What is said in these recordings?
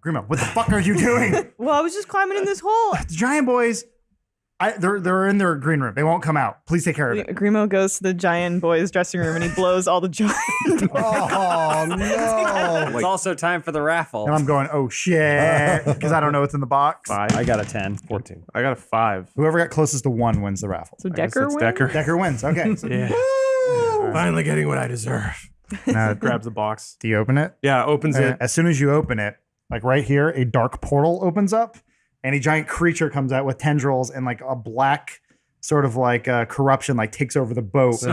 Grimo, what the fuck are you doing? Well, I was just climbing in this hole. The giant boys, they're in their green room. They won't come out. Please take care of it. Grimo goes to the giant boys' dressing room and he blows all the giant. Oh, no. It's also time for the raffle. And I'm going, oh shit, because I don't know what's in the box. 5. I got a 10. 14. I got a 5. Whoever got closest to 1 wins the raffle. So Decker it's wins? Decker. Decker wins. Okay. So Yeah. Finally getting what I deserve. now, Grabs the box. do you open it? Yeah, opens it. As soon as you open it, like right here, a dark portal opens up and a giant creature comes out with tendrils and like a black sort of like corruption like takes over the boat.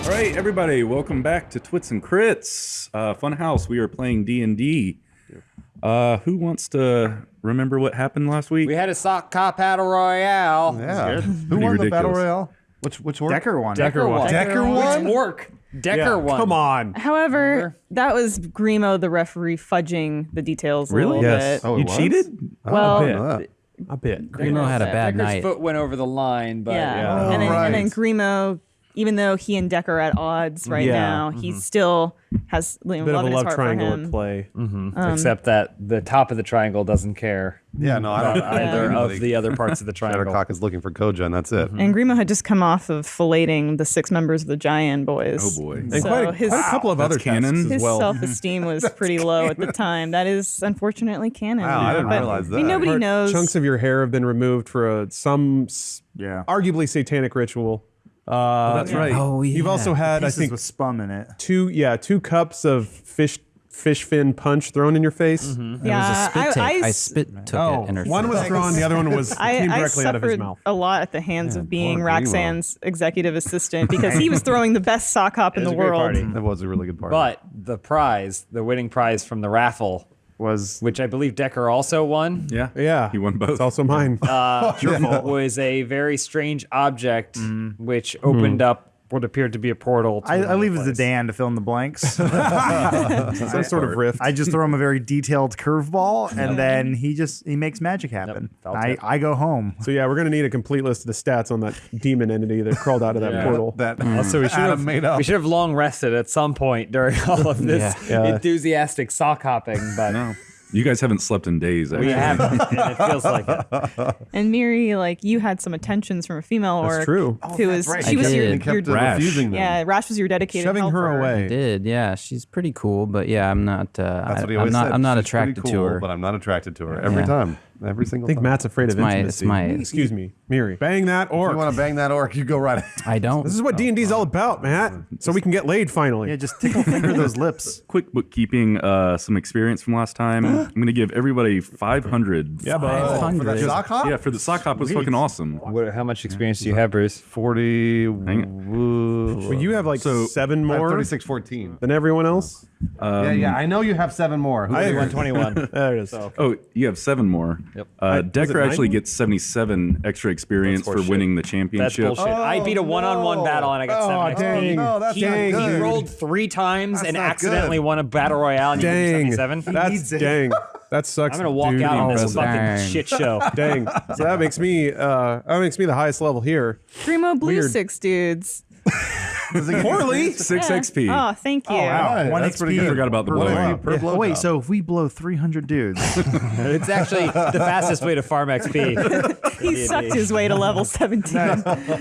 All right, everybody, welcome back to Twits and Crits. Funhaus, we are playing D&D. Who wants to remember what happened last week? We had a sock cop battle royale. Yeah. Who Pretty won the battle ridiculous. royale? Which orc? Decker won. Decker won. Decker won? Which orc? Decker Yeah, won. come on. However, that was Grimo, the referee, fudging the details a Really? little Yes. bit. Oh, You it was? cheated? Well, I didn't know that. A bit. Grimo had a bad Decker's night. foot went over the line, but yeah. And then Grimo, even though he and Decker are at odds right Yeah. now, he still has Bit of love a in his love heart for triangle him. at play. except that the top of the triangle doesn't care Yeah, no, I don't. either of the other parts of the triangle. Shattercock is looking for Koja, and that's it. And Grimo had just come off of filleting the 6 members of the Giant Boys. Oh boy. And So quite his- a couple of That's other canon? tasks as His well. self-esteem was pretty low at the time. That is unfortunately canon. Wow, I didn't But, realize I mean, that. nobody knows. Chunks of your hair have been removed for some Yeah. arguably satanic ritual. That's right. Oh, yeah. You've also had, I Pieces think, with spum in it. 2 cups of fish fin punch thrown in your face. It was a Yeah, spit take. I s- spit took it in her One face. was thrown, the other one was came I directly out of his suffered mouth. a lot at the hands of being poor Grimo. Roxanne's executive assistant because he was throwing the best sock hop in It was the a great world. party. That was a really good part. But the prize, the winning prize from the raffle, Was which I believe Decker also won, Yeah. Yeah. He won both. It's also mine. was a very strange object which opened up what appeared to be a portal. To I leave it another to Dan to fill in the blanks. Some sort of rift. I just throw him a very detailed curveball, and then he makes magic happen. felt it. I go home. So yeah, we're gonna need a complete list of the stats on that demon entity that crawled out of that portal. that Also, we should Adam have made up. We should have long rested at some point during all of this Yeah. enthusiastic sock hopping, but No. You guys haven't slept in days, actually. we haven't. And it feels like it. And Miri, like you had some attentions from a female orc. That's true. Who was right. she I was your, did. your kept Rash. refusing them. yeah, Rash was your dedicated Shoving her helper. away. Did, yeah. She's pretty cool, but yeah, I'm not. That's what he I'm always not. said. I'm not She's pretty attracted cool, to her. but I'm not attracted to her every Yeah. time. Every single I think time. Matt's afraid of It's intimacy. my. Excuse me, Miri. Bang that If you orc. want to bang that orc, you go right ahead. I don't. This is what D&D's all about, Matt. So we can get laid finally. Yeah, just tickle finger those lips. Quick bookkeeping, some experience from last time. I'm going to give everybody 500. Yeah, but For that sock hop? Yeah, for the sock hop was fucking awesome. How much experience do you have, Bruce? 40. well, you have like So- 7 I have more 3614. than everyone else. Yeah, I know you have 7 more. Who I are you? 121. There it is. Oh, you have 7 more. Yep. Decker it actually 9? gets 77 extra experience for horseshit. winning the That's championship. bullshit. I beat a one-on-one battle and I got 7 XP. No, that's he, not he good. rolled 3 times and not accidentally good. won a battle royale and you gave Dang. me 77. That's needs it. dang. That sucks. I'm gonna walk dude. out on this Oh, fucking dang. shit show. Dang. So that makes me the highest level here. Grimo blew Weird. 6 dudes. Poorly. 6 Yeah. XP. Oh, thank you. Wow, One that's XP. pretty good. Forgot about the Per blowout. per blow Wait, job. so if we blow 300 dudes, It's actually the fastest way to farm XP. He sucked his way to level 17.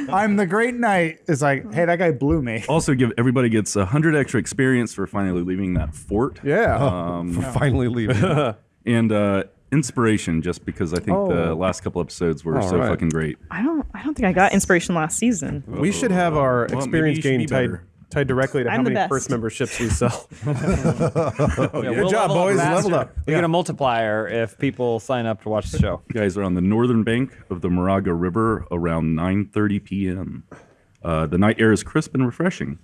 I'm the great knight. It's like, hey, that guy blew me. Also, everybody gets 100 extra experience for finally leaving that fort. Yeah. finally leaving. And inspiration, just because I think the last couple episodes were so right. fucking great. I don't think I got inspiration last season. We should have our Well, experience maybe you gain should be tied better. tied directly to I'm how the many best. first memberships we sell. Good job, boys. faster. Leveled up. We Yeah. get a multiplier if people sign up to watch the show. You guys are on the northern bank of the Moraga River around 9:30 p.m. The night air is crisp and refreshing.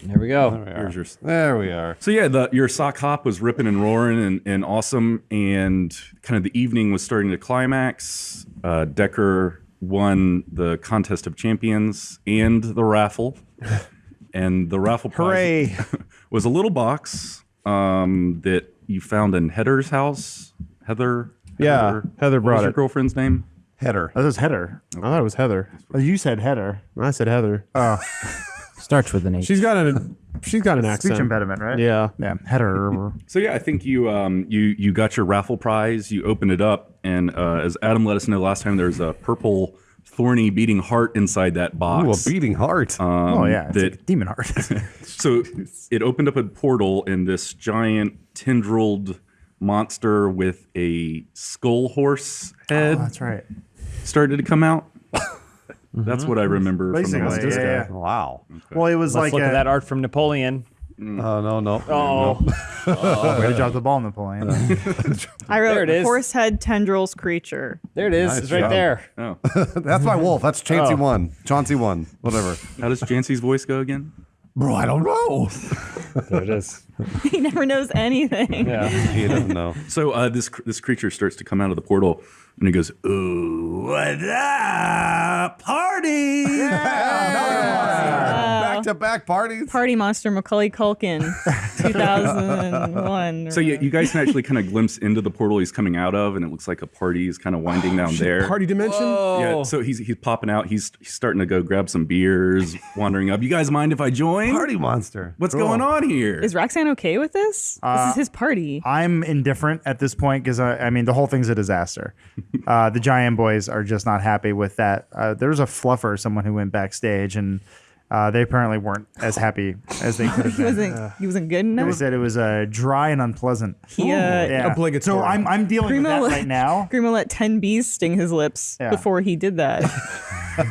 Here we go. Here's your There we are. So yeah, your sock hop was ripping and roaring and awesome, and kind of the evening was starting to climax. Decker won the contest of champions and the raffle, and the raffle prize was a little box that you found in Heather's house. Heather Heather what was brought your it. girlfriend's name? Header. That was Header. I thought it was Heather. Oh, you said Header. I said Heather. Starts with an H. She's got an accent. Speech impediment, right? Yeah. Yeah. Header. So yeah, I think you got your raffle prize. You opened it up, and as Adam let us know last time, there's a purple thorny beating heart inside that box. Ooh, a beating heart. Oh yeah, it's that- like a demon heart. So it opened up a portal, and this giant tendrilled monster with a skull horse head That's right. started to come out. That's what I remember from the Basically, last yeah, disco. yeah. Wow. Well, it was Let's like look at that art from Napoleon. No. Oh, way to drop the ball, Napoleon. I wrote There it is. horse head tendrils creature. there it is. Nice It's right job. there. Oh, That's my wolf. That's Chansey 1. Chauncey 1. Whatever. how does Jancy's voice go again? Bro, I don't know. There it is. He never knows anything. Yeah. He doesn't know. So this creature starts to come out of the portal, and he goes, "Ooh, what up, party?" Back-to-back parties. Party monster Macaulay Culkin, 2001. So yeah, you guys can actually kind of glimpse into the portal he's coming out of, and it looks like a party is kind of winding down there. Party dimension? Yeah, so he's popping out. He's starting to go grab some beers, wandering up. You guys mind if I join? Party monster. What's going on here? Is Roxanne okay with this? This is his party. I'm indifferent at this point because I mean the whole thing's a disaster. The Giant Boys are just not happy with that. There was a fluffer, someone who went backstage, and they apparently weren't as happy as they could have been. He wasn't good They enough. said it was dry and unpleasant. Yeah. Obligatory. So I'm dealing with that Grimo- right now. Grimo let 10 bees sting his lips Yeah. before he did that.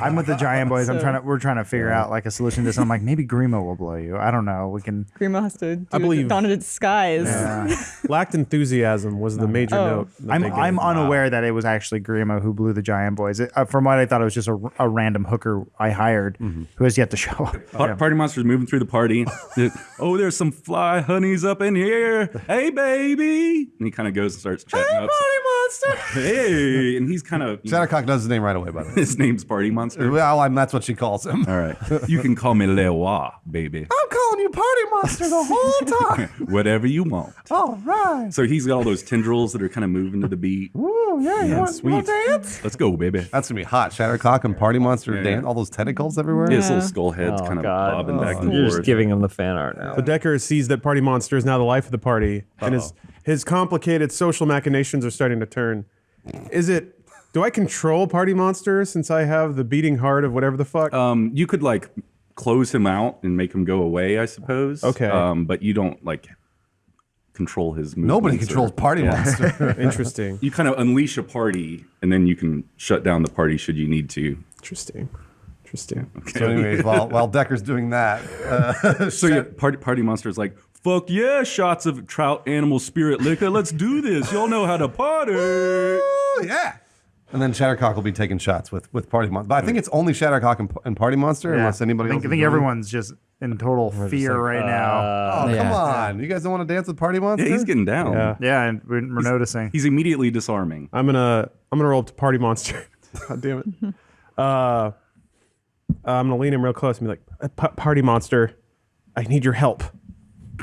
I'm with the Giant Boys. So- We're trying to figure out like a solution to this. I'm like, maybe Grimo will blow you. I don't know. We can. Grimo has to do I believe- Dawn of Disguise. Lacked enthusiasm was the major note. that they gave. I'm unaware that it was actually Grimo who blew the Giant Boys. From what I thought, it was just a random hooker I hired who has yet to show up. Party monster's moving through the party. Oh, there's some fly honeys up in here. Hey, baby. And he kind of goes and starts chatting up. Hey, and he's kind of Shattercock knows his name right away, by the way. his name's Party Monster. Well, that's what she calls him. All right, you can call me Lewa, baby. I'm calling you Party Monster the whole time. Whatever you want. All right. So he's got all those tendrils that are kind of moving to the beat. Ooh, yeah, you want sweet. dance? Let's go, baby. That's going to be hot. Shattercock and Party Monster Yeah. dance. All those tentacles everywhere. His little skull head's Oh, kind of God. bobbing back and You're forth. just giving him the fan art now. So Decker sees that Party Monster is now the life of the party, and his complicated social machinations are starting to turn. Do I control Party Monster since I have the beating heart of whatever the fuck? You could like close him out and make him go away, I suppose. Okay. But you don't like control his movements. Nobody or- controls Party Monster. Interesting. You kind of unleash a party, and then you can shut down the party should you need to. Interesting. So anyways, while Decker's doing that, So yeah, party monster's like, fuck yeah, shots of trout animal spirit liquor. Let's do this. Y'all know how to party. yeah. And then Shattercock will be taking shots with Party Monster. But I think it's only Shattercock and Party Monster, unless anybody I else. think, I think everyone's just in total fear right now. Oh, come Yeah. on. You guys don't want to dance with Party Monster? Yeah, he's getting down. Yeah. Yeah, and we're noticing. He's immediately disarming. I'm gonna roll up to Party Monster. God damn it. I'm gonna lean him real close and be like, Party Monster, I need your help.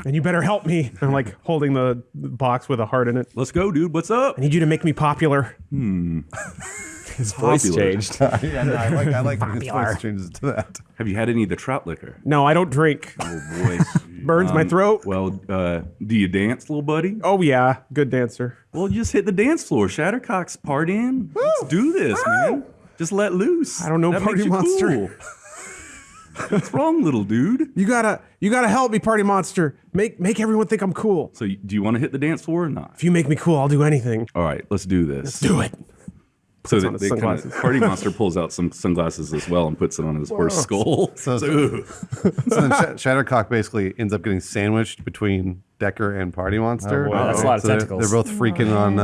And you better help me. I'm like holding the box with a heart in it. Let's go, dude. What's up? I need you to make me popular. His voice Popular. changed. Yeah, no, I like when his voice changes to that. Have you had any of the trout liquor? No, I don't drink. Oh boy, Burns my throat. Well, do you dance, little buddy? Oh yeah, good dancer. Well, just hit the dance floor. Shattercock's partying. Let's do this, man. Just let loose. I don't know That Party makes you Monster. cool. What's wrong, little dude? You gotta help me, Party Monster. Make everyone think I'm cool. So, do you want to hit the dance floor or not? If you make me cool, I'll do anything. All right, let's do this. Do it. So on his they kind sunglasses. of Party Monster pulls out some sunglasses as well and puts it on his horse skull. So Ugh. then Shattercock basically ends up getting sandwiched between Decker and Party Monster. boy, that's a lot of So they're tentacles. both freaking on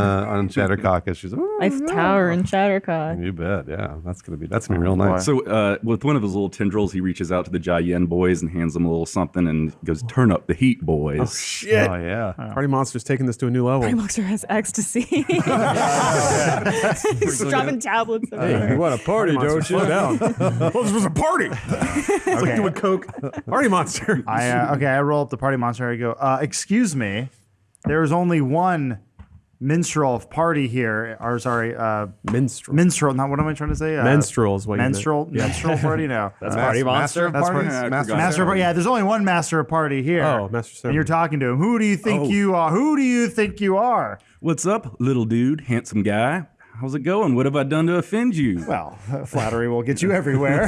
Shattercock as she's. "Ooh, Life Tower and Shattercock. You bet, yeah. That's gonna be real nice. So with one of his little tendrils, he reaches out to the Jayen boys and hands them a little something and goes, "Turn up the heat, boys." Shit. Oh yeah. Party Monster's taking this to a new level. Party Monster has ecstasy. He's dropping tablets everywhere. You want a party, don't you? Slow down. Well, this was a party. It's like doing coke. Party Monster. I roll up the Party Monster. I go, excuse me, there is only one minstrel party here, or sorry, Minstrel. minstrel. Not what am I trying to say? Menstrual is what you meant. Minstrel party. No, That's Party Monster. That's parties. right. Master master. Party. Yeah, there's only one master of party here. Oh, master And you're talking to him. Who do you think you are? Who do you think you are? What's up, little dude, handsome guy? How's it going? What have I done to offend you? Well, flattery will get you everywhere.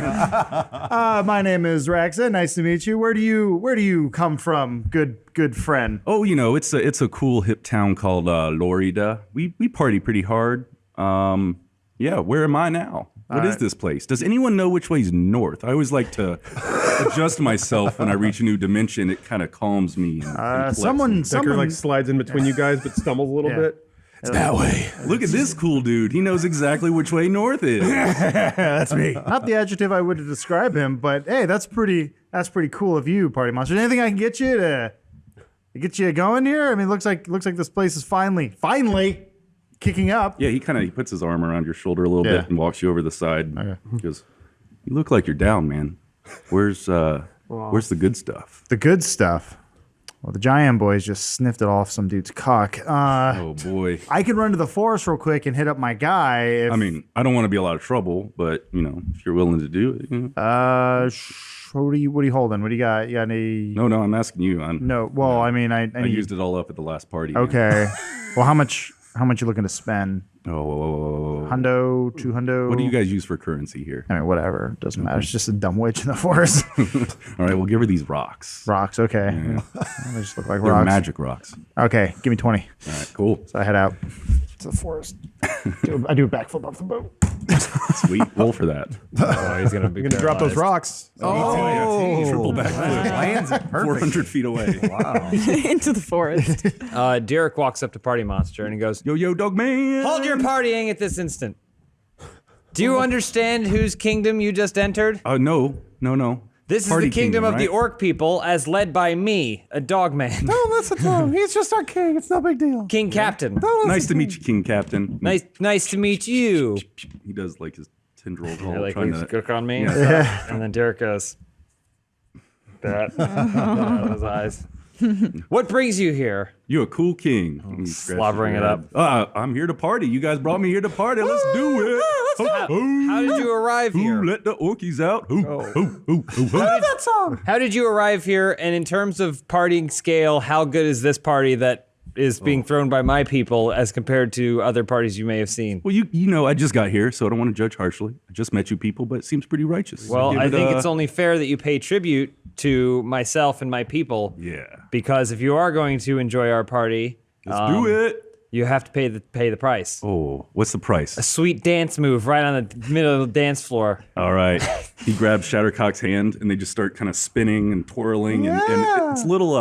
My name is Raxa. Nice to meet you. Where do you come from, good friend? Oh, it's a cool hip town called Lorida. We party pretty hard. Yeah, where am I now? What is this place? Does anyone know which way's north? I always like to adjust myself when I reach a new dimension. It kind of calms me. Someone Decker like slides in between you guys, but stumbles a little bit. It's that way. Look at this cool dude. He knows exactly which way north is. That's me. Not the adjective I would describe him, but hey, that's pretty cool of you, Party Monster. Anything I can get you to get you going here? I mean, looks like this place is finally kicking up. Yeah, he puts his arm around your shoulder a little bit and walks you over the side. He goes, "You look like you're down, man. Where's the good stuff?" The good stuff. Well, the Giant Boys just sniffed it off some dude's cock. Oh boy. I can run to the forest real quick and hit up my guy. I mean, I don't want to be a lot of trouble, but if you're willing to do it. What are you holding? What do you got? You got any? No, I'm asking you. No. Well, I mean, I used it all up at the last party. Man. Okay. Well, how much you looking to spend? Oh. Hundo, 2 hundo. What do you guys use for currency here? I mean, whatever. Doesn't matter. It's just a dumb witch in the forest. All right, we'll give her these rocks. Rocks. Okay. Yeah. They just look like They're rocks. magic rocks. Okay. Give me 20. All right, cool. So I head out to the forest. I do a backflip off the boat. Sweet. Roll for that. Oh, he's gonna be You're gonna drop those rocks. Triple backflip. Lands it perfect. 400 feet away. Wow. Into the forest. Derek walks up to Party Monster and he goes, Yo, dog man. "Hold your partying at this instant. Do you understand whose kingdom you just entered? No. This is Party the kingdom of the right? orc people, as led by me, a dog man, Listen to him. He's just our king. It's no big deal. King Captain. Nice to meet you, King Captain. Nice to meet you." He does like his tendril You're call, like, trying "Please to. cook on me." Yeah. And then Derek goes, that out of his eyes. "What brings you here?" You a cool king. He scratches slobbering your it head. I'm here to party. You guys brought me here to party. Let's do it. How did you arrive here? Let the orkies out. How did you arrive here? And in terms of partying scale, how good is this party that is being thrown by my people as compared to other parties you may have seen? Well, I just got here, so I don't want to judge harshly. I just met you people, but it seems pretty righteous. Well, Give I it, think it's only fair that you pay tribute to myself and my people. Yeah. Because if you are going to enjoy our party, Let's do it. you have to pay the price. Oh, what's the price? A sweet dance move right on the middle of the dance floor. All right. He grabs Shattercock's hand, and they just start kind of spinning and twirling, and it's a little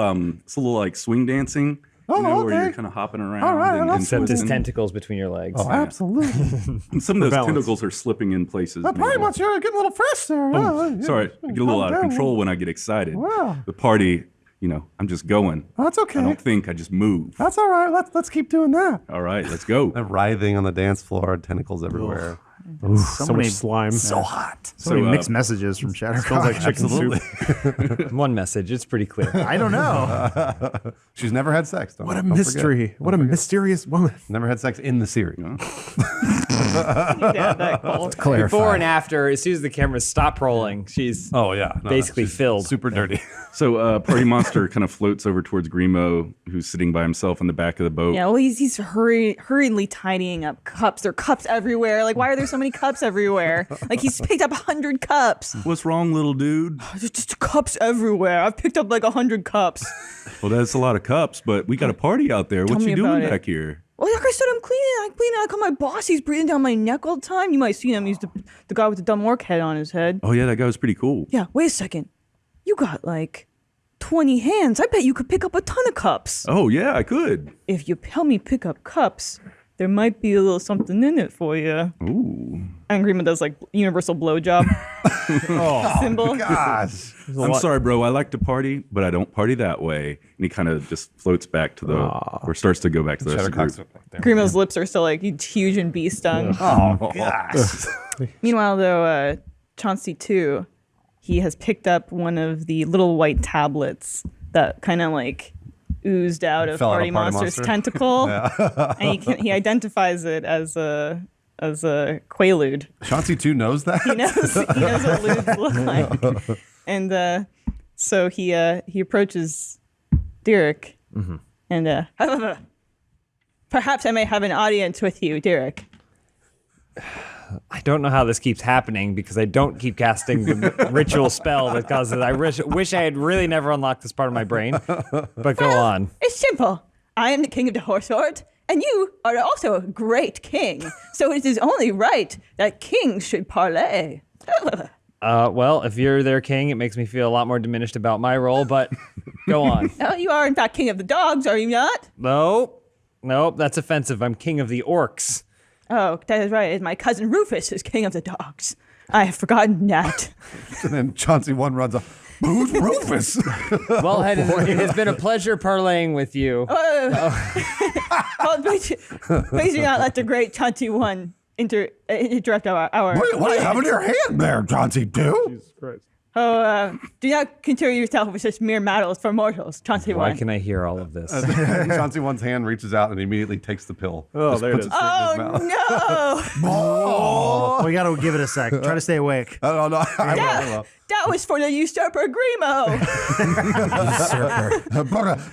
like swing dancing. Where you're kind of hopping around and Except his twisting. tentacles between your legs. Oh, absolutely. And some of those balance. tentacles are slipping in places. Party maybe. Monster, you're getting a little fresh there. Sorry, I get a little out of control when I get excited. Wow. The party, I'm just going. That's okay. I don't think, I just move. That's all right. Let's keep doing that. All right, let's go. They're writhing on the dance floor, tentacles everywhere. So much slime. So hot. So many mixed messages from Shattercock. like chicken soup. Absolutely. One message, it's pretty clear. I don't know. She's never had sex. What a mystery. What a mysterious woman. Never had sex in the series. Yeah, that call. Clarify. Before and after, as soon as the cameras stop rolling, she's Oh yeah, basically she's filled. super dirty. So Party Monster kind of floats over towards Grimo, who's sitting by himself in the back of the boat. Yeah, well, he's hurriedly tidying up cups. There are cups everywhere. Like, why are there so many cups everywhere? Like, he's picked up 100 cups. What's wrong, little dude? There's just cups everywhere. I've picked up like 100 cups. Well, that's a lot of cups, but we got a party out there. What me you doing about it. back here? Well, like I said, I'm cleaning. I call my boss. He's breathing down my neck all the time. You might have seen him. He's the guy with the dumb orc head on his head. Oh yeah, that guy was pretty cool. Yeah, wait a second. You got like 20 hands. I bet you could pick up a ton of cups. Oh yeah, I could. If you help me pick up cups, there might be a little something in it for you. Ooh. Angry Man does like universal blowjob symbol. Gosh. I'm sorry, bro. I like to party, but I don't party that way. And he kind of just floats back to the, or starts to go back to the rest of the Shattercock's group. Grimo's lips are still like huge and bee stung. Oh gosh. Meanwhile, though, Chauncey too, he has picked up one of the little white tablets that kind of like oozed out of Fell out Party of Party Monster's Monster. tentacle, and he identifies it as a quaalude. Chauncey too knows that. He knows what ludes look like, and so he approaches Derek, and perhaps I may have an audience with you, Derek. I don't know how this keeps happening because I don't keep casting the ritual spell that causes. I wish I had really never unlocked this part of my brain. But go on. It's simple. I am the king of the horse horde, and you are also a great king. So it is only right that kings should parlay. Well, if you're their king, it makes me feel a lot more diminished about my role. But go on. Oh, you are in fact king of the dogs, are you not? Nope, that's offensive. I'm king of the orcs. Oh, that is right. My cousin Rufus is king of the dogs. I have forgotten that. And then Chauncey 1 runs up. Who's Rufus? Well, it has been a pleasure parlaying with you. Oh, please do not let the great Chauncey 1 interrupt our. What do you have in your hand there, Chauncey 2? Jesus Christ. Oh, do not consider yourself with such mere matters for mortals, Chauncey 1. Why can I hear all of this? Chauncey 1's hand reaches out and immediately takes the pill. Oh, Just there it puts is. straight in his mouth. No! Oh, We got to give it a sec. Try to stay awake. no, I will. That was for the usurper Grimo.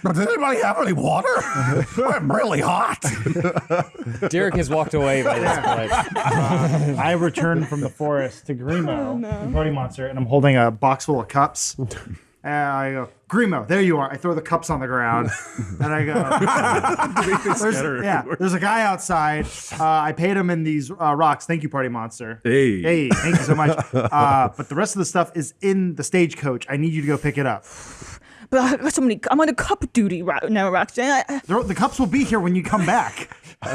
But did anybody have any water? I'm really hot. Derek has walked away by this point. I return from the forest to Grimo, the Party Monster, and I'm holding a box full of cups. And I go, Grimo, there you are. I throw the cups on the ground, and I go, there's a guy outside. I paid him in these rocks. Thank you, Party Monster. Hey. Thank you so much. But the rest of the stuff is in the stagecoach. I need you to go pick it up. But I got so many. I'm on a cup duty right now, Roxanne. The cups will be here when you come back.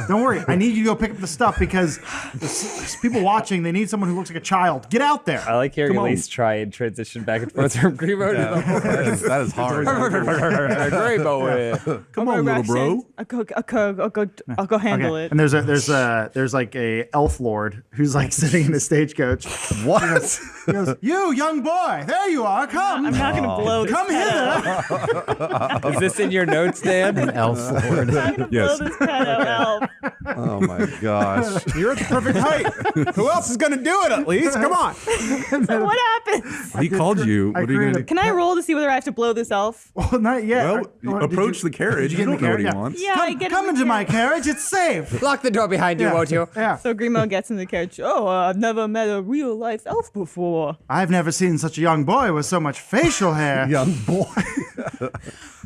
Don't worry. I need you to go pick up the stuff because there's people watching. They need someone who looks like a child. Get out there. I like hearing Elise try and transition back and forth from Grimo to the horse. That is hard. Grimo. Come on, little bro. I'll go handle it. And there's like a elf lord who's like sitting in the stagecoach. What? He goes, "You young boy, there you are. Come, I'm not gonna blow this come pet hither." Is this in your notes, Dan? Elf Lord. I'm not gonna Yes. blow this pet out, elf. Oh my gosh. You're at the perfect height. Who else is going to do it at least? Come on. So what happens? He called you. I What are you going to created do? Can I roll to see whether I have to blow this elf? Well, not yet. Well, Did approach you- the carriage. did You you don't get know in what the he carriage? wants. Yeah, I Come, get come in into the my carriage. carriage. It's safe. Lock the door behind you, won't you? Yeah. So Grimo gets in the carriage. Oh, I've never met a real life elf before. I've never seen such a young boy with so much facial hair. Young boy.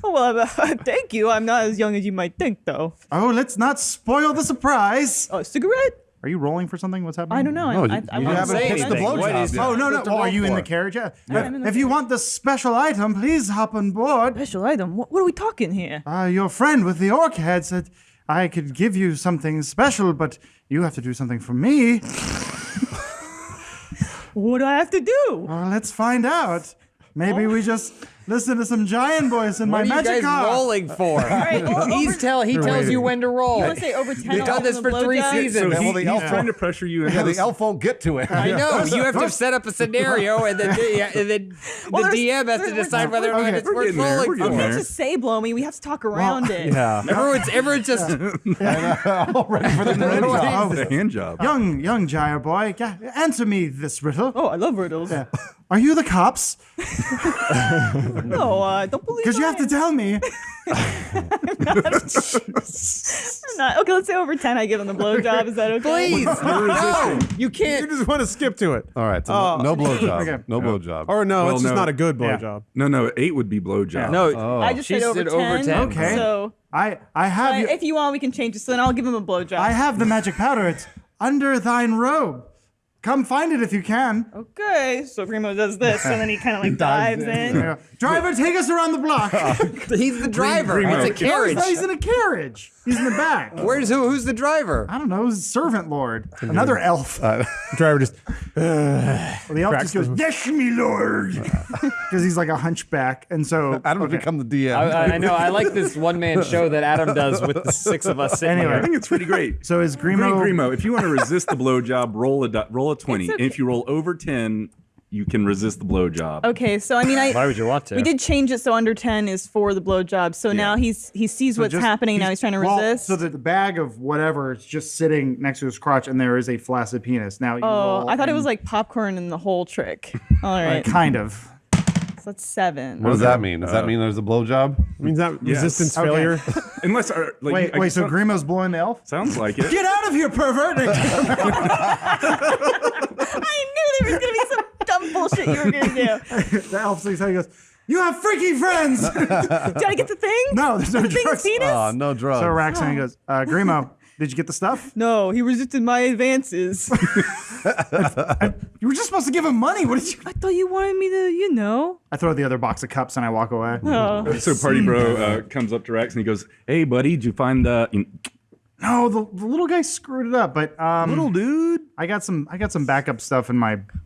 Oh, well, thank you. I'm not as young as you might think, though. Oh, let's not spoil the surprise. Oh, cigarette? Are you rolling for something? What's happening? I don't know. No, I you want haven't to pitched the anything. What blowjob is- yet. Oh, no, no. What's the Oh, are roll you in for? the carriage? Yeah. I'm in the If you want the special item, please hop on board. Special item? What are we talking here? Your friend with the orc head said I could give you something special, but you have to do something for me. What do I have to do? Well, let's find out. Maybe we just listen to some giant voice in my What are you magic guys car. rolling for? right, well, He tells you when to roll. You want to say over 10? We've done this for 3 seasons. So Well, the elf he's trying to pressure you. Yeah, the elf won't get to it. I know. You have to set up a scenario, and then the DM has to decide whether or not it's worth getting there. rolling We're getting for. there. Can't just say blow me. We have to talk around it. Yeah. Everyone's just All ready for the blowjob. The hand job. Young giant boy, answer me this riddle. Oh, I love riddles. Are you the cops? No, I don't believe Because you have to tell me. I'm not. Okay, let's say over 10. I give him the blowjob. Is that okay? please. No, you You can't. just want to skip to it. All right, so no blowjob. Okay. No blowjob. Or no, Well, it's just no. not a good Yeah. blowjob. No, 8 would be blowjob. No, I just she said over said 10. over 10. Okay. So I have you. if you want, we can change it. So then I'll give him a blowjob. I have the magic powder. It's under thine robe. Come find it if you can. Okay. So Grimo does this, and then he kind of like dives in. Driver, take us around the block. He's the driver. It's a carriage. No, he's in a carriage. He's in the back. Who's the driver? I don't know. Servant lord. Another elf. The driver just Well, the elf cracks just goes, the- yes, me lord. Because he's like a hunchback. And so. Adam will become the DM. I know. I like this one-man show that Adam does with the 6 of us sitting Anyway. I here. think it's pretty great. So is Grimo, Grimo. if you want to resist the blowjob, roll a 20. It's okay. And if you roll over 10, you can resist the blowjob. Okay, so I mean, Why would you want to? we did change it so under 10 is for the blowjob. So now he sees what's happening. Now he's trying to resist. So the bag of whatever is just sitting next to his crotch, and there is a flaccid penis. Now you roll. I thought it and- was like popcorn in the whole trick. All right, kind of. so that's 7. What does that mean? Does that mean there's a blowjob? Means that Yes. resistance Okay. failure. Unless, like, Wait. So Grimo's blowing the elf? sounds like it. Get out of here, pervert! I knew there was gonna be some dumb bullshit you were gonna do. The elf sees how he goes. You have freaky friends. Did I get the thing? No, there's no the thing's drugs. penis? Oh, no drugs. So Raxon goes, Grimo, did you get the stuff? No, he resisted my advances. You were just supposed to give him money. What did you? I thought you wanted me to, I throw the other box of cups and I walk away. Oh. So Party Bro comes up to Rex and he goes, "Hey, buddy, did you find the No, the little guy screwed it up, but little dude?" I got some backup stuff in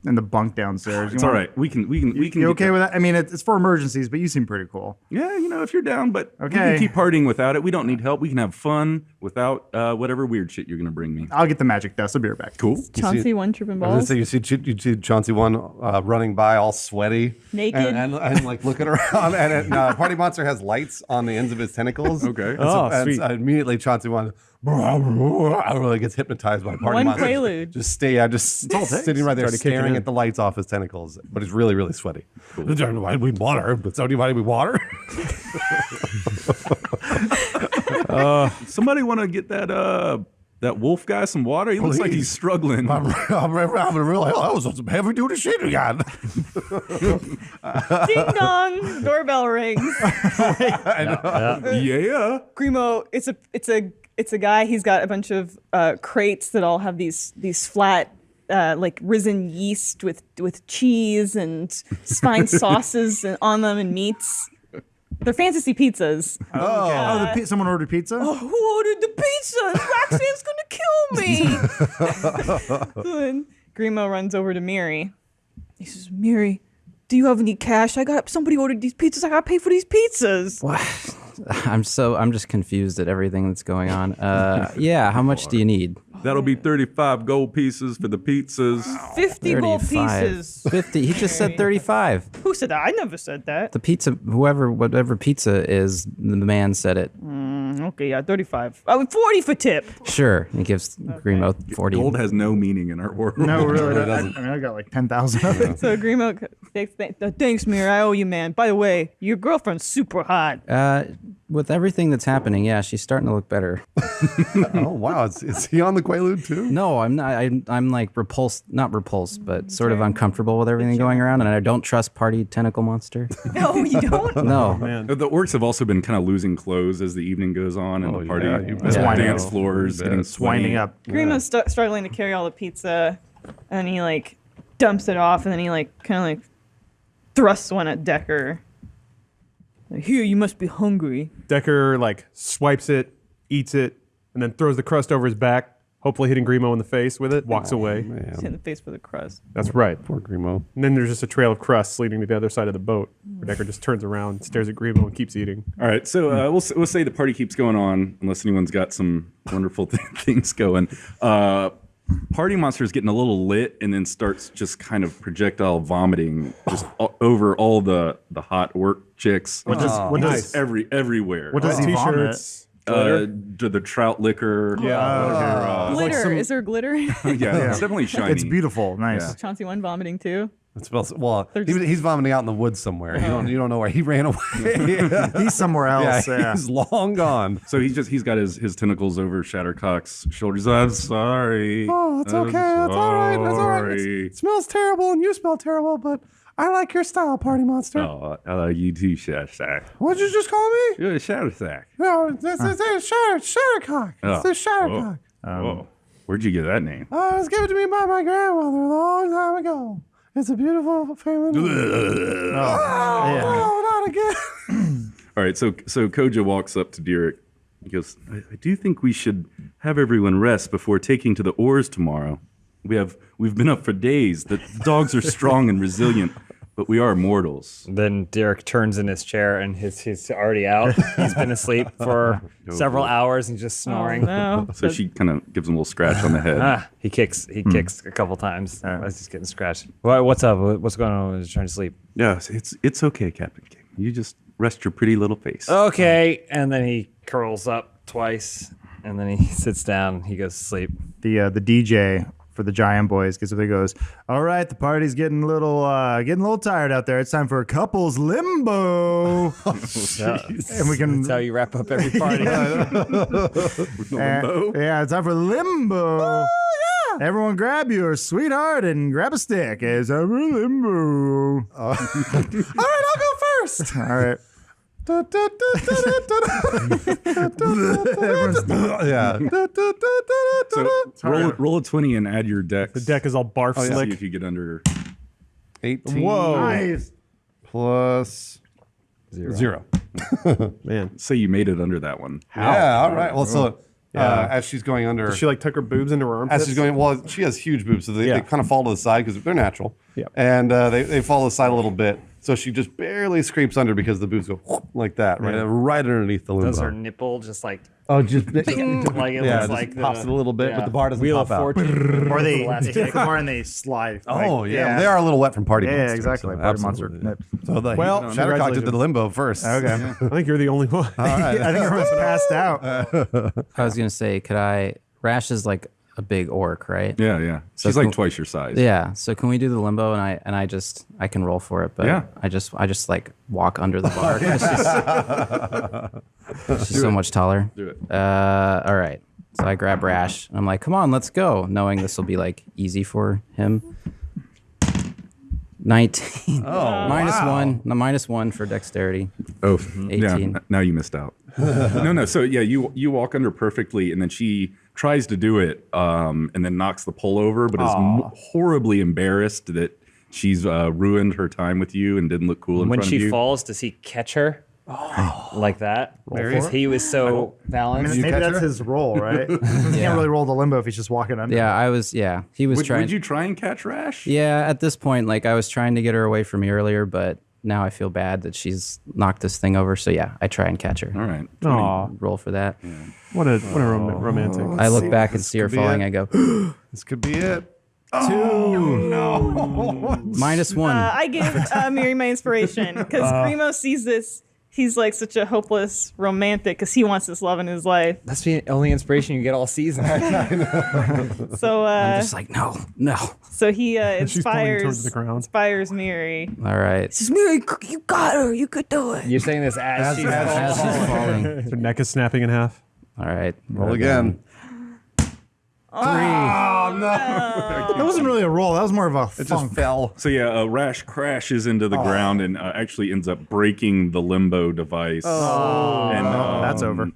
the bunk downstairs. It's all right. We can. You get okay that. with that? I mean, it's for emergencies, but you seem pretty cool. Yeah, if you're down, but we Okay. can keep partying without it. We don't need help. We can have fun without whatever weird shit you're gonna bring me. I'll get the magic dust. I'll be right back. Cool. Chauncey one tripping I was balls. gonna say, you see Chauncey one running by all sweaty, Naked. and like looking around, and Party Monster has lights on the ends of his tentacles. Okay. Sweet. Immediately Chauncey one really gets hypnoptized by Party One Monster. Quaalude. Just sitting right there Started kicking staring in. at the lights off his tentacles, but he's really, really sweaty. Why do we water? But so why do we water? Somebody want to get that wolf guy some water? He looks like he's struggling. I'm really that was some heavy duty shit we got. Ding dong, doorbell rings. Yeah. Grimo, it's a guy. He's got a bunch of crates that all have these flat, like risen yeast with cheese and fine sauces on them and meats. They're fantasy pizzas. Someone ordered pizza. Who ordered the pizza? Roxanne's gonna kill me. Then Grimo runs over to Miri. He says, "Miri, do you have any cash? Somebody ordered these pizzas. I gotta pay for these pizzas." What? I'm just confused at everything that's going on. Yeah, how much do you need? That'll be 35 gold pieces for the pizzas. 50 gold 35. pieces. 50. He just said 35. Who said that? I never said that. The pizza, whatever pizza is, the man said it. Okay, yeah, 35. 40 for tip. Sure. He gives Grimo 40. Gold has no meaning in our world. No, really. It doesn't. I got like 10,000 of it. So Grimo, thanks, Miri. I owe you, man. By the way, your girlfriend's super hot. With everything that's happening, yeah, she's starting to look better. Oh wow, is he on the Quaalude too? No, I'm not. I'm like not repulsed, but sort of uncomfortable with everything going around, and I don't trust Party Tentacle Monster. No, you don't? No. Man. The orcs have also been kind of losing clothes as the evening goes on, and the party yeah, you bet. the Yeah. dance floors getting sweaty. Winding up. Grimo's struggling to carry all the pizza, and he like dumps it off, and then he like kind of like thrusts one at Decker. Like, here, you must be hungry. Decker like swipes it, eats it, and then throws the crust over his back, hopefully hitting Grimo in the face with it, walks away. He's hit in the face with a crust. That's right. Poor Grimo. And then there's just a trail of crusts leading to the other side of the boat. Where Decker just turns around, stares at Grimo, and keeps eating. All right, so we'll say the party keeps going on unless anyone's got some wonderful things going. Party Monster is getting a little lit and then starts just kind of projectile vomiting just over all the hot work chicks. What does everywhere. What does he vomit? T-shirts. The trout liquor. Glitter. Is there glitter? Yeah, it's definitely shiny. It's beautiful. Nice. Chauncey one vomiting too. It smells, well, he's vomiting out in the woods somewhere. You don't know where he ran away. He's somewhere else. Yeah. He's long gone. So he's got his tentacles over Shattercock's shoulders. I'm sorry. Oh, it's okay. That's all right. That's all right. It smells terrible and you smell terrible, but I like your style, Party Monster. Oh, I like you too, Shattersack. What'd you just call me? You're a Shattersack. No, this is Shattercock. Oh. It's the Shattercock. Whoa. Where'd you get that name? Oh, it was given to me by my grandmother a long time ago. It's a beautiful family name. Yeah. Oh, not again. All right, so Koja walks up to Derek. He goes, I do think we should have everyone rest before taking to the oars tomorrow. We've been up for days. The dogs are strong and resilient, but we are mortals. Then Derek turns in his chair and he's already out. He's been asleep for several hours and just snoring. No. So she kind of gives him a little scratch on the head. He kicks a couple times as he's getting scratched. What's up? What's going on? He's trying to sleep. Yes, it's okay, Captain King. You just rest your pretty little face. Okay. And then he curls up twice and then he sits down. He goes to sleep. The DJ for the Giant Boys gets up there, goes, all right, the party's getting a little tired out there. It's time for a couples limbo. And we can That's how you wrap up every party. yeah, it's time for limbo. Everyone grab your sweetheart and grab a stick. It's time for limbo. All right, I'll go first. All right. Yeah. So roll a 20 and add your dex. The deck is all barf See slick. if you get under. 18 Whoa. Nice. plus 0. Man. Say you made it under that one. Yeah, all right. Well, so as she's going under, Does she like tuck her boobs into her armpits? as she's going, well, she has huge boobs, so they kind of fall to the side because they're natural. Yep. And they fall to the side a little bit. So she just barely scrapes under because the boobs go like that, right underneath the limbo. Does her nipple just like Oh, just like it yeah, looks just like pops it the a little bit, yeah. but the bar doesn't Wheel pop of out. Fortune. Or they Last hit the bar and they slide. Oh yeah, they are a little wet from Party Monster. exactly. so Party Monster absolutely. nips. So the Well, Shattercock did congratulations. the limbo first. Okay. I think you're the only one. All right. I think everyone's passed out. I was gonna say, Rash is like a big orc, right? Yeah. So She's like cool. twice your size. Yeah. So can we do the limbo and I can roll for it, but Yeah. I just like walk under the bar. She's so much taller. Do it. All right. So I grab Rash and I'm like, come on, let's go, knowing this will be like easy for him. 19. Oh, minus one for dexterity. Oh, 18. yeah. Now you missed out. No. So yeah, you walk under perfectly, and then she tries to do it, and then knocks the pole over, but is horribly embarrassed that she's ruined her time with you and didn't look cool in When front she of you. falls, does he catch her? Like that? Because he was so balanced. Maybe that's his role, right? He can't really roll the limbo if he's just walking under. Yeah, he was trying. Would you try and catch Rash? Yeah, at this point, like I was trying to get her away from me earlier, but now I feel bad that she's knocked this thing over. So yeah, I try and catch her. All right. Aw, Roll for that. what a romantic. I look back and see her could be falling. it. I go, This could be it. -1. I give Miri my inspiration because Primo sees this. He's like such a hopeless romantic because he wants this love in his life. That's the only inspiration you get all season. So I'm just like, no. so he She's pointing towards the ground. inspires Miri. All right. Says, Miri, you got her. You could do it. You're saying this as she's As she's falling. Her neck is snapping in half. All right. Roll again. That wasn't really a roll. That was more of a It funk. just fell. So yeah, Rash crashes into the ground and actually ends up breaking the limbo device. And That's over.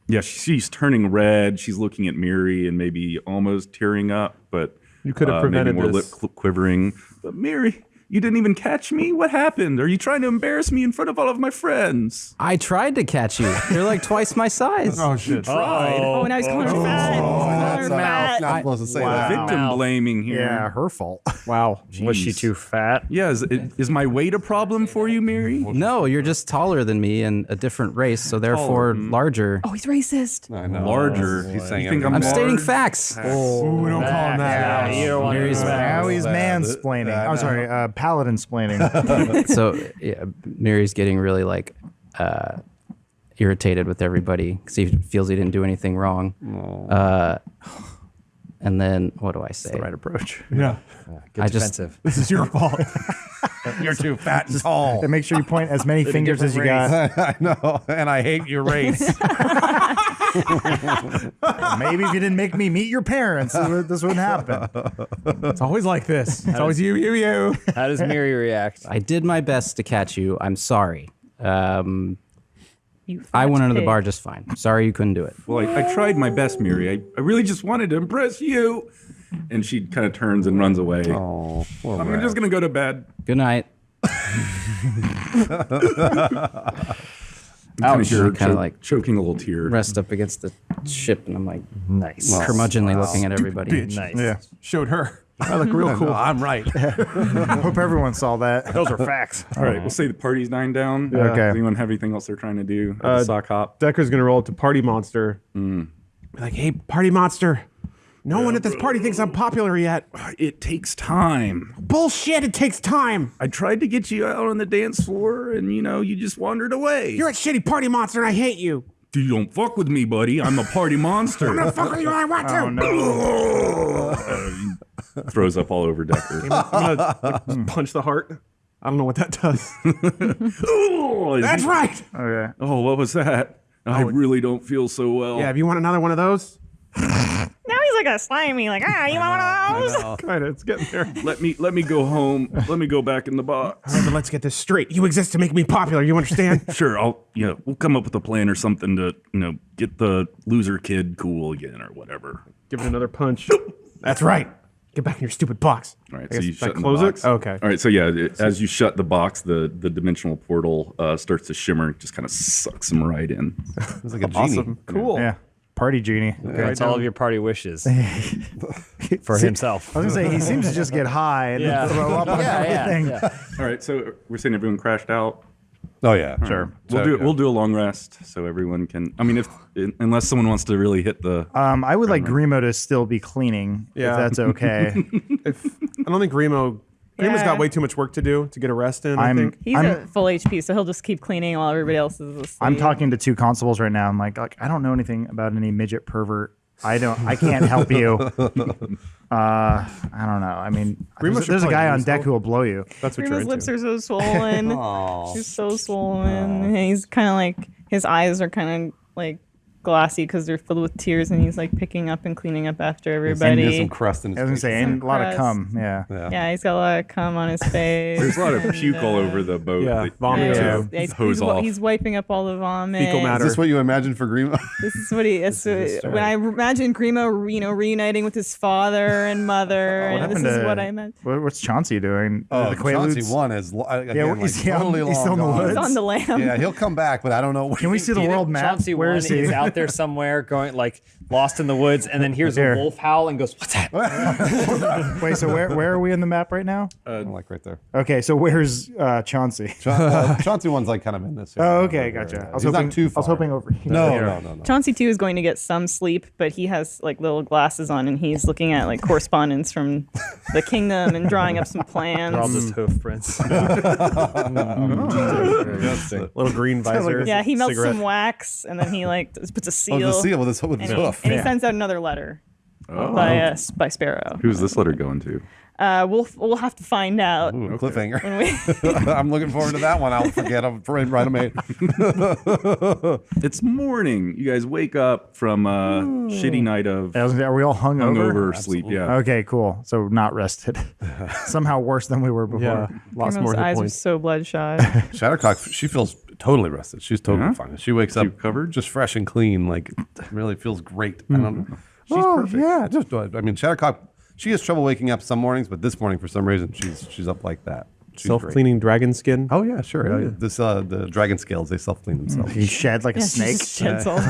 Yeah, she's turning red. She's looking at Miri and maybe almost tearing up, but You could have maybe prevented more this. lip quivering. But Miri, you didn't even catch me. What happened? Are you trying to embarrass me in front of all of my friends? I tried to catch you. You're like twice my size. Oh shit! Oh, now he's calling her fat. Calling her fat. Not supposed to say that. Victim blaming here. Yeah, her fault. Wow. Was she Jeez. too fat? Yeah, is my weight a problem for you, Miri? No, you're just taller than me and a different race, so therefore larger. Oh, he's racist. I know. Larger. He's saying You think everything. I'm stating large? facts. Ooh, don't call him that. You don't want to Now he's mansplaining. Yeah, I I'm sorry, paladin splaining. So yeah, Mary's getting really like irritated with everybody because he feels he didn't do anything wrong. And then what do I say? The right approach. Yeah. I just Defensive. This is your fault. You're too fat and tall. And make sure you point as many fingers as you got. I know, and I hate your race. Maybe if you didn't make me meet your parents, this wouldn't happen. It's always like this. It's always you. How does Miri react? I did my best to catch you. I'm sorry. You I went fat under the pig. bar just fine. Sorry you couldn't do it. Well, I tried my best, Miri. I really just wanted to impress you. And she kind of turns and runs away. Oh, poor I'm Rash. just going to go to bed. Good night. Ouch. Kinda like- choking a little tear. Rest up against the ship, and I'm like Nice. curmudgeonly looking at everybody. Bitch. Nice. Yeah. Showed her. I look real cool. No, I'm right. Hope everyone saw that. Those are facts. All right, we'll say the party's dying down. Okay. Does anyone have anything else they're trying to do at the sock hop? Decker's gonna roll up to Party Monster. Be like, hey, Party Monster. No one at this party thinks I'm popular yet. It takes time. Bullshit, it takes time. I tried to get you out on the dance floor, and you just wandered away. You're a shitty Party Monster and I hate you. You don't fuck with me, buddy. I'm a party monster. I'm gonna fuck with you when I want to. Oh, no. Throws up all over Decker. I'm gonna punch the heart. I don't know what that does. Oh, That's right. Okay. Oh, what was that? I really don't feel so well. Yeah, if you want another one of those. Now he's like a slimy, you want one of those? Kinda, it's getting there. Let me go home. Let me go back in the box. All right, but let's get this straight. You exist to make me popular. You understand? Sure, we'll come up with a plan or something to, get the loser kid cool again or whatever. Give it another punch. That's right. Get back in your stupid box. All right, I so guess you if I shut the close box. it. Okay. All right, so yeah, as you shut the box, the dimensional portal starts to shimmer, just kind of sucks him right in. It's like a genie. Awesome. Cool. Yeah. Party genie. Grants all of your party wishes for himself. I was gonna say he seems to just get high and Yeah. then throw up on everything. All right, so we're saying everyone crashed out. Oh yeah, Sure. We'll do a long rest so everyone can. I mean, unless someone wants to really hit the. I would like Grimo to still be cleaning, Yeah. if that's okay. I don't think Grimo's Yeah. got way too much work to do to get a rest in. I I'm think. He's at full HP, so he'll just keep cleaning while everybody else is asleep. I'm talking to two constables right now. I'm like I don't know anything about any midget pervert. I can't help you. I don't know. I mean, Grimo should there's a play guy on musical. deck who will blow you. That's what you're Grimo's lips into. are so swollen. He's so swollen. And he's kind of like, his eyes are kind of like glassy because they're filled with tears, and he's like picking up and cleaning up after He has everybody. some crust in his I was gonna face. say, and a lot of crust. cum. Yeah. Yeah, he's got a lot of cum on his face. There's a lot of puke all over the boat. Yeah, that vomit you too. have to He's, hose off. he's wiping up all the vomit. Fecal matter. Is this what you imagined for Grimo? This is what he. When I imagine Grimo, reuniting with his father and mother, What and this happened is to what I meant. What's Chauncey doing? Oh, the Chauncey Quaaludes? won is again, Yeah, like he's totally long still in the gone. woods. He's on the lamb. Yeah, he'll come back, but I don't know. Can we see the world map? Chauncey Where one is he? is out there somewhere going like lost in the woods, and then hears Here. a wolf howl and goes, "What's that?" Wait, so where are we in the map right now? Like right there. Okay, so where's Chauncey? Chauncey one's like kind of in this. Oh, area. okay, gotcha. I was He's hoping, not too far. I was hoping over here. No. Chauncey too is going to get some sleep, but he has like little glasses on, and he's looking at like correspondence from the kingdom and drawing up some plans. They're all just hoof prints. Little green visor. Yeah, he melts cigarette. some wax, and then he like puts a Oh, seal. the seal with his hoof. And he sends out another letter by Sparrow. Who's this letter going to? We'll have to find out. Ooh, cliffhanger. When we- I'm looking forward to that one. I'll forget. I'm right on mate. It's morning. You guys wake up from a shitty night of Are we all hungover? hungover sleep. Yeah. Okay, cool. So not rested. Somehow worse than we were before. Yeah, lost Grimo's more hit eyes are points. so bloodshot. Shattercock, she feels totally rested. She's totally Yeah? fine. She wakes up covered? just fresh and clean. Like, really feels great. I don't know. She's perfect. Yeah, just I mean, Shattercock. She has trouble waking up some mornings, but this morning for some reason she's up like that. She's great. Self-cleaning dragon skin. Oh yeah, sure. This the dragon scales they self clean themselves. He shed like a Yeah, she snake. just sheds all-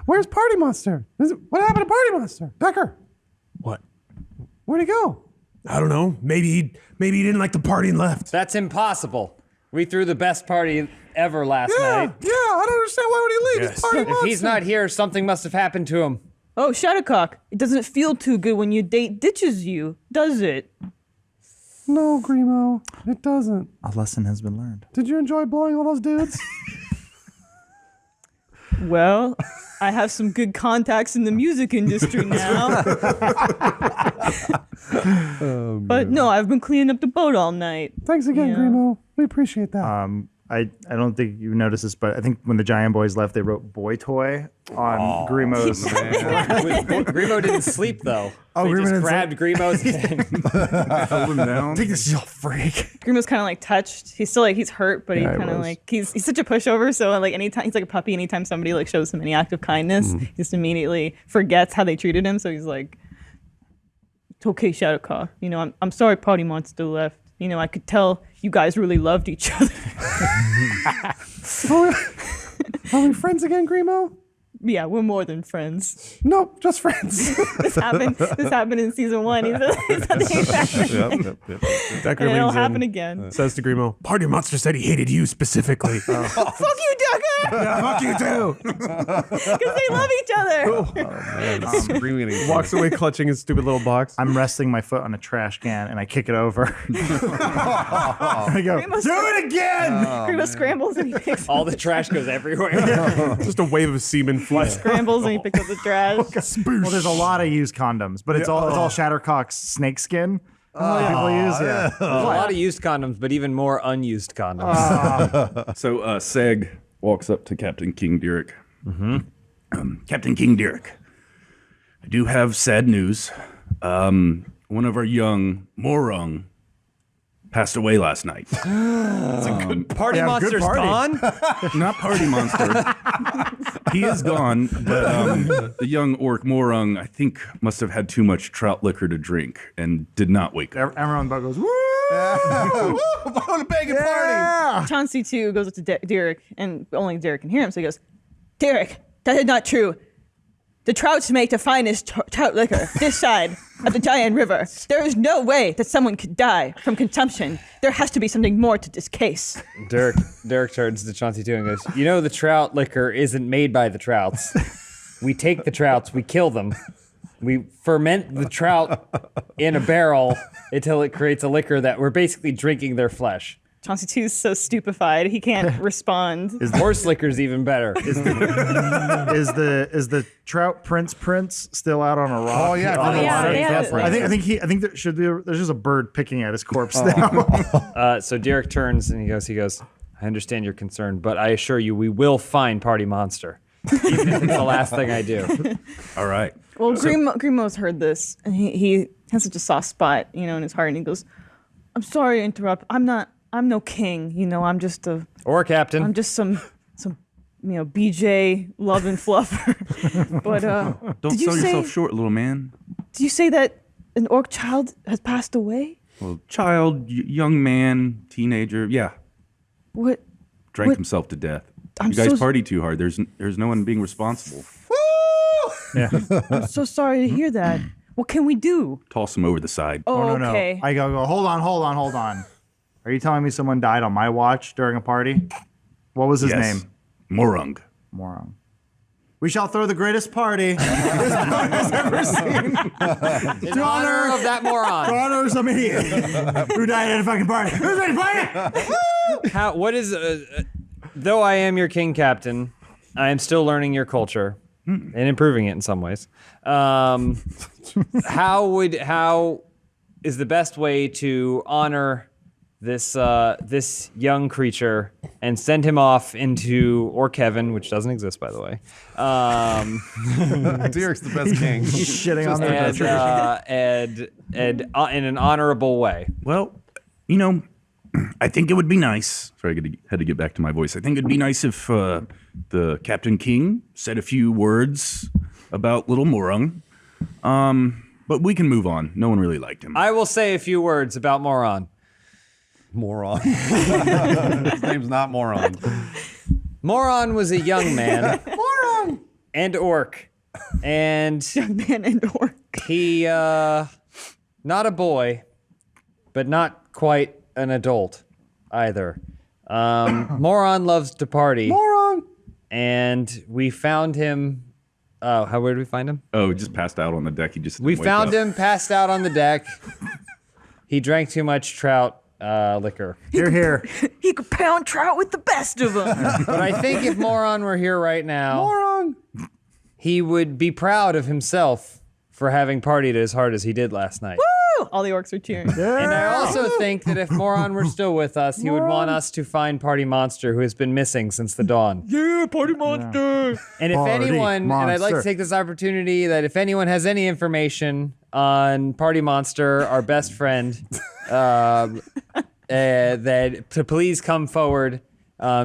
Where's Party Monster? What happened to Party Monster? Decker, What? where'd he go? I don't know. Maybe he didn't like the party and left. That's impossible. We threw the best party ever last Yeah, night. I don't understand why would he leave? He's Party If Monster. he's not here, something must have happened to him. Oh, Shattercock, it doesn't feel too good when your date ditches you, does it? No, Grimo, it doesn't. A lesson has been learned. Did you enjoy blowing all those dudes? Well, I have some good contacts in the music industry now. But no, I've been cleaning up the boat all night. Thanks again, Yeah. Grimo. We appreciate that. I don't think you noticed this, but I think when the Giant Boys left, they wrote "boy toy" on Grimo's. Grimo didn't sleep though. Oh, They Grimo just didn't grabbed Grimo's head. Hold him down. I think this is all freak. Grimo's kind of like touched. He's still like he's hurt, but Yeah, he he kind of was. like he's such a pushover. So like anytime he's like a puppy. Anytime somebody like shows him any act of kindness, he just immediately forgets how they treated him. So he's like, "It's okay, Shadowcock. You know, I'm sorry, Party Monster left. You know, I could tell you guys really loved each other." Are we friends again, Grimo? Yeah, we're more than friends. Nope, just friends. This happened in season 1. Something happened. Decker And it'll leans happen in, again. says to Grimo, Party Monster said he hated you specifically. Fuck you, Decker! Fuck you too. Because they love each other. Screaming at each other. Walks away clutching his stupid little box. I'm resting my foot on a trash can and I kick it over. I go, Grimo's- do it again! Grimo scrambles and he picks All the trash goes everywhere. Just a wave of semen flies. scrambles and he picks up the trash. Well, there's a lot of used condoms, but it's all Shattercock's snake skin. People use, yeah. There's a lot of used condoms, but even more unused condoms. So Seg walks up to Captain King Derek. Captain King Derek, I do have sad news. One of our young Morung passed away last night. Party Monster's gone? Not Party Monster. He is gone, but the young orc Morung, I think, must have had too much trout liquor to drink and did not wake up. Everyone goes, woo! What a banging party! Chauncey, too, goes up to Derek, and only Derek can hear him, so he goes, Derek, that is not true. The trouts make the finest trout liquor this side of the giant river. There is no way that someone could die from consumption. There has to be something more to this case. Derek turns to Chauncey too and goes, you know the trout liquor isn't made by the trouts. We take the trouts, we kill them. We ferment the trout in a barrel until it creates a liquor that we're basically drinking their flesh. Chauncey 2 is so stupefied, he can't respond. Horse liquor's even better. Is the trout Prince still out on a rock? Oh, yeah. Oh, yeah, yeah. I think there's just a bird picking at his corpse now. So Derek turns and he goes, I understand your concern, but I assure you we will find Party Monster. Even if it's the last thing I do. All right. Well, Grimo's heard this, and he has such a soft spot, in his heart, and he goes, I'm sorry to interrupt. I'm no king, I'm just Or captain. I'm just some BJ love and fluffer. But Don't did you sell say, yourself short, little man. Did you say that an orc child has passed away? Well, child, young man, teenager, yeah, What? drank What? himself to death. I'm You guys so- partied too hard. There's no one being responsible. I'm so sorry to hear that. What can we do? Toss him over the side. Oh, No. okay. I go, hold on. Are you telling me someone died on my watch during a party? What was his Yes. name? Morung. Moron. We shall throw the greatest party this town has ever seen. In honor of that To moron. honor some idiot who died at a fucking party. Who's ready to party? What is, though I am your king captain, I am still learning your culture and improving it in some ways. How is the best way to honor this young creature and send him off into Kevin, which doesn't exist, by the way. Derek's the best king. He's shitting on their and in an honorable way. Well, I think it would be nice. Sorry, I had to get back to my voice. I think it'd be nice if the Captain King said a few words about little Morung. But we can move on. No one really liked him. I will say a few words about Moron. Moron. His name's not Moron. Moron was a young man. Moron! And orc. And Young man and orc. he, not a boy, but not quite an adult either. Moron loves to party. Moron. And we found him. Where did we find him? Oh, he just passed out on the deck. He just We didn't wake found up. him passed out on the deck. He drank too much trout liquor. Here. He could pound trout with the best of them. But I think if Moron were here right now, Moron. he would be proud of himself for having partied as hard as he did last night. Woo! All the orcs are cheering. And I also think that if Moron were still with us, he would want us to find Party Monster, who has been missing since the dawn. Yeah, party monster. And if Party anyone, and I'd like to Monster. take this opportunity that if anyone has any information on Party Monster, our best friend, that to please come forward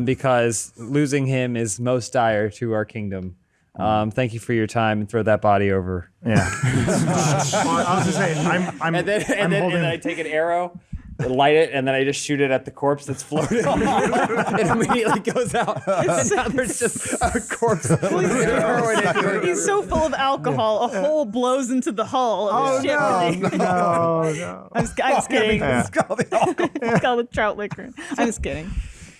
because losing him is most dire to our kingdom. Thank you for your time and throw that body over. Yeah. Well, I was just saying, I'm And then holding. I take an arrow light it, and then I just shoot it at the corpse that's floating. It immediately goes out. And now there's just a corpse. He's so full of alcohol, a hole blows into the hull of the ship. No. I'm just kidding. It's called the trout liquor. I'm just kidding.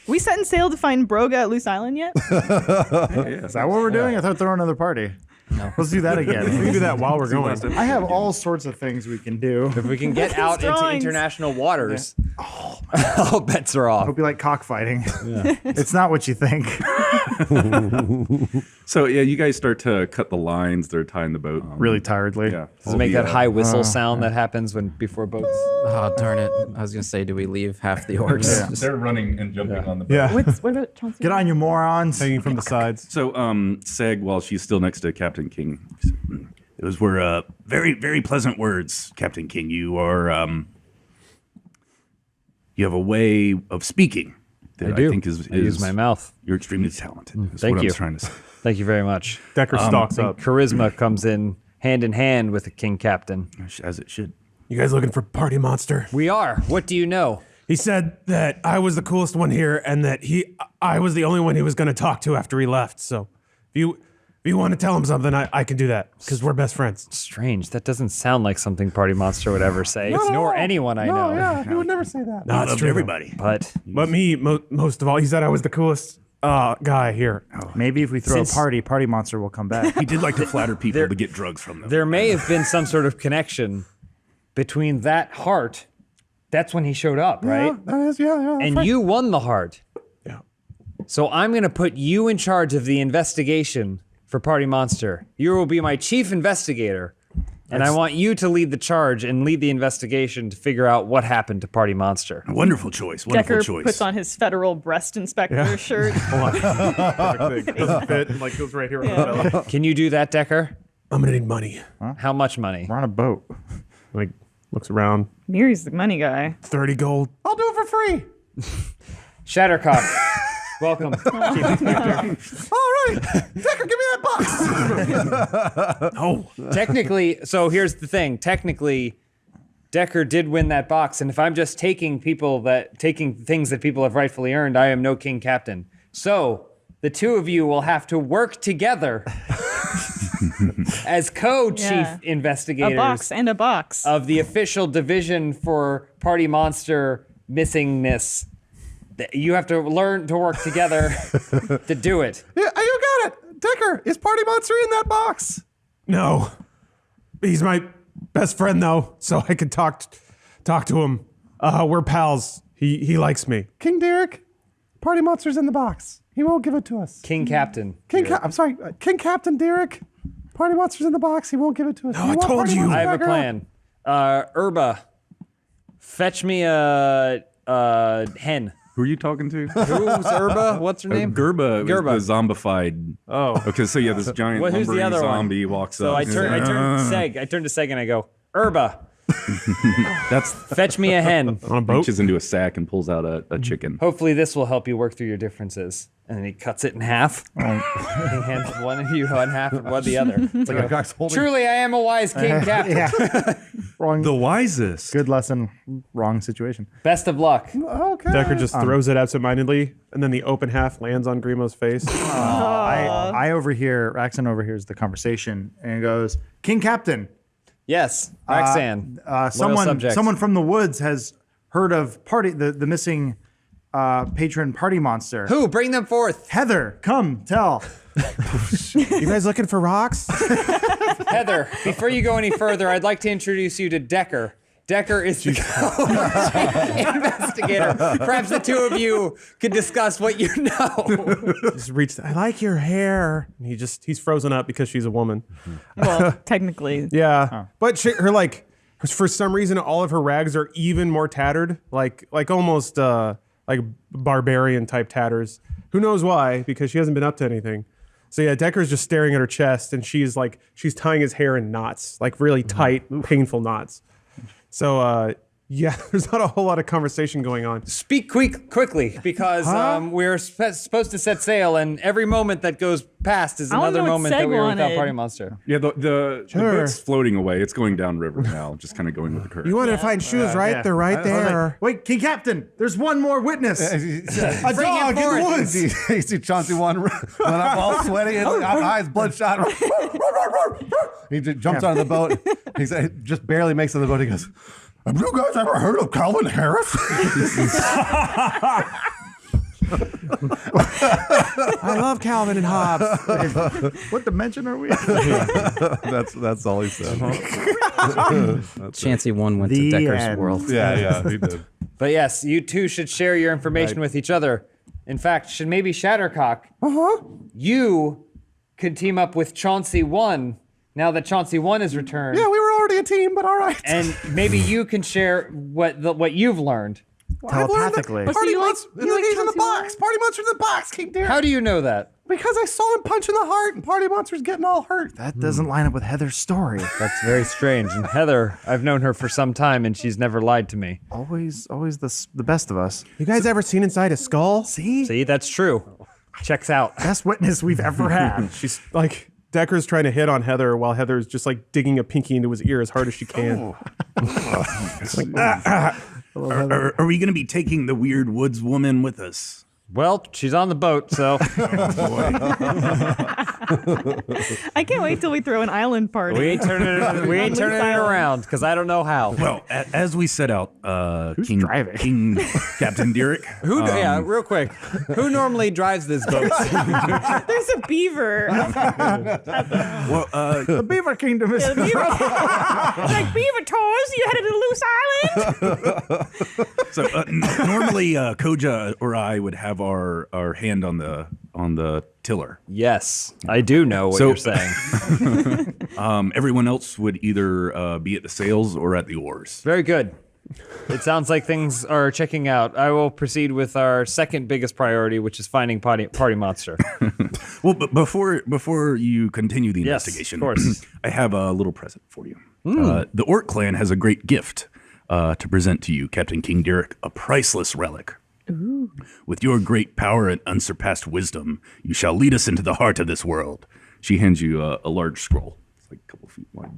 We set and sail to find Broga at Loose Island yet? Is that what we're doing? I thought throw another party. No. Let's do that again. We can do that while we're going. I have all sorts of things we can do. If we can get out into drawings. international waters, all bets are off. Hope you like cockfighting. It's not what you think. So yeah, you guys start to cut the lines. They're tying the boat. Really tiredly. Yeah. Does it make that high whistle sound that happens before boats? Oh, darn it. I was going to say, do we leave half the orcs? They're running and jumping on the boat. Yeah. What about Chauncey? Get on, you morons. Hanging from the sides. So Seg, while she's still next to Captain King, those were very, very pleasant words, Captain King. You are you have a way of speaking that I think is I use my mouth. You're extremely talented. That's Thank what you. I was trying to say. Thank you very much. Decker stalks And up. charisma comes in hand with the king captain. As it should. You guys looking for Party Monster? We are. What do you know? He said that I was the coolest one here and that I was the only one he was going to talk to after he left. So if you want to tell him something, I can do that because we're best friends. Strange. That doesn't sound like something Party Monster would ever say. Nor anyone I know. Yeah, he would never say that. No, it's true. Everybody. But But me, most of all, he said I was the coolest guy here. Maybe if we throw a Party Monster will come back. He did like to flatter people to get drugs from them. there may have been some sort of connection between that heart. That's when he showed up, right? That is, yeah. And you won the heart. Yeah. So I'm going to put you in charge of the investigation for Party Monster. You will be my chief investigator. And I want you to lead the charge and lead the investigation to figure out what happened to Party Monster. Wonderful choice. Wonderful Decker choice. puts on his federal breast inspector shirt. Hold on. It doesn't fit. And, like goes right here on the belly. Can you do that, Decker? I'm gonna need money. How much money? We're on a boat. Like looks around. Miri's the money guy. 30 gold. I'll do it for free. Shattercock. Welcome. Chief Inspector. All right. Decker, give me that box. Oh. Technically, so here's the thing. Technically, Decker did win that box, and if I'm just taking things that people have rightfully earned, I am no king captain. So the two of you will have to work together as co-chief Yeah. investigators A box and a box. of the official division for Party Monster missingness. You have to learn to work together to do it. Yeah, you got it. Decker, is Party Monster in that box? No. He's my best friend though, so I could talk to him. We're pals. He likes me. King Derek, Party Monster's in the box. He won't give it to us. King Captain. I'm sorry, King Captain Derek, Party Monster's in the box. He won't give it to us. No, I told you. I have a plan. Urba, fetch me a hen. Who are you talking to? Who's Urba? What's her name? Gerba. Gerba. Was the zombified. Oh. Okay, so yeah, this giant Who's the lumbering other one? zombie walks So up. I turn to Seg. I turn to Seg and I go, Urba, That's fetch me a hen. On a boat? reaches into a sack and pulls out a chicken. Hopefully this will help you work through your differences. And then he cuts it in half. He hands one of you one half and one the other. It's like a guy's holding. Truly, I am a wise king captain. Yeah. Wrong. The wisest. Good lesson. Wrong situation. Best of luck. Okay. Decker just throws it absentmindedly, and then the open half lands on Grimo's face. I overhear, Raxon overhears the conversation and goes, King Captain, Yes, Roxanne. someone from the woods has heard of the missing patron Party Monster. Who? Bring them forth. Heather, come, tell. You guys looking for rocks? Heather, before you go any further, I'd like to introduce you to Decker. Decker is the investigator. Perhaps the two of you could discuss what you know. Just reached. I like your hair. And he's frozen up because she's a woman. Well, technically. Yeah, but for some reason, all of her rags are even more tattered, like almost like barbarian type tatters. Who knows why? Because she hasn't been up to anything. So yeah, Decker's just staring at her chest, and she's tying his hair in knots, like really tight, painful knots. So Yeah, there's not a whole lot of conversation going on. Speak quickly, because we're supposed to set sail, and every moment that goes past is I wanna another know what moment that Seg we were without wanted. Party Monster. Yeah, the Sure. boat's floating away. It's going downriver now, just kind of going with the current. You wanted to find shoes, right? yeah. They're right I was there. like, wait, King Captain, there's one more witness. A dog in the woods. You see Chauncey one run up all sweaty and eyes bloodshot. He just jumps out of the boat. He just barely makes it to the boat. He goes, "Have you guys ever heard of Calvin Harris?" I love Calvin and Hobbes. What dimension are we? That's all he said. Chancey 1 went The to Decker's end. world. Yeah, he did. But yes, you two should share your information with each other. In fact, should maybe Shattercock, you could team up with Chauncey 1 now that Chauncey 1 is returned. Yeah, we were already a team, but all right. And maybe you can share what you've learned. Telepathically. So you like- Monster, you like he's in the Chauncey box. Party Monster's in the box. Keep there. How do you know that? Because I saw him punch in the heart, and Party Monster's getting all hurt. That doesn't line up with Heather's story. That's very strange. And Heather, I've known her for some time, and she's never lied to me. Always the best of us. You guys ever seen inside a skull? See, that's true. Checks out. Best witness we've ever had. She's like, Decker's trying to hit on Heather while Heather's just like digging a pinky into his ear as hard as she can. Are we going to be taking the weird woods woman with us? Well, she's on the boat, so I can't wait till we throw an island party. we ain't turning it around because I don't know how. Well, as we set out, King driving? King Captain Derek. Yeah, real quick. Who normally drives this boat? There's a beaver. Well, The Beaver Kingdom is. Like beaver toys. You headed to Loose Island. so normally Koja or I would have our hand on the tiller. Yes, I do know what So- you're saying. Everyone else would either be at the sails or at the oars. Very good. It sounds like things are checking out. I will proceed with our second biggest priority, which is finding Party Monster. Well, but before you continue the Yes, investigation, of course. I have a little present for you. The Orc clan has a great gift to present to you, Captain King Derek, a priceless relic. With your great power and unsurpassed wisdom, you shall lead us into the heart of this world. She hands you a large scroll. It's like a couple feet wide.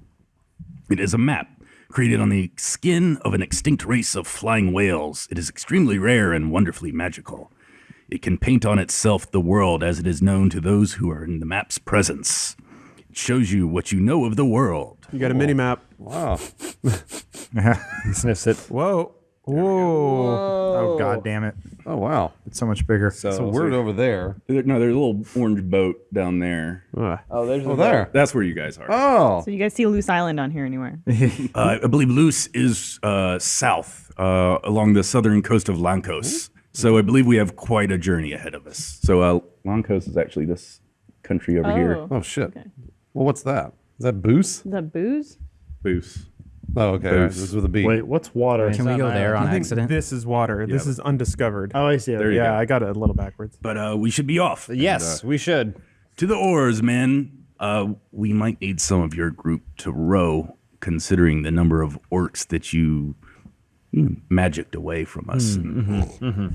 It is a map created on the skin of an extinct race of flying whales. It is extremely rare and wonderfully magical. It can paint on itself the world as it is known to those who are in the map's presence. It shows you what you know of the world. You got a mini map. Wow. He sniffs it. Whoa. Whoa. Oh God damn it! Oh, wow. It's so much bigger. So we're over there. No, there's a little orange boat down there. Oh, there's Oh, there. That's where you guys are. Oh. So you guys see Loose Island on here anywhere? I believe Luce is south along the southern coast of Lankos. So I believe we have quite a journey ahead of us. So Lankos is actually this country over here. Oh, shit. Well, what's that? Is that Boos? Is that booze? Boos. Oh, okay. Boos. This is with a B. Wait, what's water? Can we go there on accident? This is water. This is undiscovered. Oh, I see. There you yeah, go. I got it a little backwards. But we should be off. Yes, we should. To the oars, men. We might need some of your group to row, considering the number of orcs that you magicked away from us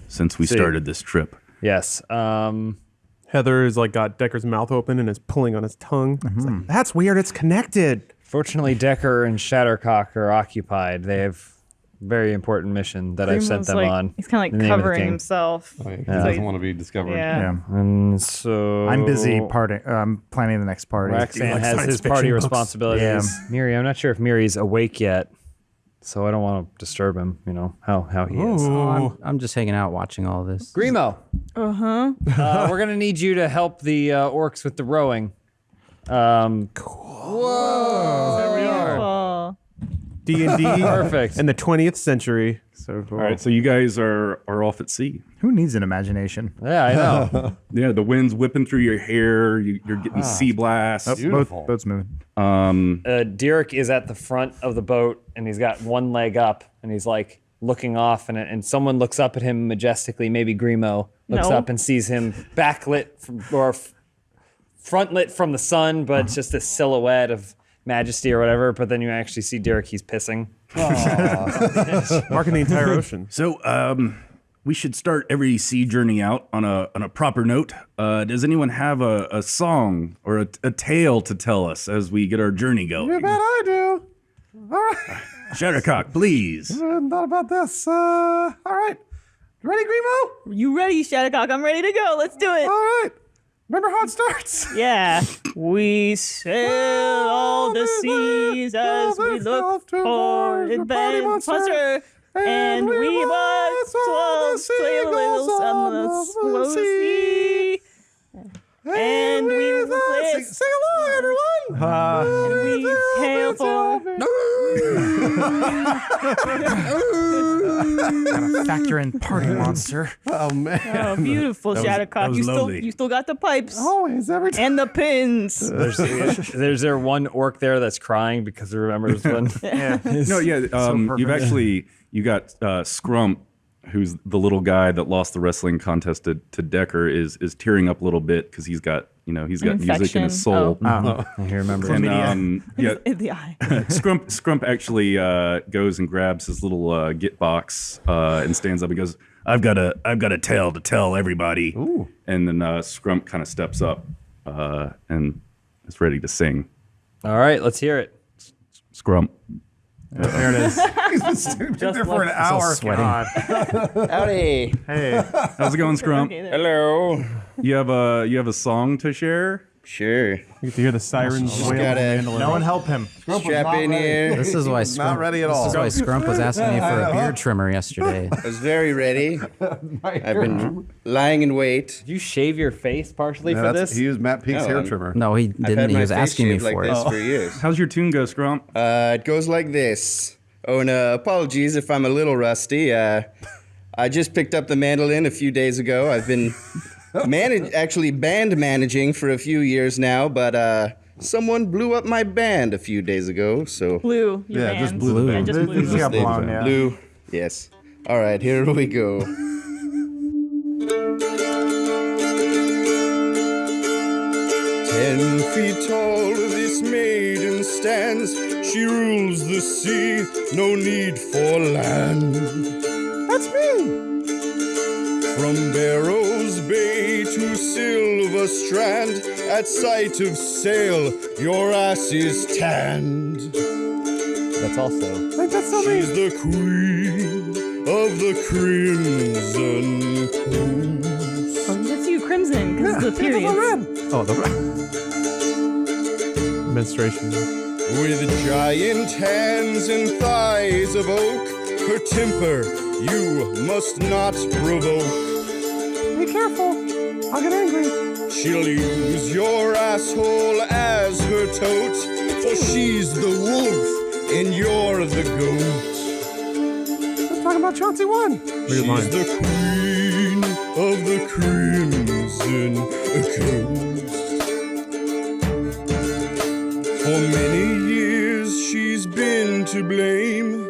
since we started this trip. Yes. Heather is like got Decker's mouth open and is pulling on his tongue. It's like, that's weird. It's connected. Fortunately, Decker and Shattercock are occupied. They have a very important mission that I've sent Primo's them like, on. He's kind in of the like name of the covering king. himself. He doesn't want to be discovered. Yeah. And so I'm busy planning the next party. Roxanne like has science his fiction party books? responsibilities. Yeah. Miri, I'm not sure if Miri's awake yet, so I don't want to disturb him. You know how he is. I'm just hanging out watching all this. Grimo. We're gonna need you to help the orcs with the rowing. Whoa! There we are. Oh. D&D Perfect. in the 20th century. So cool. All right, so you guys are off at sea. Who needs an imagination? Yeah, I know. Yeah, the wind's whipping through your hair. You're getting sea blasts. Beautiful. Boat's moving. Derek is at the front of the boat, and he's got one leg up, and he's like looking off, and someone looks up at him majestically. Maybe Grimo looks No. up and sees him backlit or front lit from the sun, but it's just a silhouette of majesty or whatever. But then you actually see Derek, he's pissing. Marking the entire ocean. So, we should start every sea journey out on a proper note. Does anyone have a song or a tale to tell us as we get our journey going? You bet I do. All right. Shattercock, please. Thought about this. All right. Ready, Grimo? You ready, Shattercock? I'm ready to go. Let's do it. All right. Remember how it starts? Yeah. We sail all the seas as we look for adventure. And we must sail on the slow sea. And we will sing along, everyone. and we hail for. Gotta factor in party monster. Oh man. Oh, beautiful, Shattercock. lovely. You still got the pipes Always, every time. and the pins. There's there one orc there that's crying because he remembers when. No, yeah. You got Scrump, who's the little guy that lost the wrestling contest to Decker, is tearing up a little bit because he's got music in Infection. his soul. He remembers. And In the eye. Scrump actually goes and grabs his little git box and stands up and goes, I've got a tale to tell everybody. Ooh. And then Scrump kind of steps up and is ready to sing. All right, let's hear it. Scrump. There it is. He's been sitting there for an hour. Sweating. Howdy. Hey, How's it going, Scrump? Okay, there. Hello. You have a song to share? Sure. You get to hear the sirens wail on the gotta- mandolin. no one help him. Strap in here. This is why Not ready at all. This is why Scrump was asking me for a beard trimmer yesterday. I was very ready. I've been lying in wait. Did you shave your face partially for this? He used Matt Peake's No, hair I'm- trimmer. No, he I've didn't. had He my was face asking me shaved like for this it. for years. How's your tune go, Scrump? It goes like this. Oh, and apologies if I'm a little rusty. I just picked up the mandolin a few days ago. I've been band managing for a few years now, but someone blew up my band a few days ago. So Blue. Your Yeah, just hands. blew the Yeah, band. just It just blue. got blown, yeah. blue, yes. All right, here we go. 10 feet tall, this maiden stands. She rules the sea, no need for land. That's me! From Barrows Bay to Silver Strand, at sight of sail, your ass is tanned. That's also. She's the queen of the crimson coast. Oh, that's you, Crimson, because it's the period. Oh, the Menstruation. With giant hands and thighs of oak, her temper you must not provoke. Be careful. I'll get angry. She'll use your asshole as her tote, for she's the wolf and you're the goat. Let's talk about Chauncey 1. She's line. the queen of the crimson coast. For many years she's been to blame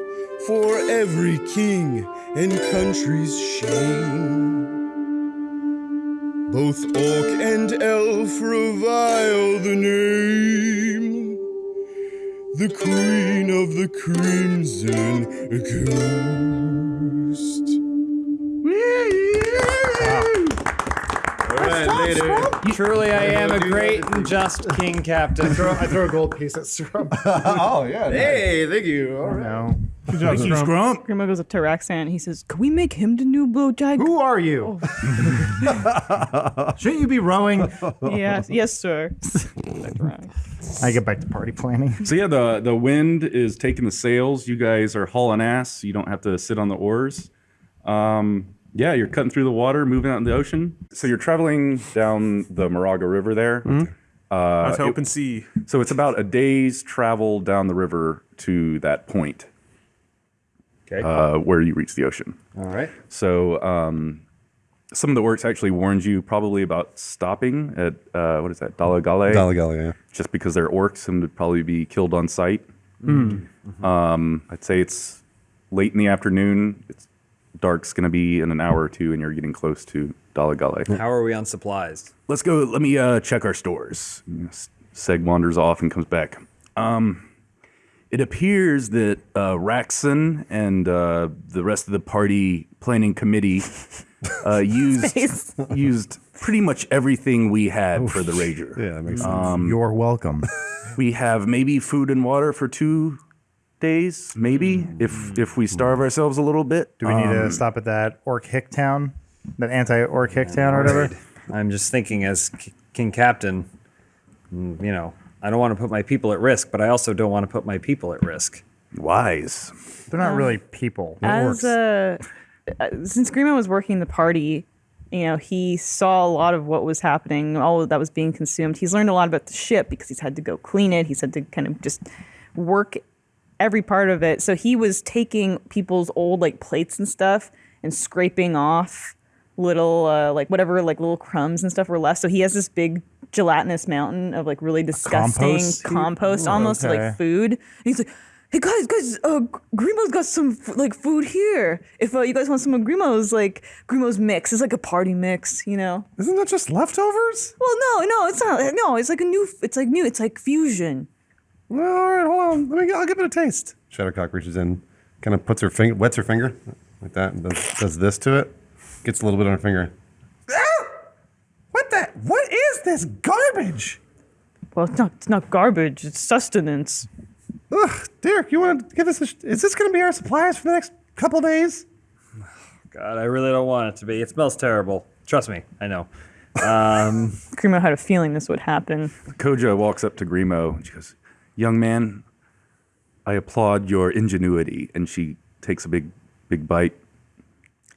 for every king and country's shame. Both orc and elf revile the name, the queen of the crimson coast. All right, later. Truly, I am a great and just king captain. I throw a gold piece at Scrump. Oh, yeah. Hey, thank you. All right. No. Good job, Thank you, Scrump. Scrump. Grandma goes up to Roxanne and he says, "Can we make him the new blue jag?" Who are you? Shouldn't you be rowing? Yes, sir. I get back to party planning. So yeah, the wind is taking the sails. You guys are hauling ass. So you don't have to sit on the oars. Yeah, you're cutting through the water, moving out in the ocean. So you're traveling down the Moraga River there. That's open sea. So it's about a day's travel down the river to that point. Okay. Where you reach the ocean. All right. So some of the orcs actually warned you probably about stopping at what is that, Dalagale? Dalagale, yeah. Just because they're orcs and would probably be killed on sight. I'd say it's late in the afternoon. It's dark's going to be in an hour or two, and you're getting close to Dalagale. How are we on supplies? Let's go. Let me check our stores. Seg wanders off and comes back. It appears that Raxon and the rest of the party planning committee used pretty much everything we had for the Rager. Yeah, that makes sense. You're welcome. We have maybe food and water for 2 days, maybe, if we starve ourselves a little bit. Do we need to stop at that Orc Hick town? That anti-Orc Hick town or whatever? I'm just thinking as King Captain, I don't want to put my people at risk, but I also don't want to put my people at risk. Wise. They're not really people. As since Grima was working the party, he saw a lot of what was happening, all that was being consumed. He's learned a lot about the ship because he's had to go clean it. He's had to kind of just work every part of it. So he was taking people's old plates and stuff and scraping off little little crumbs and stuff were left. So he has this big gelatinous mountain of really disgusting compost almost okay. Food. And he's like, hey guys, Grimo's got some food here. If you guys want some of Grimo's Grimo's mix, it's like a party mix, Isn't that just leftovers? Well, no, it's not. No, it's it's like fusion. Well, all right, hold on. I'll give it a taste. Shadowcock reaches in, kind of wets her finger like that, and does this to it. Gets a little bit on her finger. Ah! What is this garbage? Well, it's not garbage. It's sustenance. Ugh, Derek, you want to give us is this going to be our supplies for the next couple days? God, I really don't want it to be. It smells terrible. Trust me, I know. Grimo had a feeling this would happen. Koja walks up to Grimo and she goes, young man, I applaud your ingenuity. And she takes a big bite,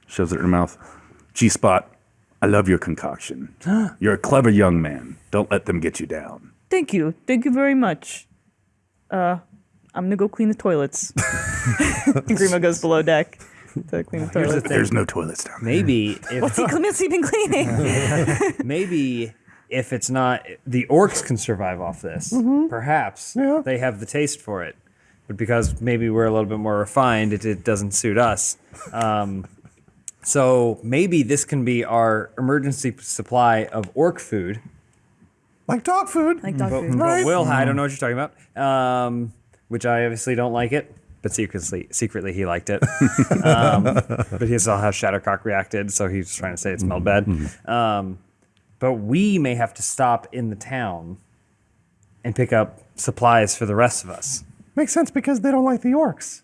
shoves it in her mouth. G-Spot, I love your concoction. You're a clever young man. Don't let them get you down. Thank you very much. I'm gonna go clean the toilets. Grimo goes below deck to clean the toilets. There's no toilets down there. Maybe if What's he been cleaning? maybe if it's not the orcs can survive off this. Perhaps they have the taste for it, but because maybe we're a little bit more refined, it doesn't suit us. So maybe this can be our emergency supply of orc food. Like dog food. Like dog food. But Will, I don't know what you're talking about. Which I obviously don't like it, but secretly he liked it. But he saw how Shadowcock reacted, so he's trying to say it smelled bad. But we may have to stop in the town and pick up supplies for the rest of us. Makes sense because they don't like the orcs.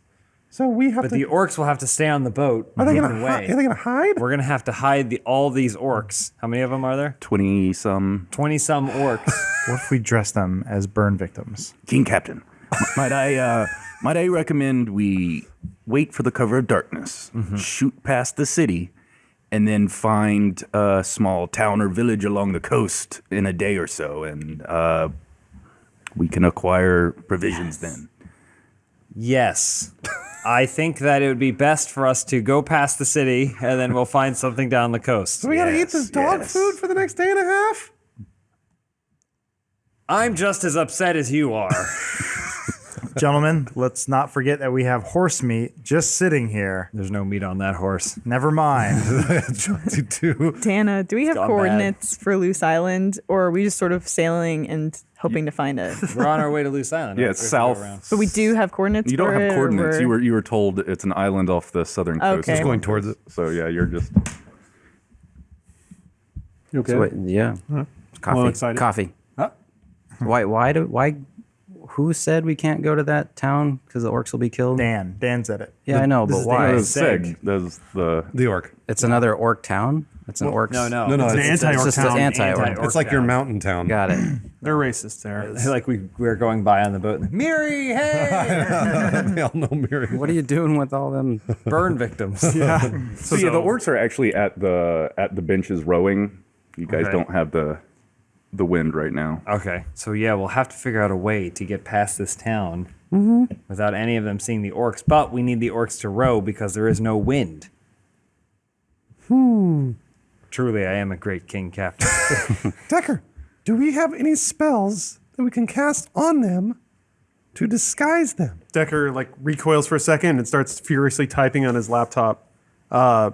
So we have But the orcs will have to stay on the boat. Are they hidden going away. to hide? We're gonna have to hide all these orcs. How many of them are there? 20-some. 20-some orcs. What if we dress them as burn victims? King Captain, might I recommend we wait for the cover of darkness, shoot past the city, and then find a small town or village along the coast in a day or so, and we can acquire provisions then. Yes. I think that it would be best for us to go past the city, and then we'll find something down the coast. So we got to eat this dog food for the next day and a half? I'm just as upset as you are. Gentlemen, let's not forget that we have horse meat just sitting here. There's no meat on that horse. Never mind. Dana, do we have gone coordinates for Loose Island, or are we just sort of sailing and hoping to find it? We're on our way to Loose Island. Yeah, it's south. But we do have coordinates. You don't for have it, coordinates. or You were told it's an island off the southern coast. Okay. Just going towards it. So yeah, you're just. You okay? So wait, yeah. Coffee. Well, excited. Coffee. Why? Who said we can't go to that town because the orcs will be killed? Dan said it. Yeah, I know, but why? Seg. That's The orc. It's another orc town. It's an orc. No. No, It's an it's anti-orc just an town. anti-orc. It's like your mountain town. Got it. They're racist there. Like we're going by on the boat. Miri, hey! They all know Miri. What are you doing with all them? Burn victims. So yeah, the orcs are actually at the benches rowing. You guys don't have the wind right now. Okay, so yeah, we'll have to figure out a way to get past this town without any of them seeing the orcs. But we need the orcs to row because there is no wind. Truly, I am a great king captain. Decker, do we have any spells that we can cast on them to disguise them? Decker recoils for a second and starts furiously typing on his laptop.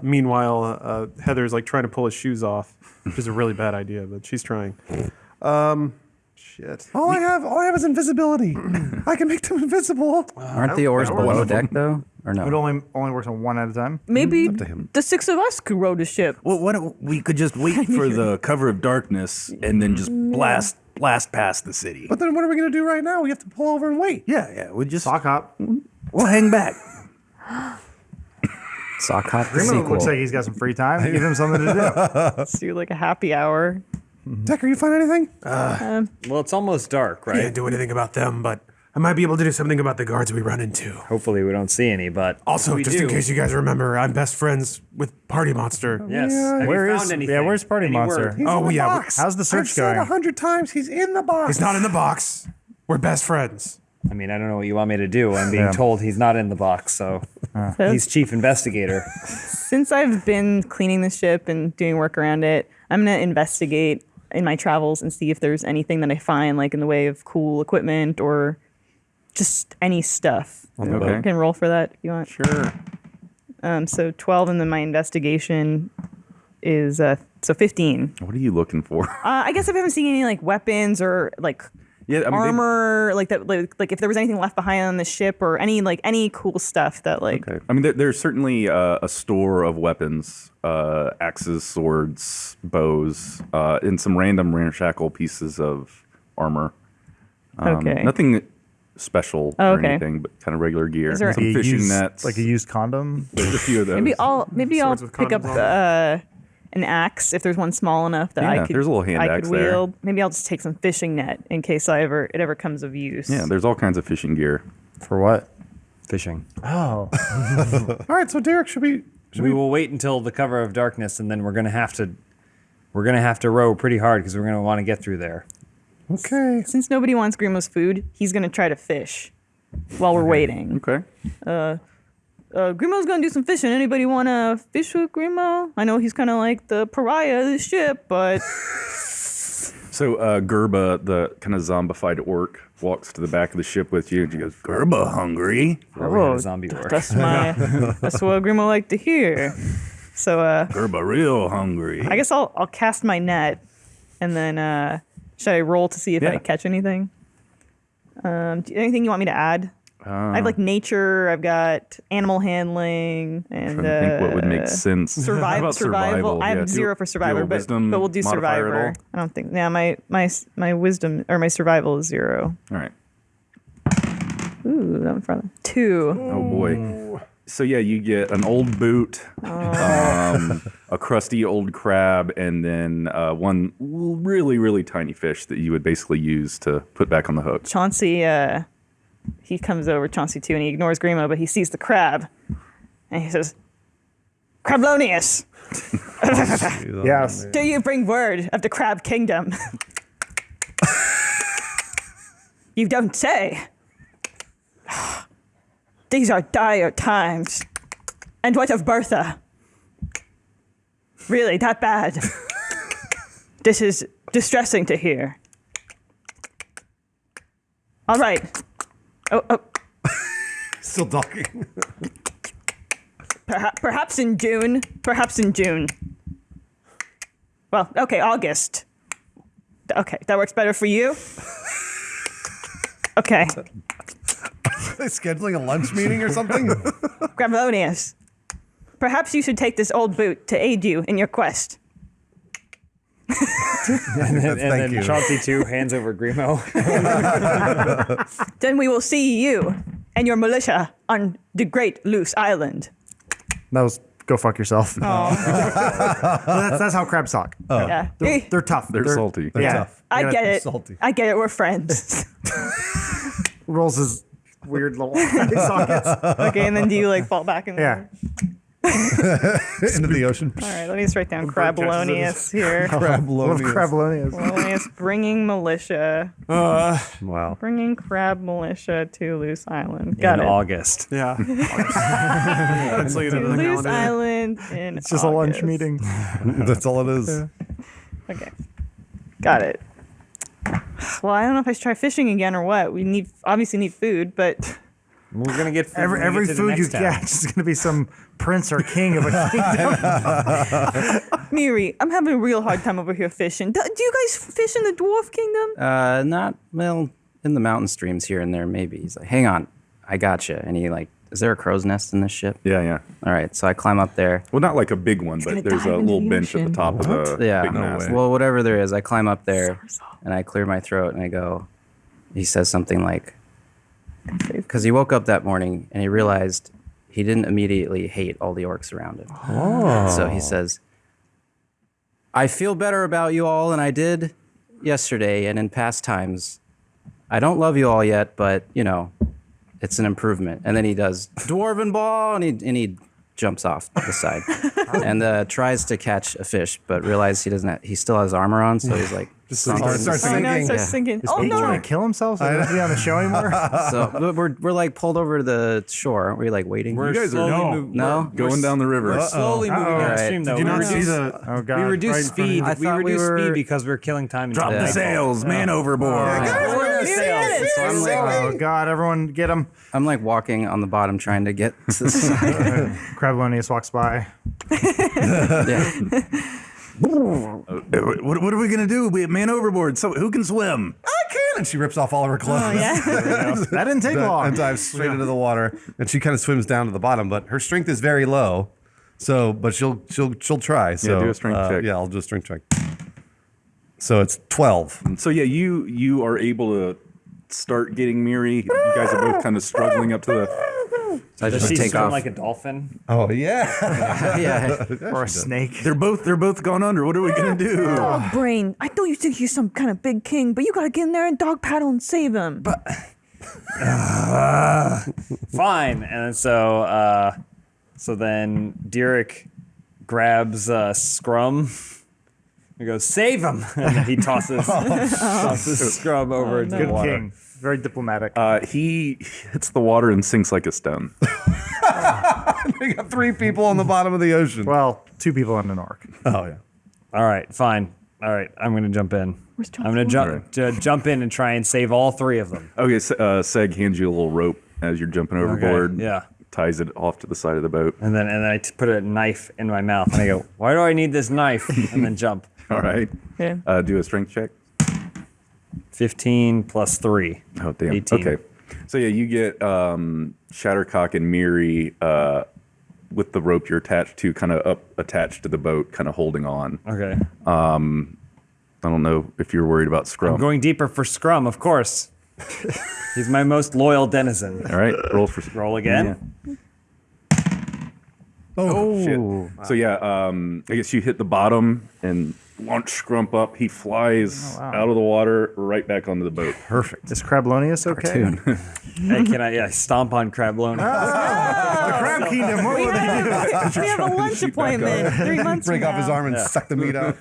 Meanwhile, Heather's trying to pull his shoes off, which is a really bad idea, but she's trying. Shit. All I have is invisibility. I can make them invisible. Aren't the oars below deck though, or It no? only works on one at a time. Maybe to him. the 6 of us could row the ship. Well, why don't we could just wait for the cover of darkness and then just blast past the city. But then what are we going to do right now? We have to pull over and wait. Yeah, we just Sock hop. we'll hang back. Sock hop the Grimo sequel. looks like he's got some free time. Give him something to do. Let's do like a happy hour. Decker, you find anything? Well, it's almost dark, right? Can't do anything about them, but I might be able to do something about the guards we run into. Hopefully, we don't see any. But Also, if we just do, in case you guys remember, I'm best friends with Party Monster. Yes. Yeah. Have Where you is- found anything? yeah, where's Party Any Monster? word? He's Oh, in the yeah, box. how's the search I've said going? 100 times he's in the box. He's not in the box. We're best friends. I mean, I don't know what you want me to do. I'm being told he's not in the box, so he's chief investigator. Since I've been cleaning the ship and doing work around it, I'm gonna investigate in my travels and see if there's anything that I find, like in the way of cool equipment or just any stuff. Okay. You can roll for that if you want. Sure. So 12, and then my investigation is so 15. What are you looking for? I guess if I haven't seen any like weapons or like Yeah, I mean, armor, like that, like if there was anything left behind on the ship or any cool stuff that like. Okay. I mean, there's certainly a store of weapons, axes, swords, bows, and some random ramshackle pieces of armor. Okay. Nothing special Oh, or okay. anything, but kind of regular gear. Is there- Some A fishing used- nets. like a used condom. There's a few of those. Maybe I'll Swords with pick up condoms an axe if there's one small enough that Yeah, I could. there's a little hand I axe could there. wield. Maybe I'll just take some fishing net in case it ever comes of use. Yeah, there's all kinds of fishing gear. For what? Fishing. Oh. All right, so Derek, should we We will wait until the cover of darkness, and then we're gonna have to row pretty hard because we're gonna want to get through there. Okay. Since nobody wants Grimo's food, he's gonna try to fish while we're waiting. Okay. Grimo's gonna do some fishing. Anybody wanna fish with Grimo? I know he's kind of like the pariah of the ship, but So Gerba, the kind of zombified orc, walks to the back of the ship with you, and she goes, "Gerba, hungry? We're a zombie orc. that's what Grimo like to hear. So Gerba, real hungry." I guess I'll cast my net, and then should I roll to see if Yeah. I catch anything? Anything you want me to add? I have like nature. I've got animal handling and Trying to think what would make sense. How about survival. I have Yeah, 0 for do survivor, a but wisdom we'll do modifier at survivor. all? I don't think. Yeah, my wisdom or my survival is 0. All right. Ooh, that one front. 2. Oh boy. So yeah, you get an old boot, a crusty old crab, and then one really, really tiny fish that you would basically use to put back on the hook. Chauncey, he comes over, Chauncey too, and he ignores Grimo, but he sees the crab, and he says, "Crablonius, Yes. do you bring word of the Crab Kingdom?" "You don't say. These are dire times. And what of Bertha? Really, that bad? This is distressing to hear. All right. Oh, Still talking. perhaps in June. Perhaps in June. Well, okay, August. Okay, that works better for you? Okay. Are they scheduling a lunch meeting or something? Gravlonius, perhaps you should take this old boot to aid you in your quest. And Thank then you. Chauncey too hands over Grimo. Then we will see you and your militia on the Great Loose Island. That was go fuck yourself. that's how crabs talk. Yeah. They're tough. They're salty. Yeah. tough. I get it. salty. I get it. We're friends. Rolls his weird little eye sockets. Okay, and then do you like fall back in the Yeah. Into the ocean. All right, let me just write down Crablonius here. Love Crablonius. Crablonius. Crablonius bringing militia. Wow. Bringing crab militia to Loose Island. Got in it. August. Yeah. Pencil it To into the Loose calendar. Island in It's just a lunch August. meeting. That's all it is. Okay. Got it. Well, I don't know if I should try fishing again or what. We obviously need food, but We're gonna get food when we Every get to the food you next town. get is going to be some prince or king of a kingdom. Miri, I'm having a real hard time over here fishing. Do you guys fish in the Dwarf Kingdom? Not well in the mountain streams here and there. Maybe he's like, hang on, I gotcha. And he like, is there a crow's nest in this ship? Yeah. All right, so I climb up there. Well, not like a big one, gonna but there's dive a into little the bench at the ocean. top of the Yeah. big mast. Well, whatever there is, I climb up there and I clear my throat and I go. He says something like, because he woke up that morning and he realized he didn't immediately hate all the orcs around him. Oh. So he says, I feel better about you all than I did yesterday and in past times. I don't love you all yet, but, you know, it's an improvement. And then he does Dwarven Ball and he jumps off the side and tries to catch a fish, but realizes he still has armor on, so he's like, Starts Oh, no, it sinking. starts sinking. Is Oh, Pete no. trying to kill himself? So he doesn't be on the show anymore? so we're like pulled over to the shore. Aren't we like waiting? We're You guys are slowly moving. No? going down the river. We're slowly moving Uh-oh. downstream, though. Did you We not see reduced- the? Oh, God. We Right reduced in front of speed. you. I We thought we reduced were- speed because we were killing time. Drop Yeah. the sails, man overboard. Lower the sails. So I'm like, Oh, God. Everyone get him. I'm like walking on the bottom trying to get to the side. Crablonius walks by. Yeah. What are we gonna do? We have man overboard. So who can swim? I can. And she rips off all of her clothes. Oh, yeah. That didn't take long. And dives straight into the water. And she kind of swims down to the bottom, but her strength is very low. So, but she'll try. So do a strength check. Yeah, I'll do a strength check. So it's 12. So yeah, you are able to start getting Miri. You guys are both kind of struggling up to the. So I Does just she take swim off. like a dolphin? Oh yeah. Yeah. Or a snake. They're both gone under. What are we gonna do? Oh, Brain, I know you think you're some kind of big king, but you gotta get in there and dog paddle and save him. Fine. And so then Derek grabs Scrum. He goes, save him! And then he tosses Scrum over into the Good water. king. Very diplomatic. He hits the water and sinks like a stone. We got 3 people on the bottom of the ocean. Well, 2 people on an orc. Oh yeah. All right, fine. All right, I'm going to jump in. Where's I'm going to jump in and try and save all 3 of them. Okay, Seg hands you a little rope as you're jumping overboard. yeah. Ties it off to the side of the boat. And then I put a knife in my mouth and I go, why do I need this knife? And then jump. All right. Yeah. Do a strength check. 15 plus 3. Oh damn. 18. Okay. So yeah, you get Shattercock and Miri with the rope you're attached to, kind of up attached to the boat, kind of holding on. Okay. I don't know if you're worried about Scrum. I'm going deeper for Scrum, of course. He's my most loyal denizen. All right, roll for Roll again. Oh shit. So yeah, I guess you hit the bottom and launch Scrump up. He flies out of the water right back onto the boat. Perfect. Is Crablonius okay? Hey, can I stomp on Crablone? The Crab Kingdom. What would they do? We have a lunch appointment 3 months Break from off his now. arm and suck the meat out.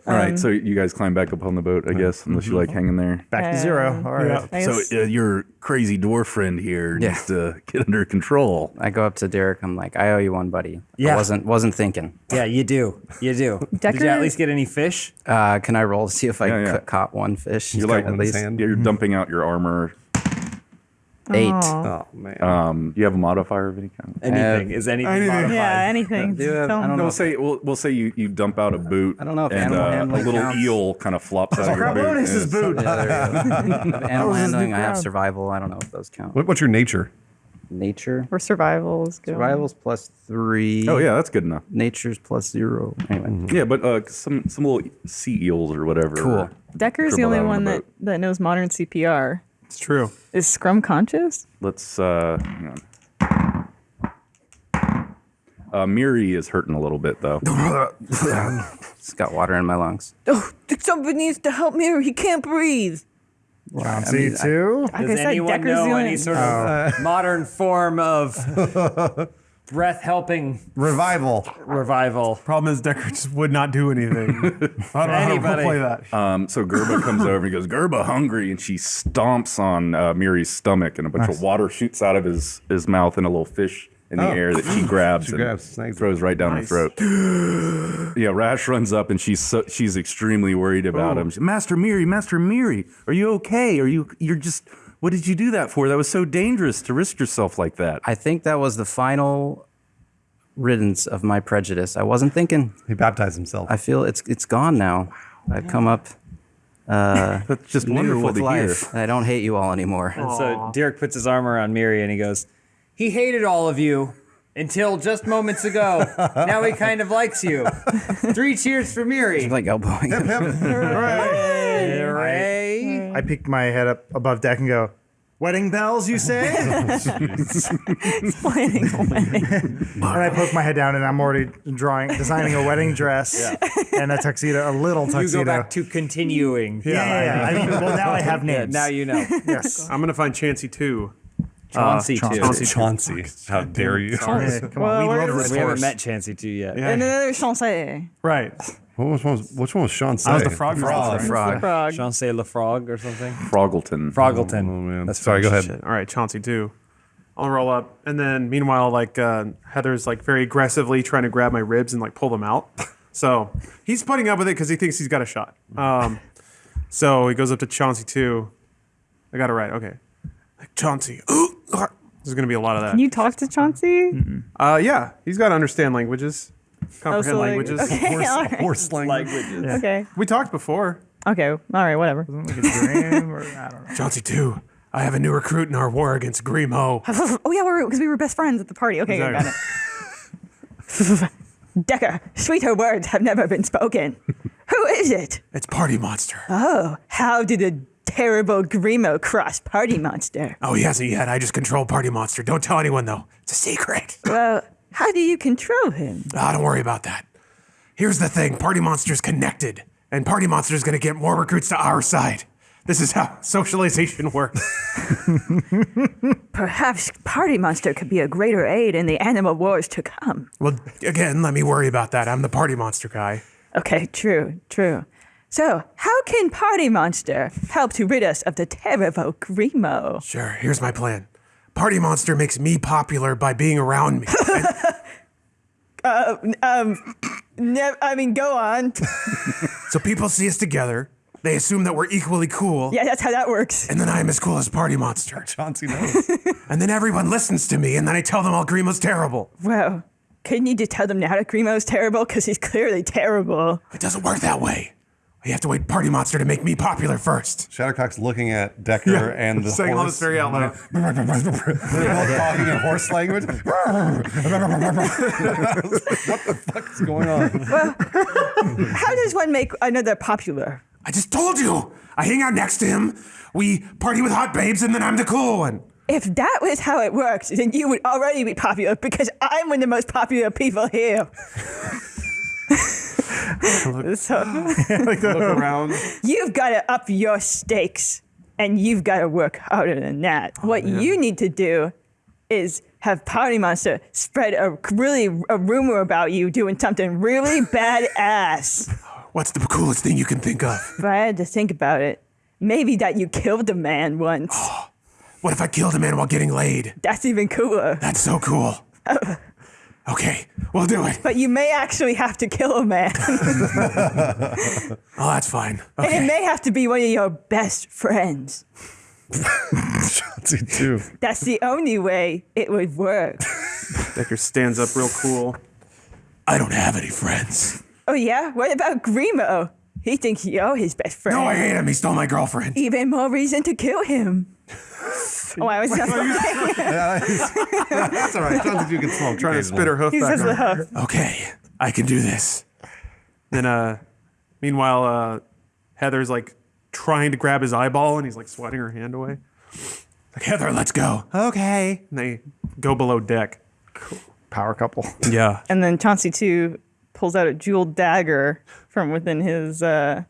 All right, so you guys climb back up on the boat, I guess, unless you like hanging there. Back to 0. All right. I So guess- your crazy dwarf friend here Yeah. needs to get under control. I go up to Derek. I'm like, I owe you one, buddy. Yeah. I wasn't thinking. Yeah, you do. You do. Did Decker- you at least get any fish? Can I roll to see if I Yeah. caught one fish? You're like at least you're dumping out your armor. 8. Oh man. You have a modifier of any kind. Anything. Is anything modified? Yeah, anything. Do you have- Tell I don't him. know. We'll say you dump out a boot. I don't know if and animal a handling little counts. eel kind of flops out of your boot. Crablonius' boot. Yeah, there you go. Animal was his handling. new I have ground. survival. I don't know if those count. What's your nature? Nature. Or survival is good. Survival's +3. Oh yeah, that's good enough. Nature's +0. Anyway. Yeah, but some little sea eels or whatever. Cool. Decker's the Dribble only out on one the that, boat. that knows modern CPR. It's true. Is Scrum conscious? Let's hang on. Miri is hurting a little bit though. It's got water in my lungs. Oh, somebody needs to help me. He can't breathe. Round C2. Like I Does said, anyone Decker's the know only. any sort of modern form of breath helping Revival. revival? Problem is, Decker just would not do anything. I don't know how to Anybody. play that. So Gerba comes over and he goes, "Gerba, hungry," and she stomps on Miri's stomach, and a bunch of water shoots out of his mouth, and a little fish in the air that she grabs and grabs, snags throws right down her throat. Yeah, Rash runs up and she's extremely worried about him. She's, Master Miri, are you okay? You're just What did you do that for? That was so dangerous to risk yourself like that. I think that was the final riddance of my prejudice. I wasn't thinking. He baptized himself. I feel it's gone now. I've come up That's just new wonderful with to hear. life. I don't hate you all anymore. And so Derek puts his arm around Miri and he goes, he hated all of you until just moments ago. Now he kind of likes you. 3 cheers for Miri. He's like elbowing. Hooray. I peeked my head up above deck and go, wedding bells, you say? Planning a wedding. And I poke my head down and I'm already designing a wedding dress and a tuxedo, a little You tuxedo. go back to continuing. yeah. I mean, well, now I have Yeah, names. now you know. Yes. I'm gonna find Chansey too. Chauncey, too. Chauncey. How dare you? Yeah, come on, we Well, love we're- this We haven't horse. met Chancey, too, yet. Yeah. And another Chancey. Right. Which one was Sean say? I was the frog. Frog. Frog. Chauncey Lafrog or something? Froggleton. Froggleton. Oh, man. That's Sorry, go French. ahead. All right, Chauncey too. I'll roll up, and then meanwhile, like Heather's like very aggressively trying to grab my ribs and like pull them out. So he's putting up with it because he thinks he's got a shot. So he goes up to Chauncey too. I got it right. Okay. Like Chauncey. There's gonna be a lot of that. Can you talk to Chauncey? Yeah, he's got to understand languages, comprehend so, like, languages. okay, all right. Horse language. Okay. We talked before. Okay. All right. Whatever. Like a dream or, I don't know. Chauncey too. I have a new recruit in our war against Grimo. Oh yeah, because we were best friends at the party. Okay, Exactly. got it. Decker, sweeter words have never been spoken. Who is it? It's Party Monster. Oh, how did the terrible Grimo cross Party Monster? Oh, he hasn't yet. I just control Party Monster. Don't tell anyone though. It's a secret. Well, how do you control him? Don't worry about that. Here's the thing. Party Monster's connected, and Party Monster's going to get more recruits to our side. This is how socialization works. Perhaps Party Monster could be a greater aid in the animal wars to come. Well, again, let me worry about that. I'm the Party Monster guy. Okay, true. So, how can Party Monster help to rid us of the terrible Grimo? Sure, here's my plan. Party Monster makes me popular by being around me. Go on. So people see us together. They assume that we're equally cool. Yeah, that's how that works. And then I'm as cool as Party Monster. Chauncey knows. And then everyone listens to me, and then I tell them all Grimo's terrible. Well, couldn't you just tell them now that Grimo's terrible? Because he's clearly terrible. It doesn't work that way. You have to wait Party Monster to make me popular first. Shadowcock's looking at Decker and the saying all horse. this very out loud. They're both talking in horse language. What the fuck is going on? How does one make another popular? I just told you. I hang out next to him. We party with hot babes, and then I'm the cool one. If that was how it works, then you would already be popular because I'm one of the most popular people here. So Look around. you've got to up your stakes and you've got to work harder than that. What you need to do is have Party Monster spread a rumor about you doing something really badass. What's the coolest thing you can think of? If I had to think about it, maybe that you killed a man once. What if I killed a man while getting laid? That's even cooler. That's so cool. Okay, we'll do it. But you may actually have to kill a man. Oh, that's fine. And it Okay. may have to be one of your best friends. Chauncey too. That's the only way it would work. Decker stands up real cool. I don't have any friends. Oh yeah? What about Grimo? He thinks you're his best friend. No, I hate him. He stole my girlfriend. Even more reason to kill him. Oh, I was That's all right. Chauncey too can smoke. Trying to spit her hoof He back says the on. hoof. Okay, I can do this. Then, meanwhile, Heather's like trying to grab his eyeball, and he's like swatting her hand away. Like, Heather, let's go. Okay. And they go below deck. Power couple. Yeah. And then Chauncey 2 pulls out a jeweled dagger from within his fur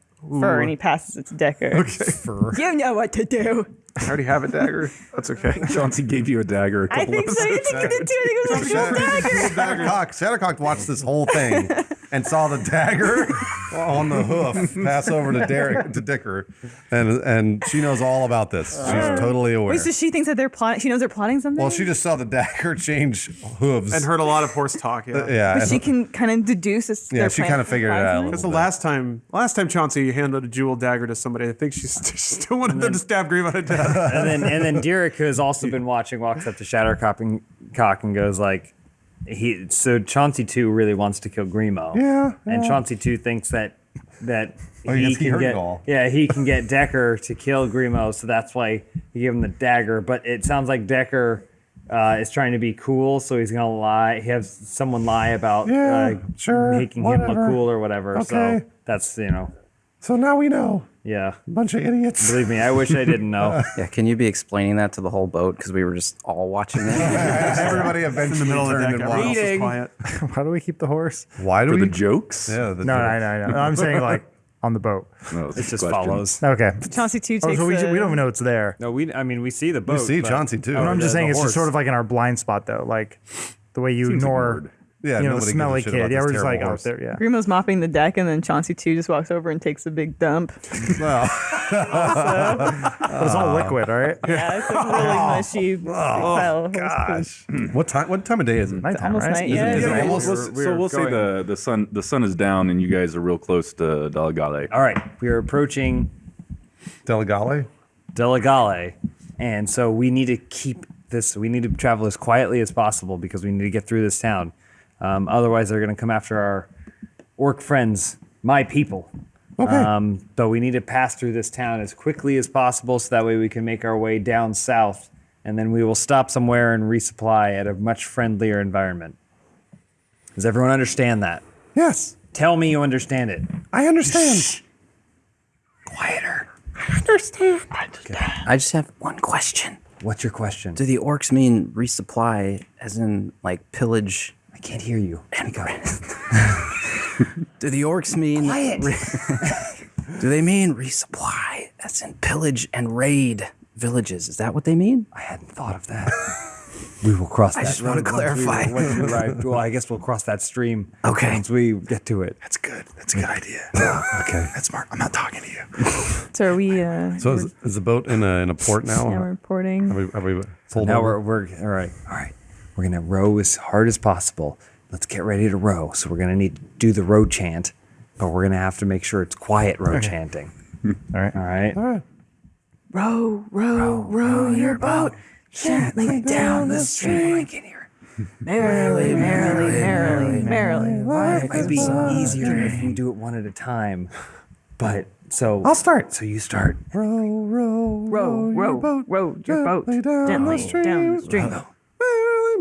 and he passes it to Decker. Okay. You know what to do. I already have a dagger. That's okay. Chauncey gave you a dagger. I think so. You think you did too? I think it was a jeweled dagger. Shadowcock watched this whole thing and saw the dagger on the hoof pass over to Dicker, and she knows all about this. She's totally aware. Wait, so she thinks that they're plotting. She knows they're plotting something. Well, she just saw the dagger change hooves. And heard a lot of horse talk. Yeah. Yeah. But and- she can kind of deduce. Yeah, she kind of figured it out a little Because bit. the last time Chauncey handed a jeweled dagger to somebody, I think she still wanted them to stab Grima to death. and then Derek, who has also been watching, walks up to Shattercock and goes like, so Chauncey 2 really wants to kill Grimo. Yeah, And yeah. Chauncey 2 thinks that Oh, he he can heard get it all. he can get Decker to kill Grimo, so that's why he gave him the dagger. But it sounds like Decker is trying to be cool, so he's gonna lie. He has someone lie about sure, making him look whatever. cool or whatever. Okay. So that's So now we know. yeah. Bunch of idiots. Believe me, I wish I didn't know. Yeah, can you be explaining that to the whole boat? Because we were just all watching it. Everybody In eventually the middle of the turned deck, and everyone watched. else was quiet. How do we keep the horse? Why do For we? the jokes? Yeah. No, I'm saying like on the boat. No, that's It a just question. follows. Okay. Chauncey 2 Oh, takes. so we don't even know it's there. No, we see the boat. We see but- Chauncey too. I'm just the saying it's horse. just sort of like in our blind spot though, like the way you Seems ignore, ignored. Yeah, the nobody gives a smelly shit kid. about Yeah, this we're just like, terrible oh, horse. there, yeah. Grimo's mopping the deck, and then Chauncey 2 just walks over and takes a big dump. Well, But it's all liquid, right? Yeah, it's a really mushy pile of horse poop. what time of day is it? Nighttime, Almost right? night, yeah. Is it Yeah. almost? So we'll say the sun is down and you guys are real close to Dalgale. All right, we are approaching Delegale? Delegale, and so we need to keep this. We need to travel as quietly as possible because we need to get through this town. Otherwise, they're going to come after our orc friends, my people. Okay. But we need to pass through this town as quickly as possible so that way we can make our way down south, and then we will stop somewhere and resupply at a much friendlier environment. Does everyone understand that? Yes, Tell me you understand it. I understand. Quieter. I understand. I just have one question. What's your question? Do the orcs mean resupply as in like pillage? I can't hear you. Speak up. Do the orcs mean Quiet. do they mean resupply as in pillage and raid villages? Is that what they mean? I hadn't thought of that. We will cross that. just want to road once we- clarify. once we arrive. Well, I guess we'll cross that stream. Okay. Once we get to it. That's good. That's a good idea. Okay. That's smart. I'm not talking to you. So are we? So is the boat in a port now? yeah, we're reporting. Have we pulled Now over? we're all right. All right. We're gonna row as hard as possible. Let's get ready to row. So we're gonna need to do the row chant, but we're gonna have to make sure it's quiet row chanting. All right. All right. All right. Row, row, row your boat gently down the stream. I can hear. Merrily, merrily, merrily, merrily. It might be easier if we do it one at a time, but so I'll start. So you start. Row, row, Row, row, row your boat gently down the stream.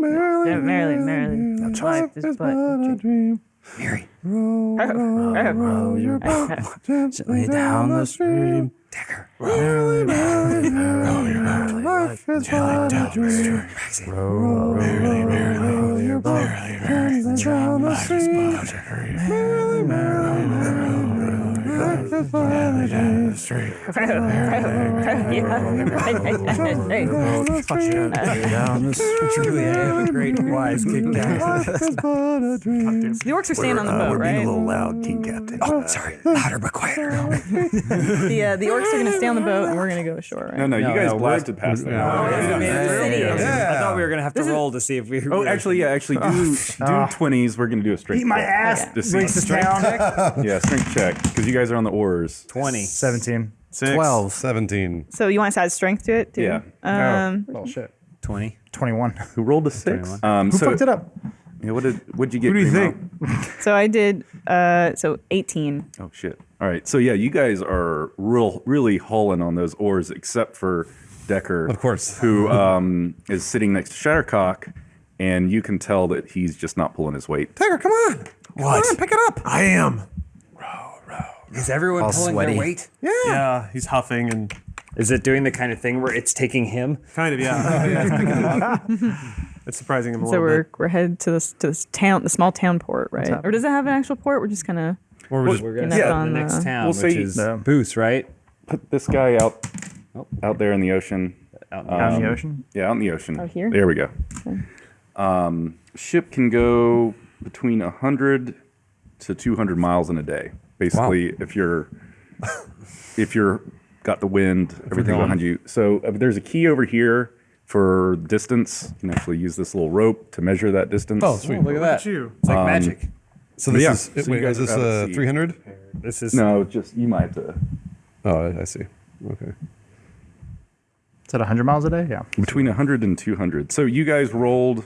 Merrily, merrily, Yeah, merrily, merrily. Life is but a dream. Mary. Row your boat gently down the stream. Decker. Merrily, merrily, merrily, life is but a dream. Row your boat gently down the stream. Merrily, merrily, merrily, life is but a dream. Down the street. Truly, I have a great wise King Captain. Life is but a dream. The orcs are staying on the boat, right? loud, King Captain. Oh, sorry. Louder but quieter. The orcs are gonna stay on the boat, and we're gonna go ashore, right? No, you No, guys no, blasted past that. I thought we were gonna have to roll to see if we. Oh, actually, do 20s. We're gonna do a straight. Eat my check. ass. To see- Waste this town. Yeah, strength check because you guys are on the oars. 20. 17. 12. 17. So you want us to add strength to it too? Yeah. Oh shit. 20. 21. Who rolled a 6? 21. Who fucked it up? Yeah, what'd you get? Who do you Grimo? think? So I did. So 18. Oh shit! All right, so yeah, you guys are really hauling on those oars, except for Decker, Of course. who is sitting next to Shattercock, and you can tell that he's just not pulling his weight. Tigger, come on. Come on, pick it up. I am. Is everyone All pulling sweaty. their weight? Yeah, he's huffing and Is it doing the kind of thing where it's taking him? kind of, yeah. It's surprising him a So little bit. we're headed to this town, the small town port, right? Or does it have an actual port? We're just kind of. Or we're just We're gonna Connect go to on the next the- town, We'll which say- is No. Booth, right? Put this guy out there in the ocean. Out Out in the ocean? Yeah, out in the ocean. Out here? There we go. Ship can go between 100 to 200 miles in a day. basically if you're got the wind, everything behind you. So there's a key over here for distance. You can actually use this little rope to measure that distance. Oh, sweet. Look at that. you. It's like magic. So this yeah, is so you wait, guys is this are out at sea. 300? This is No, just you might have to. Oh, I see. Okay. Is that 100 miles a day? Yeah. Between 100 and 200. So you guys rolled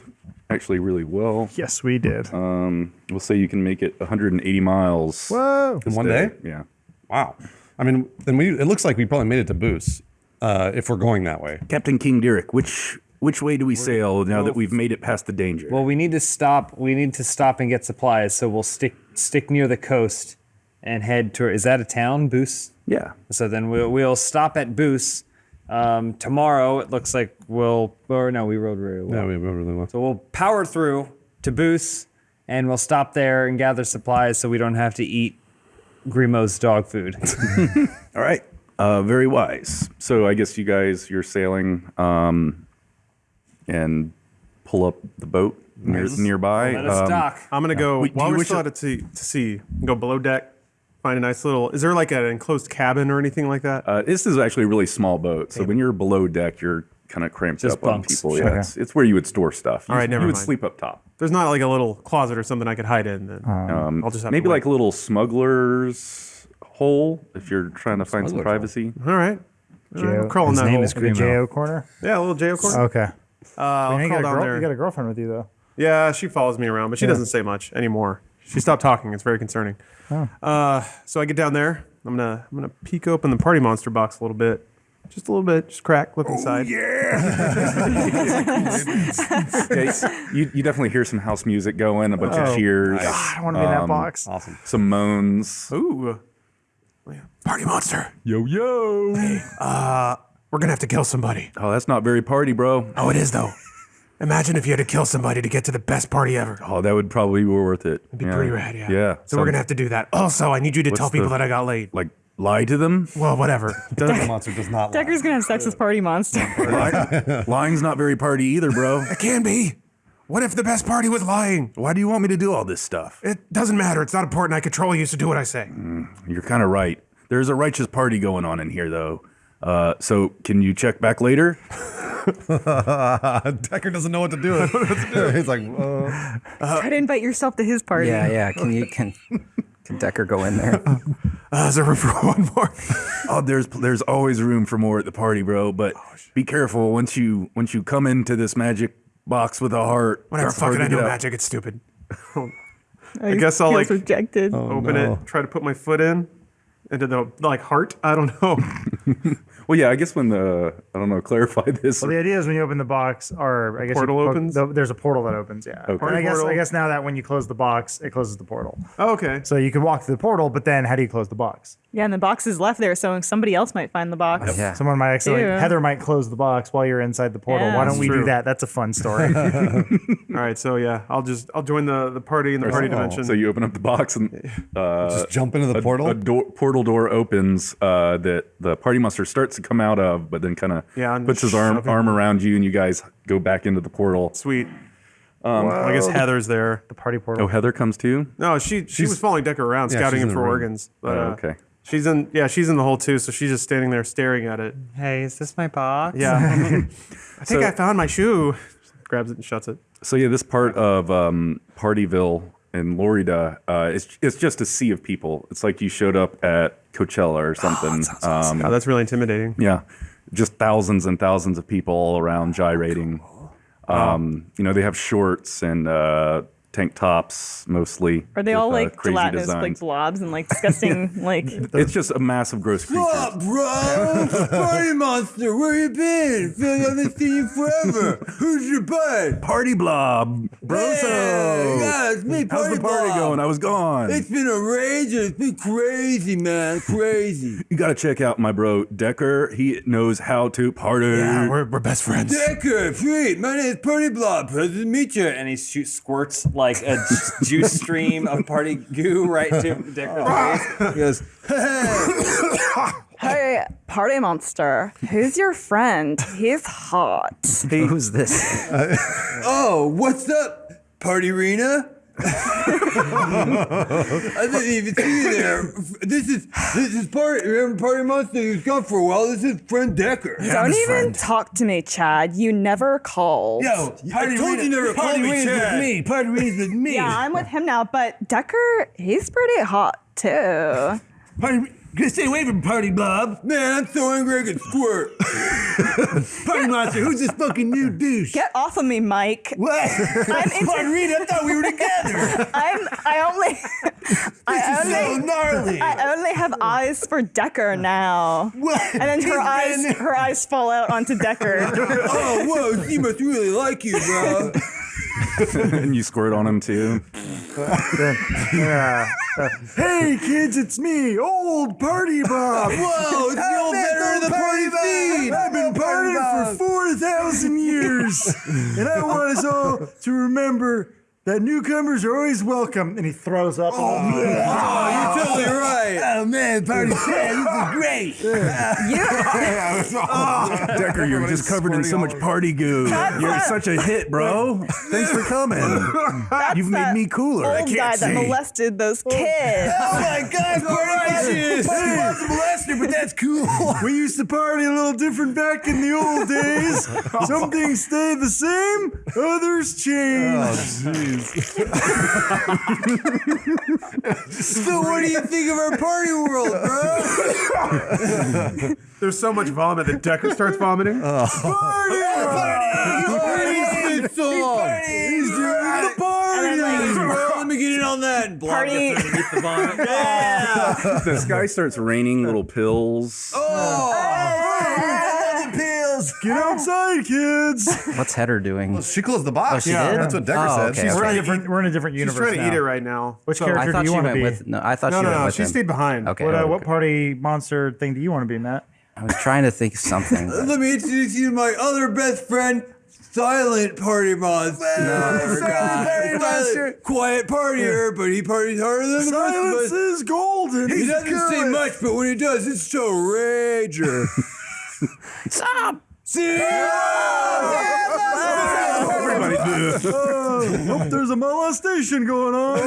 actually really well. Yes, we did. We'll say you can make it 180 miles. Whoa. In one day? Yeah. Wow. I mean, then it looks like we probably made it to Boos if we're going that way. Captain King Derek, which way do we sail now that we've made it past the danger? Well, we need to stop. We need to stop and get supplies. So we'll stick near the coast and head to. Is that a town, Boos? yeah. So then we'll stop at Boos. Tomorrow it looks like we rode really well. Yeah, we went really well. So we'll power through to Boos, and we'll stop there and gather supplies so we don't have to eat Grimo's dog food. All right. Very wise. So I guess you're sailing and pull up the boat nearby. Let us dock. I'm gonna go Wait, do while you we're wish still to- out to sea. Go below deck, find a nice little. Is there like an enclosed cabin or anything like that? This is actually a really small boat. So when you're below deck, you're kind of cramped Just up bunks. on people. Yeah, it's where you would store stuff. All right, never You would mind. sleep up top. There's not like a little closet or something I could hide in. Then I'll just have Maybe to like wait. a little smuggler's hole if you're trying to find some privacy. All right. Jail. Crawl in His that name hole. is The Grimo. JO corner? Yeah, a little jail corner. Okay. I'll You crawl got, down there. you got a girlfriend with you, though. Yeah, she follows me around, but she doesn't say much anymore. She stopped talking. It's very concerning. So I get down there. I'm gonna peek open the party monster box a little bit, just a little bit, just crack, look inside. Yeah, you definitely hear some house music going, a bunch of cheers, I don't want to be in that box. Awesome. some moans. Ooh, party monster. Yo yo. We're gonna have to kill somebody. Oh, that's not very party, bro. Oh, it is though. Imagine if you had to kill somebody to get to the best party ever. Oh, that would probably be worth it. It'd be pretty rad, yeah. Yeah. So we're gonna have to do that. Also, I need you to tell people the- that I got laid. like lie to them. Well, whatever. The monster does not lie. Decker's gonna have sex with Party Monster. Lying's not very party either, bro. It can be. What if the best party was lying? Why do you want me to do all this stuff? It doesn't matter. It's not important. I control you, so do what I say. You're kind of right. There's a righteous party going on in here, though. So can you check back later? Decker doesn't know what to do. He's like, Try to invite yourself to his party. Yeah. Can Decker go in there? Is there room for one more? Oh, there's always room for more at the party, bro. But be careful once you come into this magic box with a heart. Whatever. it's hard Fuck it. to I know get out. magic. It's stupid. I guess I'll, like, rejected. Open it. Try to put my foot in into the heart. I don't know. Well, yeah, I guess when clarify this. Well, the idea is when you open the box, or I guess Portal you opens? there's a portal that opens. Yeah. Okay. And I Portal. guess now that when you close the box, it closes the portal. Oh, okay. So you can walk through the portal, but then how do you close the box? Yeah, and the box is left there, so somebody else might find the box. Yeah. Someone might accidentally. Ew. Heather might close the box while you're inside the portal. Yeah. Why don't That's we do true. that? That's a fun story. All right. So yeah, I'll join the party in the party dimension. So you open up the box and just jump into the portal. a portal door opens that the party monster starts to come out of, but then kind of Yeah, and puts his shove it. arm around you, and you guys go back into the portal. Sweet. I guess Heather's there. the party portal. Oh, Heather comes too. No, she was following Decker around, Yeah, scouting she's him in for the room. organs. But, Okay. She's in the hole too, so she's just standing there staring at it. Hey, is this my box? Yeah. I think So- I found my shoe. Grabs it and shuts it. So yeah, this part of Partyville in Florida, it's just a sea of people. It's like you showed up at Coachella or something. God, that's really intimidating. Yeah, just thousands and thousands of people all around gyrating. They have shorts and tank tops mostly. Are they all with, like crazy gelatinous, like designs. blobs and like disgusting, like? It's just a massive gross creature. bro? Party monster, where you been? Feel like I haven't seen you forever. Who's your bud? Party blob, broso. Yeah, it's me, How's the party Blob. going? I was gone. It's been a rager. It's been crazy, man. Crazy. You gotta check out my bro Decker. He knows how to party. Yeah, we're best friends. Decker, sweet. My name is Party Blob. Pleasure to meet you. And he squirts like a juice stream of party goo right to Decker's face. He goes, Hey, Party Monster, who's your friend? He's hot. Who's this? Oh, what's up, Party Arena? I didn't even see you there. This is party. Remember Party Monster? He was gone for a while. This is friend Decker. Don't even talk to me, Chad. You never called. Yo, I told you never call me Chad. With me. Party Reed's with me. Yeah, I'm with him now, but Decker, he's pretty hot too. Stay away from Party Bob. Man, I'm so angry I could squirt. Party Monster, who's this fucking new douche? Get off of me, Mike. What? I'm into- Party Reed, I thought we were together. I only have eyes for Decker now. What? And then her eyes fall out onto Decker. Oh, whoa, he must really like you, bro. And you squirt on him too. Hey kids, it's me, old Party Bob. Whoa, it's the old veteran of the party scene. I've been partying for 4,000 years, and I want us all to remember that newcomers are always welcome. And he throws up. Oh, you're totally right. Oh, man, Party Chad, this is great. Decker, you're just covered in so much party goo. You're such a hit, bro. Thanks for coming. You've made me cooler. I Old can't guy see. that molested those kids. Oh, my God, righteous. Party was a molester, but that's cool. We used to party a little different back in the old days. Some things stay the same, others change. So what do you think of our party world, bro? There's so much vomit that Decker starts vomiting. Party! He's doing the party! Let me get in on that and block Party- it underneath the vomit. Yeah! The sky starts raining little pills. Pills! Get outside, kids. What's Heather doing? She closed the box. Oh, she did? That's what Decker Oh, said. okay, She's okay. We're in a different She's universe trying to now. eat it right now. Which So- character I thought do you she want to went be? with. No, I thought No, she went no, with she him. stayed behind. Okay. What party monster thing do you want to be, Matt? I was trying to think of something. but- Let me introduce you to my other best friend, Silent Party Monster. Silent, quiet partier, but he parties harder than the rest of Silence us. is golden. He doesn't say much, but when he does, it's so rager. Stop! See? Everybody do. Hope there's a molestation going on.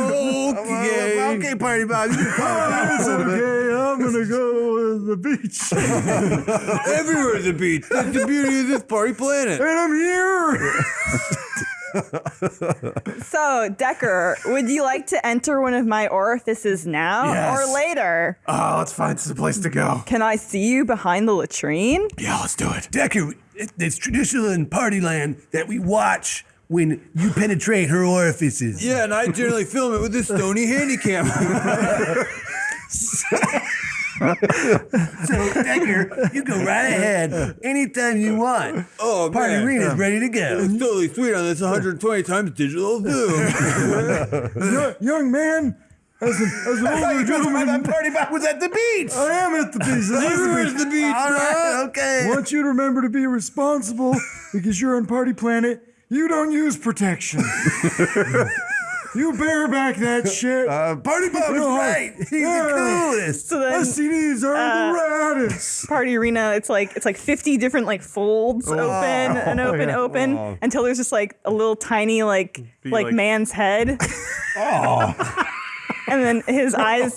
Okay, Party Bob. It's okay. I'm gonna go to the beach, Everywhere's a beach. That's the beauty of this party planet. and I'm here. So, Decker, would you like to enter one of my orifices now Yes. or later? Oh, let's find a place to go. Can I see you behind the latrine? Yeah, let's do it. Decker, it's traditional in party land that we watch when you penetrate her orifices. Yeah, and I generally film it with this Sony Handycam. So, Decker, you go right ahead anytime you want. Oh, Party Arena's ready to go. It's totally sweet on this 120 times digital zoom. Young man, as an older gentleman, Party Bob was at the beach. I am at the beach. Everywhere's the beach, All right, I okay. want you to remember to be responsible because you're on Party Planet. You don't use protection. You bareback that shit. Party Bob is right. He's the coolest. So then, STDs are the raddest. Party Arena, it's like 50 different like folds open and open until there's just like a little tiny like man's head. And then his eyes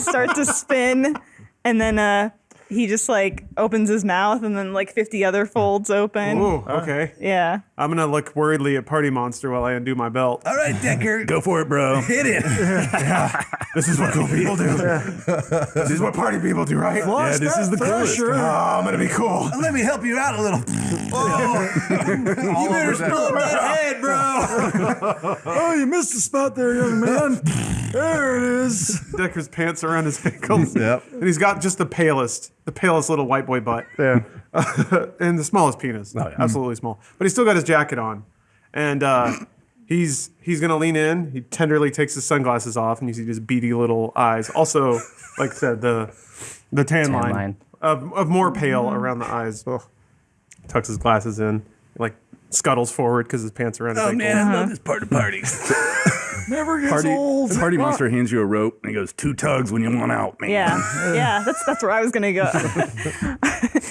start to spin, and then he just like opens his mouth, and then like 50 other folds open. Ooh, okay. Yeah. I'm gonna look worriedly at Party Monster while I undo my belt. All right, Decker. Go for it, bro. Hit it. This is what cool people do. This is what party people do, right? Yeah, this is the coolest. Oh, I'm gonna be cool. Let me help you out a little. You better spill that head, bro. Oh, you missed a spot there, young man. There it is. Decker's pants around his ankles. Yep. And he's got just the palest little white boy butt. Yeah. And the smallest penis. Absolutely small. But he's still got his jacket on. And he's gonna lean in. He tenderly takes his sunglasses off, and you see his beady little eyes. Also, like I said, the tan line of more pale around the eyes. Ugh. Tucks his glasses in, like scuttles forward because his pants are around his ankles. I love this part of parties. Never gets old. Party Monster hands you a rope and he goes, 2 tugs when you want out, man. Yeah. Yeah. That's where I was gonna go.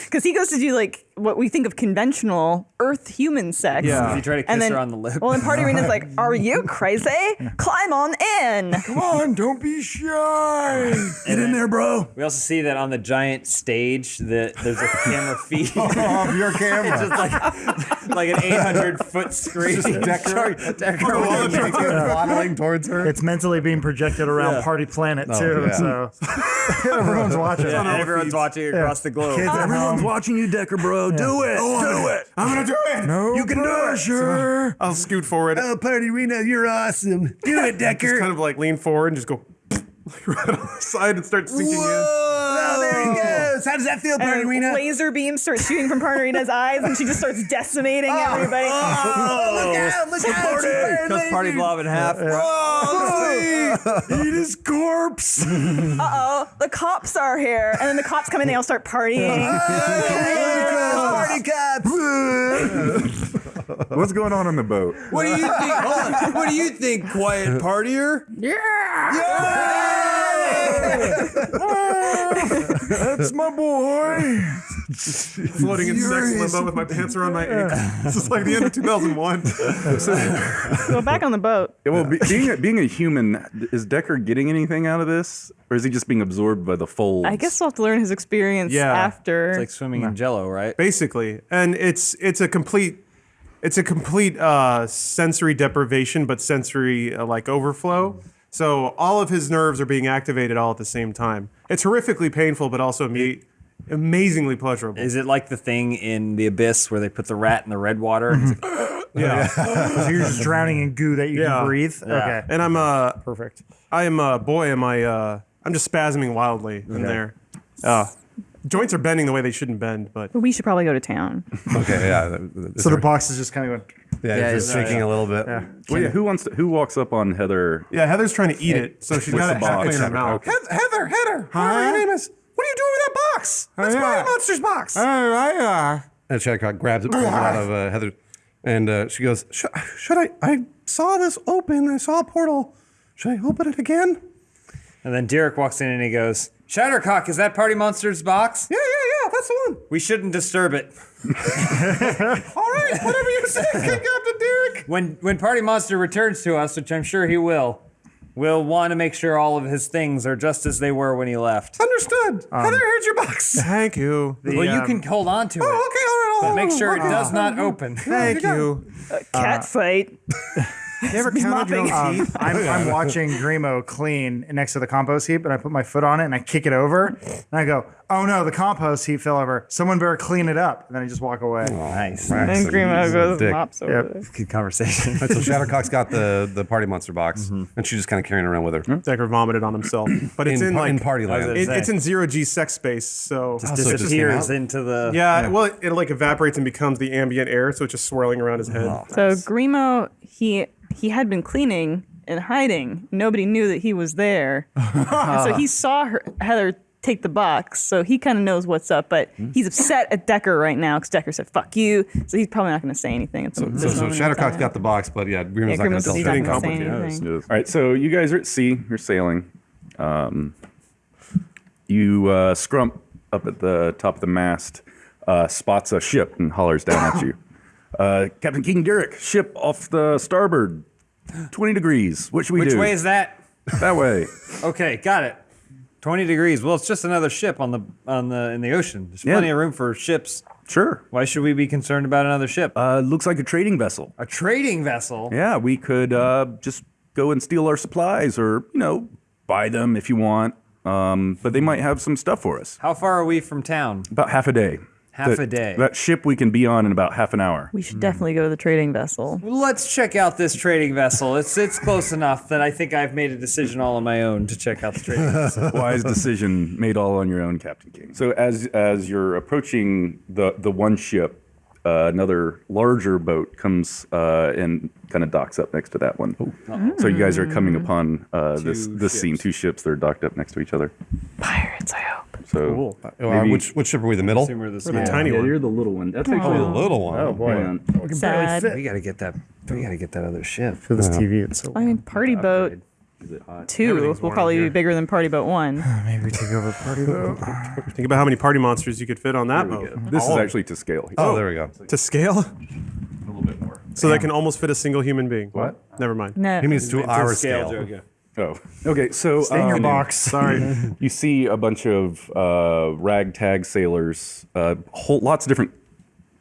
Because he goes to do like what we think of conventional Earth-human sex. Yeah. You try to kiss And then, her on the lip. well, then Party Arena's like, "Are you crazy? Climb on in." Come on, don't be shy. Get in there, bro. We also see that on the giant stage that there's a camera feed. Oh, your camera. It's just like an 800-foot screen. Decker waddling towards her. It's mentally being projected around Party Planet too, yeah. so everyone's watching. Yeah, and everyone's watching across the globe. Kids at Everyone's home. watching you, Decker, bro. Do it. Do it. I'm gonna do it. No, you can do it. Sure. I'll scoot forward. Oh, Party Arena, you're awesome. Do it, Decker. Just kind of like lean forward and just go right on the side and start sinking in. Oh, there he goes. How does that feel, Party And Arena? laser beams start shooting from Party Arena's eyes, and she just starts decimating everybody. Oh, look out. Look out. Cuts Party Blob in half. Eat his corpse. Uh-oh, the cops are here. And then the cops come in, they all start partying. Party cops. What's going on the boat? What do you think? Hold on. What do you think, quiet partier? That's my boy. Floating in sex limbo with my pants around my ankles. This is like the end of 2001. Go back on the boat. Yeah, well, being a human, is Decker getting anything out of this, or is he just being absorbed by the folds? I guess we'll have to learn his experience Yeah. after. It's like swimming in Jello, right? Basically, and it's a complete sensory deprivation, but sensory like overflow. So all of his nerves are being activated all at the same time. It's horrifically painful, but also amazingly pleasurable. Is it like the thing in The Abyss where they put the rat in the red water? And it's like, Yeah, So you're just drowning in goo that you Yeah. can breathe. Yeah. Okay, and I'm perfect. I'm just spasming wildly in there. Joints are bending the way they shouldn't bend, but But we should probably go to town. Okay, yeah. So the box is just kind of going. yeah, it's just shaking a little bit. Yeah. Well, yeah, who walks up on Heather? yeah, Heather's trying to eat it, so she's With got the it halfway box. in her mouth. Okay. Heather, whatever your name is. What are you doing with that box? That's Party Monster's box. And Shattercock grabs it, pulls it out of Heather, and she goes, should I saw this open. I saw a portal. Should I open it again? and then Derek walks in and he goes, Shattercock, is that Party Monster's box? Yeah, that's the one. We shouldn't disturb it. All right, whatever you say, Captain Derek. When Party Monster returns to us, which I'm sure he will, we'll want to make sure all of his things are just as they were when he left. Understood. Heather, here's your box. Thank you. Well, you can hold on to it, Okay, all right. but make sure it does not open. Thank you. Cat fight. You ever counted your own teeth? I'm watching Grimo clean next to the compost heap, and I put my foot on it and I kick it over, and I go, "Oh no, the compost heap fell over. Someone better clean it up." And then I just walk away. Nice. And Grimo goes dick. mops over Yep. there. Good conversation. So Shattercock's got the Party Monster box, and she's just kind of carrying it around with her. Decker vomited on himself, but it's in Party Land. it's in 0G sex space, so So it just came Disappears out? into the... yeah. Well, it like evaporates and becomes the ambient air, so it's just swirling around his head. So Grimo, he had been cleaning and hiding. Nobody knew that he was there. And so he saw Heather take the box, so he kind of knows what's up, but he's upset at Decker right now because Decker said, "Fuck you," so he's probably not going to say anything. So Shattercock's got the box, but yeah, Grimo's not going to Grimo's tell not going to Shattercock. say complicated. anything. All right, so you guys are at sea. You're sailing. You scrump up at the top of the mast, spots a ship and hollers down at you. Captain King Derek, ship off the starboard, 20 degrees. What should we do? Which way is that? That way. Okay, got it. 20 degrees. Well, it's just another ship in the ocean. There's Yeah. plenty of room for ships. Sure. Why should we be concerned about another ship? Looks like a trading vessel. A trading vessel. Yeah, we could just go and steal our supplies, or buy them if you want. But they might have some stuff for us. How far are we from town? About half a day. Half a day. That ship we can be on in about half an hour. We should definitely go to the trading vessel. Let's check out this trading vessel. It's close enough that I think I've made a decision all on my own to check out the trading vessel. Wise decision made all on your own, Captain King. So as you're approaching the one ship, another larger boat comes and kind of docks up next to that one. So you guys are coming upon this scene. Two ships that are docked up next to each other. Pirates, I hope. So maybe- Which ship are we? The middle? Assume we're the The small. tiny one. you're the little one. That's Oh, actually the little one. Oh boy. Sad. We gotta get that. We gotta get that other ship. For this TV, it's so. I mean, party boat. Is it hot? 2 will probably be bigger than Party Boat 1. Maybe we take over party boat. Think about how many party monsters you could fit on that boat. This is actually to scale. Oh, there we go. To scale? A little bit more. So that can almost fit a single human being. What? Never mind. No. He means to our scale. Oh, okay. So Stay in your box. Sorry. you see a bunch of ragtag sailors, lots of different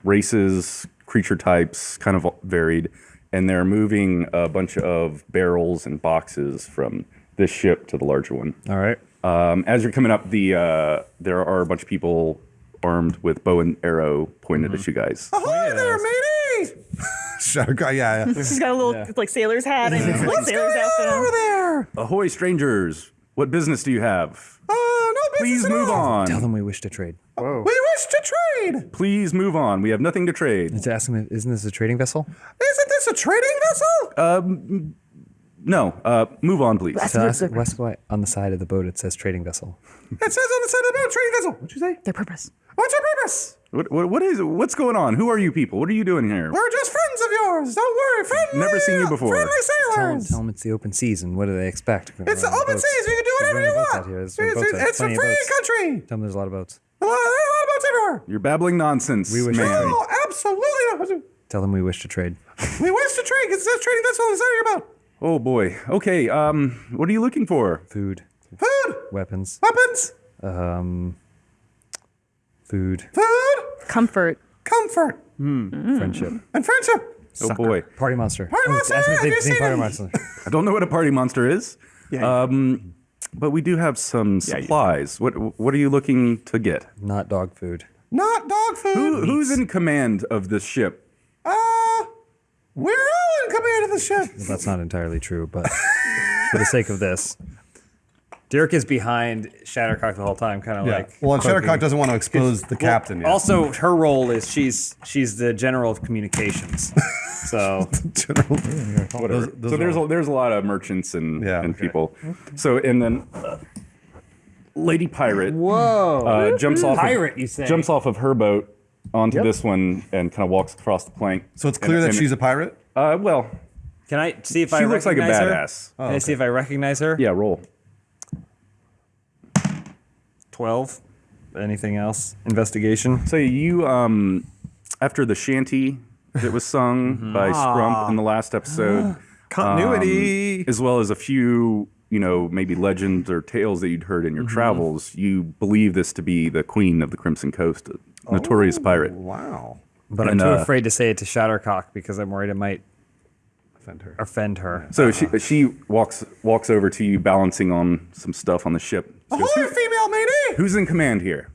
races, creature types, kind of varied, and they're moving a bunch of barrels and boxes from this ship to the larger one. All right. As you're coming up, there are a bunch of people armed with bow and arrow pointed at you guys. Ahoy there, matey! Shadowcock, yeah. He's got a little like sailor's hat and his like sailor's outfit on. there? Ahoy, strangers! What business do you have? No Please move on. Tell them we wish to trade. We wish to trade. Please move on. We have nothing to trade. Let's ask them, isn't this a trading vessel? Isn't this a trading vessel? No. Move on, please. So ask West White on the side of the boat. It says trading vessel. It says on the side of the boat, trading vessel. What'd you say? Their purpose. What's your purpose? What's going on? Who are you people? What are you doing here? We're just friends of yours. Don't worry, friendly. Never seen you before. Friendly sailors. Tell them it's the open seas, and what do they expect? It's the open seas. You can do whatever you want. It's a free country. Tell them there's a lot of boats. There are a lot of boats everywhere. You're babbling nonsense. We wish to man. No, absolutely not. Tell them we wish to trade. We wish to trade because it says trading vessel on the side of your boat. Oh boy. Okay. What are you looking for? Food, Food, weapons, weapons, food, Comfort. comfort, friendship. and friendship. Oh boy. Party monster. Party monster, Ask me if have they've you seen seen Party him? monster. I don't know what a party monster is. But we do have some supplies. What are you looking to get? Not dog food. Not dog food. Who's in command of this ship? We're all in command of the ship. Well, that's not entirely true, but for the sake of this, Dirk is behind Shattercock the whole time, kind of like. Well, and cloaking. Shadowcock doesn't want to expose the captain yet. Also, her role is she's the general of communications. So Whatever. So there's a lot of merchants and people. So and then Lady Pirate. whoa, Jumps off. Pirate, you say? Jumps off of her boat onto this one and kind of walks across the plank. So it's clear that she's a pirate? Well, Can I see if she I looks like a recognize her? badass. Can I see if I recognize her? Yeah, roll. 12. Anything else? Investigation. So you, after the shanty that was sung by Scrump in the last episode, Continuity. as well as a few, maybe legends or tales that you'd heard in your travels, you believe this to be the queen of the Crimson Coast, a notorious pirate. Wow. But I'm too afraid to say it to Shattercock because I'm worried it might offend her. So she walks over to you, balancing on some stuff on the ship. She goes, Ahoy, female matey! Who's in command here?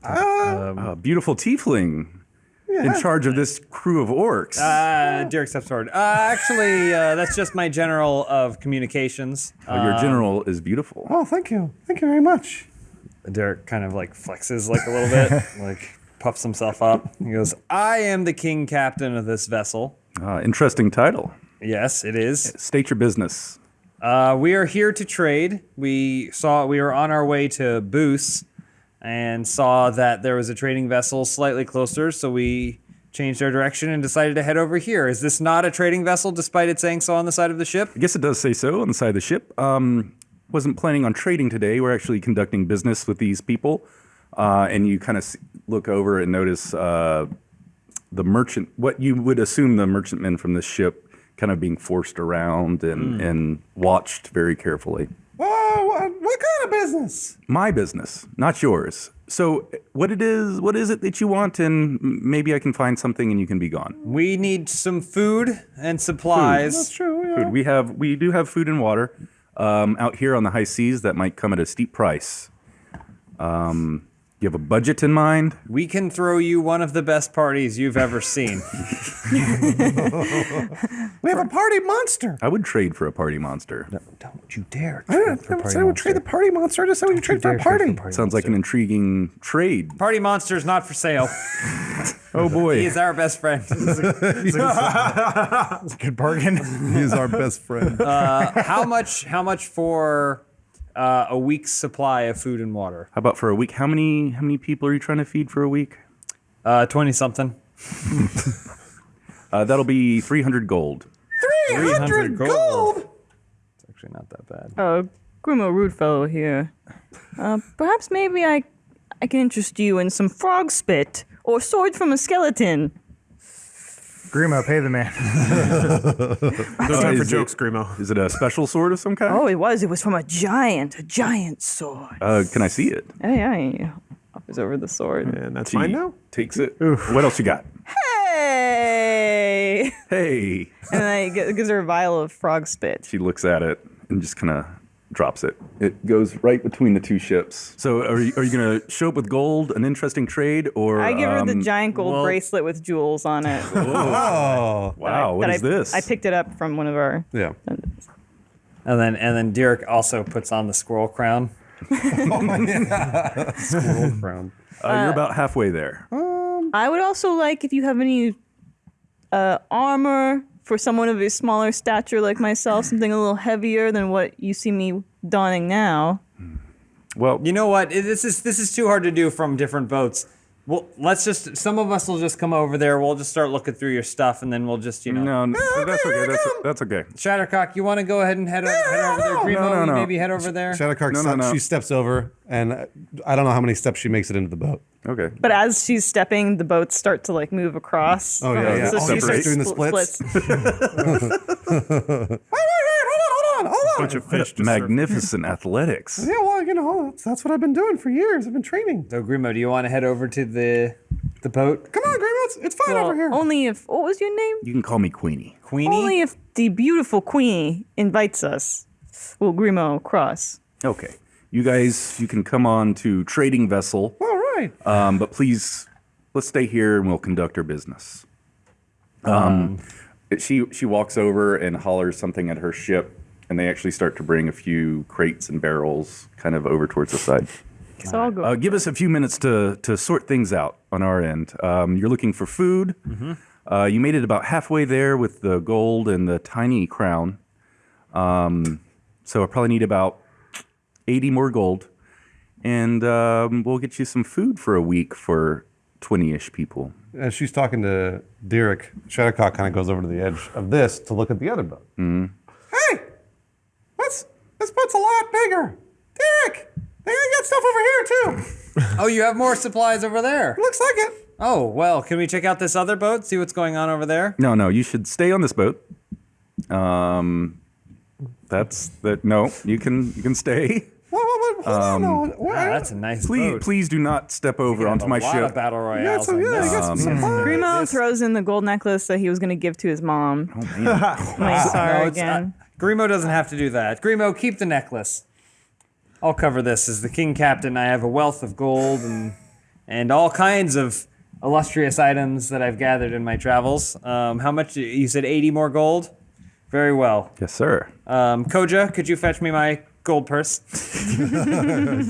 Beautiful tiefling in charge of this crew of orcs. Dirk steps forward. Actually, that's just my general of communications. Your general is beautiful. Oh, thank you. Thank you very much. Derek kind of like flexes like a little bit, like puffs himself up. He goes, I am the king captain of this vessel. Interesting title. Yes, it is. State your business. We are here to trade. We were on our way to Boos and saw that there was a trading vessel slightly closer, so we changed our direction and decided to head over here. Is this not a trading vessel, despite it saying so on the side of the ship? I guess it does say so on the side of the ship. Wasn't planning on trading today. We're actually conducting business with these people. And you kind of look over and notice the merchant, what you would assume the merchantmen from this ship kind of being forced around and watched very carefully. Oh, what kind of business? My business, not yours. So what is it that you want? And maybe I can find something and you can be gone. We need some food and supplies. That's true, yeah. Food. We do have food and water out here on the high seas that might come at a steep price. You have a budget in mind? We can throw you one of the best parties you've ever seen. We have a party monster. I would trade for a party monster. No, don't you dare I didn't say I would trade the party monster. I just said we would trade for a party. Sounds like an intriguing trade. Party monster's not for sale. Oh boy. He is our best friend. It's a good bargain. He's our best friend. How much for a week's supply of food and water? How about for a week? How many people are you trying to feed for a week? 20-something. That'll be 300 gold. 300 gold? actually not that bad. Grimo, rude fellow here. Perhaps maybe I can interest you in some frog spit or sword from a skeleton. Grimo, pay the man. No time for Is jokes, it- Grimo. Is it a special sword of some kind? Oh, it was from a giant sword. Can I see it? Yeah, he offers over the sword. And that's She mine now? takes it. What else you got? Hey! Hey. And then he gives her a vial of frog spit. She looks at it and just kind of drops it. It goes right between the two ships. So are you going to show up with gold, an interesting trade, or... I give her the giant gold bracelet with jewels on it. Oh, Wow, what is this? I picked it up from one of our. yeah. And then Derek also puts on the squirrel crown. Squirrel crown. You're about halfway there. I would also like if you have any armor for someone of a smaller stature like myself, something a little heavier than what you see me donning now. Well, You know what? This is too hard to do from different boats. Well, some of us will just come over there. We'll just start looking through your stuff, and then we'll just, no, that's okay. That's okay. Shattercock, you want to go ahead and head over there? Grimo, no. you maybe head over there. Shadowcock, she steps over, and I don't know how many steps she makes it into the boat. Okay. But as she's stepping, the boats start to like move across. Oh, yeah, yeah. So Oh, she separate. starts Doing the splits? Hold on. Bunch of fish. just Magnificent athletics. Yeah, well, that's what I've been doing for years. I've been training. So Grimo, do you want to head over to the boat? Come on, Grimo, it's fine Well, over here. only if what was your name? You can call me Queenie. Queenie? Only if the beautiful Queenie invites us. Will Grimo cross? Okay. You guys, you can come on to trading vessel, All right. but please, let's stay here and we'll conduct our business. She walks over and hollers something at her ship, and they actually start to bring a few crates and barrels kind of over towards the side. So I'll go. Give us a few minutes to sort things out on our end. You're looking for food. You made it about halfway there with the gold and the tiny crown. So I probably need about 80 more gold. And we'll get you some food for a week for 20-ish people. As she's talking to Derek, Shadowcock kind of goes over to the edge of this to look at the other boat. Hey, this boat's a lot bigger. Derek, they got stuff over here too. Oh, you have more supplies over there. Looks like it. Oh, well, can we check out this other boat, see what's going on over there? No, you should stay on this boat. No, you can stay. Hold on. Wow, that's a nice boat. Please do not step over onto my a lot ship. of battle royales. Yeah, on you this. got some supplies. Grimo throws in the gold necklace that he was going to give to his mom. Oh, man. I saw her No, it's again. Grimo doesn't have to do that. Grimo, keep the necklace. I'll cover this. As the king captain, I have a wealth of gold and all kinds of illustrious items that I've gathered in my travels. How much? You said 80 more gold? Very well. Yes, sir. Koja, could you fetch me my gold purse?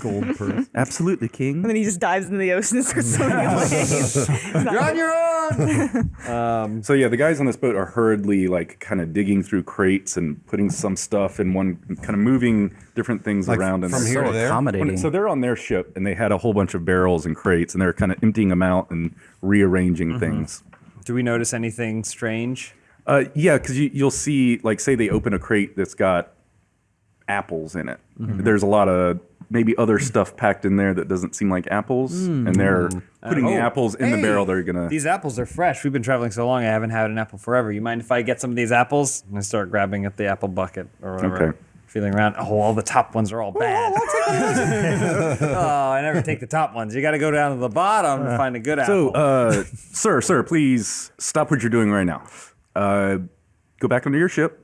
Gold purse. Absolutely, King. And then he just dives into the ocean and starts swimming away. You're on your own! So yeah, the guys on this boat are hurriedly like kind of digging through crates and putting some stuff in one, kind of moving different things Like around. And from here to there? Accommodating. So they're on their ship and they had a whole bunch of barrels and crates and they're kind of emptying them out and rearranging things. Do we notice anything strange? Yeah, because you'll see, like, say they open a crate that's got apples in it. There's a lot of maybe other stuff packed in there that doesn't seem like apples, and they're putting the apples in the barrel. They're gonna. These apples are fresh. We've been traveling so long, I haven't had an apple forever. You mind if I get some of these apples? And I start grabbing at the apple bucket or whatever. Okay. Feeling around. Oh, all the top ones are all bad. Oh, I never take the top ones. You got to go down to the bottom to find a good apple. So, sir, please stop what you're doing right now. Go back onto your ship,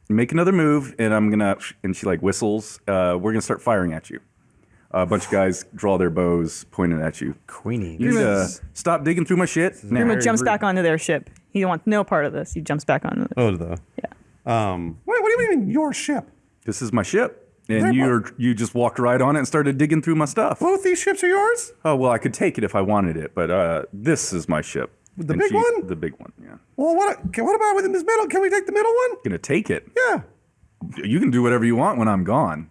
make another move, and I'm gonna. And she like whistles. We're gonna start firing at you. A bunch of guys draw their bows, pointed at you. Queenie. You need to stop digging through my shit. Now. Grimo jumps back onto their ship. He wants no part of this. He jumps back onto it. Oh, the. Yeah. Wait, what do you mean your ship? This is my ship, and you just walked right on it and started digging through my stuff. Both these ships are yours? Oh well, I could take it if I wanted it, but this is my ship. The And big one? The big one, yeah. Well, what about with this middle? Can we take the middle one? Gonna take it. Yeah. You can do whatever you want when I'm gone.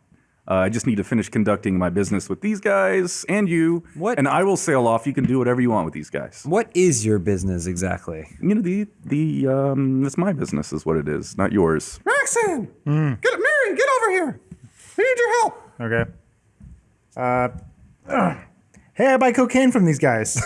I just need to finish conducting my business with these guys and you. What? And I will sail off. You can do whatever you want with these guys. What is your business exactly? You know, it's my business is what it is, not yours. Roxanne, Mary, get over here. We need your help. Okay. Hey, I buy cocaine from these guys.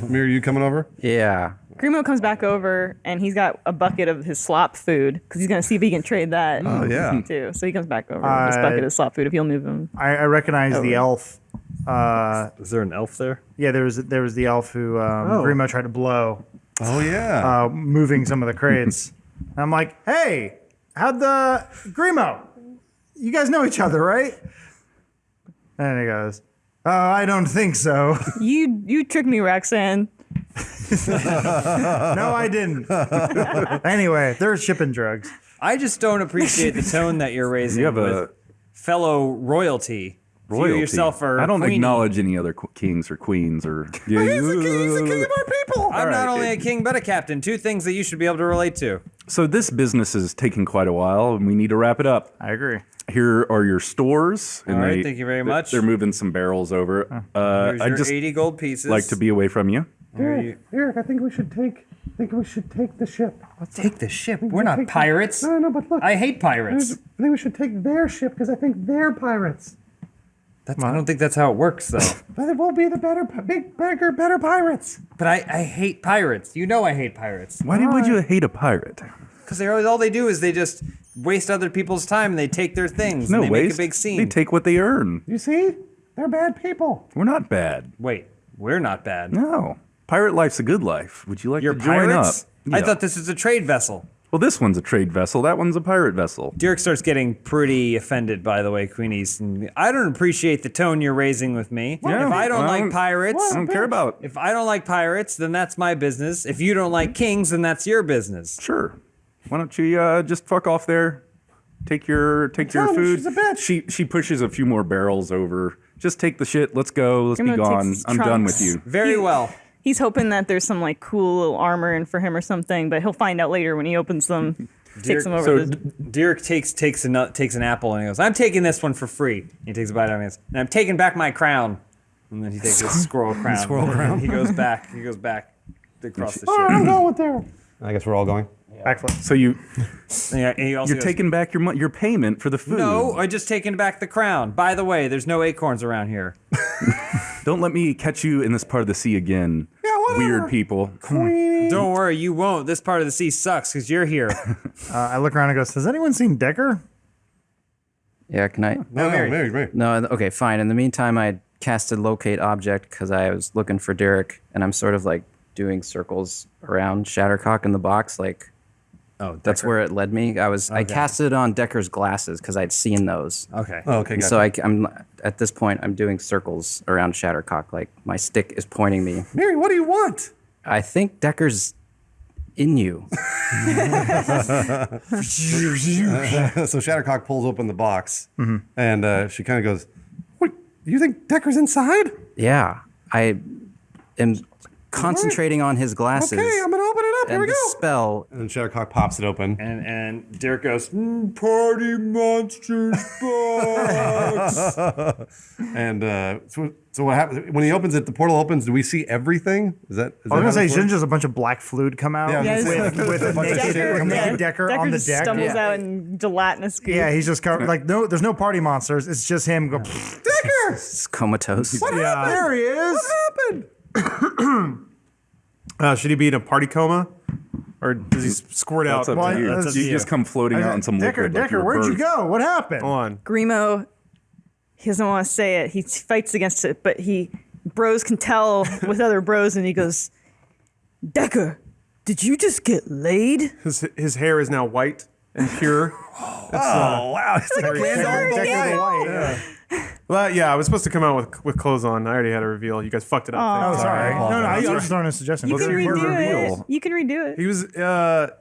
Mary, you coming over? Yeah. Grimo comes back over and he's got a bucket of his slop food because he's gonna see if he can trade that. Oh, yeah. Too. So he comes back over with this bucket of slop food if he'll move him. I recognize the elf. Is there an elf there? Yeah, there was the elf who Grimo tried to blow, Oh, yeah. moving some of the crates. And I'm like, hey, Grimo? You guys know each other, right? And he goes, oh, I don't think so. You tricked me, Roxanne. No, I didn't. Anyway, they're shipping drugs. I just don't appreciate the tone that you're raising You have with a fellow royalty. royalty. You yourself are I don't queenie. acknowledge any other kings or queens or. He's the king of our people. I'm not only a king but a captain. Two things that you should be able to relate to. So this business is taking quite a while, and we need to wrap it up. I agree. Here are your stores. All right, thank you very much. They're moving some barrels over. Here's I your just 80 gold pieces. like to be away from you. Eric, I think we should take the ship. Take the ship. We're not pirates. No, but look. I hate pirates. I think we should take their ship because I think they're pirates. I don't think that's how it works, though. But we'll be the better pirates. But I hate pirates. You know I hate pirates. Why would you hate a pirate? Because all they do is they just waste other people's time and they take their things No and they waste. make a big scene. They take what they earn. You see? They're bad people. We're not bad. Wait, we're not bad. No. Pirate life's a good life. Would you like You're to join pirates? up? I Yeah. thought this was a trade vessel. Well, this one's a trade vessel. That one's a pirate vessel. Dirk starts getting pretty offended, by the way, Queenies. And I don't appreciate the tone you're raising with me. Yeah, if I don't I like don't- pirates, I don't care about. if I don't like pirates, then that's my business. If you don't like kings, then that's your business. Sure. Why don't you just fuck off there? Take your telling you, food. she's a bitch. She pushes a few more barrels over. Just take the shit. Let's go. Let's be Grimo takes gone. his I'm done trunks. with you. Very well. He's hoping that there's some like cool little armor in for him or something, but he'll find out later when he opens them. Takes them over. so the, Dirk takes an apple and he goes, "I'm taking this one for free." He takes a bite out of it and goes, "And I'm taking back my crown." And then he takes his squirrel crown. Squirrel crown. He goes back across the All right, I'm ship. going with there. I guess we're all going. Backflip. So you Yeah, and he also you're goes, taking back your payment for the food. No, I just taken back the crown. By the way, there's no acorns around here. Don't let me catch you in this part of the sea again. Yeah, whatever. Weird people. Don't worry, you won't. This part of the sea sucks because you're here. I look around and goes, has anyone seen Decker? Yeah, can I? No, Mary. No, okay, fine. In the meantime, I casted locate object because I was looking for Derek, and I'm sort of like doing circles around Shattercock in the box. Like, that's where it led me. I casted it on Decker's glasses because I'd seen those. Okay. Oh, okay, And gotcha. so I'm at this point, I'm doing circles around Shattercock. Like my stick is pointing me. Mary, what do you want? I think Decker's in you. So Shattercock pulls open the box, and she kind of goes, What? You think Decker's inside? Yeah, I am concentrating on his glasses. Okay, I'm gonna open it up. Here and we the go. spell. and Shattercock pops it open. And Derek goes, "Party monsters box." And so what happens when he opens it? The portal opens. Do we see everything? Is that? I was gonna say, shouldn't just a bunch of black fluid come out Yeah, with a naked Decker on the just deck? stumbles out in gelatinous goo. Yeah, he's just covered. Like, no, there's no party monsters. It's just him go. Decker! It's comatose. Yeah, there he is. What happened? Should he be in a party coma? Or does he squirt out? That's up Well, to you. that's up to You you. just come floating out in some Decker, liquid. like Decker, you're a where'd you bird. go? What happened? Hold on. Grimo, he doesn't want to say it. He fights against it, but bros can tell with other bros, and he goes, "Decker, did you just get laid?" His hair is now white and pure. Oh wow! It's like Decker the White. Well, yeah, I was supposed to come out with clothes on. I already had a reveal. You guys fucked it up. Oh, sorry. I No, I apologize. was just throwing a suggestion. You Let's can see her redo reveal. it. You can redo it.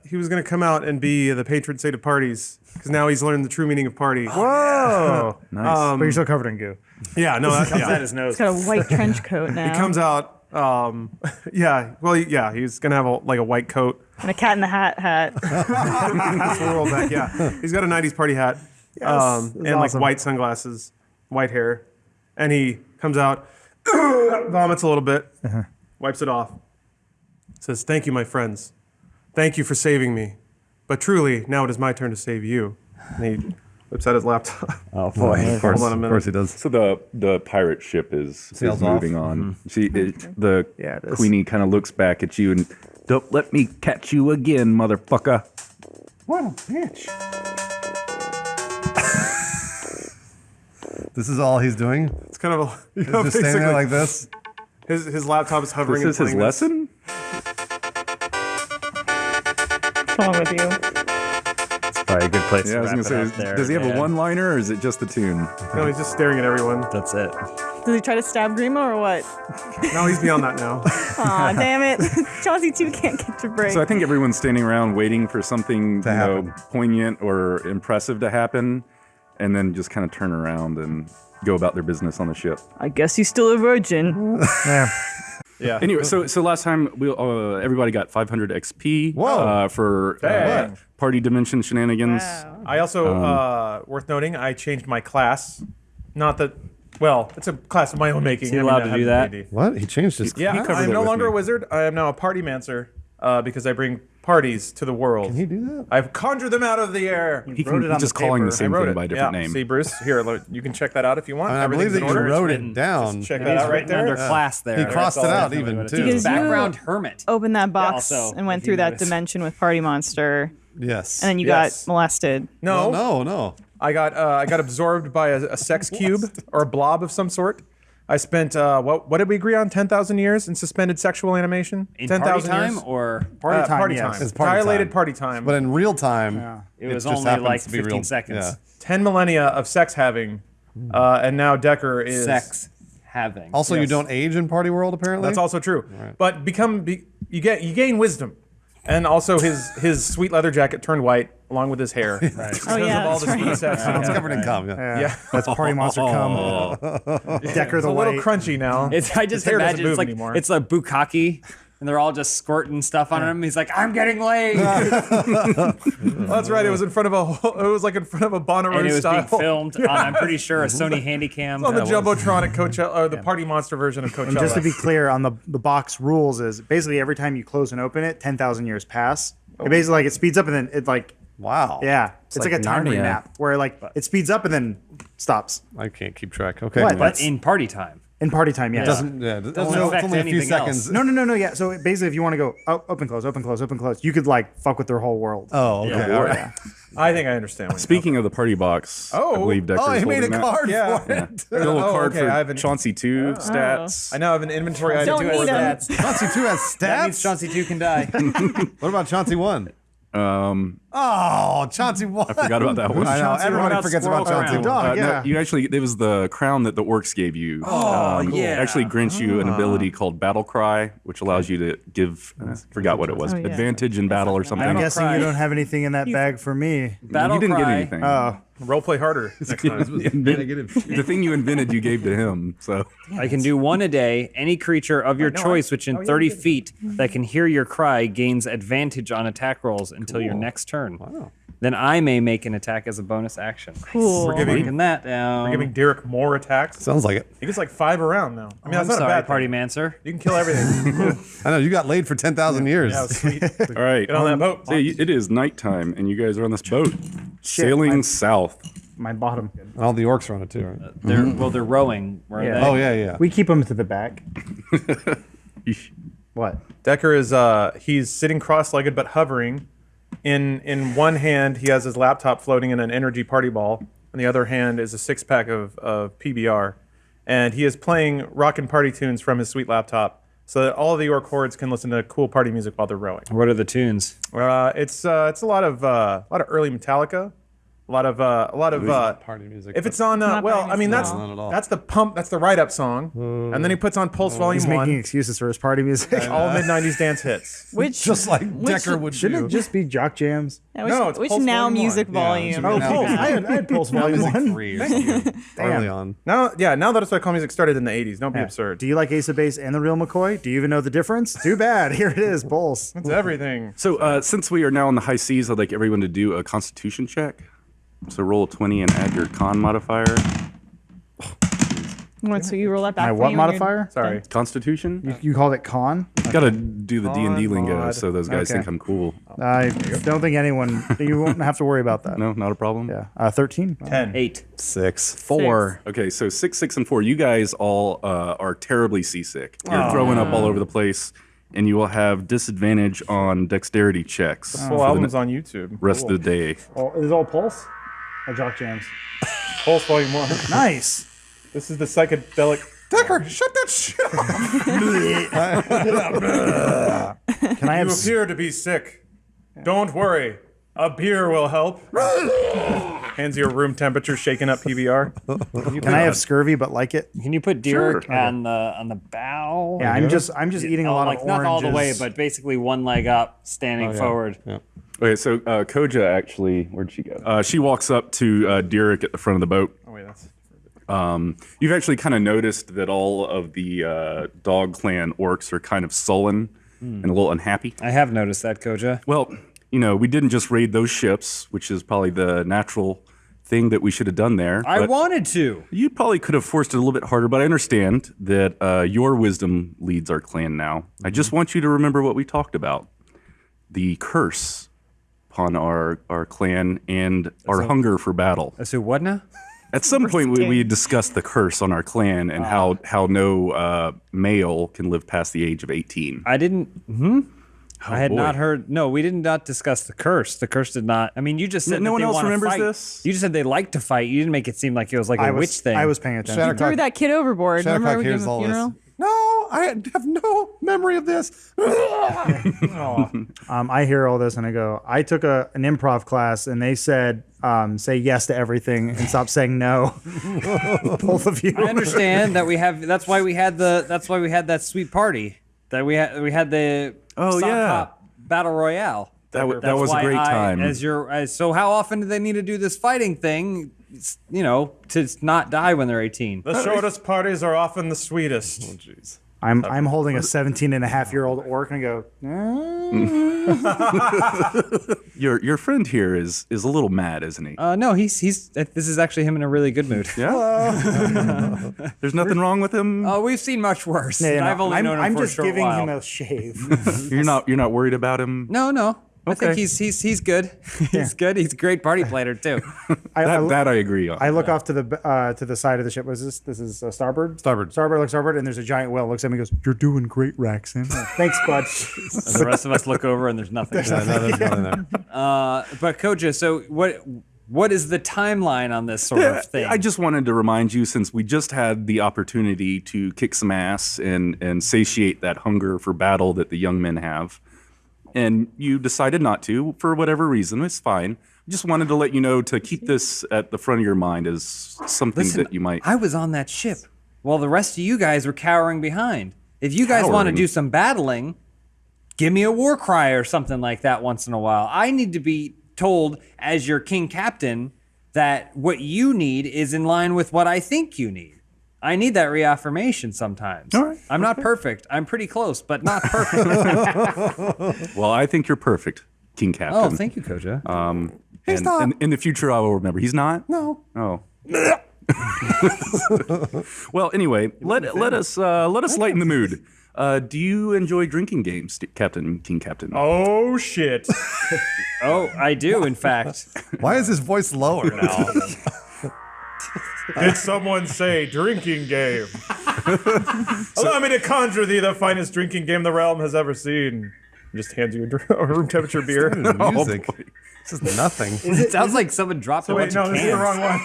He was going to come out and be the patron saint of parties because now he's learned the true meaning of party. Whoa. Nice. But you're still covered in goo. Yeah, no, Comes yeah. out his nose. He's got a white trench coat now. He comes out. Yeah, well, yeah, he's gonna have a white coat. and a Cat in the Hat hat. That's the world back. Yeah, he's got a '90s party hat. It's and like awesome. white sunglasses, white hair, and he comes out, vomits a little bit, wipes it off, says, "Thank you, my friends. Thank you for saving me. But truly, now it is my turn to save you." And he whips out his laptop. Oh boy. Of course, Hold on a of minute. course he does. So the pirate ship is Sails moving off. on. The Yeah, it is. Queenie kind of looks back at you and, "Don't let me catch you again, motherfucker." What a bitch. This is all he's doing. It's kind of a, He's just standing there like this. his laptop is hovering. This is and his playing lesson? What's wrong with you? Probably a good place Yeah, to I was wrap gonna it say, up there. does he have a one-liner or is it just the tune? No, he's just staring at everyone. That's it. Does he try to stab Grimo or what? No, he's beyond that now. Aw, damn it. Chauncey 2 can't get your break. So I think everyone's standing around waiting for something To happen. poignant or impressive to happen, and then just kind of turn around and go about their business on the ship. I guess he's still a virgin. Yeah. Yeah. Anyway, so last time everybody got 500 XP Whoa. for Dang. party dimension shenanigans. I also, worth noting, I changed my class. Not that, well, it's a class of my own making. Is he allowed to do that? D&D. What? He changed his. Yeah, covered I am it no with longer me. a wizard. I am now a party mancer because I bring parties to the world. Can he do that? I've conjured them out of the air. He wrote can, it on he's just the calling paper. the same I wrote thing it. by a different name. See, Bruce, here, look, you can check that out if you want. I believe Everything's that in you order. wrote written. it down. Check It that is out right written there. under class there. He crossed it out even too. Because you- Background hermit. Opened that box also, and went if you through that notice. dimension with Party Monster, Yes. and then you Yes. got molested. No, No. I got absorbed by a sex cube or a blob of some sort. I spent what did we agree on? 10,000 years in suspended sexual animation. In 10,000 party time years. or Party time, Party yes. time. It's party Dilated time. party time. But in real time, it was just only happens like to be 15 real. seconds. Yeah. 10 millennia of sex having, and now Decker is Sex having. Also, you Yes. don't age in Party World apparently. That's also true. But you gain wisdom, and also his sweet leather jacket turned white along with his hair. Because Oh, yeah, of all that's the sweet right. sex. It's covered in cum. Yeah. Yeah. That's Party Monster cum. Decker It's the a little white. crunchy now. I just His hair doesn't imagine move it's like anymore. it's a bukkake, and they're all just squirting stuff on him. He's like, "I'm getting laid," Well, that's right. It was in front of a Bonnaroo and it was style. being filmed on, I'm pretty sure, a Sony Handycam. on the Jumbotron at Coachella, or the Party Monster version of Coachella. And just to be clear, on the box rules is basically every time you close and open it, 10,000 years pass. It basically like it speeds up and then it like Wow. yeah, it's like, like a time Narnia. nap where like it speeds up and then stops I can't keep track. Okay. What? but in party time. in party time. Yeah. Doesn't it Doesn't only, affect it's only a few anything else. seconds. No. Yeah. So basically, if you want to go open, close, you could like fuck with their whole world. Oh, okay. Yeah. All right. I think I understand. Speaking of the party box, I Oh. believe Decker's Oh, he made a holding that. card Yeah. for it. A little Oh, card okay, I have for an- Chauncey 2 stats. I now have an inventory item. Don't for need that. them. Chauncey 2 has That means stats. Chauncey 2 can die. What about Chauncey 1? Oh, Chauncey 1. I Forgot about that one. I know. Chauncey Everybody about forgets about Squirrel Chauncey Crown? 1. yeah. No, you actually, it was the crown that the orcs gave you. Oh, yeah. It actually grants you an ability called Battle Cry, which allows you to give, I forgot what it was, Oh, yeah. advantage in battle or something. I'm Battle guessing Cry. you don't have anything in that bag for me. Battle you didn't Cry. get anything. Oh, Roll play harder next time. the thing you invented, you gave to him. So I can do one a day. Any creature of your choice within 30 feet that can hear your cry gains advantage on attack rolls until your next turn. Wow. Then I may make an attack as a bonus action. Cool. We're giving, Breaking that down. we're giving Derek more attacks. Sounds like it. He gets like 5 around now. I mean, I'm that's not sorry, a bad Party thing. Mancer. You can kill everything. I know. You got laid for 10,000 years. Yeah, sweet. all right, Get on that boat. So it is nighttime, and you guys are on this boat sailing south. my bottom. And all the orcs are on it too, right? They're rowing. Where Yeah. are they? Oh, yeah. We keep them to the back. What? Decker is he's sitting cross-legged but hovering. In one hand, he has his laptop floating in an energy party ball. On the other hand is a 6-pack of PBR. And he is playing rockin' party tunes from his sweet laptop so that all of the orc hordes can listen to cool party music while they're rowing. What are the tunes? It's a lot of early Metallica, a lot of Party music. if it's on Not well, party I mean music. Not at all. that's the pump, that's the write up song, and then he puts on Pulse He's Volume making 1, excuses for his party music. all mid '90s dance hits. Which just like Decker would Shouldn't do. it just be jock jams? yeah, which, No, it's which Pulse now Volume 1. music Yeah, volume? Oh, is Pulse. that? I had Pulse Volume Music 1. 3 or something. Early on. Now that that's why call music started in the '80s. Don't be Yeah. absurd. Do you like Ace of Base and the real McCoy? Do you even know the difference? Too bad. Here it is, Pulse. It's everything. So since we are now on the high seas, I'd like everyone to do a Constitution check. So roll a 20 and add your con modifier. What, so you roll that back My for what me when you're modifier? done? Constitution. You called it con? Got to do the D&D lingo mod. so those guys Okay. think I'm cool. I don't think anyone. You won't have to worry about that. No, not a problem. Yeah. 13. 10. 8. 6. 4. Okay, so 6, 6, and 4. You guys all are terribly seasick. You're throwing up all over the place, and you will have disadvantage on dexterity checks Full for album's the on YouTube. rest of the day. Oh, is it all Pulse? Or Jock Jams? Pulse Volume 1. Nice. This is the psychedelic. Decker, shut that shit off. Can I You have appear to be sick. Don't worry. A beer will help. Hands you a room temperature shaken up PBR. Can I have scurvy but like it? Can you put Derek on the bow? Yeah, I'm just eating a lot like of not oranges. all the way, but basically one leg up, standing forward. Okay, so Koja actually, where'd she go? She walks up to Derek at the front of the boat. Oh wait, that's. You've actually kind of noticed that all of the Dog Clan orcs are kind of sullen and a little unhappy. I have noticed that, Koja. Well, we didn't just raid those ships, which is probably the natural thing that we should have done there. I but wanted to. You probably could have forced it a little bit harder, but I understand that your wisdom leads our clan now. I just want you to remember what we talked about. The curse upon our clan and our hunger for battle. So what now? At some point, we discussed the curse on our clan and how no male can live past the age of 18. I didn't. I had boy. not heard. No, we did not discuss the curse. The curse did not. I mean, you just said No that one they else wanna remembers fight. this? You just said they like to fight. You didn't make it seem like it was like a witch thing. I was paying attention. Threw that kid overboard. Remember Shattercock we gave hears him a all funeral? this. No, I have no memory of this. I hear all this and I go, I took an improv class and they said, say yes to everything and stop saying no. Both of you. I understand that we have. That's why we had the. That's why we had that sweet party. That we had. We had the. Oh, sock yeah. hop battle royale. That was a why great time. So how often do they need to do this fighting thing? To not die when they're 18. The shortest parties are often the sweetest. Oh jeez. I'm holding a 17 and a half year old orc and I go, Your friend here is a little mad, isn't he? No, he's. This is actually him in a really good mood. Yeah. There's nothing wrong with him. Oh, we've seen much worse. Yeah, I've only known him I'm for just a short giving while. him a shave. You're not worried about him. No. I think Okay. he's good. He's good. He's a great party planner too. That I agree on. I look off to the side of the ship. Was this? This is starboard. Starboard. Looks starboard, and there's a giant whale. Looks at me, and goes, "You're doing great, Raxon." Thanks, bud. And the rest of us look over and there's nothing. There's nothing there. But Koja, so what is the timeline on this sort of thing? I just wanted to remind you, since we just had the opportunity to kick some ass and satiate that hunger for battle that the young men have, and you decided not to for whatever reason, it's fine. Just wanted to let you know to keep this at the front of your mind as something Listen, that you might. I was on that ship while the rest of you guys were cowering behind. If you guys want to Cowering? do some battling, give me a war cry or something like that once in a while. I need to be told as your king captain that what you need is in line with what I think you need. I need that reaffirmation sometimes. All right, I'm not perfect. I'm pretty close, but not perfect. Well, I think you're perfect, King Captain. Oh, thank you, Koja. And in the future, I will remember. He's not. No. Oh. Well, anyway, let us lighten the mood. Do you enjoy drinking games, King Captain? Oh shit. Oh, I do, in fact. Why is his voice lower now? Did someone say drinking game? Allow me to conjure thee the finest drinking game the realm has ever seen. Just hands you a room temperature beer. Music. This is nothing. It sounds like someone dropped a Wait, bunch no, of this is the cans. wrong one.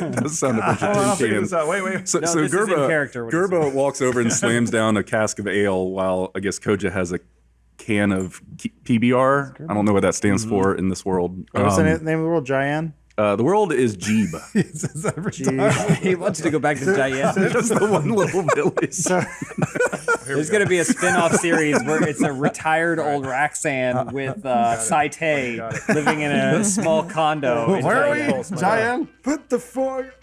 It does sound a bunch Hold on, I'll of figure tin this cans. out. Wait. So, No, so this is in Gerba, character, what he Gerba walks over and slams down a cask of ale while I guess Koja has a can of PBR. I don't know what that stands for in this world. What's the name of the world? Giant. The world is Jeeb. He says every time. He wants to go back to Giant. Just the one little village. There's going to be a spin-off series where it's a retired old Raxan with Saite living in a small condo. in Where are Giant. we? Giant? Put the fork.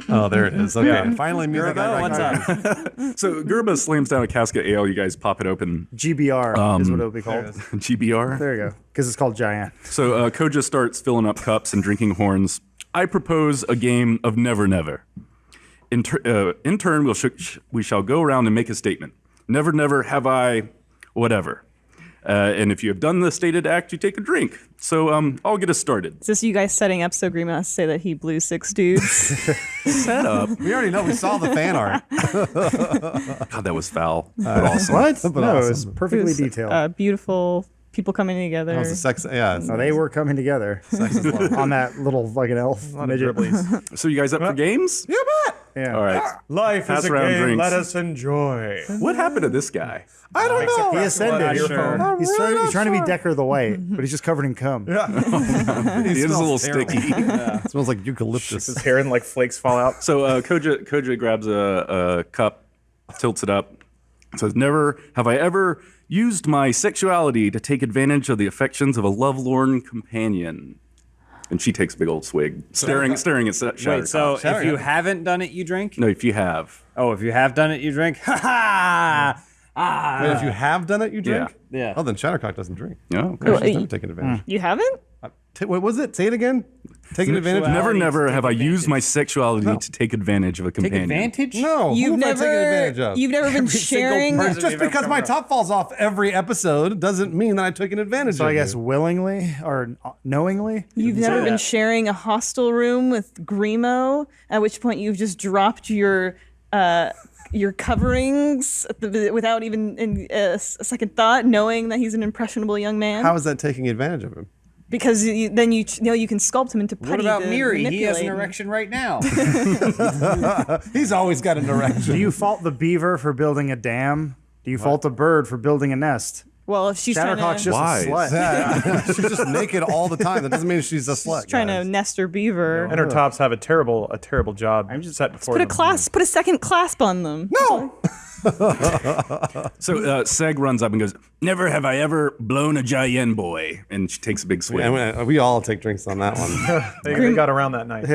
Oh, there it is. Okay, finally music. I What's recognize. up? So Gerba slams down a cask of ale. You guys pop it open. GBR is what it would be called. GBR. There you go. Because it's called Giant. So Koja starts filling up cups and drinking horns. I propose a game of Never Never. In turn, we shall go around and make a statement. Never, never have I, whatever. And if you have done the stated act, you take a drink. So I'll get us started. Is this you guys setting up so Grima has to say that he blew 6 dudes? Set up. We already know. We saw the fan art. God, that was foul. But awesome. What? But No, it was awesome. perfectly detailed. Beautiful people coming together. That was a sex. Yeah. No, they were coming together on that little fucking elf midget. So you guys up for games? You bet. Yeah. All right. Life Pass is a around game. drinks. Let us enjoy. What happened to this guy? I don't know. He ascended. Your phone. He's trying to be Decker the White, but he's just covered in cum. He is a little sticky. It smells like eucalyptus. His hair and like flakes fall out. So Koja grabs a cup, tilts it up, says, "Never have I ever used my sexuality to take advantage of the affections of a lovelorn companion." And she takes a big old swig, staring at Shattercock. Wait, so if you haven't done it, you drink? No, if you have. Oh, if you have done it, you drink? Ha ha! Wait, if you have done it, you drink? Yeah. Oh, then Shattercock doesn't drink. No, okay. She's never taken advantage. You haven't? What was it? Say it again. Taking advantage. Never have I used my sexuality to take advantage of a Take companion. advantage? No. You've who have I taken advantage never of? you've never been sharing. Just because my top falls off every episode doesn't mean that I've taken advantage So of I guess you. willingly or knowingly. You've never been sharing a hostel room with Grimo, at which point you've just dropped your coverings without even a second thought, knowing that he's an impressionable young man. How is that taking advantage of him? Because then you know you can sculpt him into putty. What about to Miri? He has an manipulate him. erection right now. He's always got an erection. Do you fault the beaver for building a dam? Do you fault a bird for building a nest? Well, if she's trying Shattercock's to, just Why? a slut. Yeah. She's just naked all the time. That doesn't mean she's a slut. trying to guys. nest her beaver. And her tops have a terrible job set before Put a them. put a second clasp on them. No. So Seg runs up and goes, "Never have I ever blown a Jayen boy." And she takes a big swig. We all take drinks on that one. They got around that night.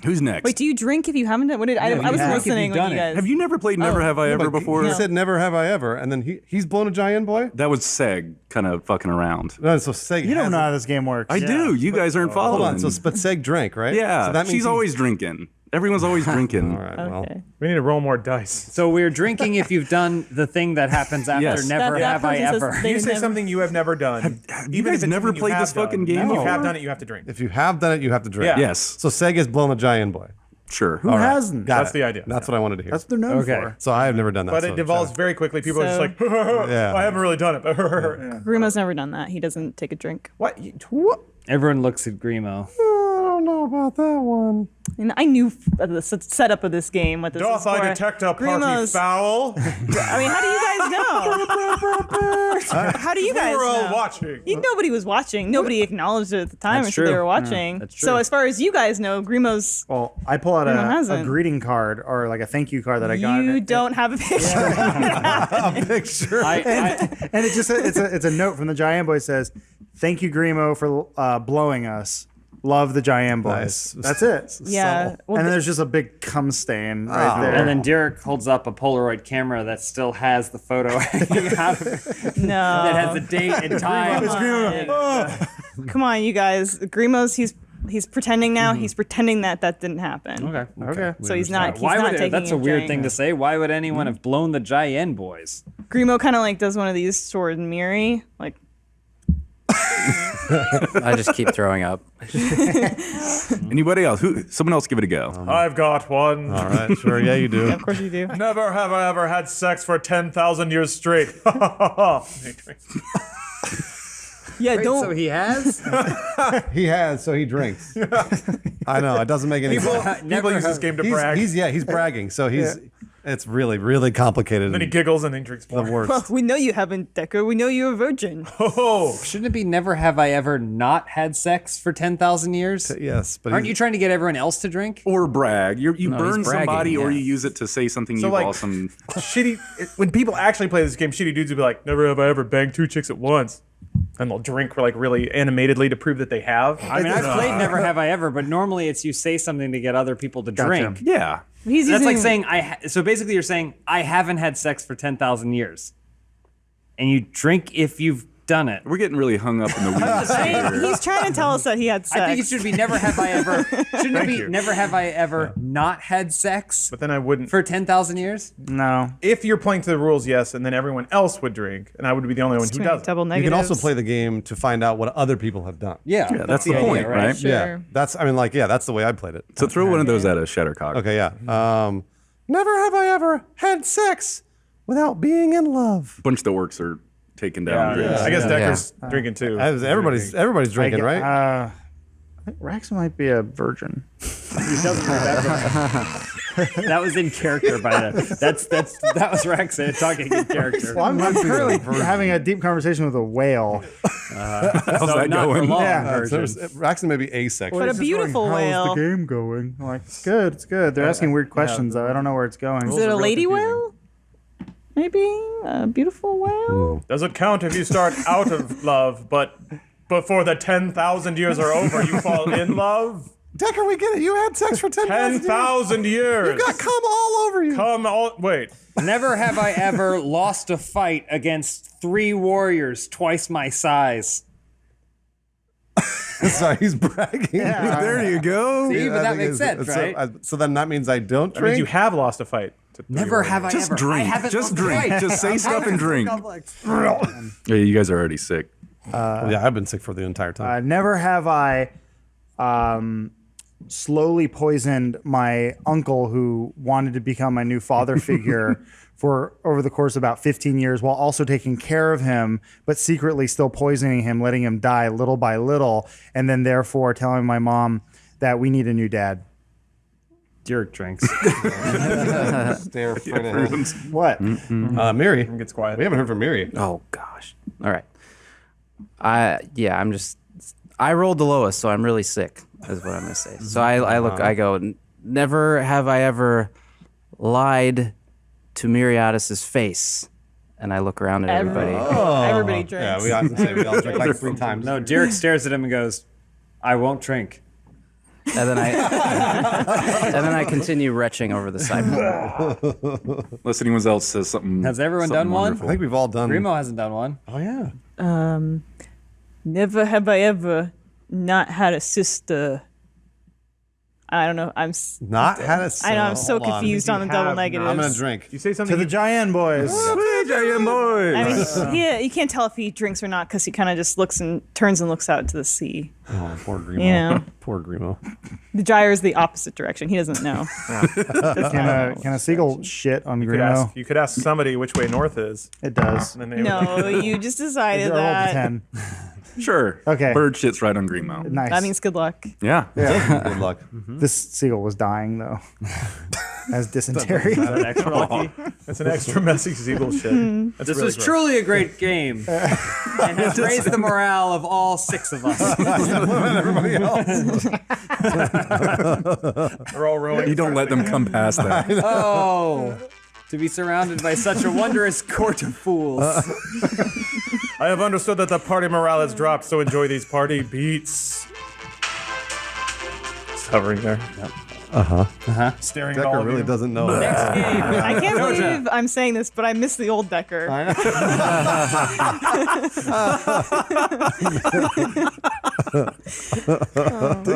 Who's next? Wait, do you drink if you haven't done? What did I was have. listening If you've when done you it. guys. Have you never played Never Have I Ever before? He said never have I ever, and then he's blown a giant boy. That was Seg kind of fucking around. No, so Seg. You don't know how this game works. I do. You guys aren't following. Hold on. So but Seg drank, right? yeah, So that means she's always drinking. Everyone's always drinking. All right. Well. Okay. We need to roll more dice. So we're drinking if you've done the thing that happens after Yes. never That have I person says ever. they You say never- something you have never done. you guys never played this fucking game If you before? have done it, you have to drink. If you have done it, you have to drink. Yeah. Yes. So Seg has blown a giant boy. Sure. Who hasn't? Got That's it. the idea. That's what I wanted to hear. That's what they're known Okay. for. So I have never done that. But so it devolves very quickly. People are just So- like, Yeah. I haven't really done it. Grimo's never done that. He doesn't take a drink. What? Everyone looks at Grimo. I don't know about that one. And I knew the setup of this game. What this Doth is I for. detect a party Grimo's- foul? I mean, how do you guys know? How do you guys We're all know? watching. Nobody was watching. Nobody acknowledged it at the time That's until they true. were watching. that's So true. as far as you guys know, Grimo's. Well, I pull out Grimo a hasn't. greeting card or like a thank you card that I got. You and don't have a picture. A picture. and it just it's a note from the Giant Boy says, "Thank you, Grimo, for blowing us. Love the Giant Boys." Nice. That's it. Yeah. Well, And then there's just a big cum stain right there. And then Derek holds up a Polaroid camera that still has the photo hanging out of it. no. That has the date and time. Come on, you guys. Grimo's he's pretending now. He's pretending that didn't happen. Okay. Okay. So he's not. He's Why not would taking that's a weird drink. thing to say? Why would anyone have blown the Jayen boys? Grimo kind of like does one of these toward Miri, like. I just keep throwing up. Anybody else? Someone else give it a go. I've got one. All right. Sure. Yeah, you do. Of course you do. Never have I ever had sex for 10,000 years straight. Yeah, don't. So he has? He has, so he drinks. I know. It doesn't make any sense. People use this game to brag. He's bragging. So it's really, really complicated. Then he giggles and he drinks the more. worst. Well, we know you haven't, Decker. We know you're a virgin. Oh, Shouldn't it be never have I ever not had sex for 10,000 years? Yes, but Aren't you trying to get everyone else to drink? Or brag. You No, burn he's bragging, somebody or yeah. you use it to say something So, you've like- awesome. when people actually play this game, shitty dudes would be like, never have I ever banged 2 chicks at once. and they'll drink like really animatedly to prove that they have. I mean, I've played Never Have I Ever, but normally it's you say something to get other people to drink. Yeah. That's like saying so basically you're saying I haven't had sex for 10,000 years. And you drink if you've done it. We're getting really hung up in the weeds here. He's trying to tell us that he had sex. I think it should be never have I ever. Shouldn't it be never have I ever not had sex? But then I wouldn't. For 10,000 years? No. If you're playing to the rules, yes, and then everyone else would drink, and I would be the only one who doesn't. Double You negatives. can also play the game to find out what other people have done. Yeah, That's the point, right? Sure. Yeah, that's that's the way I played it. So throw one of those at a Shattercock. Okay, yeah. Never have I ever had sex without being in love. A bunch of the orcs are taking down drinks. I guess Decker's drinking too. Everybody's drinking, right? I think Rax might be a virgin. That was in character by the. That was Rex talking in character. Well, I'm currently having a deep conversation with a whale. How's So that not going? for long Yeah. version. Raxon may be asexual. But a beautiful whale. How's the game going? I'm like, it's good, it's good. They're asking weird questions though. I don't know where it's going. Is it a lady whale? Maybe a beautiful whale. Does it count if you start out of love, but before the 10,000 years are over, you fall in love? Decker, we get it. You had sex for 10,000 10,000 years. You got cum all over you. Wait. Never have I ever lost a fight against 3 warriors twice my size. Sorry, he's bragging. There you go. See, but I that think makes it's- sense, right? So then that means I don't That means drink. you have lost a fight. to three Never have I Just ever. I drink. haven't Just lost a drink. fight. Just say stuff and drink. Yeah, you guys are already sick. Yeah, I've been sick for the entire time. Never have I slowly poisoned my uncle who wanted to become my new father figure for over the course of about 15 years while also taking care of him, but secretly still poisoning him, letting him die little by little, and then therefore telling my mom that we need a new dad. Dirk drinks. Stare straight ahead. What? Miri. gets quiet. We haven't heard from Miri. Oh gosh. All right. I rolled the lowest, so I'm really sick, is what I'm gonna say. So I go, never have I ever lied to Miriadis's face. And I look around at everybody. Everybody drinks. Yeah, we all drink like 3 times. No, Dirk stares at him and goes, "I won't drink." And then I continue retching over the sidewalk. Unless anyone else says something. Has everyone something done one? wonderful. I think we've all done. Remo hasn't done one. Oh yeah. Never have I ever not had a sister. I don't know. Not had a. I know. I'm so hold on. confused on the double negatives. I'm gonna drink. You say something. To the Giant Boys. Giant boys. I mean, you can't tell if he drinks or not because he kind of just looks and turns and looks out to the sea. Oh, poor Grimo. Yeah. Poor Grimo. The gyre is the opposite direction. He doesn't know. Can a seagull shit on Grimo? You could ask somebody which way north is. It does. And then they No, you just decided Roll to that. 10. Sure. Okay. Bird shits right on Greenmo. Nice. That means good luck. Yeah. Good luck. This seagull was dying though. Has dysentery. Extra lucky. It's an extra messy seagull shit. That's This really was gross. truly a great game and has raised the morale of all 6 of us. Everybody else. We're all rowing. You don't let them come past that. Oh, to be surrounded by such a wondrous court of fools. I have understood that the party morale has dropped, so enjoy these party beats. Just hovering there. Staring at all Decker of really you. doesn't know. I can't believe I'm saying this, but I miss the old Decker.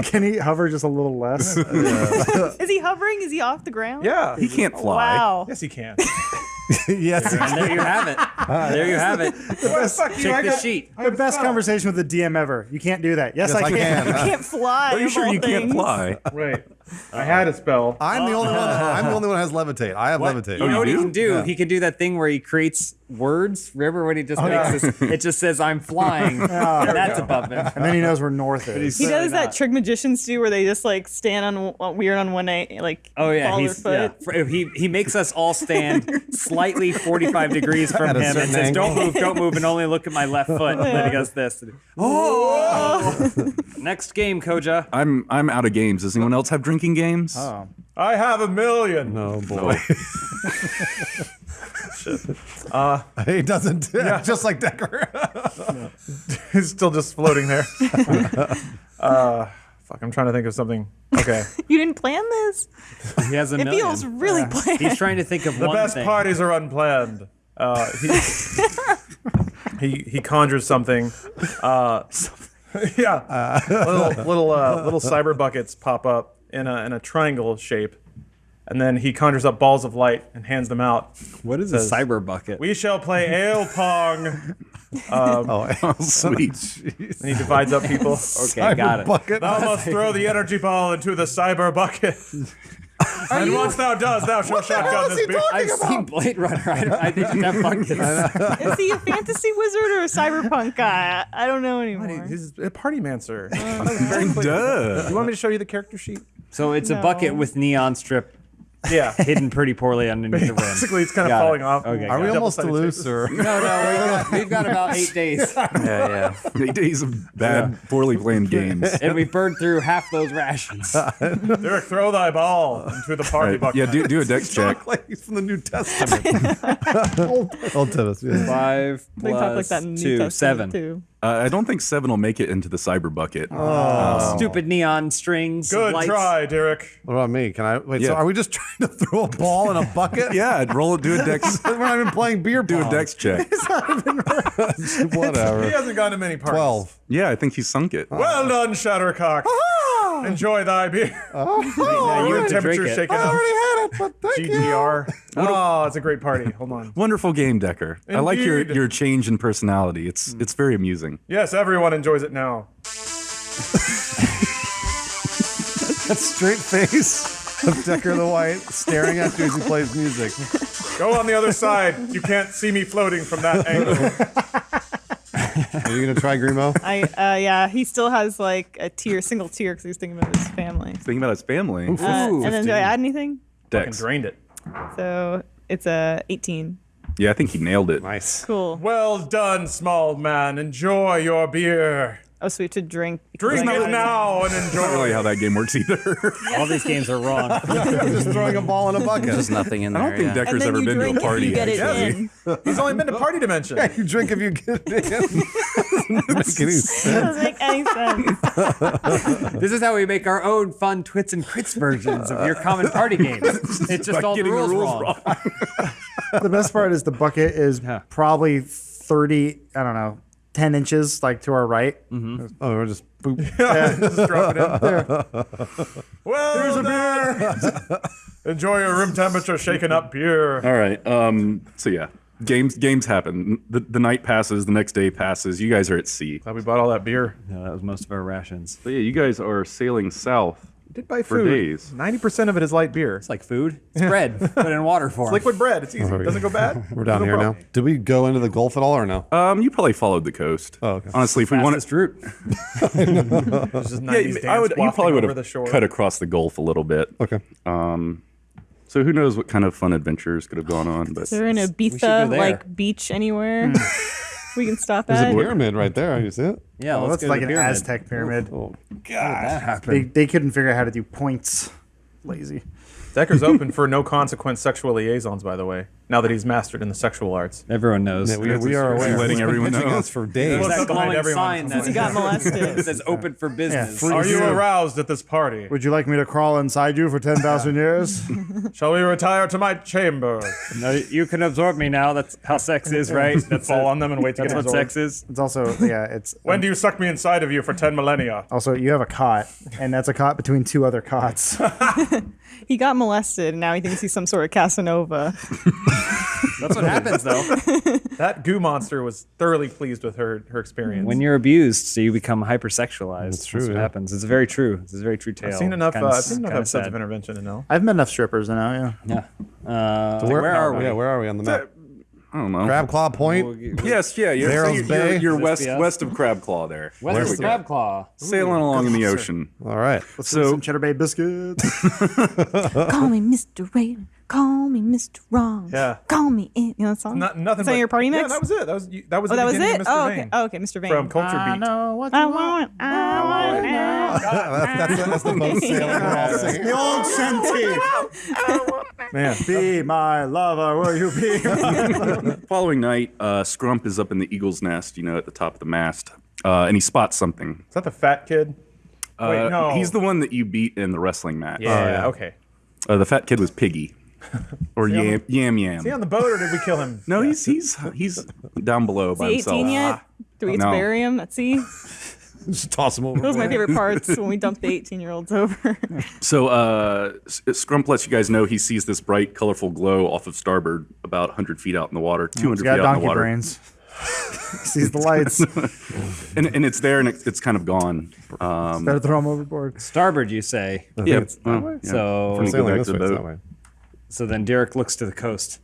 Can he hover just a little less? Is he hovering? Is he off the ground? Yeah. He can't fly. Wow. Yes, he can. Yes. And there you have it. There you have it. Check the sheet. The best conversation with the DM ever. You can't do that. Yes, I can. You can't fly. Are you of sure all you can't things. fly? Wait. I had a spell. I'm the only one. I'm the only one who has levitate. I have levitate. You know what he do? can do? He can do that thing where he creates words. Remember when he just makes this? It just says, "I'm flying." And that's above him. And then he knows where north is. He does that trick magicians do, where they just like stand on weird on one knee, like Oh yeah, ball he's their foot. he makes us all stand slightly 45 degrees from At a him and certain says, angle. don't move, and only look at my left foot." And then he goes this. Oh! Next game, Koja. I'm out of games. Does anyone else have drinking games? Oh. I have $1 million. Oh boy. Shit. He doesn't. Just like Decker. He's still just floating there. Fuck, I'm trying to think of something. Okay. You didn't plan this? He has a It million. feels really planned. He's trying to think of The one best thing. parties are unplanned. He conjures something. Yeah. Little cyber buckets pop up in a triangle shape, and then he conjures up balls of light and hands them out. What is Says, a cyber bucket? We shall play ale pong. Sweet. And he divides up people. Okay, got it. Bucket. Thou must throw the energy ball into the cyber bucket. And once thou does, thou shalt shotgun this beer. I've seen Blade Runner. I think that buckets. Is he a fantasy wizard or a cyberpunk guy? I don't know anymore. He's a party mancer. Duh. You want me to show you the character sheet? So it's a No. bucket with neon strip Yeah. hidden pretty poorly underneath the rim. Basically, it's kind of Got it. falling off. Okay, Are we got it. almost to Double-sided lose, or? No, we've got about 8 days. Yeah. 8 days of bad, poorly planned games. And we burned through half those rations. Derek, throw thy ball into the party Right. bucket. Yeah, do a dex check. Like he's from the New Testament. Old Testament. Yeah. 5 They talk like plus that in the 2, New Testament 7. too. I don't think 7 will make it into the cyber bucket. Stupid neon strings. Good lights. try, Derek. What about me? Can I wait? So Yeah. are we just trying to throw a ball in a bucket? Yeah, roll it. Do a dex. We're not even playing beer Do pong. a dex check. Whatever. He hasn't gone to many parties. 12. Yeah, I think he sunk it. Well done, Shattercock. Enjoy thy beer. Yeah, you Your have to drink temperature it. shaken I up. already had it, but thank you. GTR. Oh, it's a great party. Hold on. Wonderful game, Decker. I like Indeed. your change in personality. It's very amusing. Yes, everyone enjoys it now. That straight face of Decker the White staring at you as he plays music. Go on the other side. You can't see me floating from that angle. Are you gonna try Grimo? Yeah, he still has like a single tear because he's thinking about his family. Thinking about his family. And then do I add anything? Fucking Dex. drained it. So it's a 18. Yeah, I think he nailed it. Nice. Cool. Well done, small man. Enjoy your beer. Oh, so we have to drink. Drink it now and Not enjoy. really how that game works either. All these games are wrong. Just throwing a ball in a bucket. There's nothing in I there. don't think yeah. And Decker's then ever you been to a drink it, party. you get it actually. in. He's only been to Party Dimension. You drink if you get it in. Doesn't make any sense. Doesn't make any sense. This is how we make our own fun Twits and Crits versions of your common party games. It's just By all the getting rules, wrong. The best part is the bucket is probably 30, I don't know, 10 inches like to our right. Oh, we're just boop. Just drop it in there. Well, there's a beer. Enjoy your room temperature shaken up beer. All right. So yeah, games happen. The night passes. The next day passes. You guys are at sea. Glad we bought all that beer. No, that was most of our rations. So yeah, you guys are sailing south. Did buy For food. days. 90% of it is light beer. It's like food. It's bread, but in water form. Liquid bread. It's easy. Doesn't go bad. We're down No here problem. now. Did we go into the Gulf at all or no? You probably followed the coast. Oh, okay. Honestly, if we wanted, Fastest route. It's just 90s I would. dance You probably would over the have shore. cut across the Gulf a little bit. Okay. So who knows what kind of fun adventures could have gone on? But Is there an go Ibiza there. like beach anywhere we can stop There's a at? pyramid right there. You see it? Yeah, Oh, let's that's go like to an the pyramid. Aztec pyramid. Oh, That happened. They couldn't figure out how to do points. Lazy. Decker's open for no consequence sexual liaisons, by the way, now that he's mastered in the sexual arts. Everyone knows. yeah, we are aware. letting He's been everyone pitching know. us for days. Well, There's that Behind glowing everyone. sign that He got molested. says open for business. free- Are you Yeah. aroused at this party? Would you like me to crawl inside you for 10,000 years? Shall we retire to my chamber? No, you can absorb me now. That's how sex is, right? That's Fall it. on them and wait to That's get what absorbed. sex is. It's also, yeah, it's. When do you suck me inside of you for 10 millennia? Also, you have a cot, and that's a cot between two other cots. He got molested, and now he thinks he's some sort of Casanova. That's what happens, though. That goo monster was thoroughly pleased with her experience. When you're abused, so you become hypersexualized. That's true, That's what yeah. happens. It's very true. It's a very true tale. I've seen enough, Kinda episodes sad. of Intervention to know. I've met enough strippers now, yeah. Yeah. So where are we? Yeah, where are we on the map? I don't know. Crab Claw Point. Yes, yeah. You're, Barrels you're, Bay? you're This be us? west of Crab Claw there. West There of we go. Crab Claw. Sailing along in the ocean. All right. Let's do So- some Cheddar Bay biscuits. Call me Mr. Raven. Call me Mr. Wrong. Yeah. Call me in. You know that song? Nothing. Is that your party mix? Yeah, that was it. That was the that was beginning it? of Mr. Oh, Vane. okay. Oh, okay, Mr. Vane. From Culture I Beat. know what I you want. want now. That's the boat sailing. We're all singing. The old shanty. Man, Be my lover, will you be? Following night, Scrump is up in the eagle's nest, at the top of the mast, and he spots something. is that the fat kid? Wait, no. He's the one that you beat in the wrestling match. Yeah. Okay. The fat kid was Piggy, or Yam Yam. Is he on the boat or did we kill him? No, he's down below by Is he himself. 18 yet? Do we get to No. bury him at sea? Just toss him over. Those are my favorite parts when we dump the 18-year-olds over. So Scrump lets you guys know he sees this bright, colorful glow off of starboard, about 100 feet out in the water, 200 He's feet got out in the donkey water. brains. Sees the lights. And it's there, and it's kind of gone. Better throw him overboard. Starboard, you say. Yep. So, From Sailing back this to the way, it's boat. that way. so then Derek looks to the coast.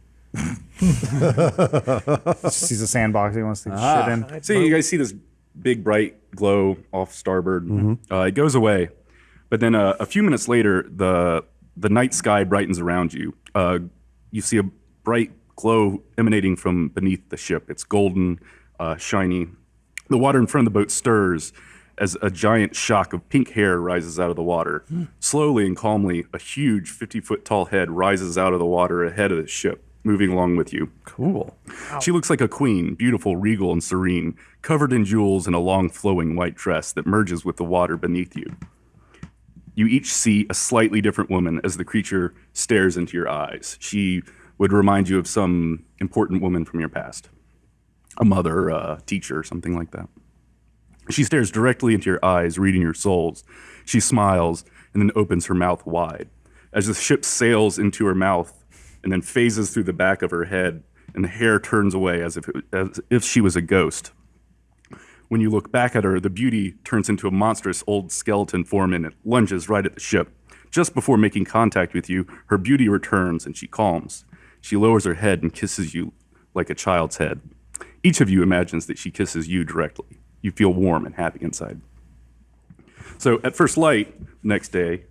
Sees a sandbox he wants to shit in. So you guys see this big bright glow off starboard. It goes away, but then a few minutes later, the night sky brightens around you. You see a bright glow emanating from beneath the ship. It's golden, shiny. The water in front of the boat stirs as a giant shock of pink hair rises out of the water. Slowly and calmly, a huge 50-foot tall head rises out of the water ahead of the ship, moving along with you. Cool. She looks like a queen, beautiful, regal, and serene, covered in jewels in a long flowing white dress that merges with the water beneath you. You each see a slightly different woman as the creature stares into your eyes. She would remind you of some important woman from your past. A mother, a teacher, something like that. She stares directly into your eyes, reading your souls. She smiles and then opens her mouth wide. As the ship sails into her mouth and then phases through the back of her head, and the hair turns away as if she was a ghost. When you look back at her, the beauty turns into a monstrous old skeleton form and it lunges right at the ship. Just before making contact with you, her beauty returns and she calms. She lowers her head and kisses you like a child's head. Each of you imagines that she kisses you directly. You feel warm and happy inside. So at first light, next day,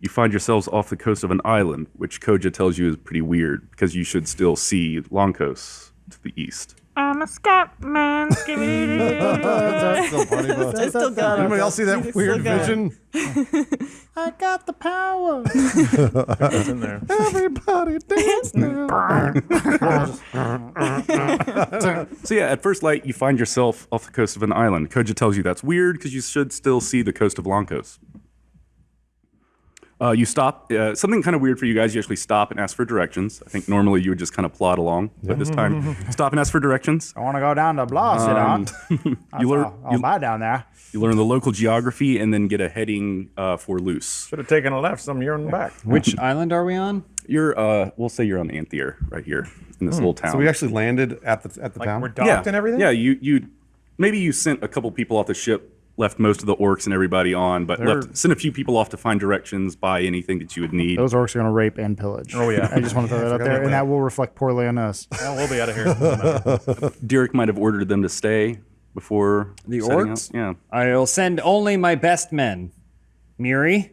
you find yourselves off the coast of an island, which Koja tells you is pretty weird because you should still see Longcoast to the east. I'm a Scotman. That's still party boat. It's still going. Anybody else see that It's weird still going. vision? I got the power. It's in there. Everybody dance now. So yeah, at first light, you find yourself off the coast of an island. Koja tells you that's weird because you should still see the coast of Longcoast. You stop. Something kind of weird for you guys. You actually stop and ask for directions. I think normally you would just kind of plod along, but this time, stop and ask for directions. I want to go down to Blah, sit on. You learn. I'll buy down there. You learn the local geography and then get a heading for Luce. Should have taken a left some year in the back. Which island are we on? You're. We'll say you're on Anthier right here in this little town. So we actually landed at the Like town. we're docked and everything? Yeah, you maybe you sent a couple people off the ship, left most of the orcs and everybody on, but sent a few people off to find directions, buy anything that you would need. Those orcs are going to rape and pillage. Oh, yeah. I just want to throw that out there, and that will reflect poorly on us. Well, we'll be out of here. Derek might have ordered them to stay before The setting orcs? out. Yeah. I will send only my best men. Miri,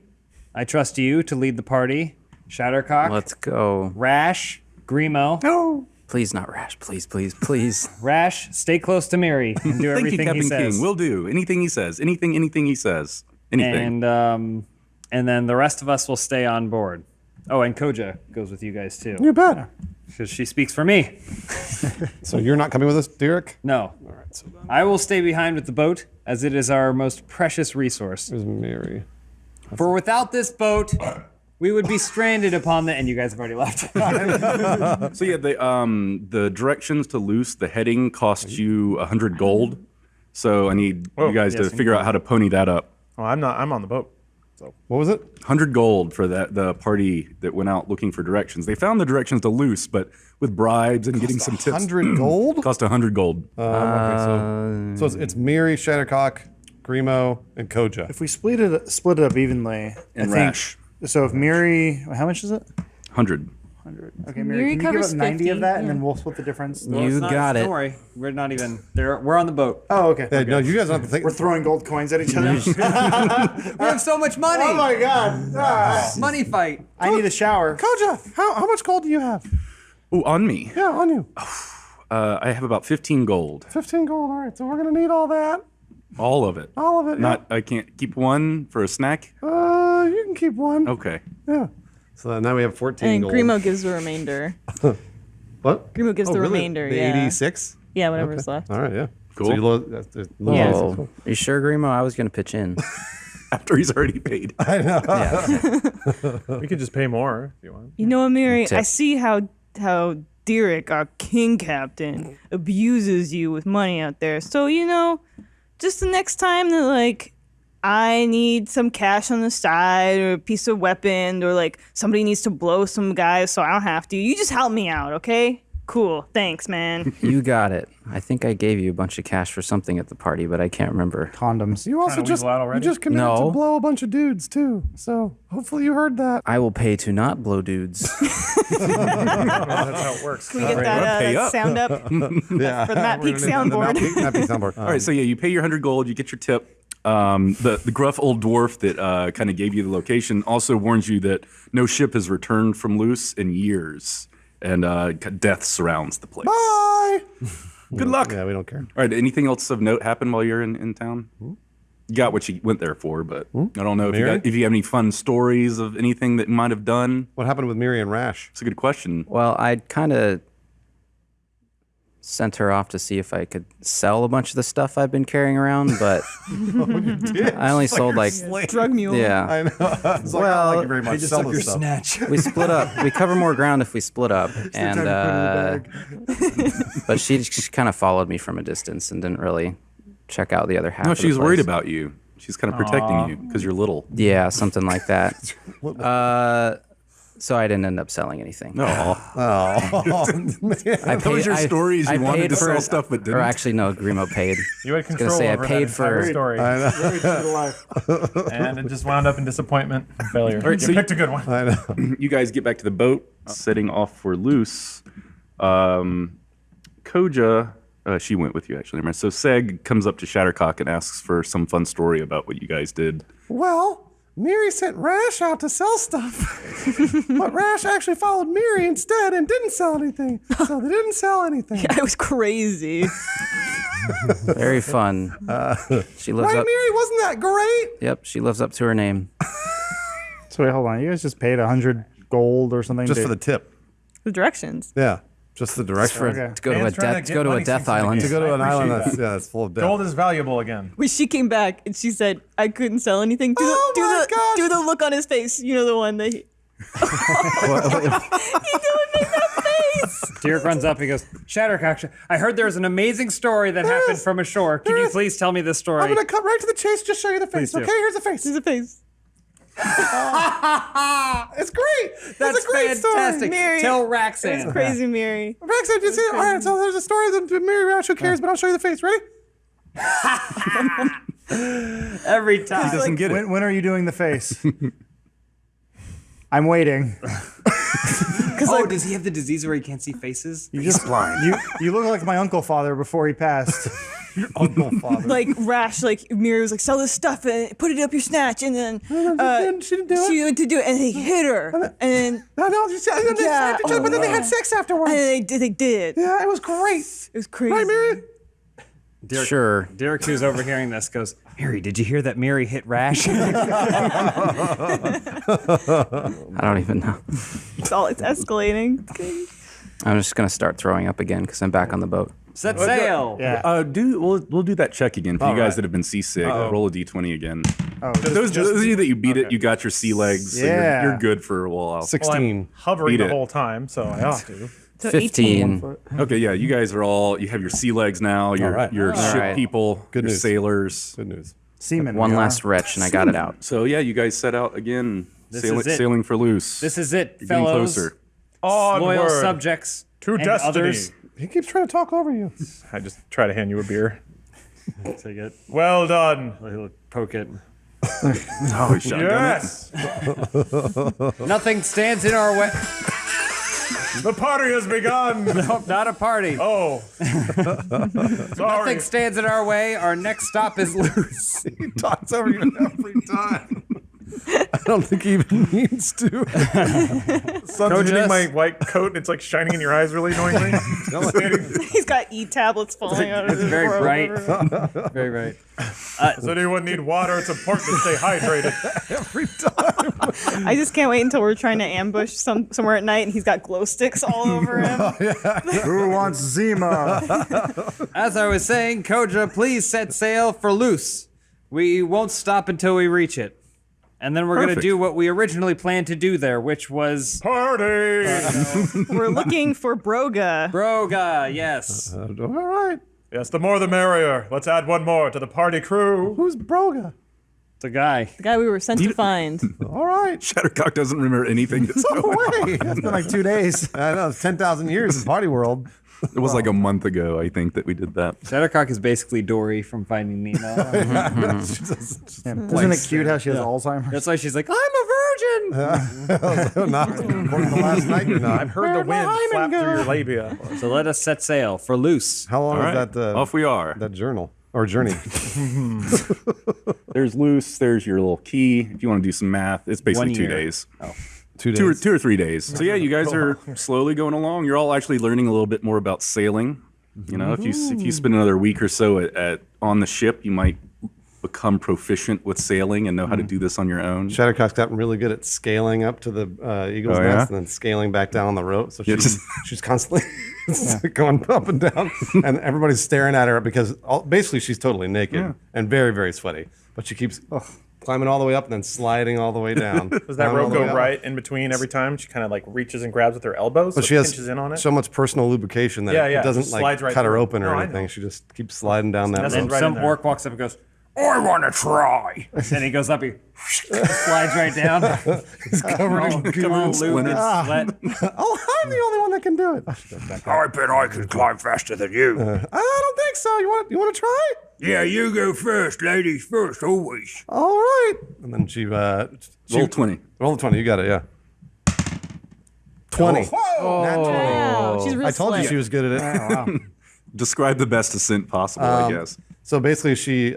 I trust you to lead the party. Shattercock, Let's go. Rash, Grimo. Please not Rash. Please, please, please. Rash, stay close to Miri and do Thank you, everything he Captain says. King. We'll do anything he says. Anything he says. Anything. And then the rest of us will stay on board. Oh, and Koja goes with you guys too, You bet. because she speaks for me. So you're not coming with us, Derek? No, I will stay behind with the boat, as it is our most precious resource. There's Mary. For without this boat, we would be stranded upon the. And you guys have already left. So yeah, the directions to Luce, the heading costs you 100 gold. So I need you guys to figure out how to pony that up. Oh, I'm not. I'm on the boat. What was it? 100 gold for the party that went out looking for directions. They found the directions to Luce, but with bribes and getting some tips. 100 gold? Cost 100 gold. Okay, so it's Miri, Shattercock, Grimo, and Koja. If we split it up evenly, And I think. Rash. So if Miri, how much is it? 100. 100. Okay, Miri Miri, can you give covers us 90 50, of that, and yeah. then we'll split the difference? You got it. Don't worry, we're not even there. We're on the boat. Oh, okay. Yeah, no, you guys don't have to think. We're throwing gold coins at each other. We have so much money. Oh my god! Ah. Money fight. I need a shower. Koja, how much gold do you have? Oh, on me. Yeah, on you. I have about 15 gold. 15 gold. All right, so we're gonna need all that. All of it. All of it. Not. I can't keep one for a snack. You can keep one. Okay. Yeah. So now we have 14 And gold. Grimo gives the remainder. What? Grimo gives Oh, the really? remainder. The Yeah. 86? Yeah, whatever's left. All right, yeah. Cool. So you that's Yeah. Oh, you sure, Grimo? I was gonna pitch in. After he's already paid. Yeah. We could just pay more if you want. You know, Miri, Tip. I see how Derek, our king captain, abuses you with money out there. So, you know, just the next time that, like, I need some cash on the side or a piece of weapon or, like, somebody needs to blow some guys so I don't have to, you just help me out, okay? Cool. Thanks, man. You got it. I think I gave you a bunch of cash for something at the party, but I can't remember. Condoms. You also just committed No. to blow a bunch of dudes too. So hopefully you heard that. I will pay to not blow dudes. That's how it works. Can we get that, pay that up. sound up Yeah. for the Matt Peak soundboard? Matt Peak soundboard. All right, so yeah, you pay your 100 gold, you get your tip. The gruff old dwarf that kind of gave you the location also warns you that no ship has returned from Loose in years, and death surrounds the place. Bye. Good luck. Yeah, we don't care. All right, anything else of note happen while you're in town? You got what you went there for, but I don't know Mary? if you have any fun stories of anything that you might have done. What happened with Miri and Rash? It's a good question. Well, I'd kind of sent her off to see if I could sell a bunch of the stuff I've been carrying around, but I only sold like Drug mule. yeah. I know. It's like, Well, I like you very much. Sell this stuff. Snatch. We split up. We cover more ground if we split up, and but she kind of followed me from a distance and didn't really check out the other half. No, of the she's worried place. about you. She's kind of protecting you because you're little. Yeah, something like that. So I didn't end up selling anything. No, I those are stories you wanted paid to for sell it- stuff but didn't. Or actually, no, Grimo paid. You had gonna control say I over paid that entire for- story, Very true to life. and it just wound up in disappointment and failure. right, You so picked a good one. I know. You guys get back to the boat, setting off for Loose. Koja, she went with you actually. Remember? So Seg comes up to Shattercock and asks for some fun story about what you guys did. Well, Miri sent Rash out to sell stuff, but Rash actually followed Miri instead and didn't sell anything. So they didn't sell anything. It was crazy. Very fun. She lives Right, up. Miri? Wasn't that great? Yep, she lives up to her name. So wait, hold on. You guys just paid 100 gold or something? Just to- for the tip. The directions. Yeah. Just the direction. Okay. To go to a Man's trying death. to To go get to a money death seems to be island. good. To go to an I island appreciate that's full of death. Gold is valuable again. When she came back and she said I couldn't sell anything, do Oh the my gosh. do the look on his face. You know the one that he Derek runs up and goes, Shattercock, I heard there's an amazing story that happened is. from ashore. Can There you is. please tell me this story? I'm gonna cut right to the chase. Just show you the face. Please do. Okay, here's the face. sees a face. It's great. That's it's a great fantastic. story. Mary. Tell It's Raxan. crazy, Mary. Rex, I just see. All right, so there's a story that Mary Rash. Who cares? But I'll show you the face. Ready? Every time. He doesn't get it. When are you doing the face? I'm waiting. Oh, does he have the disease where he can't see faces? You just blind. You look like my uncle father before he passed. Uncle father. Like Rash, like Miri was like, sell this stuff and put it up your snatch, and then She didn't do it. she went to do it, and he hit her, and then No, you said, and then they Yeah. slapped each other, but then they had sex afterwards. and they did. Yeah, it was great. It was crazy. Right, Mary? Sure. Derek, who's overhearing this, goes, Mary, did you hear that Mary hit Rash? I don't even know. It's escalating. I'm just gonna start throwing up again because I'm back on the boat. Set sail. Yeah. We'll do that check again for you guys that have been seasick. Roll a d20 again. Those of you that you beat it, you got your sea legs. So Yeah. you're good for a while. 16. Hovering Beat the it. whole time, so I ought to. So 15. Okay, yeah, you guys are you have your sea legs now. You're, right. you're All ship right. people. Good you're news. sailors. Good news. Seaman. One we are. last retch and I got it out. So yeah, you guys set out again, This is it. sailing for Loose. This is it, You're getting fellows. closer. Loyal Onward subjects. to and destiny. others. He keeps trying to talk over you. I just try to hand you a beer. Take it. Well done. He'll poke it. Oh, shotgun it. Yes. Nothing stands in our way. The party has begun. Nope, not a party. Oh. Sorry. Nothing stands in our way. Our next stop is loose. He talks over you every time. I don't think he even means to. Sun's hitting my white coat and it's like shining in your eyes really annoyingly. He's got e-tablets falling out of his Very forehead. bright. Very bright. Does anyone need water? It's important to stay hydrated. Every time. I just can't wait until we're trying to ambush somewhere at night and he's got glow sticks all over him. Who wants Zima? As I was saying, Koja, please set sail for loose. We won't stop until we reach it. And then we're going to Perfect. do what we originally planned to do there, which was... Party! We're looking for Broga. Broga, yes. All right. Yes, the more the merrier. Let's add one more to the party crew. Who's Broga? It's a guy. The guy we were sent to find. All right. Shattercock doesn't remember anything that's No going on. way. It's been like 2 days. I know. It's 10,000 years in party world. It was like a month ago, I think, that we did that. Shattercock is basically Dory from Finding Nemo. Yeah. Isn't it cute how she has Alzheimer's? That's why she's like, I'm a virgin! Not according to last night, you're not. I've heard the wind flap through your labia. So let us set sail for loose. How long All is right, that? off we are. That journal or journey? There's loose. There's your little key. If you want to do some math, it's basically 1 2 year. days. 2 days. Two or 3 days. So yeah, you guys are slowly going along. You're all actually learning a little bit more about sailing. You know, if you spend another week or so at on the ship, you might become proficient with sailing and know how to do this on your own. Shattercock's gotten really good at scaling up to the eagle's Oh, yeah? nest and then scaling back down on the rope. So Yeah, she's constantly going up and down, and everybody's staring at her because basically she's totally naked and very, very sweaty. But she keeps climbing all the way up and then sliding all the way down. Does that rope go right in between every time? She kind of like reaches and grabs with her elbows, so But she it has pinches in on it. so much personal lubrication that Yeah, it yeah, doesn't just like slides right cut her through. open or No, I anything. know. She just keeps sliding down that That's rope. And right in some there. orc walks up and goes, I want to try. And he goes up, he slides right down. He's covered in goo. Come on, Lou, and sweat. Oh, I'm the only one that can do it. I bet I can climb faster than you. I don't think so. You want to try? Yeah, you go first, ladies first, always. All right. And then she Roll 20. roll the 20. You got it. Yeah. 20. Nat 20. Wow, she's real I told you slick. she was good at it. Describe the best ascent possible, I guess. So basically, she's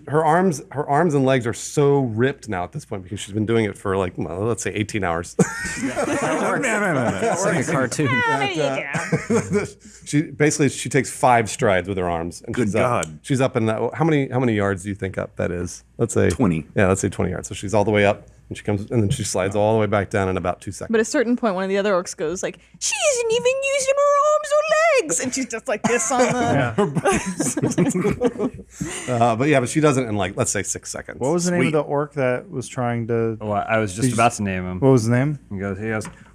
her arms and legs are so ripped now at this point because she's been doing it for like, well, let's say 18 hours. It's like a cartoon. She takes 5 strides with her arms. And Good she's God. Up, she's up in that. How many yards do you think up that is? Let's say 20. Yeah, let's say 20 yards. So she's all the way up, and she comes, and then she slides all the way back down in about 2 seconds. But at a certain point, one of the other orcs goes like, she isn't even using her arms or legs. And she's just like this on the... But she does it in like, let's say 6 seconds. What was the name Sweet. of the orc that was trying to? Oh, I was just about to name him. What was the name? He goes,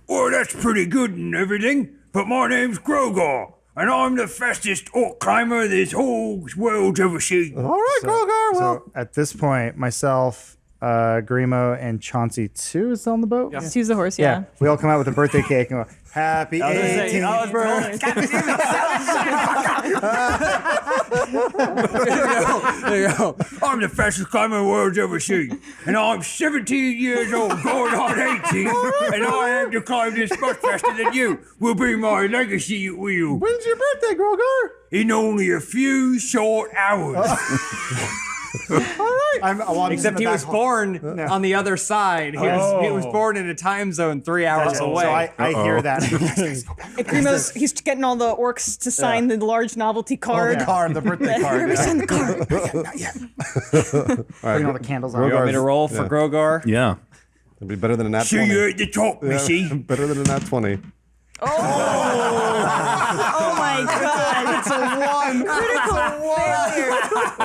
Oh, that's pretty good and everything, but my name's Grogar, and I'm the fastest orc climber this whole world's ever seen. All right, Grogar. Well, So at this point, myself, Grimo, and Chauncey 2 is on the boat. Just use the horse, yeah. We all come out with a birthday cake and go, "Happy 18th birthday!" There you go. I'm the fastest climber the world's ever seen, and I'm 17 years old, going on 18, and I aim to climb this much faster than you. Will be my legacy, it will. when's your birthday, Grogar? In only a few short hours. except he was born on the other side. He was born in a time zone 3 hours away. So I hear that. And Grimo's, he's getting all the orcs to sign the large novelty card. The birthday card. Never signed the card. Putting all the candles on. You want me to roll for Grogar? Yeah. It'd be better than a nat See 20. you at the top, missy. Better than a nat 20. Oh my god. It's a 1. Critical failure.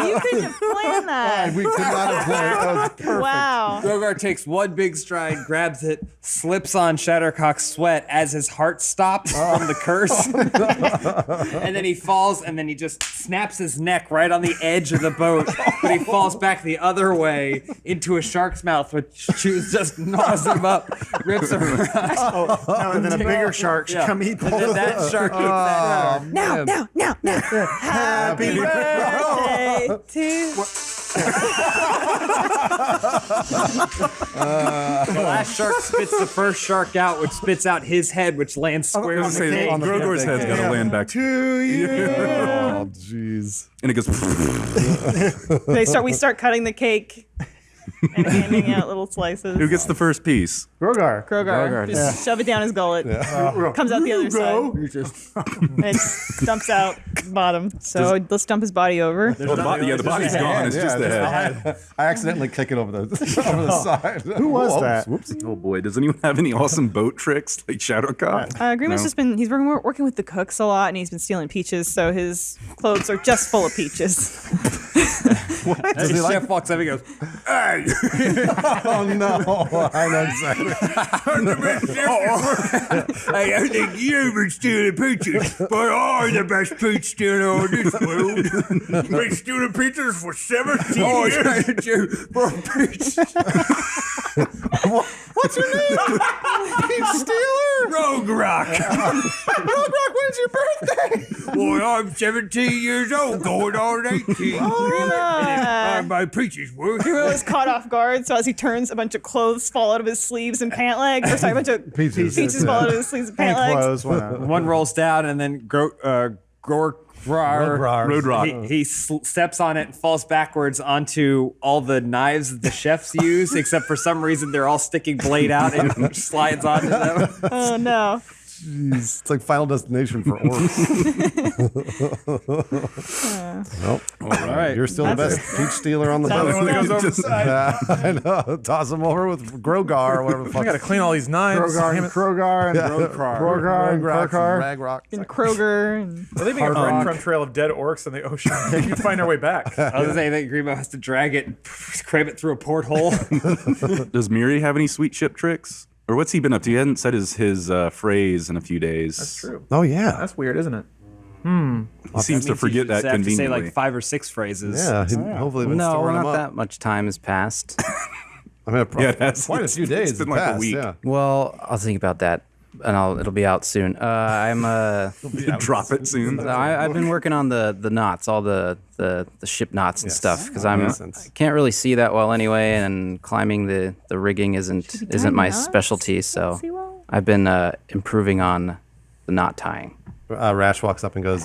You couldn't have planned that. We could not have played. That was perfect. Wow. Grogar takes one big stride, grabs it, slips on Shattercock's sweat as his heart stops from the curse. And then he falls, and then he just snaps his neck right on the edge of the boat. But he falls back the other way into a shark's mouth, which just gnaws him up, rips him around. No, and then a bigger shark should come eat And both then of that them. shark eats that. Now. Happy birthday to The last shark spits the first shark out, which spits out his head, which lands square on the cake. Grogor's head's got to land back. To you. Oh, jeez. And it goes. We start cutting the cake and handing out little slices. Who gets the first piece? Grogar. Krogar. Just shove it down his gullet. Comes out the other side. And it dumps out the bottom. So let's dump his body over. Well, the body's gone. It's just the head. I accidentally kick it over the side. Who was that? Whoops. Oh boy, does anyone have any awesome boat tricks like Shadowcop? Grimo's No. just been, he's working with the cooks a lot and he's been stealing peaches. So his clothes are just full of peaches. The chef walks up and goes, Hey, Oh no! I know exactly. hey, I think you've been stealing peaches, but I'm the best peach stealer on this world. Been stealing peaches for 17 years. For peach. What's your name? Peach Stealer. Rogue Rock. When's your birthday? Boy, I'm 17 years old, going on 18. My peaches worth. Grimo is caught off guard. So as he turns, a bunch of clothes fall out of his sleeves and pant legs. Or sorry, a bunch of Peaches. peaches fall out of his sleeves and pant And legs. clothes. Whatever. one rolls down, and then Roadrock. he steps on it and falls backwards onto all the knives that the chefs use, except for some reason they're all sticking blade out and slides onto them. Oh no. Jeez, it's like Final Destination for orcs. Nope. All right. You're still the best peach stealer on the boat. The one that goes over the side. I know. Toss him over with Grogar or whatever the I fuck. gotta clean all these knives. Krogar Damn and it. Krogar and Krogar and Krokar. Ragrock. And Kroger. And We're leaving a breadcrumb trail of dead orcs in the ocean. We can find our way back. I was saying that Grimo has to drag it, cram it through a porthole. Does Miri have any sweet ship tricks? Or what's he been up to? He hadn't said his phrase in a few days. That's true. Oh yeah. That's weird, isn't it? He seems to forget that have to say conveniently. like 5 or 6 phrases. Yeah. Hopefully, been No, storing not them up. that much time has passed. I mean, that's quite a few days. It's been has like a passed, week. Yeah. Well, I'll think about that, and it'll be out soon. Drop it soon. I've been working on the knots, all the ship knots and stuff, because I makes sense. can't really see that well anyway, and climbing the rigging isn't my knots? specialty. So See well? I've been improving on the knot tying. Rash walks up and goes,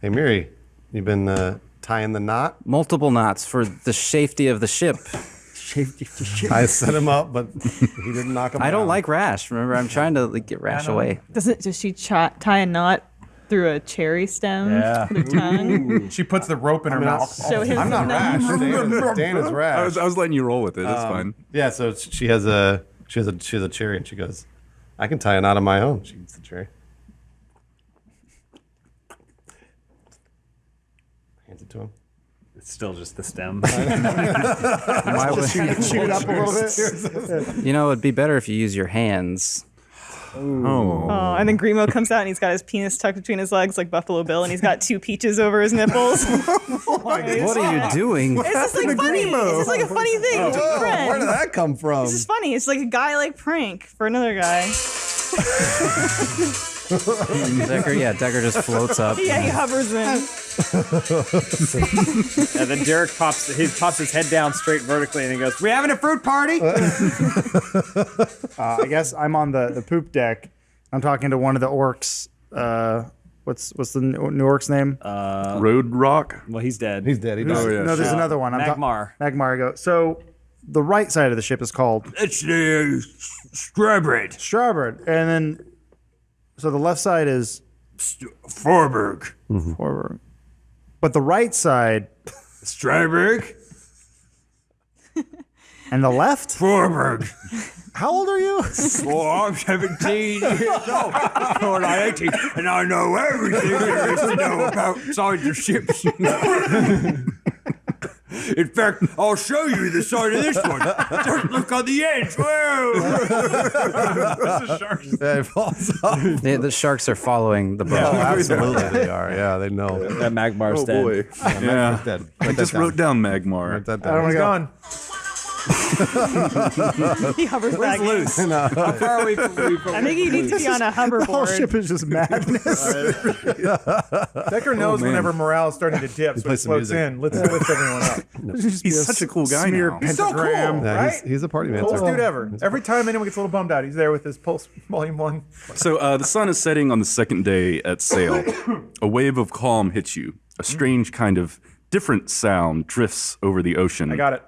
"Hey, Miri, you been tying the knot?" Multiple knots for the safety of the ship. I set him up, but he didn't knock him I don't down. like Rash. Remember, I'm trying to get Rash away. does she tie a knot through a cherry stem with her tongue? She puts the rope in her mouth. Show him I'm not the Rash. knot. Dan is Rash. I was letting you roll with it. It's fine. Yeah, so she has a cherry, and she goes, "I can tie a knot of my own." She eats the cherry. Hands it to him. It's still just the stem. Why would- Shoot up a little bit. You know, it'd be better if you use your hands. Oh. Oh, and then Grimo comes out and he's got his penis tucked between his legs like Buffalo Bill, and he's got 2 peaches over his nipples. What are you doing? It's just like funny. It's just like a funny thing between Oh, where friends. did that come from? It's just funny. It's like a guy like prank for another guy. Decker just floats up. Yeah, he hovers in. And then Derek pops his head down straight vertically, and he goes, "We having a fruit party?" I guess I'm on the poop deck. I'm talking to one of the orcs. What's the new orc's name? Road Rock. Well, he's dead. He's dead. He died. yeah. No, there's another one. Magmar. Magmar. I go. So the right side of the ship is called It's the Strawbread. Starboard, and then so the left side is Forberg. forward, but the right side Strawberg. and the left. Forberg. How old are you? Oh, I'm 17 years old. Going on 18, and I know everything there is to know about signs of ships. In fact, I'll show you the side of this one. Just look on the edge. Whoa! Yeah, he falls off. The sharks are following the boat. Oh, absolutely they are. Yeah, they know. That Magmar's Oh dead. boy. Yeah. Dead. I just wrote down Magmar. Write that I don't down. want to go. Gone. He hovers back. Loose. How far are we from I think he needs to be on a The whole hoverboard. ship is just madness. Decker knows man. whenever morale is starting to dip, so he plays some floats music. in. Let's lift everyone up. He's such a cool guy now. He's so cool, Yeah, right? he's a party man. Coolest dude ever. Every time anyone gets a little bummed out, he's there with his Pulse Volume 1. So the sun is setting on the second day at sail. A wave of calm hits you. A strange kind of different sound drifts over the ocean. I got it.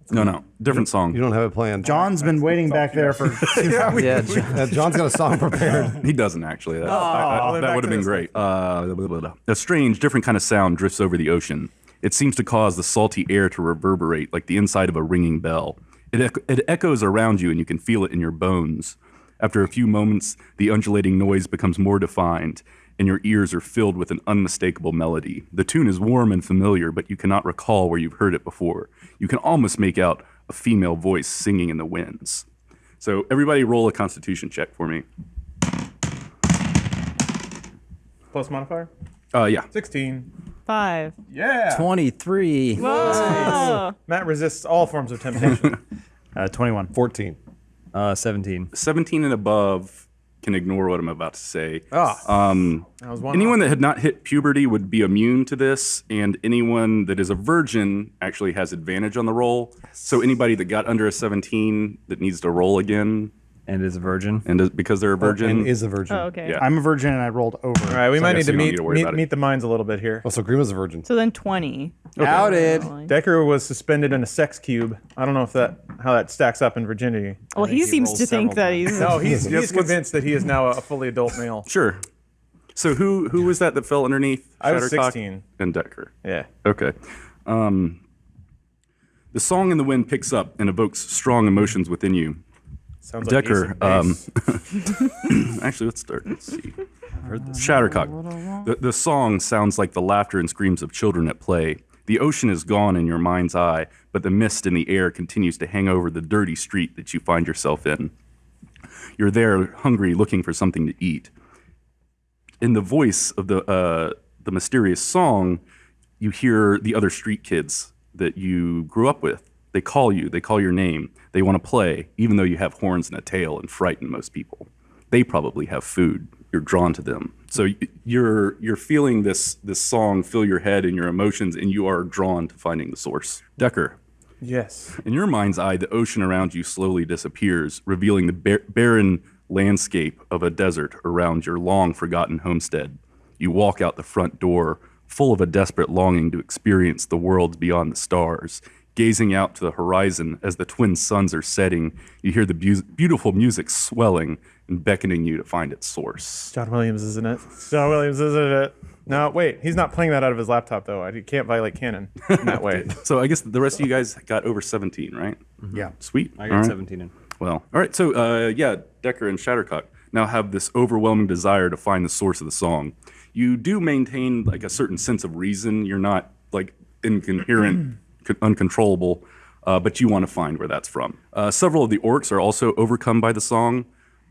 No, different song. You don't have it planned. John's been waiting back there for. Yeah, John's got a song prepared. He doesn't actually. That, well, then that back would to have been this great. Blah, blah, blah. A strange, different kind of sound drifts over the ocean. It seems to cause the salty air to reverberate like the inside of a ringing bell. It echoes around you, and you can feel it in your bones. After a few moments, the undulating noise becomes more defined, and your ears are filled with an unmistakable melody. The tune is warm and familiar, but you cannot recall where you've heard it before. You can almost make out a female voice singing in the winds. So everybody roll a constitution check for me. Plus modifier? Yeah. 16. 5. Yeah. 23. Whoa. Matt resists all forms of temptation. 21. 14. 17. 17 and above can ignore what I'm about to say. That was one Anyone off. that had not hit puberty would be immune to this, and anyone that is a virgin actually has advantage on the roll. So anybody that got under a 17 that needs to roll again, And is a virgin. and because they're a virgin, And is a virgin. Oh, okay. Yeah. I'm a virgin and I rolled over. All right, we might need guess to you don't meet, need to worry about it. meet the minds a little bit here. Also, Grima's a virgin. So then 20. Outed. Decker was suspended in a sex cube. I don't know if how that stacks up in virginity. Well, he seems to think that he's. No, he's convinced that he is now a fully adult male. sure. So who was that fell underneath? I was Shattercock 16. and Decker. Yeah. Okay. The song in the wind picks up and evokes strong emotions within you. Sounds like Decker, Ace of Base. actually, let's start. Let's see. Shattercock. The song sounds like the laughter and screams of children at play. The ocean is gone in your mind's eye, but the mist in the air continues to hang over the dirty street that you find yourself in. You're there, hungry, looking for something to eat. In the voice of the mysterious song, you hear the other street kids that you grew up with. They call you. They call your name. They want to play, even though you have horns and a tail and frighten most people. They probably have food. You're drawn to them. So you're feeling this song fill your head and your emotions, and you are drawn to finding the source. Decker, Yes. in your mind's eye, the ocean around you slowly disappears, revealing the barren landscape of a desert around your long-forgotten homestead. You walk out the front door, full of a desperate longing to experience the worlds beyond the stars. Gazing out to the horizon as the twin suns are setting, you hear the beautiful music swelling and beckoning you to find its source. John Williams, isn't it? John Williams, isn't it? No, wait. He's not playing that out of his laptop, though. He can't violate canon in that way. So I guess the rest of you guys got over 17, right? Yeah. Sweet. I All got right. 17 in. Well, all right. So, yeah, Decker and Shattercock now have this overwhelming desire to find the source of the song. You do maintain like a certain sense of reason. You're not like incoherent, uncontrollable, but you want to find where that's from. Several of the orcs are also overcome by the song.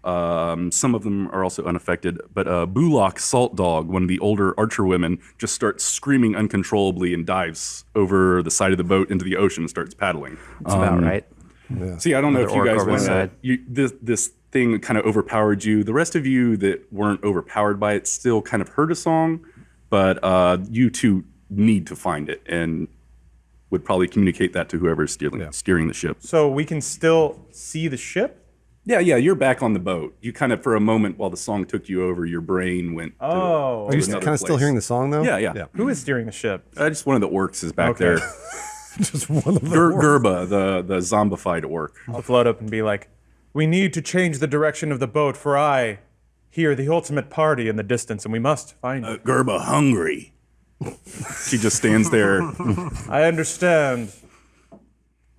Some of them are also unaffected, but Bullock Salt Dog, one of the older archer women, just starts screaming uncontrollably and dives over the side of the boat into the ocean and starts paddling. That's about right. See, I don't know if Another you orc guys over want the to. side. This thing kind of overpowered you. The rest of you that weren't overpowered by it still kind of heard a song, but you two need to find it and would probably communicate that to whoever's steering the ship. So we can still see the ship? Yeah, you're back on the boat. You kind of, for a moment while the song took you over, your brain went. Oh. Are you another kind of still place. hearing the song, though? Yeah. Who is steering the ship? Just one of the orcs is back Okay. there. Just one of them. Gerba, the zombified orc. I'll float up and be like, we need to change the direction of the boat, for I hear the ultimate party in the distance, and we must find it. Gerba hungry. She just stands there. I understand.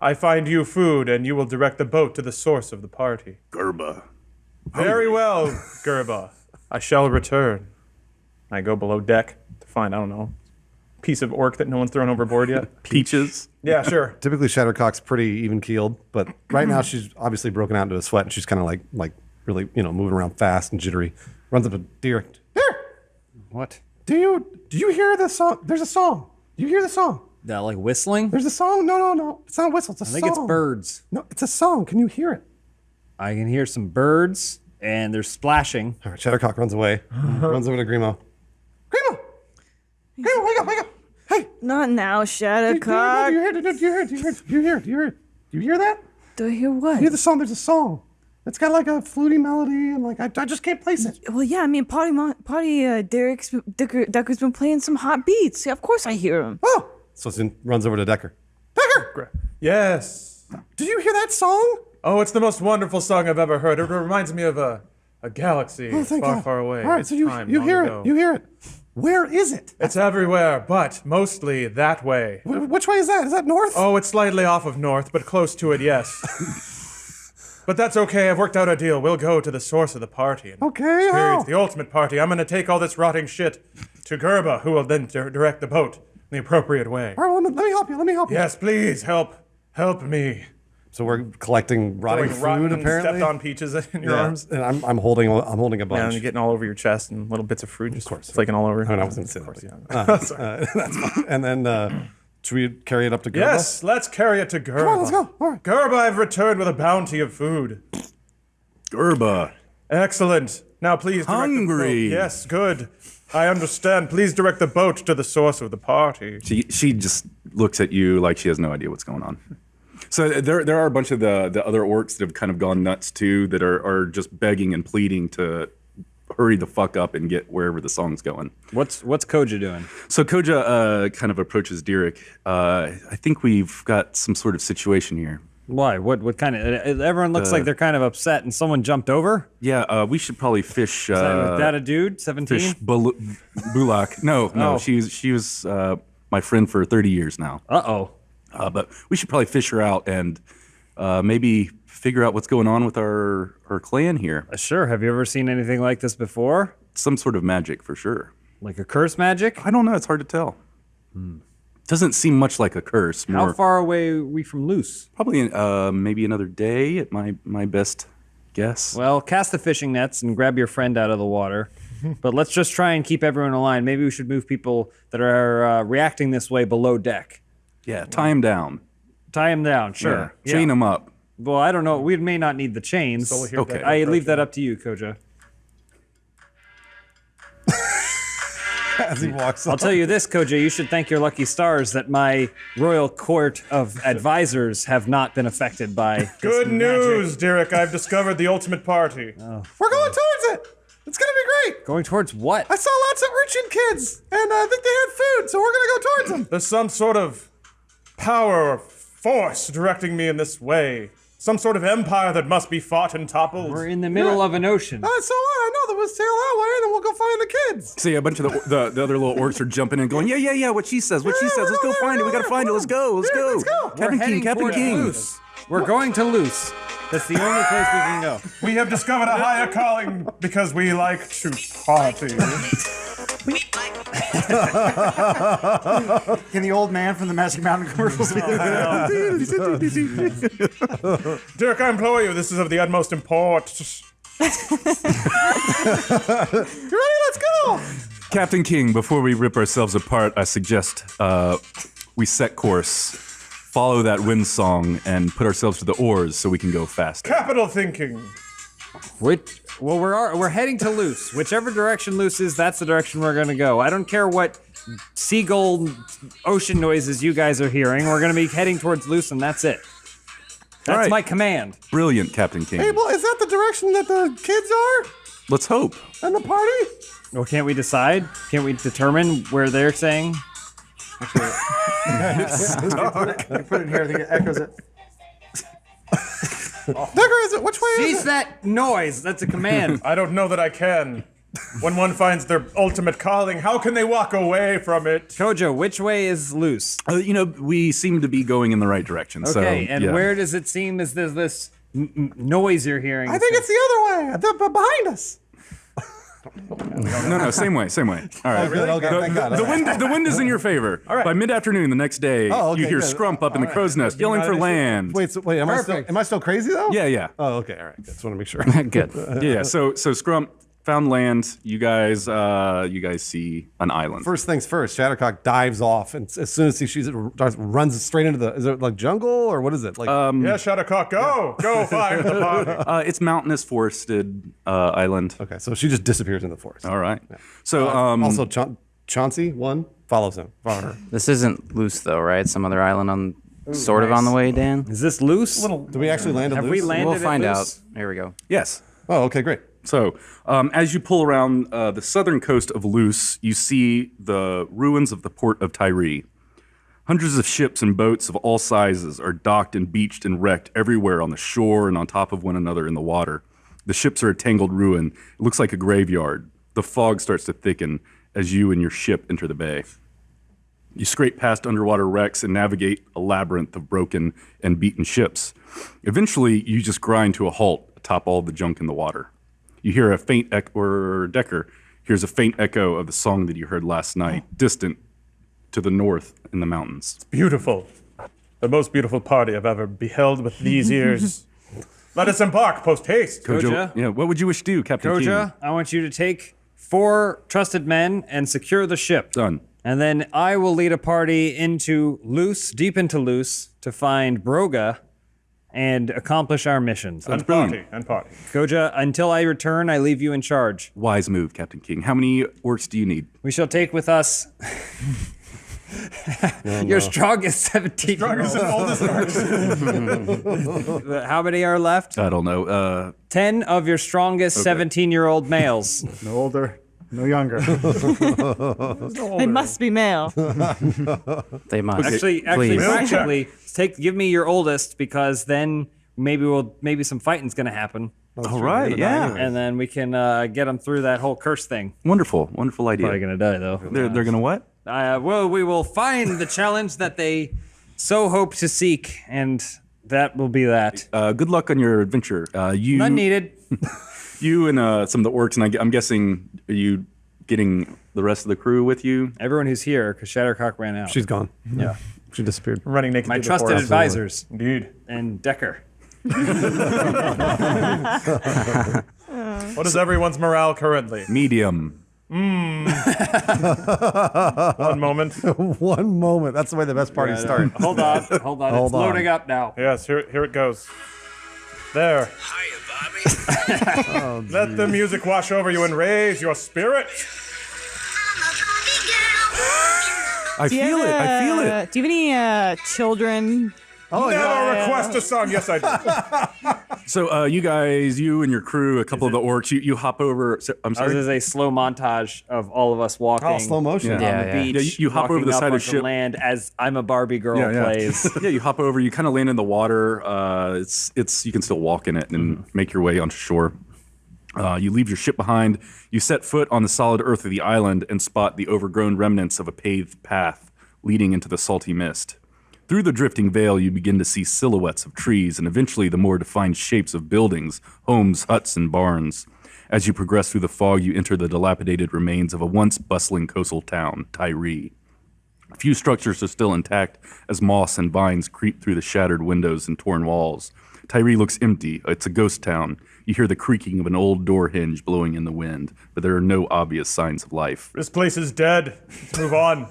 I find you food, and you will direct the boat to the source of the party. Gerba. Very well, Gerba. I shall return. I go below deck to find, I don't know, piece of orc that no one's thrown overboard yet. Peaches. Yeah, sure. Typically, Shattercock's pretty even keeled, but right now she's obviously broken out into a sweat, and she's kind of like really moving around fast and jittery. Runs up to Derek. There. What? Do you hear the song? There's a song. Do you hear the song? Like whistling? There's a song. No. It's not a whistle. It's a song. I think it's birds. No, it's a song. Can you hear it? I can hear some birds, and they're splashing. All right, Shattercock runs away. Runs over to Grimo. Grimo, wake up. Hey. Not now, Shattercock. Do you hear that? Do I hear what? You hear the song? There's a song. It's got like a fluty melody, and like I just can't place it. Well, yeah, I mean, Decker's been playing some hot beats. Yeah, of course I hear him. Oh, so Sin runs over to Decker. Decker, Yes. did you hear that song? Oh, it's the most wonderful song I've ever heard. It reminds me of a galaxy Oh, thank far, God. far away. All right, so you Time hear long it. ago. You hear it. Where is it? It's everywhere, but mostly that way. Which way is that? Is that north? Oh, it's slightly off of north, but close to it, yes. But that's okay. I've worked out a deal. We'll go to the source of the party. And Okay, experience how? the ultimate party. I'm going to take all this rotting shit to Gerba, who will then direct the boat in the appropriate way. All right, well, let me help you. Yes, please help me. So we're collecting rotting Throwing food, rotten, apparently. stepped on peaches in your Yeah. arms. And I'm holding a And bunch. you're getting all over your chest and little bits of fruit just flaking all over. Oh, no, I wasn't going to say that. That's fine. And then should we carry it up to Gerba? Yes, let's carry it to Gerba. Come on, let's go. All right. Gerba, I've returned with a bounty of food. Gerba. Excellent. Now please direct the Hungry. boat. Yes, good. I understand. Please direct the boat to the source of the party. She just looks at you like she has no idea what's going on. So there are a bunch of the other orcs that have kind of gone nuts too, that are just begging and pleading to hurry the fuck up and get wherever the song's going. What's Koja doing? So Koja kind of approaches Direk. I think we've got some sort of situation here. Why? What kind of? Everyone looks like they're kind of upset, and someone jumped over. Yeah, we should probably fish. Is that a dude? 17. Fish Bulak. No, Oh. she was my friend for 30 years now. Uh-oh. But we should probably fish her out and maybe figure out what's going on with our clan here. Sure. Have you ever seen anything like this before? Some sort of magic for sure. Like a curse magic? I don't know. It's hard to tell. Doesn't seem much like a curse. How More, far away are we from Loose? Probably maybe another day at my best guess. Well, cast the fishing nets and grab your friend out of the water. But let's just try and keep everyone aligned. Maybe we should move people that are reacting this way below deck. Yeah, tie him down. Tie him down, sure. Yeah. Chain him up. Well, I don't know. We may not need the chains. So we'll hear Okay. that I leave approach. that up to you, Koja. As he walks I'll up. tell you this, Koja, you should thank your lucky stars that my royal court of advisors have not been affected by Good this news, Direk. I've discovered the ultimate party. We're going towards it. It's going to be great. Going towards what? I saw lots of urchin kids, and I think they had food, so we're going to go towards them. There's some sort of power or force directing me in this way. Some sort of empire that must be fought and toppled. We're in the middle of an ocean. So what? I know that we'll sail that way, and then we'll go find the kids. See, a bunch of the other little orcs are jumping in, going, yeah. What she says. What she Yeah, says. we're Let's go going find there, it. We gotta we're find it. going Let's go. Let's Yeah, go. let's go. Captain We're King. heading Captain towards King. Loose. We're going to Loose. That's the only place we can go. We have discovered a higher calling because we like to party. Can the old man from the Magic Mountain commercials? Dirk, I implore you, this is of the utmost import. You ready? Let's go. Captain King, before we rip ourselves apart, I suggest we set course, follow that wind song, and put ourselves to the oars so we can go faster. Capital thinking. Well, we're heading to Loose. Whichever direction Loose is, that's the direction we're going to go. I don't care what seagull ocean noises you guys are hearing. We're going to be heading towards Loose, and that's it. That's right. my command. Brilliant, Captain King. Hey, well, is that the direction that the kids are Let's hope. and the party? Well, can't we decide? Can't we determine where they're saying? Put it here. I think it echoes it. Decker, is it? Which way is Cease it? that noise. That's a command. I don't know that I can. When one finds their ultimate calling, how can they walk away from it? Kojo, which way is Loose? We seem to be going in the right direction. Okay, so, and yeah. where does it seem is there's this noise you're hearing? I think it's the other way. Behind us. No, same way. All right. Good, okay, thank God. The wind is in your favor. right. By mid-afternoon the next day, Oh, okay, you hear good. Scrump up in the crow's nest yelling for land. Wait, am I still crazy though? Yeah. Oh, okay, all right. Just want to make sure. Good. Yeah. So Scrump found land. You guys see an island. First things first, Shattercock dives off, and as soon as he sees it, runs straight into the. Is it like jungle or what is it? Like Yeah, Shattercock, go find the party. It's mountainous, forested island. okay, so she just disappears in the forest. All right. So Also, Chauncey follows him. Follow her. This isn't loose though, right? Some other island on sort of on the way, Dan. Is this loose? Do we actually land at Have Loose? we landed We'll at find out. loose? Here we go. yes. Oh, okay, great. So, as you pull around the southern coast of Luce, you see the ruins of the port of Tyre. Hundreds of ships and boats of all sizes are docked and beached and wrecked everywhere on the shore and on top of one another in the water. The ships are a tangled ruin. It looks like a graveyard. The fog starts to thicken as you and your ship enter the bay. You scrape past underwater wrecks and navigate a labyrinth of broken and beaten ships. Eventually, you just grind to a halt atop all the junk in the water. You hear a faint echo, or Decker hears a faint echo of the song that you heard last night, distant to the north in the mountains. Beautiful. The most beautiful party I've ever beheld with these ears. Let us embark post haste. Koja? Yeah, what would you wish to do, Captain King? Koja, I want you to take 4 trusted men and secure the ship. Done. And then I will lead a party into Luce, deep into Luce, to find Broga and accomplish our missions. And brilliant. party. Koja, until I return, I leave you in charge. Wise move, Captain King. How many orcs do you need? We shall take with us your strongest 17 Strongest and oldest How many are left? I don't know. 10 of your strongest 17-year-old males. No older, no younger. They must be male. They must. Actually, Please. practically, give me your oldest because then maybe some fighting's gonna happen, All right, yeah. and then we can get them through that whole curse thing. Wonderful idea. Probably gonna die though. They're gonna what? Well, we will find the challenge that they so hope to seek, and that will be that. Good luck on your adventure. None needed. You and some of the orcs, and I'm guessing, are you getting the rest of the crew with you? Everyone who's here, because Shattercock ran out. She's gone. yeah. She disappeared. Running naked My through the trusted forest. advisors Indeed. and Decker. What is everyone's morale currently? Medium. One moment. One moment. That's the way the best parties start. Hold on. It's Hold on. loading up now. Yes, here it goes. There. Hiya, Bobby. Let the music wash over you and raise your spirit. I feel it. I feel it. Do you have any children? Never request a song. Yes, I do. So you and your crew, a couple of the orcs, you hop over. I'm This sorry. is a slow montage of all of us walking. Oh, slow motion. Yeah. on Yeah, the yeah. beach. Yeah, you hop over walking the up side of onto ship. land as I'm a Barbie girl plays. Yeah, you hop over. You kind of land in the water. It's you can still walk in it and make your way onto shore. You leave your ship behind. You set foot on the solid earth of the island and spot the overgrown remnants of a paved path leading into the salty mist. Through the drifting veil, you begin to see silhouettes of trees and eventually the more defined shapes of buildings, homes, huts, and barns. As you progress through the fog, you enter the dilapidated remains of a once bustling coastal town, Tyre. A few structures are still intact as moss and vines creep through the shattered windows and torn walls. Tyre looks empty. It's a ghost town. You hear the creaking of an old door hinge blowing in the wind, but there are no obvious signs of life. This place is dead. Let's move on.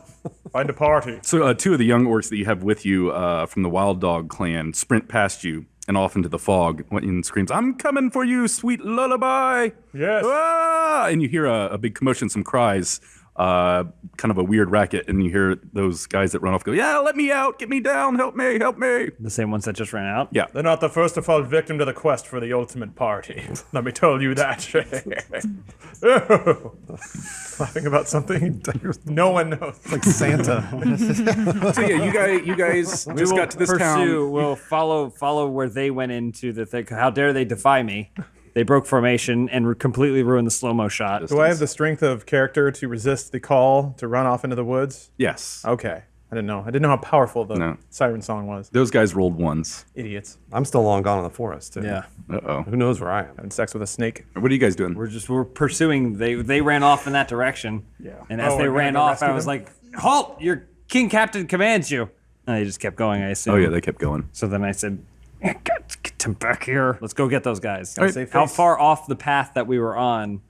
Find a party. So two of the young orcs that you have with you from the Wild Dog clan sprint past you and off into the fog and screams, "I'm coming for you, sweet lullaby!" Yes. Ah! And you hear a big commotion, some cries, kind of a weird racket, and you hear those guys that run off go, "Yeah, let me out, get me down, help me, help me." The same ones that just ran out. Yeah. They're not the first to fall victim to the quest for the ultimate party. Let me tell you that. Laughing about something no one knows. Like Santa. So yeah, you guys We just will got to this pursue. town. We'll follow where they went into the thing. How dare they defy me? They broke formation and completely ruined the slow-mo shot. Do I have the strength of character to resist the call to run off into the woods? Yes. Okay. I didn't know. I didn't know how powerful the No. siren song was. Those guys rolled ones. Idiots. I'm still long gone in the forest, too. Yeah. Uh-oh. Who knows where I am? Having sex with a snake. What are you guys doing? We're pursuing. They ran off in that direction. Yeah. And as Oh, they we're gonna ran go off, rescue I was them? like, "Halt! Your king captain commands you." And they just kept going. I assume. Oh yeah, they kept going. So then I said, "Get them back here. Let's go get those guys." Save How face. far off the path that we were on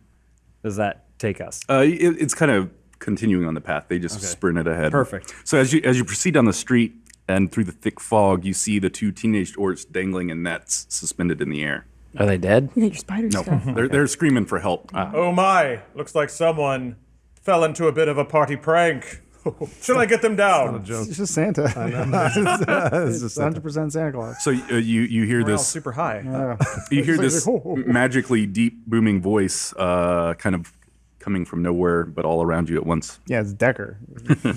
does that take us? It's kind of continuing on the path. They just sprinted ahead. Perfect. So as you proceed down the street and through the thick fog, you see the two teenage orcs dangling in nets, suspended in the air. Are they dead? You get your spider No, stuff. they're screaming for help. Oh my, looks like someone fell into a bit of a party prank. Should I get them down? It's just Santa. It's just 100% Santa Claus. So you hear Morale this super high. you hear It's this like, "Oh." magically deep booming voice kind of coming from nowhere but all around you at once. Yeah, it's Decker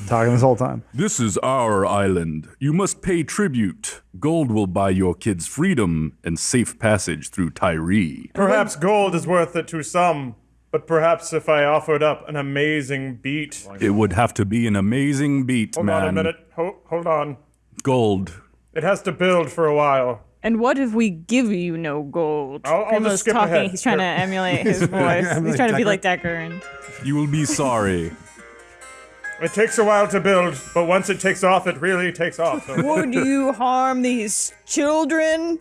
talking this whole time. This is our island. You must pay tribute. Gold will buy your kids freedom and safe passage through Tyree. Perhaps gold is worth it to some, but perhaps if I offered up an amazing beat. It would have to be an amazing beat, Hold man. on a minute. Hold on. Gold. It has to build for a while. And what if we give you no gold? I'll Primo's just skip talking. ahead. He's trying to emulate his voice. He's trying to be like Decker. And You will be sorry. It takes a while to build, but once it takes off, it really takes off. So. would you harm these children?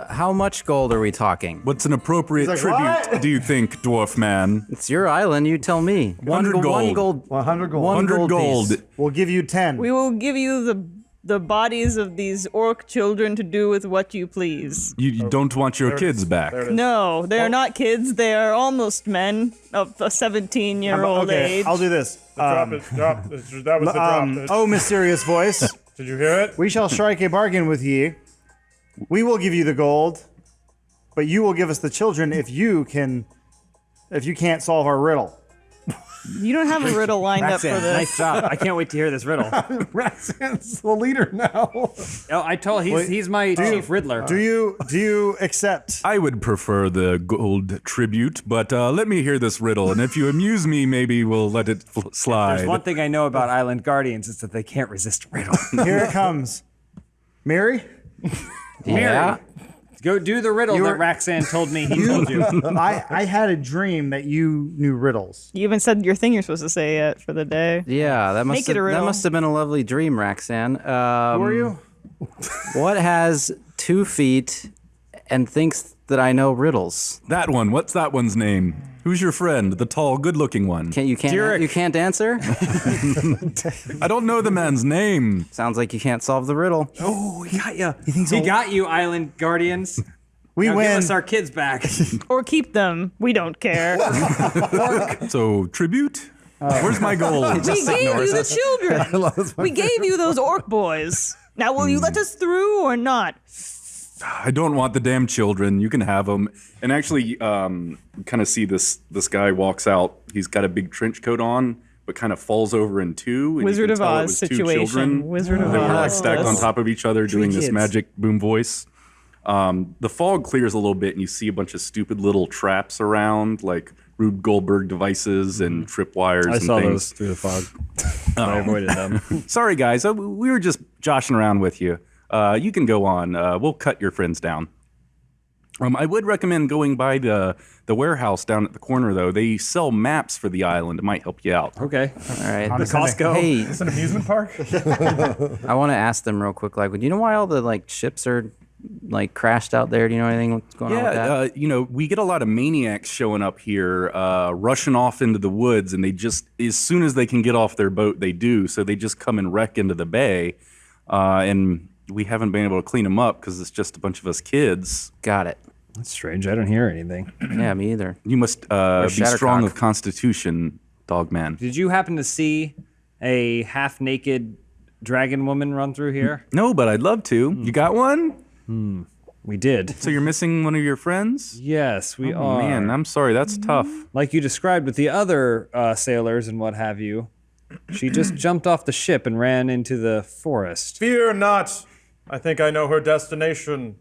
How much gold are we talking? What's an appropriate like, tribute, "What?" do you think, dwarf man? It's your island. You tell me. 100 gold. 1 gold. 100 gold. 100 gold. piece. We'll give you 10. We will give you the bodies of these orc children to do with what you please. You don't want your kids back. There it is. No, they are not kids. They are almost men of a 17-year-old okay, age. I'll do this. Drop it. That was the drop. Oh, mysterious voice. Did you hear it? We shall strike a bargain with ye. We will give you the gold, but you will give us the children if you can't solve our riddle. You don't have a riddle lined up for Roxanne, this. nice job. I can't wait to hear this riddle. Roxanne's the leader now. Oh, I told he's my chief riddler. Do you accept? I would prefer the gold tribute, but let me hear this riddle, and if you amuse me, maybe we'll let it slide. There's one thing I know about Island Guardians is that they can't resist a riddle. Here it comes. Mary, Yeah. Go do the riddle that Roxanne told me he told you. I had a dream that you knew riddles. You even said your thing you're supposed to say yet for the day. Yeah. That Make it a that riddle. must have been a lovely dream, Roxanne. Who are you? What has 2 feet and thinks that I know riddles? That one. What's that one's name? Who's your friend? The tall, good-looking one. You can't answer? I don't know the man's name. Sounds like you can't solve the riddle. Oh, he got you. He got you, Island Guardians. We Now win. give us our kids back. Or keep them. We don't care. So, tribute? Where's my gold? We gave you the children. We gave you those orc boys. Now, will you let us through or not? I don't want the damn children. You can have them. And actually, you kind of see this guy walks out. He's got a big trench coat on, but kind of falls over in two. And Wizard you of can tell it Oz was two situation. children. Wizard of They were like Oz. stacked on top of each other, doing this kids. magic boom voice. The fog clears a little bit, and you see a bunch of stupid little traps around, like Rube Goldberg devices and tripwires I and saw things. those through the fog. I avoided them. Sorry, guys. We were just joshing around with you. You can go on. We'll cut your friends down. I would recommend going by the warehouse down at the corner, though. They sell maps for the island. It might help you out. Okay. All right. The Costco. Hey, It's an amusement park. I want to ask them real quick. Like, do you know why all the ships are crashed out there? Do you know anything what's going on with that? Yeah, we get a lot of maniacs showing up here, rushing off into the woods, and they just, as soon as they can get off their boat, they do. So they just come and wreck into the bay, and we haven't been able to clean them up because it's just a bunch of us kids. Got it. That's strange. I don't hear anything. Yeah, me either. You must be strong Shattercock. of constitution, Dogman. Did you happen to see a half-naked dragon woman run through here? No, but I'd love to. You got one? We did. So you're missing one of your friends? Yes, we Oh, are. man, I'm sorry. That's tough. Like you described with the other sailors and what have you, she just jumped off the ship and ran into the forest. Fear not. I think I know her destination.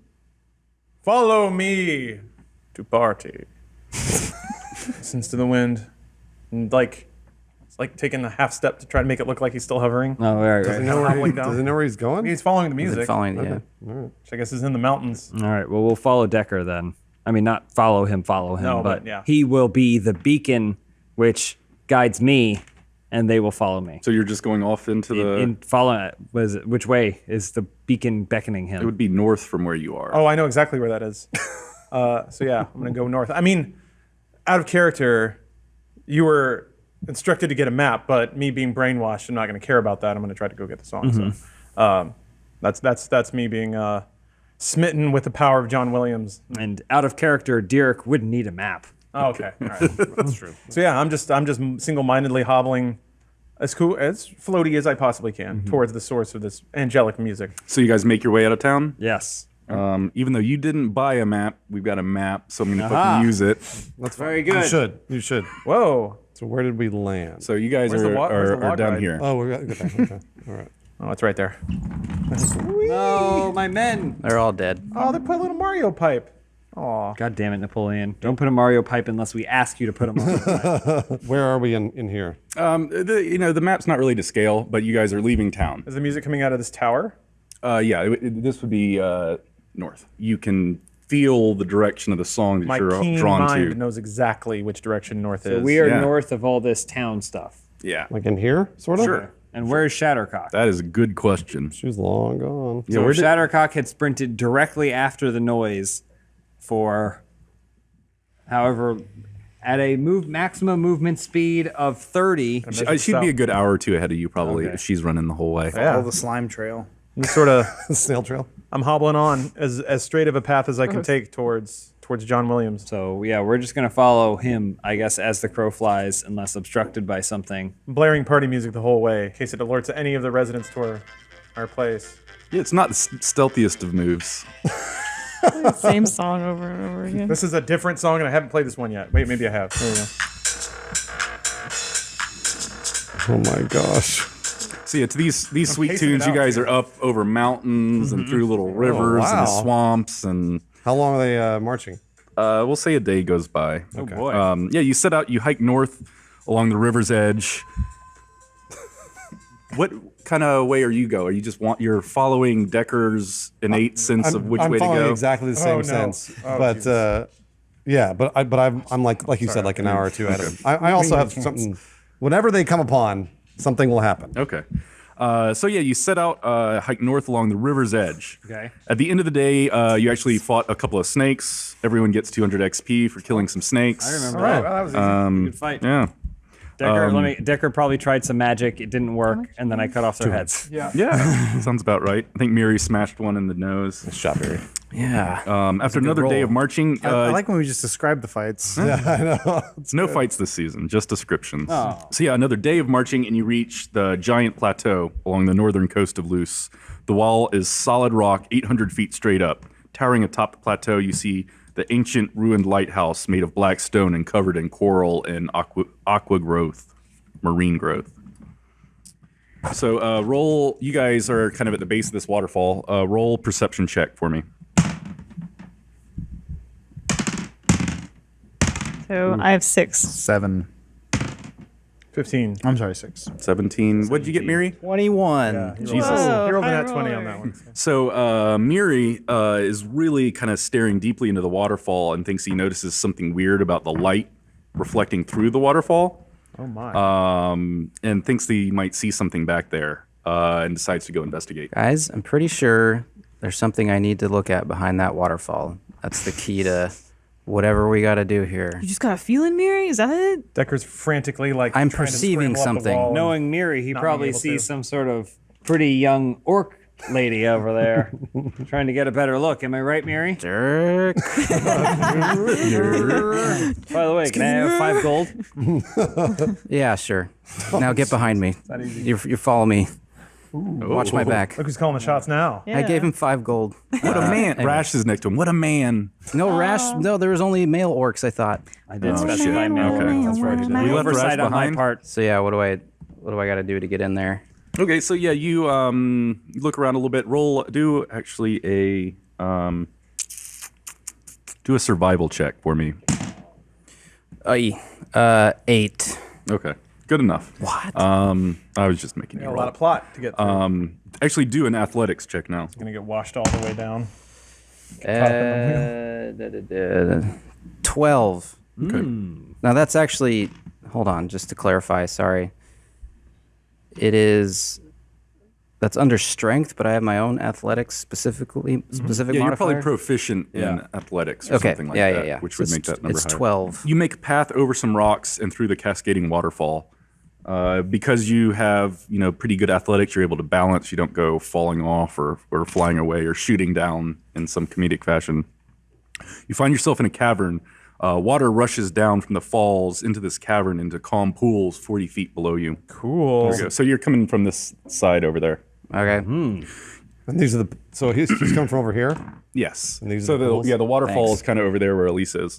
Follow me to party. Listens to the wind. And it's like taking a half step to try to make it look like he's still hovering. Oh, right, Does he know where he's going? He's following the music, Following, yeah. which I guess is in the mountains. All right, well, we'll follow Decker then. I mean, not follow him, No, but but yeah. he will be the beacon which guides me, and they will follow me. So you're just going off into the... In follow, which way is the beacon beckoning him? It would be north from where you are. Oh, I know exactly where that is. So yeah, I'm gonna go north. I mean, out of character, you were instructed to get a map, but me being brainwashed, I'm not gonna care about that. I'm gonna try to go get the song. So that's me being smitten with the power of John Williams. And out of character, Dirk wouldn't need a map. Oh, okay, all right, that's true. So yeah, I'm just single-mindedly hobbling as floaty as I possibly can towards the source of this angelic music. So you guys make your way out of town? Yes. Even though you didn't buy a map, we've got a map, so I'm going to fucking use it. That's Very good. You should. Whoa! So where did we land? So you guys Where's the are, where's the are log down ride? here. Oh, we got good. Okay. All right. Oh, it's right there. No, my men. They're all dead. Oh, they put a little Mario pipe. Aw. God damn it, Napoleon. Don't put a Mario pipe unless we ask you to put a Mario pipe. Where are we in here? The map's not really to scale, but you guys are leaving town. Is the music coming out of this tower? Yeah, this would be north. You can feel the direction of the song that My you're keen drawn mind to. knows exactly which direction north So is. we are Yeah. north of all this town stuff. Yeah, Like in here, sort of? sure. And where's Shattercock? That is a good question. She was long gone. Yeah, So where did- Shattercock had sprinted directly after the noise for, however, at a maximum movement speed of 30. She'd be a good hour or two ahead of you, probably, if she's running the whole way. Follow the slime trail. I'm sort of Snail trail. I'm hobbling on as straight of a path as I can take towards John Williams. So yeah, we're just gonna follow him, I guess, as the crow flies, unless obstructed by something. Blaring party music the whole way in case it alerts any of the residents to our place. Yeah, it's not the stealthiest of moves. Same song over and over again. This is a different song, and I haven't played this one yet. Wait, maybe I have. There we go. Oh my gosh. So yeah, to these sweet pacing tunes, it you out guys here. are up over mountains and through little rivers wow. and swamps, and How long are they marching? we'll say a day goes by. Oh boy. Yeah, you set out, you hike north along the river's edge. What kind of way are you go? Are you you're following Decker's innate sense of which I'm way to following go? exactly the same no. sense, Oh, but Jesus. yeah, but I'm like you said, like an hour or two ahead of them. I also have something. Whenever they come upon, something will happen. Okay. So yeah, you set out, hike north along the river's edge. Okay. At the end of the day, you actually fought a couple of snakes. Everyone gets 200 XP for killing some snakes. I remember All right, that. well, that was easy. Good fight. Yeah. Decker probably tried some magic. It didn't work, and then I cut off their heads. Yeah. Sounds about right. I think Miri smashed one in the nose. Strawberry. Yeah. After another day of marching, I like when we just describe the fights. no fights this season, just descriptions. So yeah, another day of marching, and you reach the giant plateau along the northern coast of Luce. The wall is solid rock, 800 feet straight up. Towering atop the plateau, you see the ancient ruined lighthouse made of black stone and covered in coral and aqua growth, marine growth. So roll, you guys are kind of at the base of this waterfall. Roll perception check for me. So I have 6. 7. 15. I'm sorry, 6. 17. What'd you get, Miri? 21. Jesus. Whoa, He rolled a high nat 20 on roller. that one. So Miri is really kind of staring deeply into the waterfall and thinks he notices something weird about the light reflecting through the waterfall. Oh my. And thinks that he might see something back there and decides to go investigate. Guys, I'm pretty sure there's something I need to look at behind that waterfall. That's the key to whatever we got to do here. You just got a feeling, Miri? Is that it? Decker's frantically like. I'm trying to perceiving scramble up the something. wall and- Knowing Miri, he Not probably being able sees to. some sort of pretty young orc lady over there, trying to get a better look. Am I right, Miri? Dirk. By the way, can I have 5 gold? Yeah, sure. Now get behind me. You follow me. Watch my back. Look who's calling the shots now. I gave him 5 gold. What a man. Rash is next to him. What a man. No, Rash. No, there was only male orcs, I thought. I did Oh, specify shit. male. Okay. That's right. We left Rash Oversight on my behind? part. So yeah, what do I got to do to get in there? Okay, so yeah, you look around a little bit. Do actually a do a survival check for me. 8. Okay, good enough. What? I was just making you A roll. lot of plot to get through. Actually, do an athletics check now. Gonna get washed all the way down. 12. Okay. Now that's actually, hold on, just to clarify, sorry. It is That's under strength, but I have my own athletics specific Yeah, modifier. you're probably proficient in athletics or something like that, which would make that number it's higher. 12. You make a path over some rocks and through the cascading waterfall. Because you have, pretty good athletics, you're able to balance. You don't go falling off or flying away or shooting down in some comedic fashion. You find yourself in a cavern. Water rushes down from the falls into this cavern into calm pools 40 feet below you. Cool. There you go. So you're coming from this side over there. Okay. And these are so he's coming from over here. Yes. And these so are the pools? the waterfall Thanks. is kind of over there where Elise is.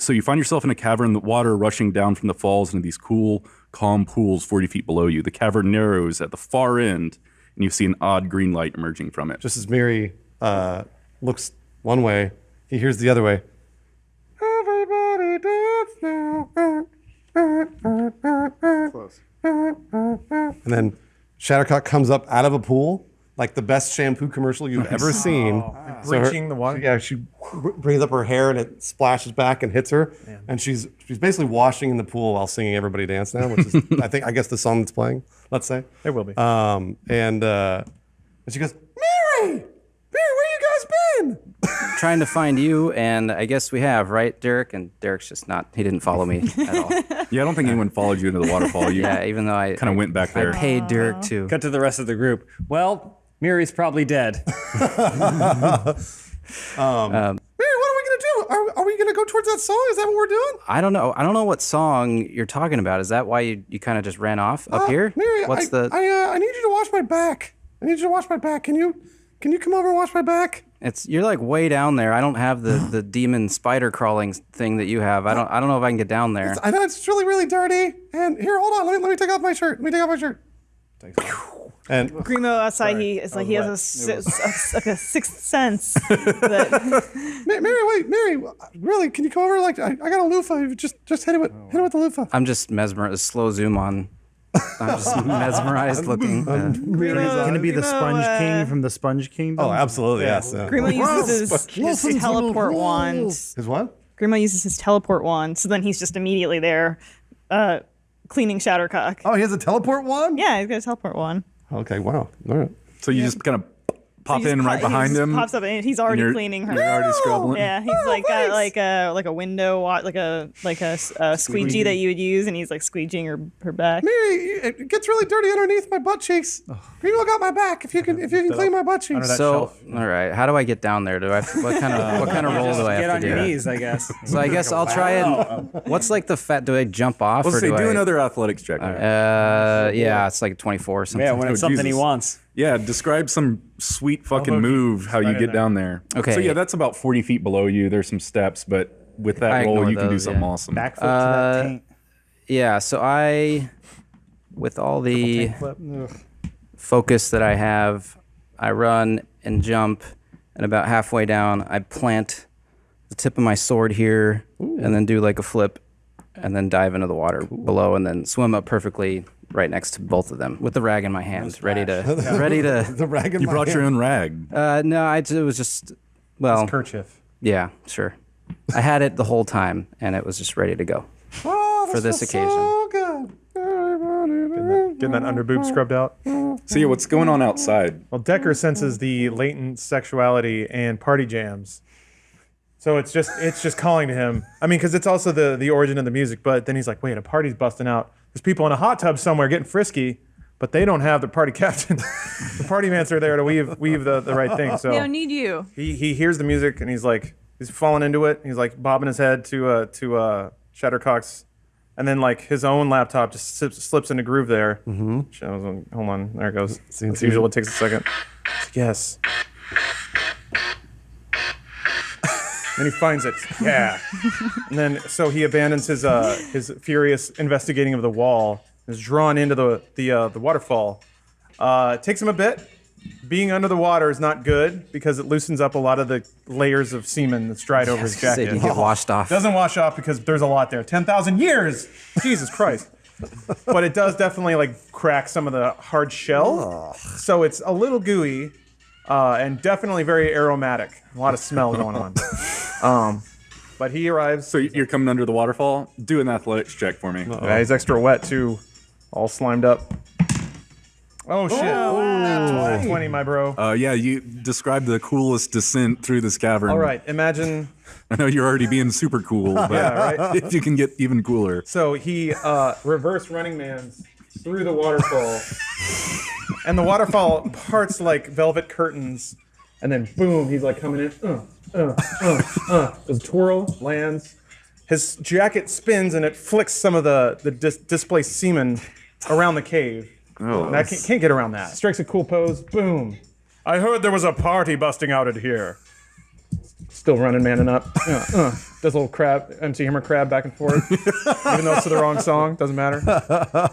So you find yourself in a cavern, the water rushing down from the falls into these cool, calm pools 40 feet below you. The cavern narrows at the far end, and you see an odd green light emerging from it. Just as Miri looks one way, he hears the other way. Everybody dance now. Close. And then Shattercock comes up out of a pool, like the best shampoo commercial you've ever seen. So Breaching the water. Yeah, she brings up her hair and it splashes back and hits her. And she's basically washing in the pool while singing "Everybody Dance Now," which is I guess the song that's playing. Let's say It will be. and she goes, "Mary, where you guys been?" Trying to find you, and I guess we have, right, Derek? And Derek's just not, he didn't follow me at all. Yeah, I don't think anyone followed you into the waterfall. You Yeah, even though I kind of went back there. I paid Derek to. Cut to the rest of the group. Well, Miri's probably dead. Mary, what are we gonna do? Are we gonna go towards that song? Is that what we're doing? I don't know. I don't know what song you're talking about. Is that why you kind of just ran off up here? Mary, What's I the? need you to wash my back. I need you to wash my back. Can you come over and wash my back? You're like way down there. I don't have the demon spider crawling thing that you have. I don't know if I can get down there. I know it's really, really dirty. And here, hold on. Let me take off my shirt. Let me take off my shirt. And Grimo outside, he has like a sixth sense. That, Mary, really? Can you come over? Like I got a loofah. Just hit it with the loofah. I'm just mesmerized. Slow zoom on. I'm just mesmerized looking. Can it be the Sponge King from the Sponge Kingdom? Oh, absolutely, yes. Grimo uses his teleport wand. His what? Grimo uses his teleport wand, so then he's just immediately there, cleaning Shattercock. Oh, he has a teleport wand? Yeah, he's got a teleport wand. Okay, wow. All right. So you just kind of pop He just in right behind him. Pops up and he's already you're- cleaning her. You're already scrubbing. Yeah, he's got like a window, like a squeegee that you would use, and he's like squeegeeing her back. Mary, it gets really dirty underneath my butt cheeks. Grimo got my back. If you can clean my butt cheeks. So, all right. How do I get down there? Do I? What kind of roll do I Get have on to do? your knees, I guess. So I guess I'll try and. What's like the fat? Do I jump off Let's or say, do do I? another athletics check. Yeah, it's like 24 or something. Yeah, when it's something he Jesus. wants. Yeah, describe some sweet fucking move how you get down there. Okay. So yeah, that's about 40 feet below you. There's some steps, but with that I roll, ignore you can do those, something yeah. awesome. Backflip to that taint. Yeah, so I, with all the Taint flip. focus that I have, I run and jump, and about halfway down, I plant the tip of my sword here, and then do like a flip, and then dive into the water below, and then swim up perfectly right next to both of them with the rag in my hand, ready to. The rag in You my brought your hand. own rag. No, it was just, well, Kerchief. yeah, sure. I had it the whole time, and it was just ready to go. Oh, for this feels occasion. So good. Getting that underboob scrubbed out. So yeah, what's going on outside? Well, Decker senses the latent sexuality and party jams. So it's just calling to him. I mean, because it's also the origin of the music. But then he's like, wait, a party's busting out. There's people in a hot tub somewhere getting frisky, but they don't have the party captain. The party mans are there to weave the right thing. So They don't need you. he hears the music and he's falling into it. He's like bobbing his head to Shattercock's, and then like his own laptop just slips into groove there. Mm-hmm. Hold on, there it goes. As usual, it takes a second. Yes. Then he finds it. Yeah. And then so he abandons his furious investigating of the wall. Is drawn into the waterfall. It takes him a bit. Being under the water is not good because it loosens up a lot of the layers of semen that's dried over his So jacket. you get washed off. Doesn't wash off because there's a lot there. 10,000 years. Jesus Christ. But it does definitely like crack some of the hard shell. So it's a little gooey and definitely very aromatic. A lot of smell going on. But he arrives. So you're coming under the waterfall? Do an athletics check for me. Yeah, he's extra wet too. All slimed up. Oh shit! wow. 20, my bro. Yeah, you described the coolest descent through this cavern. All right, imagine. I know you're already being super cool, but right. if you can get even cooler. So he reverse running man's through the waterfall, and the waterfall parts like velvet curtains, and then boom, he's like coming in. Does a twirl, lands. His jacket spins and it flicks some of the displaced semen around the cave. Oh, And I can't get around that. Strikes a cool pose. Boom. I heard there was a party busting out at here. Still running, manning up. Does a little crab, MC Hammer crab back and forth. Even though it's to the wrong song, doesn't matter.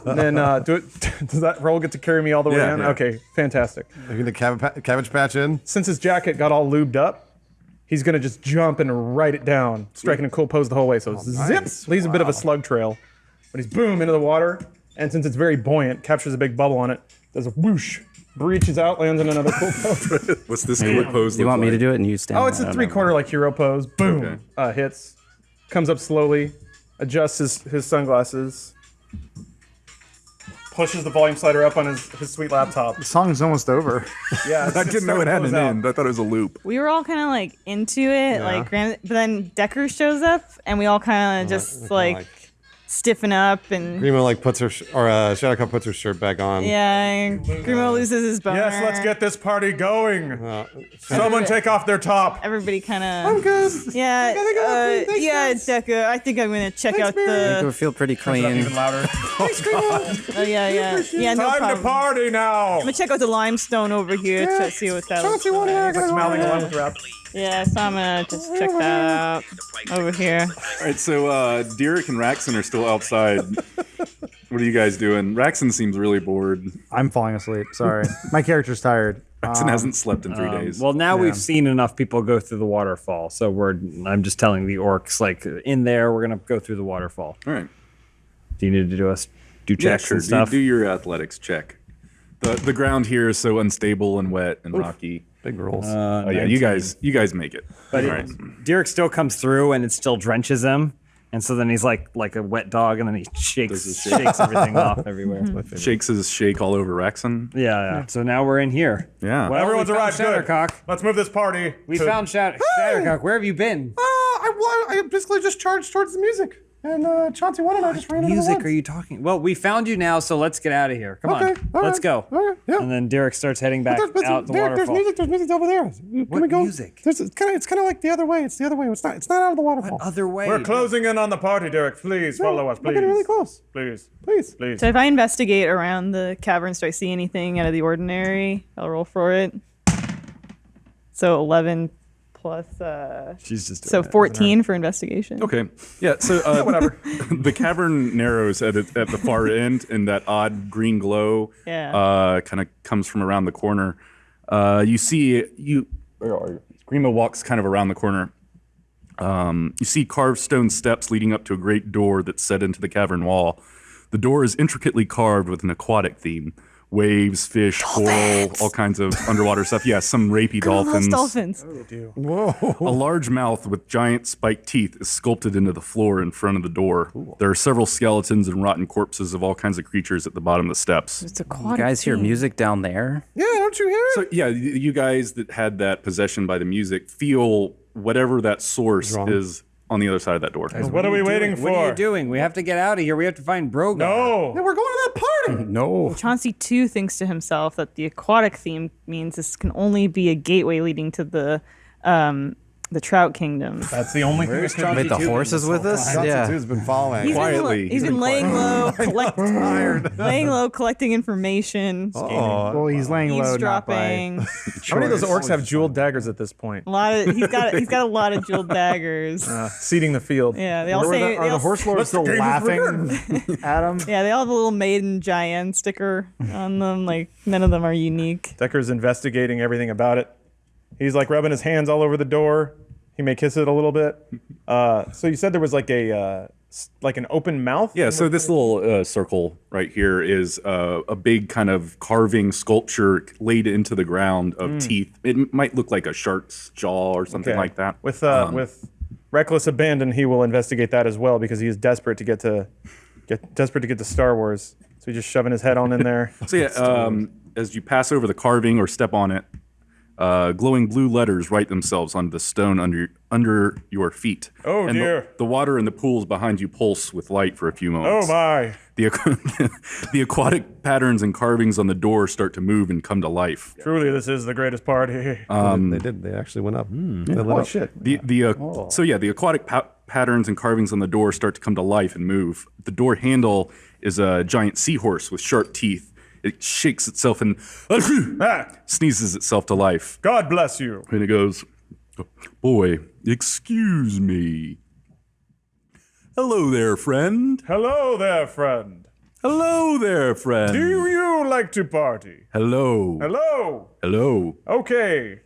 And then does that roll get to carry me all the way in? Yeah. Okay, fantastic. Maybe the cabbage patch in. Since his jacket got all lubed up, he's gonna just jump and write it down, striking a cool pose the whole way. So zip, leaves a bit of a slug trail. But he's boom into the water, and since it's very buoyant, captures a big bubble on it, does a whoosh, breaches out, lands in another cool pose. What's this cool pose? Do you want me to do it and you stand? Oh, it's a 3/4 like hero pose. Boom, hits, comes up slowly, adjusts his sunglasses, pushes the volume slider up on his sweet laptop. The song's almost over. Yeah, I didn't know it had an end. I thought it was a loop. We were all kind of like into it, like, but then Decker shows up, and we all kind of just like stiffen up, and Grimo like puts her Shadowcup puts her shirt back on. yeah, Grimo loses his boner. Yes, let's get this party going. Someone take off their top. Everybody kind of. I'm good. Yeah, yeah, Decker. I think I'm gonna check out It the. would feel pretty clean. Even louder. Oh yeah, no Time problem. to party now. I'm gonna check out the limestone over here to see what that looks like. Mouthing along with rap. Yeah, so I'm gonna just check that out over here. All right, so Derek and Raxon are still outside. What are you guys doing? Raxon seems really bored. I'm falling asleep. Sorry. My character's tired. Raxon hasn't slept in 3 days. Well, now we've seen enough people go through the waterfall, so I'm just telling the orcs, like, in there, we're gonna go through the waterfall. All right. Do you need to do checks sure. and stuff? Do your athletics check. The ground here is so unstable and wet and rocky. Big rolls. Oh yeah, you guys make it. But All right. Derek still comes through and it still drenches him. And so then he's like a wet dog, and then he shakes everything off everywhere. Shakes his shake all over Raxon. Yeah. So now we're in here. Yeah. Well, Everyone's we found arrived. Good. Shattercock. Let's move this party. We found Shattercock. Where have you been? I basically just charged towards the music. And Chauncey One and I just ran into the Music woods. are you talking? Well, we found you now, so let's get out of here. Come Okay, on. all Let's right, go. all right, yeah. And then Derek starts heading back out the waterfall. There's music over there. Can What we go? music? It's kind of like the other way. It's the other way. It's not out of the waterfall. Other way. We're closing in on the party, Derek. Please follow us. Please. We're getting really close. Please. So if I investigate around the caverns, do I see anything out of the ordinary? I'll roll for it. So 11 plus. She's just So 14 for investigation. Okay. Yeah. So Whatever. the cavern narrows at the far end, and that odd green glow Yeah. kind of comes from around the corner. You see Grima walks kind of around the corner. You see carved stone steps leading up to a great door that's set into the cavern wall. The door is intricately carved with an aquatic theme. Waves, fish, coral, all kinds of underwater stuff. Yeah, some rapey dolphins. Dolphins. A large mouth with giant spiked teeth is sculpted into the floor in front of the door. There are several skeletons and rotten corpses of all kinds of creatures at the bottom of the steps. It's You aquatic. guys hear theme. music down there? Yeah, don't you hear it? So yeah, you guys that had that possession by the music feel whatever that source is on the other side of that door. What are we waiting for? What are you doing? We have to get out of here. We have to find Brogar. No. We're going to that party. No. Chauncey too thinks to himself that the aquatic theme means this can only be a gateway leading to the Trout Kingdom. That's the only thing. Wait, the horse is with us? Johnson Yeah. two's been following. Quietly. He's been laying low, laying low, collecting information, Well, he's laying low, not by eavesdropping. How many of those orcs have jeweled daggers at this point? A lot of he's got a lot of jeweled daggers. Seeding the field. Yeah, they all Are say the, are they the all- horse lords still laughing at him? Yeah, they all have a little maiden giant sticker on them. Like none of them are unique. Decker's investigating everything about it. He's like rubbing his hands all over the door. He may kiss it a little bit. So you said there was like an open mouth? Yeah, so this little circle right here is a big kind of carving sculpture laid into the ground of teeth. It might look like a shark's jaw or something like that. With reckless abandon, he will investigate that as well because he is desperate to get to Star Wars. So he's just shoving his head on in there. So yeah, as you pass over the carving or step on it, glowing blue letters write themselves on the stone under your feet. Oh, and dear. The water in the pools behind you pulse with light for a few moments. Oh, my. The aquatic patterns and carvings on the door start to move and come to life. Truly, this is the greatest party. They did. They actually went up. They lit up. Shit. The aquatic patterns and carvings on the door start to come to life and move. The door handle is a giant seahorse with sharp teeth. It shakes itself and sneezes itself to life. God bless you. And it goes, boy, excuse me. Hello there, friend. Hello there, friend. Hello there, friend. Do you like to party? Hello. Hello. Hello. Okay.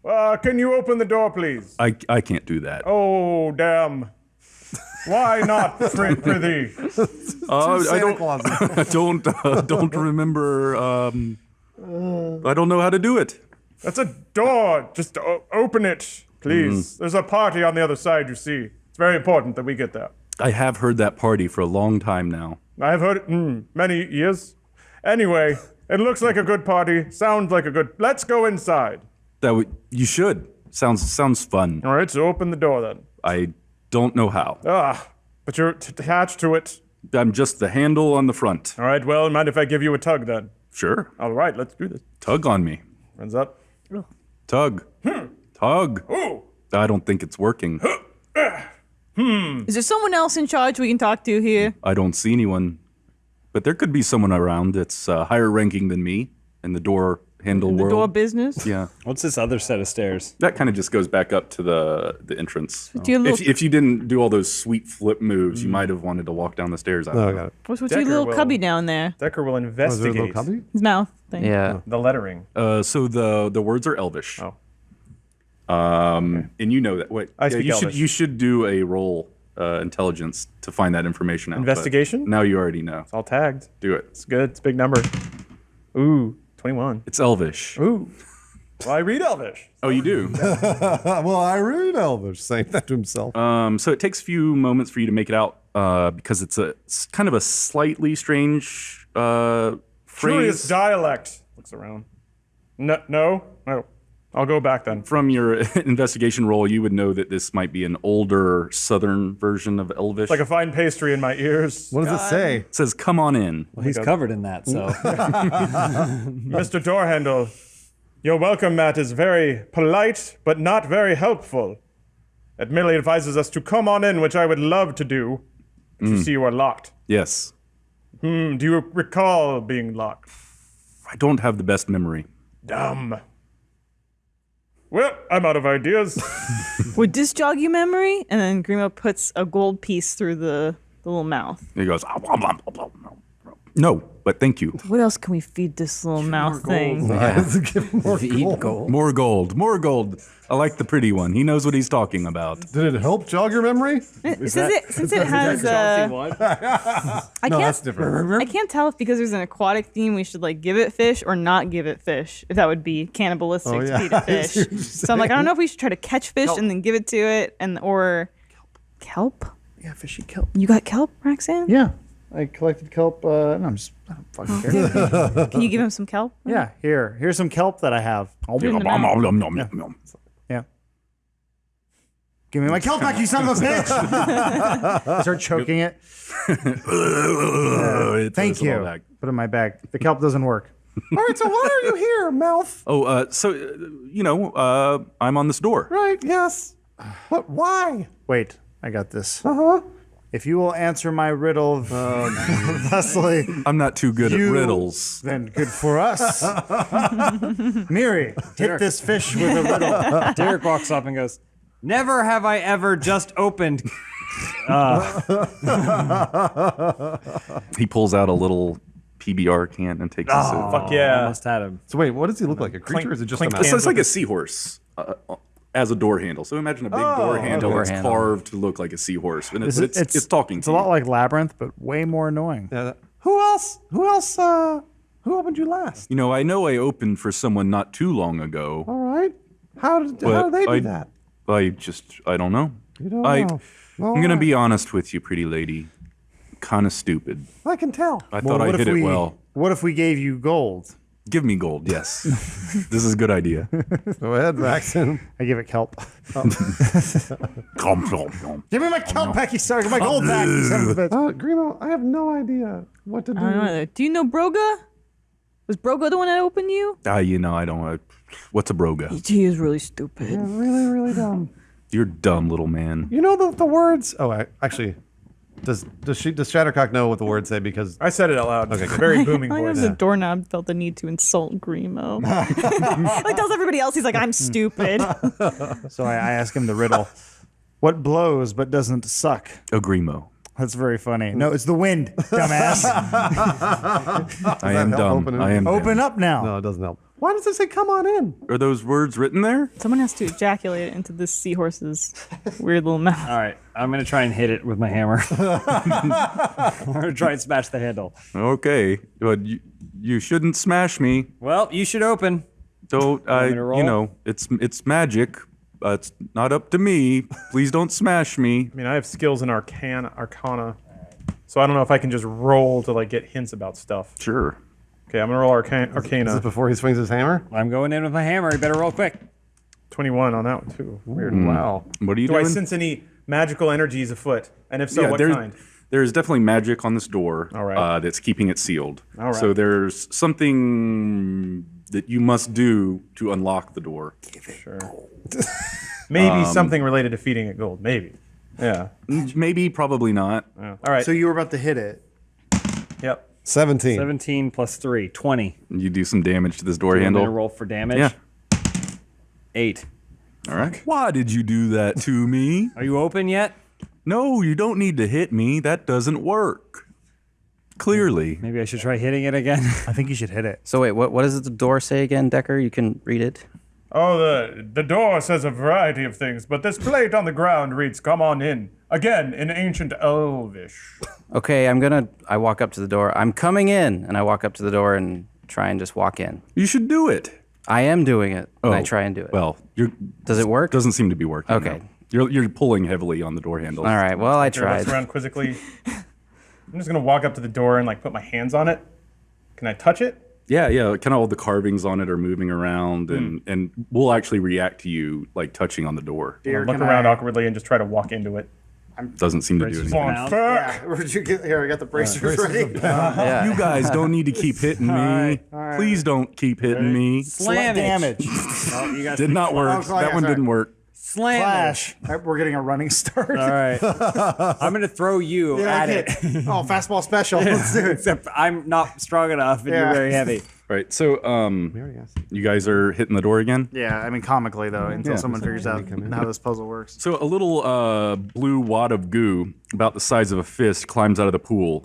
Can you open the door, please? I can't do that. Oh, damn. Why not, Prithee? I don't remember. I don't know how to do it. That's a door. Just open it, please. There's a party on the other side, you see. It's very important that we get there. I have heard that party for a long time now. I've heard it many years. Anyway, it looks like a good party. Sounds like a good... Let's go inside. You should. Sounds fun. All right, so open the door then. I don't know how. But you're attached to it. I'm just the handle on the front. All right, well, mind if I give you a tug then? Sure. All right, let's do this. Tug on me. Hands up. Tug. Tug. Ooh. I don't think it's working. Is there someone else in charge we can talk to here? I don't see anyone. But there could be someone around that's higher ranking than me in the door handle The world. door business? Yeah. What's this other set of stairs? That kind of just goes back up to the entrance. What's your little, If you didn't do all those sweet flip moves, you might have wanted to walk down the stairs. No, I got it. what's your Decker little will- cubby down there? Decker will Oh, is there a investigate little cubby? His mouth thing. Yeah. the lettering. So the words are Elvish. Oh. And you know that. Wait, I speak you Elvish. you should do a roll intelligence to find that information out. but Investigation? Now you already know. It's all tagged. Do it. It's good. It's a big number. Ooh, 21. It's Elvish. Ooh. Well, I read Elvish. Oh, you do. Well, I read Elvish saying that to himself. So it takes a few moments for you to make it out because it's kind of a slightly strange Curious phrase. dialect. Looks around. No. I'll go back then. From your investigation roll, you would know that this might be an older southern version of Elvish. It's like a fine pastry in my ears. What does it say? It says, come on in. Well, he's covered in that, so. Mr. Doorhandle, your welcome mat is very polite, but not very helpful. It merely advises us to come on in, which I would love to do. But you see you are locked. Yes. Do you recall being locked? I don't have the best memory. Dumb. Well, I'm out of ideas. Would this jog your memory? And then Grimo puts a gold piece through the little mouth. He goes, no, but thank you. What else can we feed this little mouth thing? Eat gold. More gold, more gold. I like the pretty one. He knows what he's talking about. Did it help jog your memory? Since it has I No, can't that's different. I can't tell if because there's an aquatic theme we should like give it fish or not give it fish. If that would be cannibalistic Oh, to yeah. feed it I see fish. what you're So I'm like, I don't know if we should try to catch fish and then give it to it or kelp. Yeah, fishy kelp. You got kelp, Roxanne? Yeah, I collected kelp. No, I don't fucking care. Can you give him some kelp? Yeah, here's some kelp that I have. Put it in the mouth. Yeah. Give me my kelp back, you son of a bitch! I start choking it. Thank you. Put it in my bag. The kelp doesn't work. All right, so why are you here, mouth? Oh, I'm on this door. Right, yes. But why? Wait, I got this. Uh-huh. If you will answer my riddle thusly, I'm not too good at riddles. then good for us. Miri, hit this fish with a riddle. Derek walks up and goes, never have I ever just opened. He pulls out a little PBR can and takes a sip. Fuck yeah. Almost had him. So wait, what does he look like? A creature or is it just a clink mouse? It's like a seahorse as a door handle. So imagine a big door handle door that's handle. carved to look like a seahorse. And it's talking It's to a lot you. like Labyrinth, but way more annoying. Yeah, Who else? Who opened you last? You know I opened for someone not too long ago. All right. How did But they do I- that? I don't know. You don't know. I'm going to be honest with you, pretty lady. Kind of stupid. I can tell. I thought I hit it well. What if we gave you gold? Give me gold. Yes, this is a good idea. Go ahead, Braxton. I give it kelp. Nom, nom, nom. Give me my kelp back, you son. My gold back, you son of a bitch. Grimo, I have no idea what to do. I don't know either. Do you know Broga? Was Broga the one that opened you? You know, I don't. What's a broga? He is really stupid. Really, really dumb. You're dumb, little man. You know the words? Oh, actually, does Shattercock know what the words say? Because I said it out loud. Okay, good. Very booming I voice. the doorknob felt the need to insult Grimo. Like tells everybody else he's like, I'm stupid. So I ask him the riddle. What blows but doesn't suck? A grimo. That's very funny. No, it's the wind, dumbass. I am dumb. opening? I am. Open up now. no, it doesn't help. Why does it say "come on in"? Are those words written there? Someone has to ejaculate it into this seahorse's weird little mouth. All right, I'm gonna try and hit it with my hammer. I'm gonna try and smash the handle. Okay, but you shouldn't smash me. Well, you should open. Don't want me to roll? you know, it's magic. It's not up to me. Please don't smash me. I mean, I have skills in Arcana, so I don't know if I can just roll to like get hints about stuff. Sure. Okay, I'm gonna roll Is Arcana. it before he swings his hammer? I'm going in with my hammer. You better roll quick. 21 on that one too. Weird. Wow. What are you Do I doing? sense any magical energies afoot? And if so, what there- kind? There's definitely magic on this door. All right. That's keeping it sealed. All right. So there's something that you must do to unlock the door. Sure. Maybe something related to feeding it gold. Maybe. Yeah. Maybe, probably not. All right. So you were about to hit it. Yep. 17. 17 plus 3, 20. You do some damage to this door I'm gonna handle. roll for damage. Yeah. 8. All right. Why did you do that to me? Are you open yet? No, you don't need to hit me. That doesn't work. Clearly. Maybe I should try hitting it again. I think you should hit it. So wait, what does the door say again, Decker? You can read it. Oh, the door says a variety of things, but this plate on the ground reads, "Come on in." Again, in ancient Elvish. Okay, I walk up to the door. I'm coming in, and I walk up to the door and try and just walk in. You should do it. I am doing it, and I Oh, try and do it. Well, Does it work? Doesn't seem to be working. Okay. No. You're pulling heavily on the door handle. All right, well, I Here, looks tried. around quizzically. I'm just gonna walk up to the door and like put my hands on it. Can I touch it? Yeah, kind of all the carvings on it are moving around, and we'll actually react to you like touching on the door. Or look around awkwardly and just try to walk into it. Doesn't seem to do anything. On fuck! Where'd you get here? I got the bracers ready. Yeah. You guys don't need to keep hitting me. Please don't keep hitting me. Slam damage. Oh, you guys Did not work. Oh, That one sorry. didn't work. Slam Flash. All right, we're getting a running start. All right. I'm going to throw you at it. Oh, fastball special. Let's do it. Except I'm not strong enough and Yeah. you're very heavy. All right, so you guys are hitting the door again. Yeah, I mean comically though, until Yeah. someone figures out how this puzzle works. So a little blue wad of goo, about the size of a fist, climbs out of the pool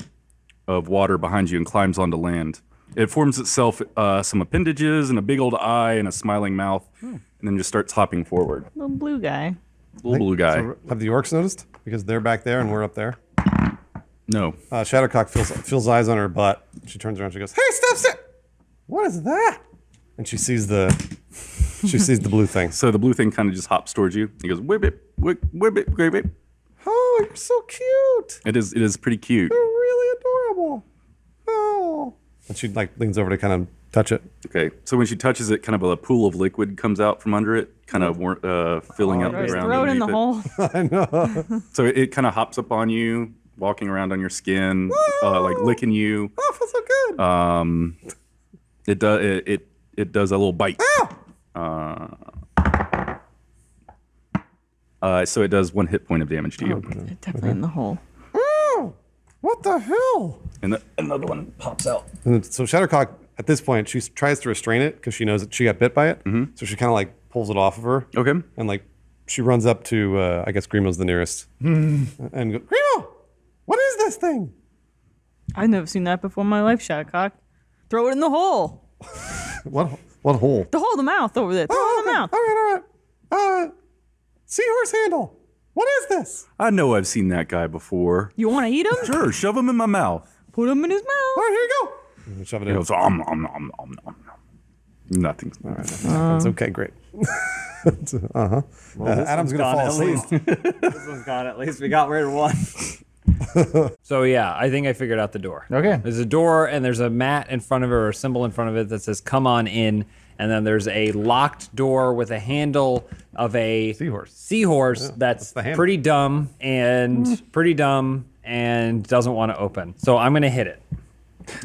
of water behind you and climbs onto land. It forms itself some appendages and a big old eye and a smiling mouth, and then just starts hopping forward. Little blue guy. Little blue guy. Have the orcs noticed? Because they're back there and we're up there. No. Shattercock feels eyes on her butt. She turns around. She goes, "Hey, stop! What is that?" And she sees the blue thing. So the blue thing kind of just hops towards you. He goes, whip it, whip it, whip it. Oh, you're so cute. It is pretty cute. You're really adorable. Oh. And she like leans over to kind of touch it. Okay, so when she touches it, kind of a pool of liquid comes out from under it, kind of filling up the Just ground. throw it in the underneath hole. So it kind of hops up on you, walking around on your skin, like licking you. Oh, it feels so good. It does a little bite. So it does 1 hit point of damage to you, Definitely in the hole. Oh, what the hell? and another one pops out. And so Shattercock, at this point, she tries to restrain it because she knows that she got bit by it. So she kind of like pulls it off of her. Okay. And like she runs up to, I guess Grimo's the nearest. And goes, "Grimo, what is this thing?" I've never seen that before in my life, Shattercock. Throw it in the hole. What hole? The hole, the mouth over there. Throw it in the mouth. All right. Seahorse handle. What is this? I know I've seen that guy before. You want to eat him? Sure, shove him in my mouth. Put him in his All mouth. right, here you go. And shove it He in. goes, om, om, om, om, om, om. Nothing. That's okay, great. Adam's gonna fall asleep. This one's gone at least. We got rid of one. So yeah, I think I figured out the door. Okay. There's a door and there's a mat in front of it or a symbol in front of it that says "Come on in," and then there's a locked door with a handle of a seahorse that's the handle. pretty dumb and doesn't want to open. So I'm gonna hit it.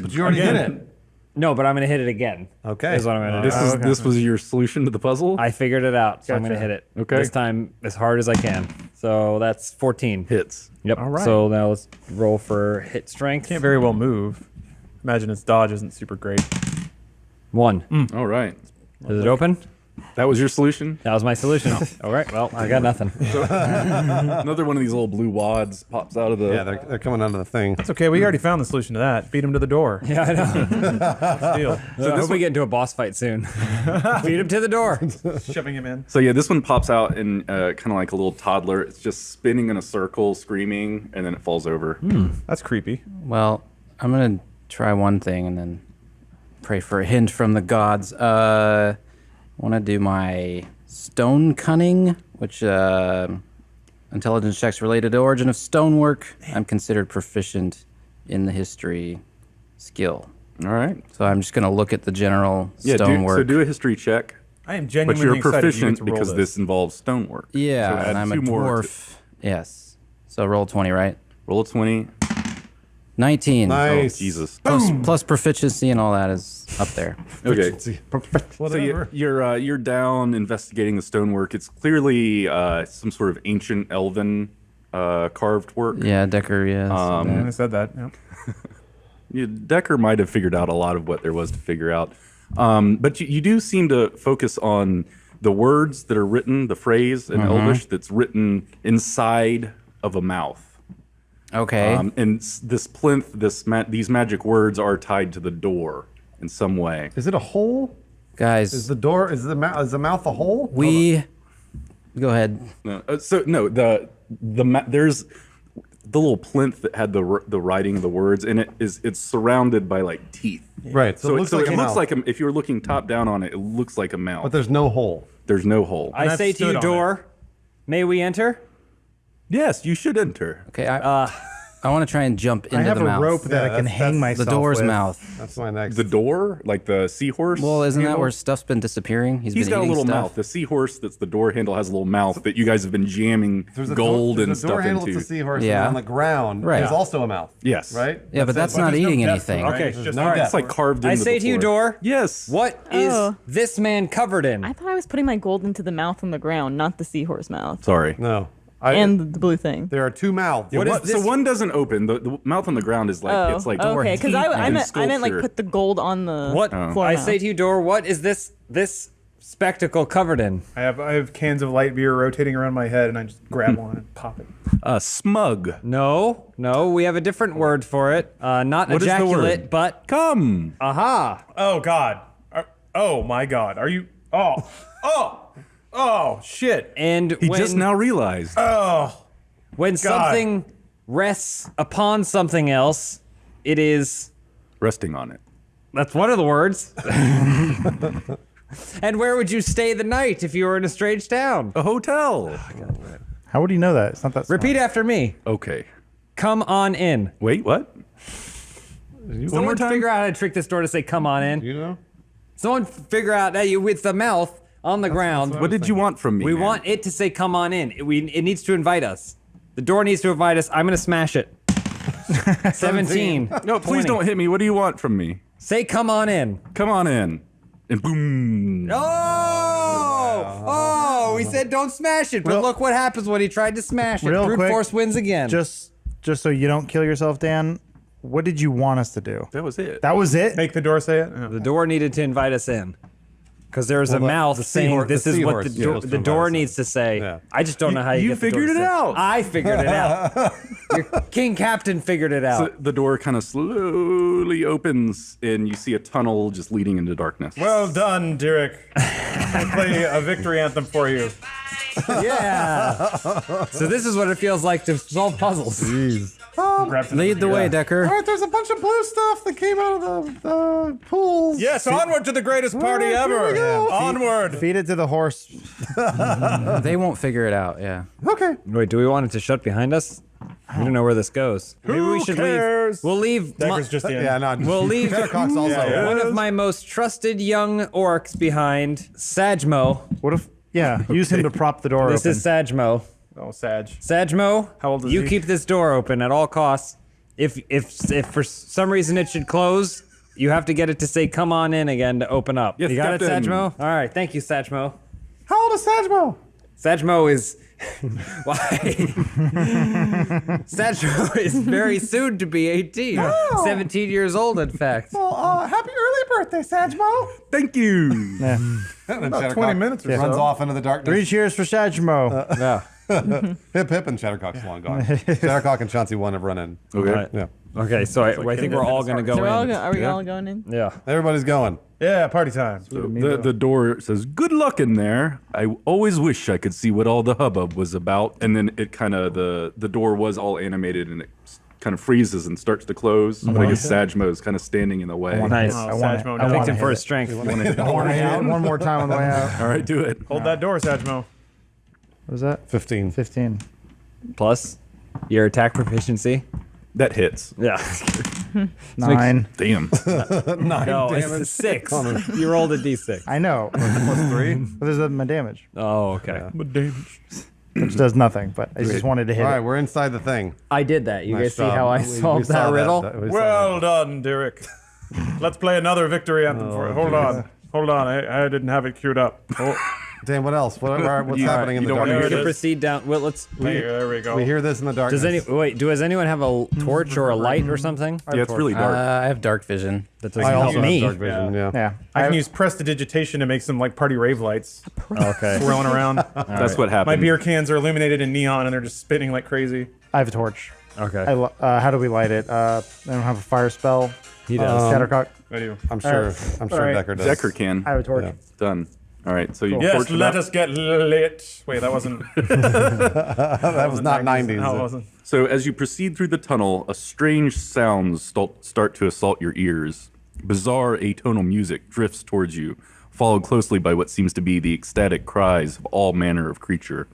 But you already did it. No, but I'm gonna hit it again. Okay. Is what I'm gonna do. This was your solution to the puzzle? I figured it out, so I'm gonna Gotcha. hit it. Okay. This time as hard as I can. So that's 14 Hits. Yep. All right. So now let's roll for hit strength. Can't very well move. Imagine its dodge isn't super great. 1. All right. Is it open? That was your solution? That was my solution. All right. Well, I got nothing. Another one of these little blue wads pops out of the... Yeah, they're coming under the thing. It's okay. We already found the solution to that. Beat him to the door. Yeah, I know. Deal. So I hope we get into a boss fight soon. Beat him to the door. Shoving him in. So yeah, this one pops out and kind of like a little toddler. It's just spinning in a circle, screaming, and then it falls over. That's creepy. Well, I'm gonna try one thing and then pray for a hint from the gods. I want to do my stone cunning, which intelligence checks related to origin of stonework. I'm considered proficient in the history skill. All right. So I'm just gonna look at the general Yeah, stonework. do a history check. I am But genuinely you're excited you get proficient to roll because this involves stonework. Yeah, So add and I'm a 2 more dwarf. Yes. So roll 20, right? roll a 20. 19. Nice. Oh, Jesus. Plus proficiency and all that is up there. Okay. So you're down investigating the stonework. It's clearly some sort of ancient elven carved work. Yeah, Decker, yeah. I said that. Yeah. Decker might have figured out a lot of what there was to figure out. But you do seem to focus on the words that are written, the phrase in Elvish that's written inside of a mouth. Okay. And this plinth, these magic words are tied to the door in some way. Is it a hole? Guys, Is the door? Is the mouth a hole? go ahead. No, there's the little plinth that had the writing of the words, and it's surrounded by like teeth. Right. So, it looks like a mouth. if you're looking top down on it, it looks like a mouth. But there's no hole. There's no hole. I say to stood you, on door, may we enter? Yes, you should enter. Okay, I want to try and jump into I have the a mouth. rope that I can that's- hang the myself The door's with. mouth. That's my next. The door, like the seahorse. Well, isn't that handle? where stuff's been disappearing? He's been got a eating little stuff. mouth. The seahorse that's the door handle has a little mouth that you guys have been jamming gold and the door stuff handle into. to seahorse Yeah. and on the ground Right. is also a mouth. Yes. Right? Yeah, but that's not there's no eating depth to it, anything. right? Okay, It's just no all right. depth. It's like carved I into say the to you, floor. door. Yes. What is Oh. this man covered in? I thought I was putting my gold into the mouth on the ground, not the seahorse mouth. Sorry. No. And the blue thing. There are 2 mouths. What is So this? one doesn't open. The mouth on the ground is like Oh, it's like okay. Because I and meant like sculpture. put the gold on the What? floor I mouth. say to you, door. What is this spectacle covered in? I have cans of light beer rotating around my head, and I just grab one and pop it. Smug. No, we have a different word for it. Not What is the ejaculate, word? but Come. aha. Oh God! Oh my God! Are you? Oh shit! And He when, just now realized. when something rests upon something else, it is. Resting on it. That's one of the words. And where would you stay the night if you were in a strange town? A hotel. How would you know that? It's not that. Repeat after me. Okay. Come on in. Wait, what? Someone figure out how to trick this door to say "come on in." You know? Someone figure out that with the mouth on the ground. What did you want from me? We man? want it to say "come on in." It needs to invite us. The door needs to invite us. I'm gonna smash it. 17. No, please 20. don't hit me. What do you want from me? Say "come on in." Come on in. And boom. Oh, we said don't smash it, but look what happens when he tried to smash it. Real Brute quick, force wins again. Just so you don't kill yourself, Dan. What did you want us to do? That was it. That was it. Make the door say it. the door needed to invite us in. Because there's a Well, mouth the saying seahorse- this the is what seahorse the goes to door invite us in. needs to say. Yeah. I just don't know how you get the door figured to it say out. I figured it out. Your King Captain figured it out. So the door kind of slowly opens, and you see a tunnel just leading into darkness. Well done, Derek. I play a victory anthem for you. Yeah. So this is what it feels like to solve puzzles. Lead the way, Decker. All right, there's a bunch of blue stuff that came out of the pools. Yes, onward to the greatest party ever. Onward. Feed it to the horse. They won't figure it out. Yeah. Okay. Wait, do we want it to shut behind us? We don't know where this goes. Maybe we should cares? leave. We'll leave. Decker's just in. Yeah, no. We'll leave Shadowcock's also. one of my most trusted young orcs behind, Sajmo. What if? Yeah, use him to prop the door This open. is Sajmo. Oh, Sag. Sajmo, How old is you he? keep this door open at all costs. If for some reason it should close, you have to get it to say "come on in" again to open up. Yes, you got Captain. it, Sajmo? All right, thank you, Sajmo. How old is Sajmo? Sajmo is why? Sajmo is very soon to be 18. 17 years old, in fact. Well, happy early birthday, Sajmo. Thank you. About 20 minutes or runs so. off into the darkness. 3 cheers for Sajmo. Yeah. Hip hip and Shadowcock's long gone. Shadowcock and Chauncey 1 have run in. Okay. Right. Yeah. Okay, so I think we're all gonna go So in. are we all going in? Yeah. Everybody's going. Yeah, party time. The door says, "Good luck in there. I always wish I could see what all the hubbub was about." And then it kind of the door was all animated and it kind of freezes and starts to close. But I guess Sajmo is kind of standing in the way. Nice. Oh, I want Sajmo, it. no. I Picked want him it. for his strength. I want to hit it one more time on the way out. All right, do it. Hold that door, Sajmo. What was that? 15. 15. Plus your attack proficiency. That hits. Yeah. 9. Damn. No, it's a 6. You rolled a d6. I know. Plus 3. But there's my damage, Oh, okay. which does nothing. But I just wanted to hit All right, it. we're inside the thing. I did that. You Nice guys see job. how I We solved saw that riddle? we saw Well done, Derek. Let's play another victory anthem for it. Hold on. Hold on. I didn't have it queued up. Oh, Dan, what else? What's happening in you the don't wanna We darkness? hear can proceed down. Well, let's. there we go. We hear this in the darkness. Does anyone have a torch or a light or something? Yeah, it's really dark. I have dark vision. That I doesn't also help me. have dark vision. Yeah. Yeah. I can use prestidigitation to make some like party rave lights Okay. swirling around. That's what happened. My beer cans are illuminated in neon and they're just spinning like crazy. I have a torch. Okay. How do we light it? I don't have a fire spell. He does. Shadowcock. I do. I'm sure right. Decker does. Decker can. I have a torch. Yeah. Done. All right, so you Yes, torch it let up. us get lit. Wait, that wasn't. That was not 90s. No, it wasn't. So as you proceed through the tunnel, a strange sounds start to assault your ears. Bizarre atonal music drifts towards you, followed closely by what seems to be the ecstatic cries of all manner of creature.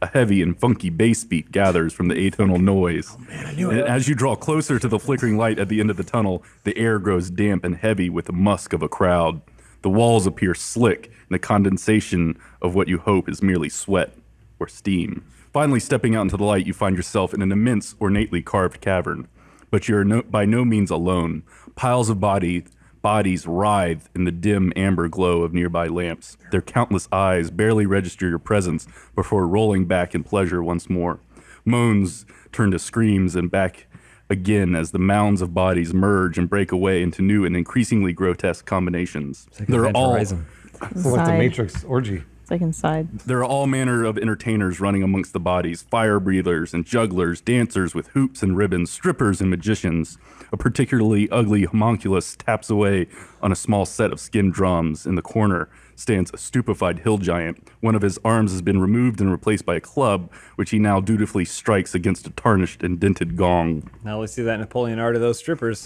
A heavy and funky bass beat gathers from the atonal noise. And as you draw closer to the flickering light at the end of the tunnel, the air grows damp and heavy with the musk of a crowd. The walls appear slick, and the condensation of what you hope is merely sweat or steam. Finally, stepping out into the light, you find yourself in an immense, ornately carved cavern. But you're by no means alone. Piles of bodies writhe in the dim amber glow of nearby lamps. Their countless eyes barely register your presence before rolling back in pleasure once more. Moans turn to screams and back again as the mounds of bodies merge and break away into new and increasingly grotesque combinations. There are all It's like the Inside. Matrix orgy. It's like inside. There are all manner of entertainers running amongst the bodies, fire breathers and jugglers, dancers with hoops and ribbons, strippers and magicians. A particularly ugly homunculus taps away on a small set of skin drums. In the corner stands a stupefied hill giant. One of his arms has been removed and replaced by a club, which he now dutifully strikes against a tarnished and dented gong. Now let's see that Napoleon art of those strippers.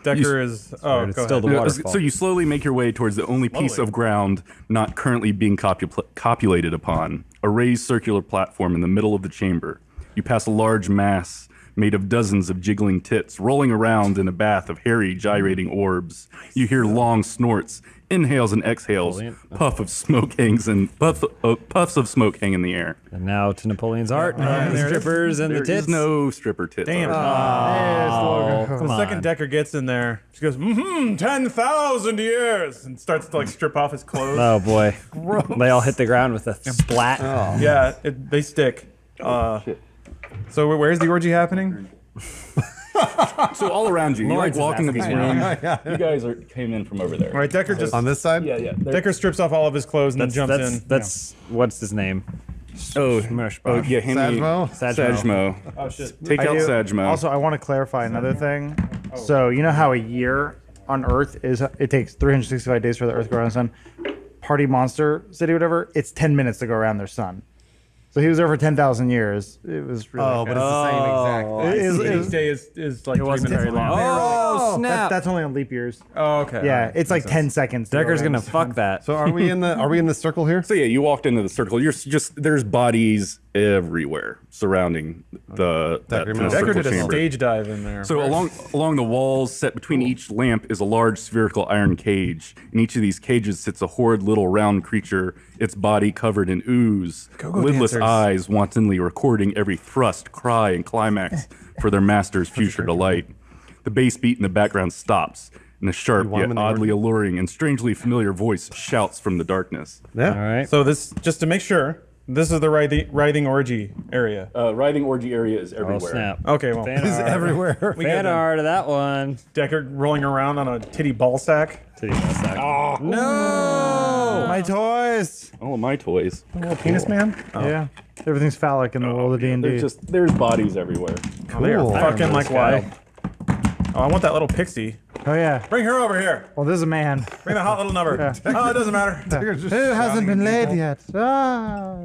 Decker is. Oh, it's go still ahead. the waterfall. So you slowly make your way towards the only piece of ground not currently being copulated upon, a raised circular platform in the middle of the chamber. You pass a large mass made of dozens of jiggling tits rolling around in a bath of hairy, gyrating orbs. You hear long snorts, inhales and exhales, puffs of smoke hang in the air. And now to Napoleon's art, and the strippers and the There tits. is no stripper tits. Damn. art. Oh, come The on. second Decker gets in there, she goes, 10,000 years, and starts to like strip off his clothes. Oh boy. They all hit the ground with a splat. Yeah, they stick. So where's the orgy happening? So all around you, you're like Lawrence is walking in this asking room. now. You guys came in from over there. All right, Decker just On this side? Yeah. Decker strips off all of his clothes and then jumps in. That's what's his name? Oh, yeah, hand me Sajmo? Sajmo. Oh shit. Take I out do- Sajmo. Also, I want to clarify another thing. So you know how a year on Earth is? It takes 365 days for the Earth to go around the sun. Party Monster City, whatever. It's 10 minutes to go around their sun. So he was there for 10,000 years. It was really. Oh, but it's the same exact Each day is like 3 wasn't minutes very long. Oh, snap. That's only on leap years. Oh, okay. Yeah, All right. it's like 10 seconds. Decker's gonna around. fuck that. So are we in the circle here? So yeah, you walked into the circle. There's bodies everywhere surrounding that Decker kind of Decker circle did a chamber. stage dive in there. So along the walls, set between each lamp, is a large spherical iron cage. In each of these cages sits a horrid little round creature, its body covered in ooze, lidless dancers. eyes wantonly recording every thrust, cry, and climax for their master's future delight. The bass beat in the background stops, and a sharp want him yet in the oddly orgy? alluring and strangely familiar voice shouts from the darkness. Yeah. All right. So this, just to make sure, this is the writhing orgy area. Writhing orgy area is everywhere. Oh, snap. Okay, well, Fan It's art. everywhere. we got Fan art of that one. Decker rolling around on a titty ball sack. No! My toys. All of my toys. Little penis man. Oh. Yeah, everything's phallic in the world of D&D. There's bodies everywhere. They are Cool. fucking like wild. Oh, I want that little pixie. Oh yeah. Bring her over here. Well, this is a man. Bring the hot little number. Oh, it doesn't matter. Decker's just Who hasn't shouting been at laid people. yet? Ah,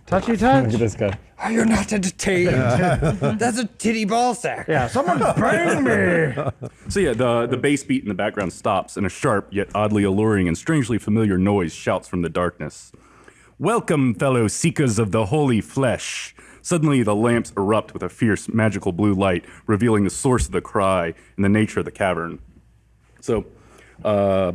touchy touch. This guy. Are you not entertained? That's a titty ball sack. Yeah, someone bring me. So yeah, the bass beat in the background stops, and a sharp yet oddly alluring and strangely familiar noise shouts from the darkness. Welcome, fellow seekers of the holy flesh. Suddenly, the lamps erupt with a fierce, magical blue light, revealing the source of the cry and the nature of the cavern. So, a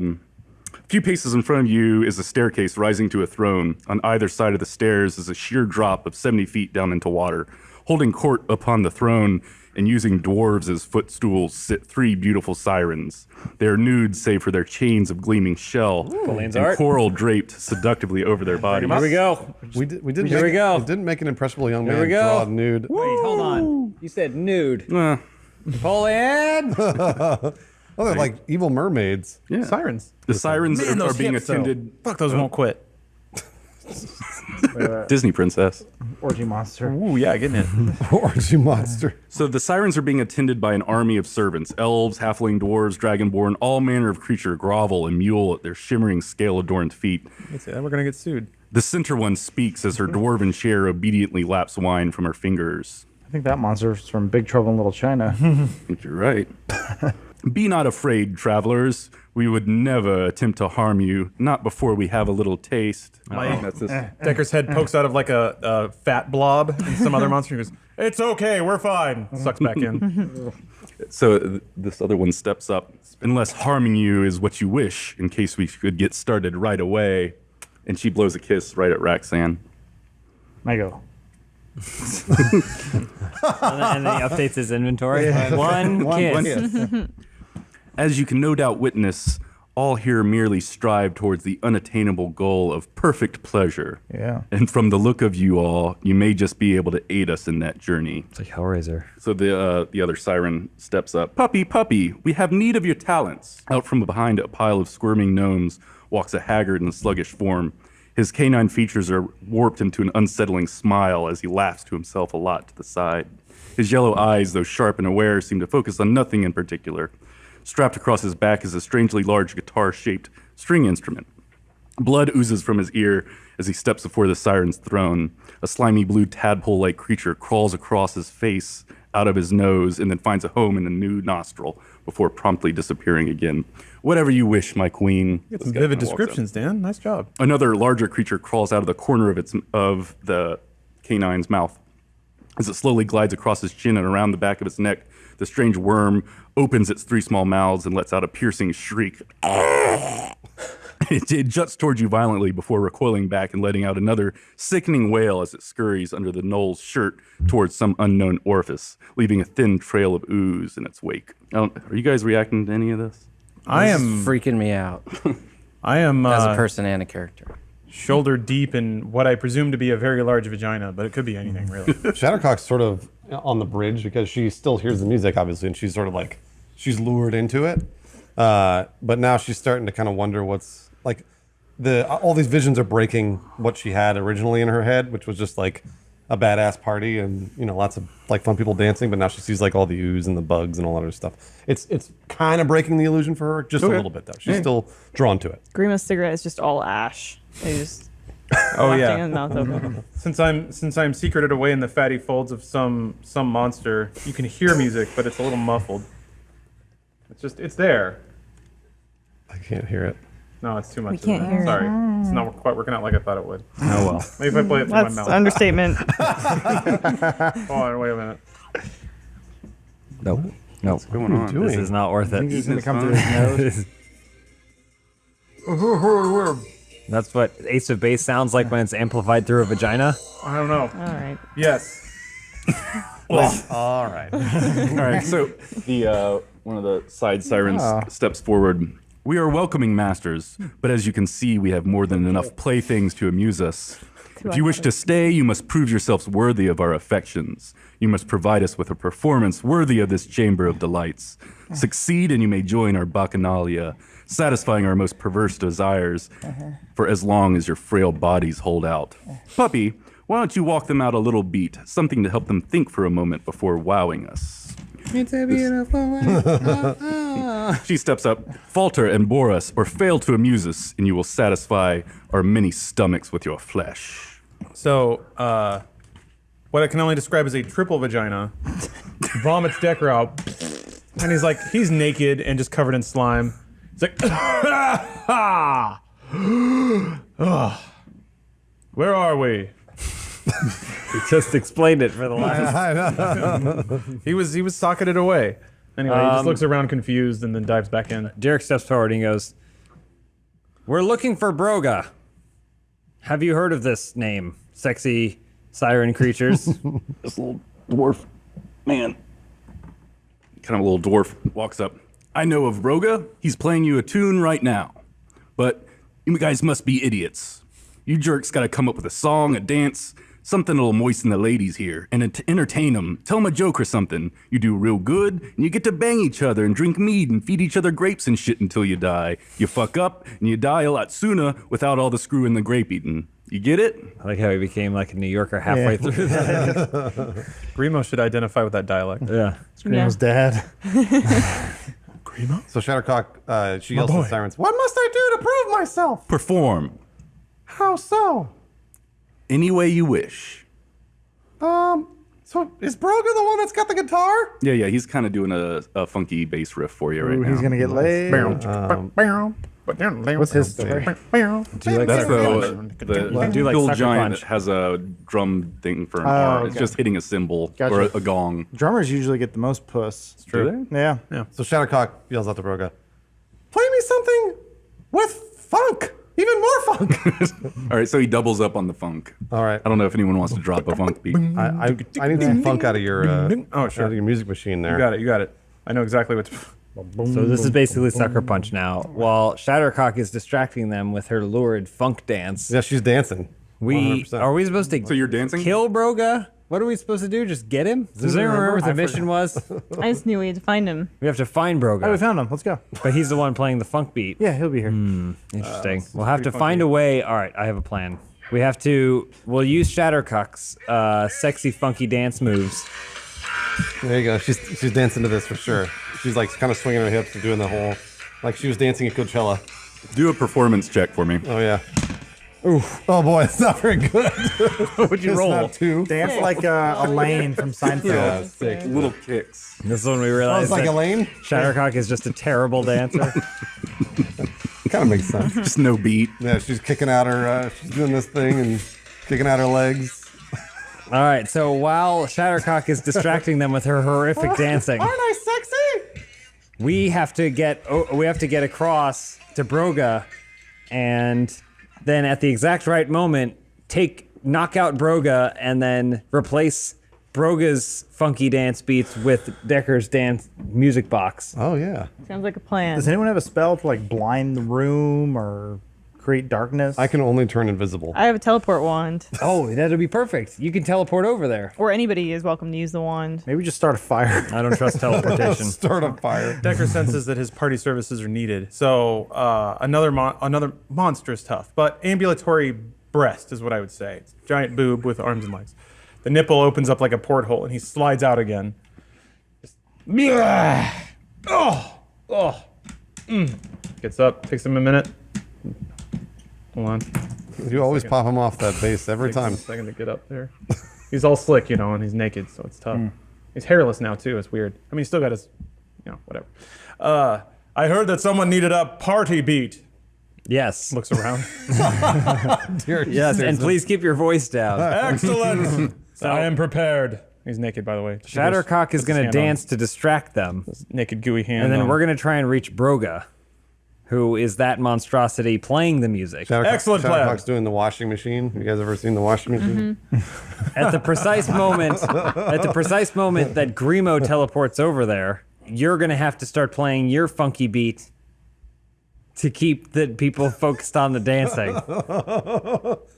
few paces in front of you is a staircase rising to a throne. On either side of the stairs is a sheer drop of 70 feet down into water. Holding court upon the throne and using dwarves as footstools sit 3 beautiful sirens. They are nude save for their chains of gleaming shell Colleen's and art. coral draped seductively over their bodies. Here we go. We didn't Here make, we go. It didn't make an impressionable young Here man we go. draw nude. Wait, hold on. You said nude. Pull in. Oh, they're like evil mermaids. Yeah. Sirens. The sirens Man, are those being hips, though. attended. Fuck, those won't quit. Disney princess. Orgy monster. Ooh, yeah, getting it. Orgy monster. So the sirens are being attended by an army of servants. Elves, halfling dwarves, dragonborn, all manner of creature grovel and mule at their shimmering scale-adorned feet. We're gonna get sued. The center one speaks as her dwarven chair obediently laps wine from her fingers. I think that monster's from Big Trouble in Little China. I think you're right. Be not afraid, travelers. We would never attempt to harm you, not before we have a little taste. That's this. Decker's head pokes out of like a fat blob, and some other monster goes, "It's okay, we're fine." Sucks back in. So this other one steps up. Unless harming you is what you wish, in case we could get started right away. And she blows a kiss right at Roxanne. I go. And then he updates his inventory. One kiss. As you can no doubt witness, all here merely strive towards the unattainable goal of perfect pleasure. Yeah. And from the look of you all, you may just be able to aid us in that journey. It's like Hellraiser. So the other siren steps up. Puppy, puppy, we have need of your talents. Out from behind a pile of squirming gnomes walks a haggard and sluggish form. His canine features are warped into an unsettling smile as he laughs to himself a lot to the side. His yellow eyes, though sharp and aware, seem to focus on nothing in particular. Strapped across his back is a strangely large guitar-shaped string instrument. Blood oozes from his ear as he steps before the siren's throne. A slimy blue tadpole-like creature crawls across his face, out of his nose, and then finds a home in a new nostril before promptly disappearing again. Whatever you wish, my queen. Get This some guy vivid kinda walks up. descriptions, Dan. Nice job. Another larger creature crawls out of the corner of the canine's mouth. As it slowly glides across his chin and around the back of its neck, the strange worm opens its 3 small mouths and lets out a piercing shriek. It juts towards you violently before recoiling back and letting out another sickening wail as it scurries under the gnoll's shirt towards some unknown orifice, leaving a thin trail of ooze in its wake. Are you guys reacting to any of this? I This am is freaking me out I am as a person and a character. shoulder deep in what I presume to be a very large vagina, but it could be anything really. Shadowcock's sort of on the bridge because she still hears the music, obviously, and she's sort of like, she's lured into it. But now she's starting to kind of wonder what's like all these visions are breaking what she had originally in her head, which was just like a badass party and, you know, lots of like fun people dancing. But now she sees like all the ooze and the bugs and all that other stuff. It's kind of breaking the illusion for her just a little bit though. She's still drawn to it. Grima's cigarette is just all ash. They just Oh watching yeah. his mouth open. Since I'm secreted away in the fatty folds of some monster, you can hear music, but it's a little muffled. It's there. I can't hear it. No, it's too much. We can't hear it. Sorry, it's not quite working out like I thought it would. Oh well. Maybe if I play it through That's my mouth. understatement. Hold on, wait a minute. Nope. Nope. What's going on? This is not worth it. He's gonna come through his nose. That's what Ace of Base sounds like when it's amplified through a vagina. I don't know. All right. Yes. All right. All right, so the one of the side sirens steps forward. We are welcoming masters, but as you can see, we have more than enough playthings to amuse us. If you wish to stay, you must prove yourselves worthy of our affections. You must provide us with a performance worthy of this chamber of delights. Succeed, and you may join our bacchanalia, satisfying our most perverse desires for as long as your frail bodies hold out. Puppy, why don't you walk them out a little beat, something to help them think for a moment before wowing us. It's a beautiful way. She steps up, falter and bore us, or fail to amuse us, and you will satisfy our many stomachs with your flesh. So, what I can only describe as a triple vagina vomits Decker out, and he's naked and just covered in slime. He's like, where are we? He just explained it for the last. I know. He was socketed away. Anyway, he just looks around confused and then dives back in. Derek steps forward and he goes, "We're looking for Broga. Have you heard of this name? Sexy siren creatures." This little dwarf man, kind of a little dwarf, walks up. I know of Broga. He's playing you a tune right now. But you guys must be idiots. You jerks got to come up with a song, a dance, something that'll moisten the ladies here and entertain them. Tell them a joke or something. You do real good, and you get to bang each other and drink mead and feed each other grapes and shit until you die. You fuck up, and you die a lot sooner without all the screw in the grape eating. You get it? I like how he became like a New Yorker halfway through that. Grimo should identify with that dialect. Yeah. Screamo's dad. So Shattercock, she yells to the sirens, "What must I do to prove myself?" Perform. How so? Any way you wish. So is Broga the one that's got the guitar? Yeah, he's kind of doing a funky bass riff for you right Ooh, now. he's gonna get laid. What's his story? That's the do like old Sucker giant Punch. that has a drum thing for an Oh, arm. It's okay. just hitting a cymbal Gotcha. or a gong. Drummers usually get the most puss. It's true. Yeah. So Shattercock yells out to Broga, "Play me something with funk, even more funk." All right, so he doubles up on the funk. All right. I don't know if anyone wants to drop a funk beat. I need some funk out of your Oh, sure. out of your music machine there. You got it. I know exactly what's. So this is basically Sucker Punch now. While Shattercock is distracting them with her lurid funk dance, Yeah, she's dancing. we 100%. are we supposed to So you're dancing? kill Broga? What are we supposed to do? Just get him? Does anyone remember what the mission was? I just knew we had to find him. We have to find Oh, we Broga, found him. Let's go. but he's the one playing the funk beat. Yeah, he'll be here. Interesting. We'll have to find a way. All right, I have a plan. We'll use Shattercock's sexy funky dance moves. There you go. She's dancing to this for sure. She's like kind of swinging her hips and doing the whole, like she was dancing at Coachella. Do a performance check for me. Oh yeah. Ooh. Oh boy, it's not very good. What'd you It's roll? not two. Dance like Elaine from Seinfeld. Yeah, six. Little kicks. This is when we Oh, realized it's like that Elaine. Shattercock is just a terrible dancer. Kind of makes sense. Just no beat. Yeah, she's kicking out her. She's doing this thing and kicking out her legs. All right, so while Shattercock is distracting them with her horrific dancing, Aren't I sexy? we have to get across to Broga, and then at the exact right moment, knock out Broga, and then replace Broga's funky dance beats with Decker's dance music box. Oh yeah. Sounds like a plan. Does anyone have a spell to like blind the room or create darkness? I can only turn invisible. I have a teleport wand. Oh, that'd be perfect. You can teleport over there. Or anybody is welcome to use the wand. Maybe just start a fire. I don't trust teleportation. Start a fire. Decker senses that his party services are needed. So another monstrous tough, but ambulatory breast is what I would say. It's a giant boob with arms and legs. The nipple opens up like a porthole, and he slides out again. Gets up, takes him a minute. Hold on. You always pop him off that base every time. Takes a second to get up there. He's all slick, and he's naked, so it's tough. He's hairless now too. It's weird. I mean, he's still got his, whatever. I heard that someone needed a party beat. Yes. Looks around. Yes, and please keep your voice down. Excellent. I am prepared. He's naked, by the way. Shattercock is going to dance to distract them. Naked, gooey hand. And then we're going to try and reach Broga, who is that monstrosity playing the music. Excellent plan. Shattercock's doing the washing machine. You guys ever seen the washing machine? At the precise moment that Grimo teleports over there, you're going to have to start playing your funky beat to keep the people focused on the dancing.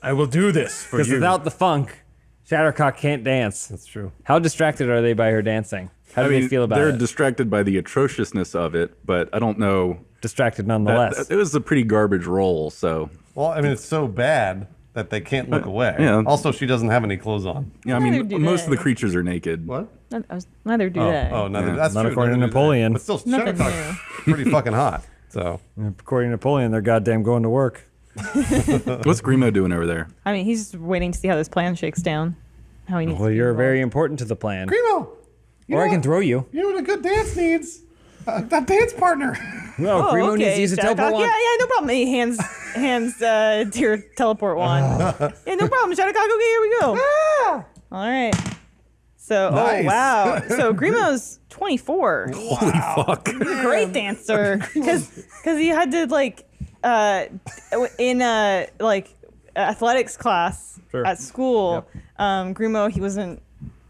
I will do this for you. Because without the funk, Shattercock can't dance. That's true. How distracted are they by her dancing? How do they feel about they're it? distracted by the atrociousness of it, but I don't know. Distracted nonetheless. It was a pretty garbage role, so. Well, I mean, it's so bad that they can't look away. yeah. Also, she doesn't have any clothes on. Yeah, I Neither mean, do most of they. the creatures are naked. What? Neither do they. Oh, no, Yeah. that's Not true. according to Neither do they. Napoleon. But still, Nothing Shattercock's pretty fucking hot. So According to Napoleon, they're goddamn going to work. What's Grimo doing over there? I mean, he's waiting to see how this plan shakes down. How he needs Well, to be you're involved. very important to the plan. Grimo, Or I can throw you. You know what a good dance needs? A dance partner. No, Grimo needs to use a Shattercock. teleport wand. Yeah, no problem. He hands your teleport wand. Yeah, no problem. Shattercock, okay, here we go. All right. So, Nice. oh, wow. So, Grimo's 24. Holy fuck. He's a great dancer. Because he had to, in athletics class at school, Grimo, he wasn't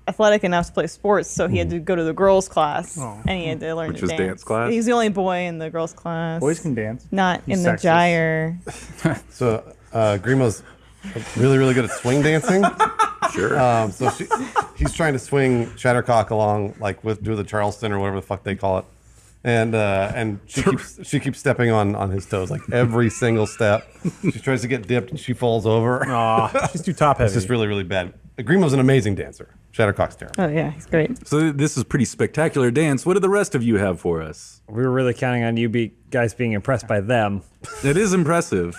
athletic enough to play sports, so he had to go to the girls' class, and he had to learn Which to was dance class? He's the only boy in the girls' class. Boys can dance. Not in He's the sexist. gyre. So Grimo's really, really good at swing dancing. Sure. So he's trying to swing Shattercock along, do the Charleston or whatever the fuck they call it, and she keeps stepping on his toes every single step. She tries to get dipped and she falls over. Aw, she's too top heavy. It's just really, really bad. Grimo's an amazing dancer. Shattercock's terrible. Oh, yeah, he's great. So this is pretty spectacular dance. What do the rest of you have for us? We were really counting on you guys being impressed by them. It is impressive.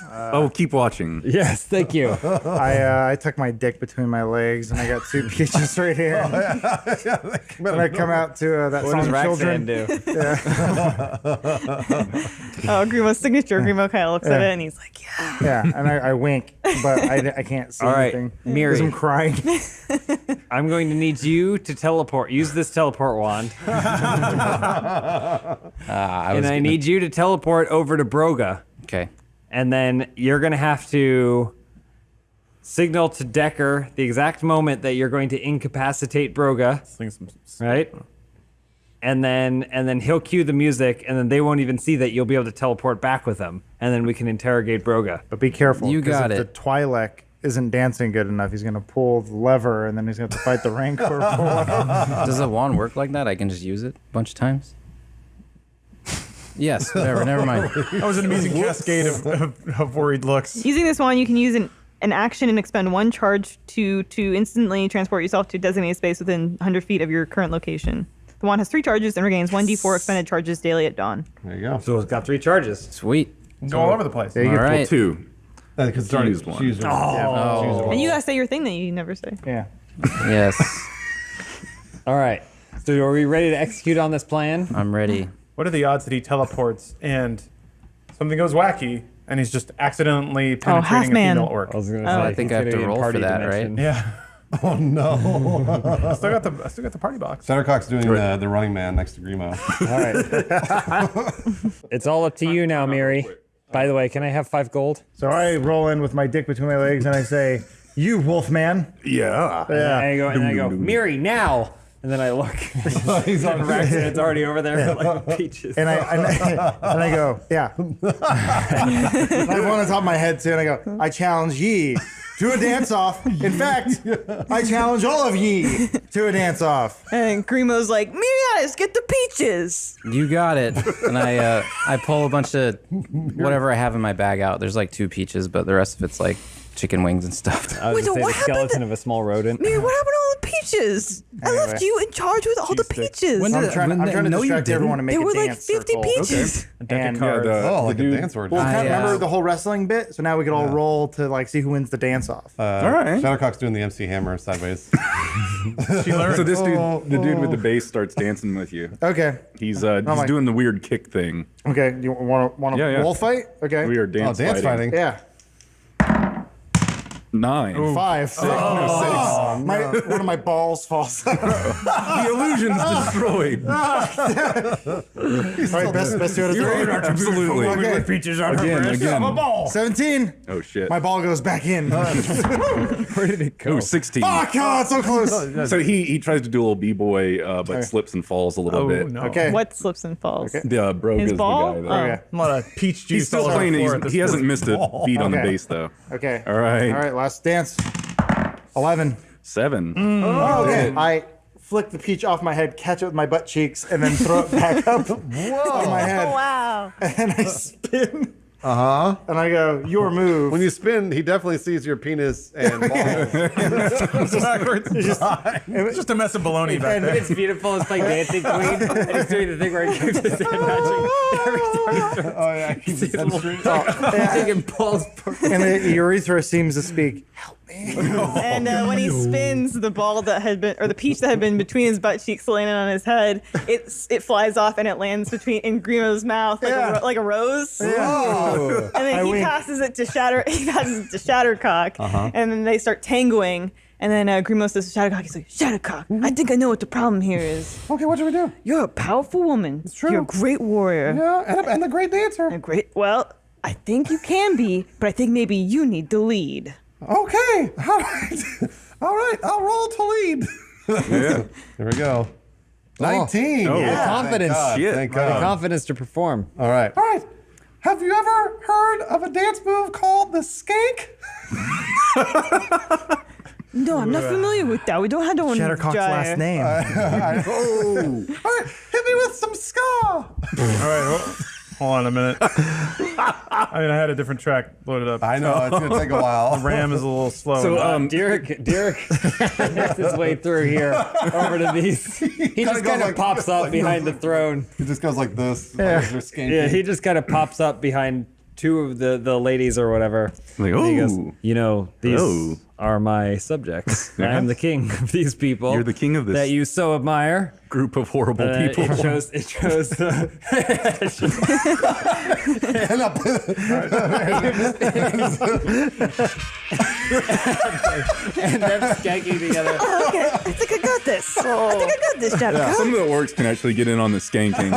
Keep watching. Yes, thank you. I took my dick between my legs and I got 2 peaches right here. When I come out to that What does song, Roxanne Children. do? Oh, Grimo's signature. Grimo kind of looks at it and he's like, yeah. Yeah, and I wink, but I can't see All right, anything. Miri. Because I'm crying. I'm going to need you to teleport. Use this teleport wand. I need you to teleport over to Broga. Okay. And then you're going to have to signal to Decker the exact moment that you're going to incapacitate Broga, Sling some- right? And then he'll cue the music, and then they won't even see that you'll be able to teleport back with him. And then we can interrogate Broga. But be careful. You 'cause got if it. the Twi'lek isn't dancing good enough, he's going to pull the lever, and then he's going to have to fight the Rancor. Does the wand work like that? I can just use it a bunch of times? Yes, whatever, never mind. That was an amazing cascade of worried looks. Using this wand, you can use an action and expend 1 charge to instantly transport yourself to a designated space within 100 feet of your current location. The wand has 3 charges and regains 1d4 expended charges daily at dawn. There you go. So it's got 3 charges. Sweet. Go all over the place. Yeah, you All get right. Well, 2. Because She used one. She used one. Yeah, she used one. And you gotta say your thing that you never say. Yeah. Yes, All right. So are we ready to execute on this plan? I'm ready. What are the odds that he teleports and something goes wacky and he's just accidentally penetrating a half-man. female orc? I was going Oh. I think I have to Canadian roll for party that, dimension. Yeah. Oh no. I still got the party box. Shattercock's doing the running man next to Grimo. All right. It's all up to you now, Miri. By the way, can I have 5 gold? So I roll in with my dick between my legs, and I say, "You, Wolfman." Yeah. Yeah. And I go, Miri, now! And then I look. He's on Rex, and it's already over there like peaches. And I go, yeah. And I have one on top of my head too, and I go, I challenge ye to a dance off. In fact, I challenge all of ye to a dance off. And Grimo's like, Miriatis, get the peaches. You got it. And I pull a bunch of whatever I have in my bag out. There's 2 peaches, but the rest of it's chicken wings and stuff. I was Wait, so gonna say what the happened skeleton to- of a small rodent. Mary, what happened to all the peaches? I left you in charge with all the peaches. When I'm did- trying when to they- no, you distract everyone and make there a were like dance 50 circle. peaches. And Oh, like a dance orgy. Well, kind of I, remember the whole wrestling bit, so now we could all roll to like see who wins the dance off. All right. Shadowcock's doing the MC Hammer sideways. So this dude, the dude with the bass, starts dancing with you. Okay, He's my- doing the weird kick thing. okay. You want a Yeah, yeah. roll fight? Okay. We are dance, Dance fighting. Yeah. 9. 5. One of my balls falls out. The illusion's destroyed. All right, best 2 out of 3. Absolutely. Okay. Peaches on Again. 17. Oh shit. My ball goes back in. Where did it go? Oh, 16. Fuck! Oh, it's so close. So he tries to do a little b-boy, but slips and falls a little bit. no. Okay. What slips and falls? The Brogue His is ball? the guy. There. Okay. A lot of peach juice. He's still all over playing. the floor at this He hasn't point. missed a beat on the Okay. bass though. Okay. All right. All right. Last dance. 11. 7. Oh, okay. I flick the peach off my head, catch it with my butt cheeks, and then throw it back up on my head. Wow. And I spin. And I go, your move. When you spin, he definitely sees your penis and balls. Backwards. It's just a mess of baloney back there. It's beautiful. It's like Dancing Queen. And he's doing the thing where he keeps his head nudging every time Oh yeah, he's taking balls. And the urethra seems to speak. And when he spins, the ball that had been, or the peach that had been between his butt cheeks landing on his head, it flies off and it lands in Grimo's mouth like a rose. Yeah. And then he wink. passes it to Shattercock, and then they start tangling. And then Grimo says to Shattercock, he's like, Shattercock, I think I know what the problem here is. Okay, what should we do? You're a powerful woman. It's true. You're a great warrior. Yeah, and a great dancer. Well, I think you can be, but I think maybe you need to lead. Okay, all right, all right. I'll roll to lead. Yeah. Here we go. 19. Oh. Yeah, Confidence. Thank God. Shit. Thank The God. confidence to perform. All right. All right. Have you ever heard of a dance move called the skank? No, I'm not familiar with that. We don't have one. Shattercock's last name. All right, hit me with some ska. All right, hold on a minute. I mean, I had a different track loaded up. I know, it's gonna take a while. RAM is a little slow. So Derek makes his way through here over to these. He just goes kind of like- pops up like behind this. the throne. He just goes like this. Yeah. Yeah, he just kind of pops up behind two of the ladies or whatever. Like, And he goes, oh. you know, these Oh. are my subjects. I am the king of these people. You're the king of this that you so admire. group of horrible people. It shows. And up. and them skanking together. Oh, okay, I think I got this. I think I got this, Shattercock. Some of the orcs can actually get in on the skanking.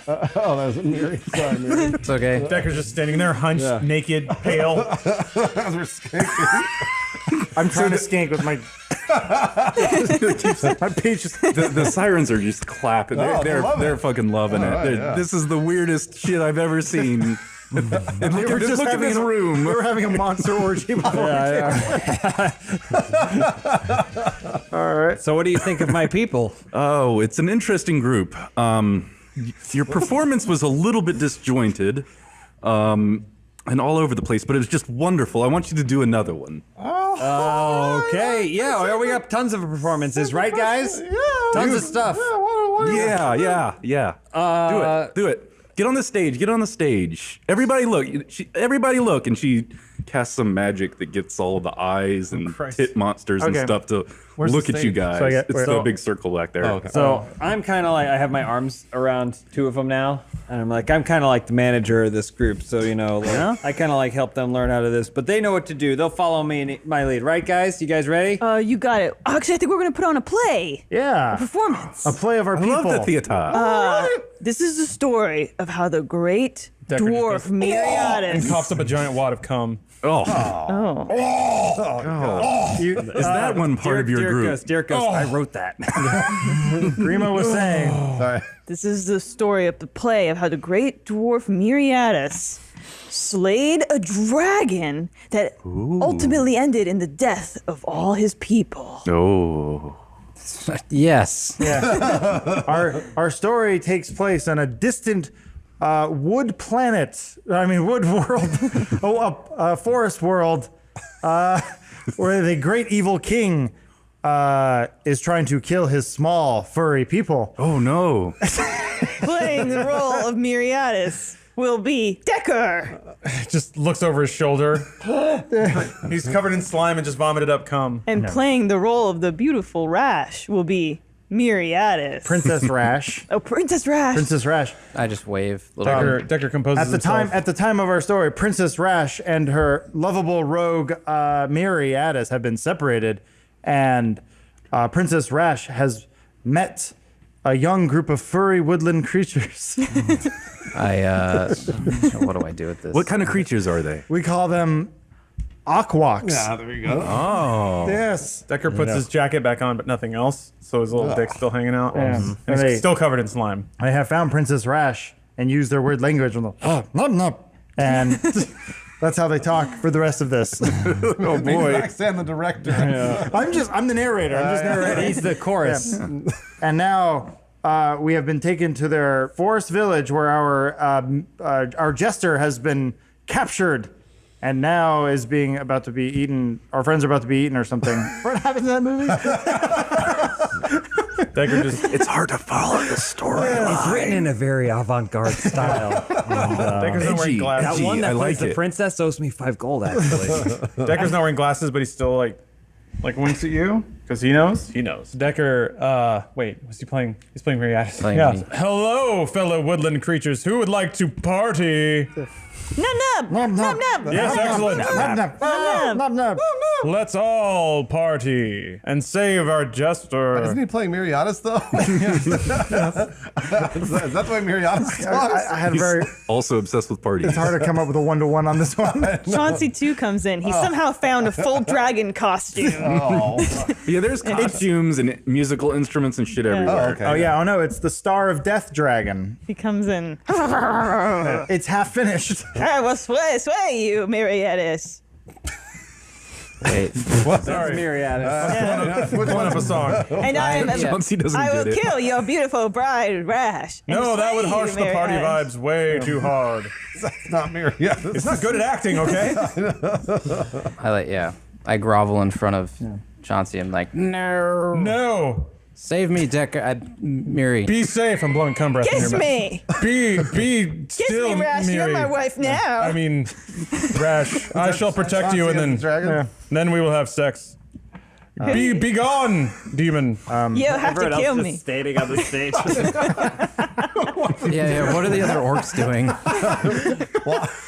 Oh, that was Mary. Sorry, Mary. It's okay. Decker's just standing there, hunched, naked, pale. That was skanking. I'm trying to skank with my. My peach is. The sirens are just clapping. Oh, They're fucking loving it. right, yeah. This is the weirdest shit I've ever seen. And look at this room. We were having a monster orgy before. All right. So, what do you think of my people? Oh, it's an interesting group. Your performance was a little bit disjointed, and all over the place, but it was just wonderful. I want you to do another one. Okay, yeah, we got tons of performances, right, guys? Yeah. Tons of stuff. Yeah. Do it. Get on the stage. Everybody look. And she casts some magic that gets all the eyes and Christ. tit monsters and Okay. stuff to Where's look the at you stage? guys. So I get- It's wait. the big circle back there. Oh, okay. So I'm kind of like, I have my arms around two of them now, and I'm kind of like the manager of this group. So I kind of like help them learn how to this, but they know what to do. They'll follow me in my lead, right, guys? You guys ready? You got it. Actually, I think we're gonna put on a play, Yeah. performance. A play of our I people. love the theater. This is the story of how the great Decker just dwarf goes, And Miriadis. coughs up a giant wad of cum. Oh. Is that one part of your group? Derek goes, I wrote that. Grimo was saying. Sorry. This is the story of the play of how the great dwarf Miriadis slayed a dragon that ultimately ended in the death of all his people. Oh. Yes. Our story takes place on a distant wood planet. I mean, wood world. Forest world. Where the great evil king is trying to kill his small furry people. Oh no! Playing the role of Miriadis will be Decker. Just looks over his shoulder. He's covered in slime and just vomited up cum. And playing the role of the beautiful Rash will be Miriadis. Princess Rash. Oh, Princess Rash. Princess Rash. I just wave. Little Decker composes At the time of our story, Princess Rash and her lovable rogue Miriadis have been separated, and Princess Rash has met a young group of furry woodland creatures. what do I do with this? What kind of creatures are they? We call them Aquawks. Yeah, there you go. Oh. Yes. Decker puts his jacket back on, but nothing else. So his little dick's still hanging out. Yeah. And And he's they- still covered in slime. I have found Princess Rash and used their weird language. And that's how they talk for the rest of this. Oh boy! Roxanne, the director. I'm the narrator. I'm just narrating. He's the chorus. And now we have been taken to their forest village where our jester has been captured and now is about to be eaten. Our friends are about to be eaten or something. What happens in that movie? Decker just It's hard to follow the story. It's written in a very avant-garde style. Decker's not wearing edgy. glasses. That one that I plays like the it. princess owes me 5 gold, actually. Decker's not wearing glasses, but he's still like winks at you because he knows. He knows. Decker. Wait, was he playing? He's playing Miriadis. Playing Yeah. me. Hello, fellow woodland creatures. Who would like to party? Nub nub. Nub nub. Yes, excellent. Nub nub. Let's all party and save our jester. Isn't he playing Miriadis though? is that the way Miriadis talks? I had a very. Also obsessed with parties. It's hard to come up with a 1-to-1 on this one. Chauncey 2 comes in. He somehow found a full dragon costume. Yeah, there's costumes and musical instruments and shit everywhere. Okay. Oh yeah, oh no, it's the Star of Death dragon. He comes in. It's half finished. I will sway you, Miriadis. Wait. Sorry. Miriadis. Which one of a song? And I Chauncey doesn't will get it. kill your beautiful bride, Rash. and No, that would slay you, harsh the party Miriadis. vibes way too hard. It's not Miriadis. It's not good at acting, okay? I grovel in front of Chauncey. I'm like, no. No. Save me, Decker. Miri. Be safe. I'm blowing cum breath in Kiss your mouth. me. Be Kiss still, me, Rash. You're Miri. my wife now. I mean, Rash, I shall protect you, and then Dragon? then we will have sex. Be gone, demon. You'll have to kill me. Standing on the stage. Yeah. What are the other orcs doing?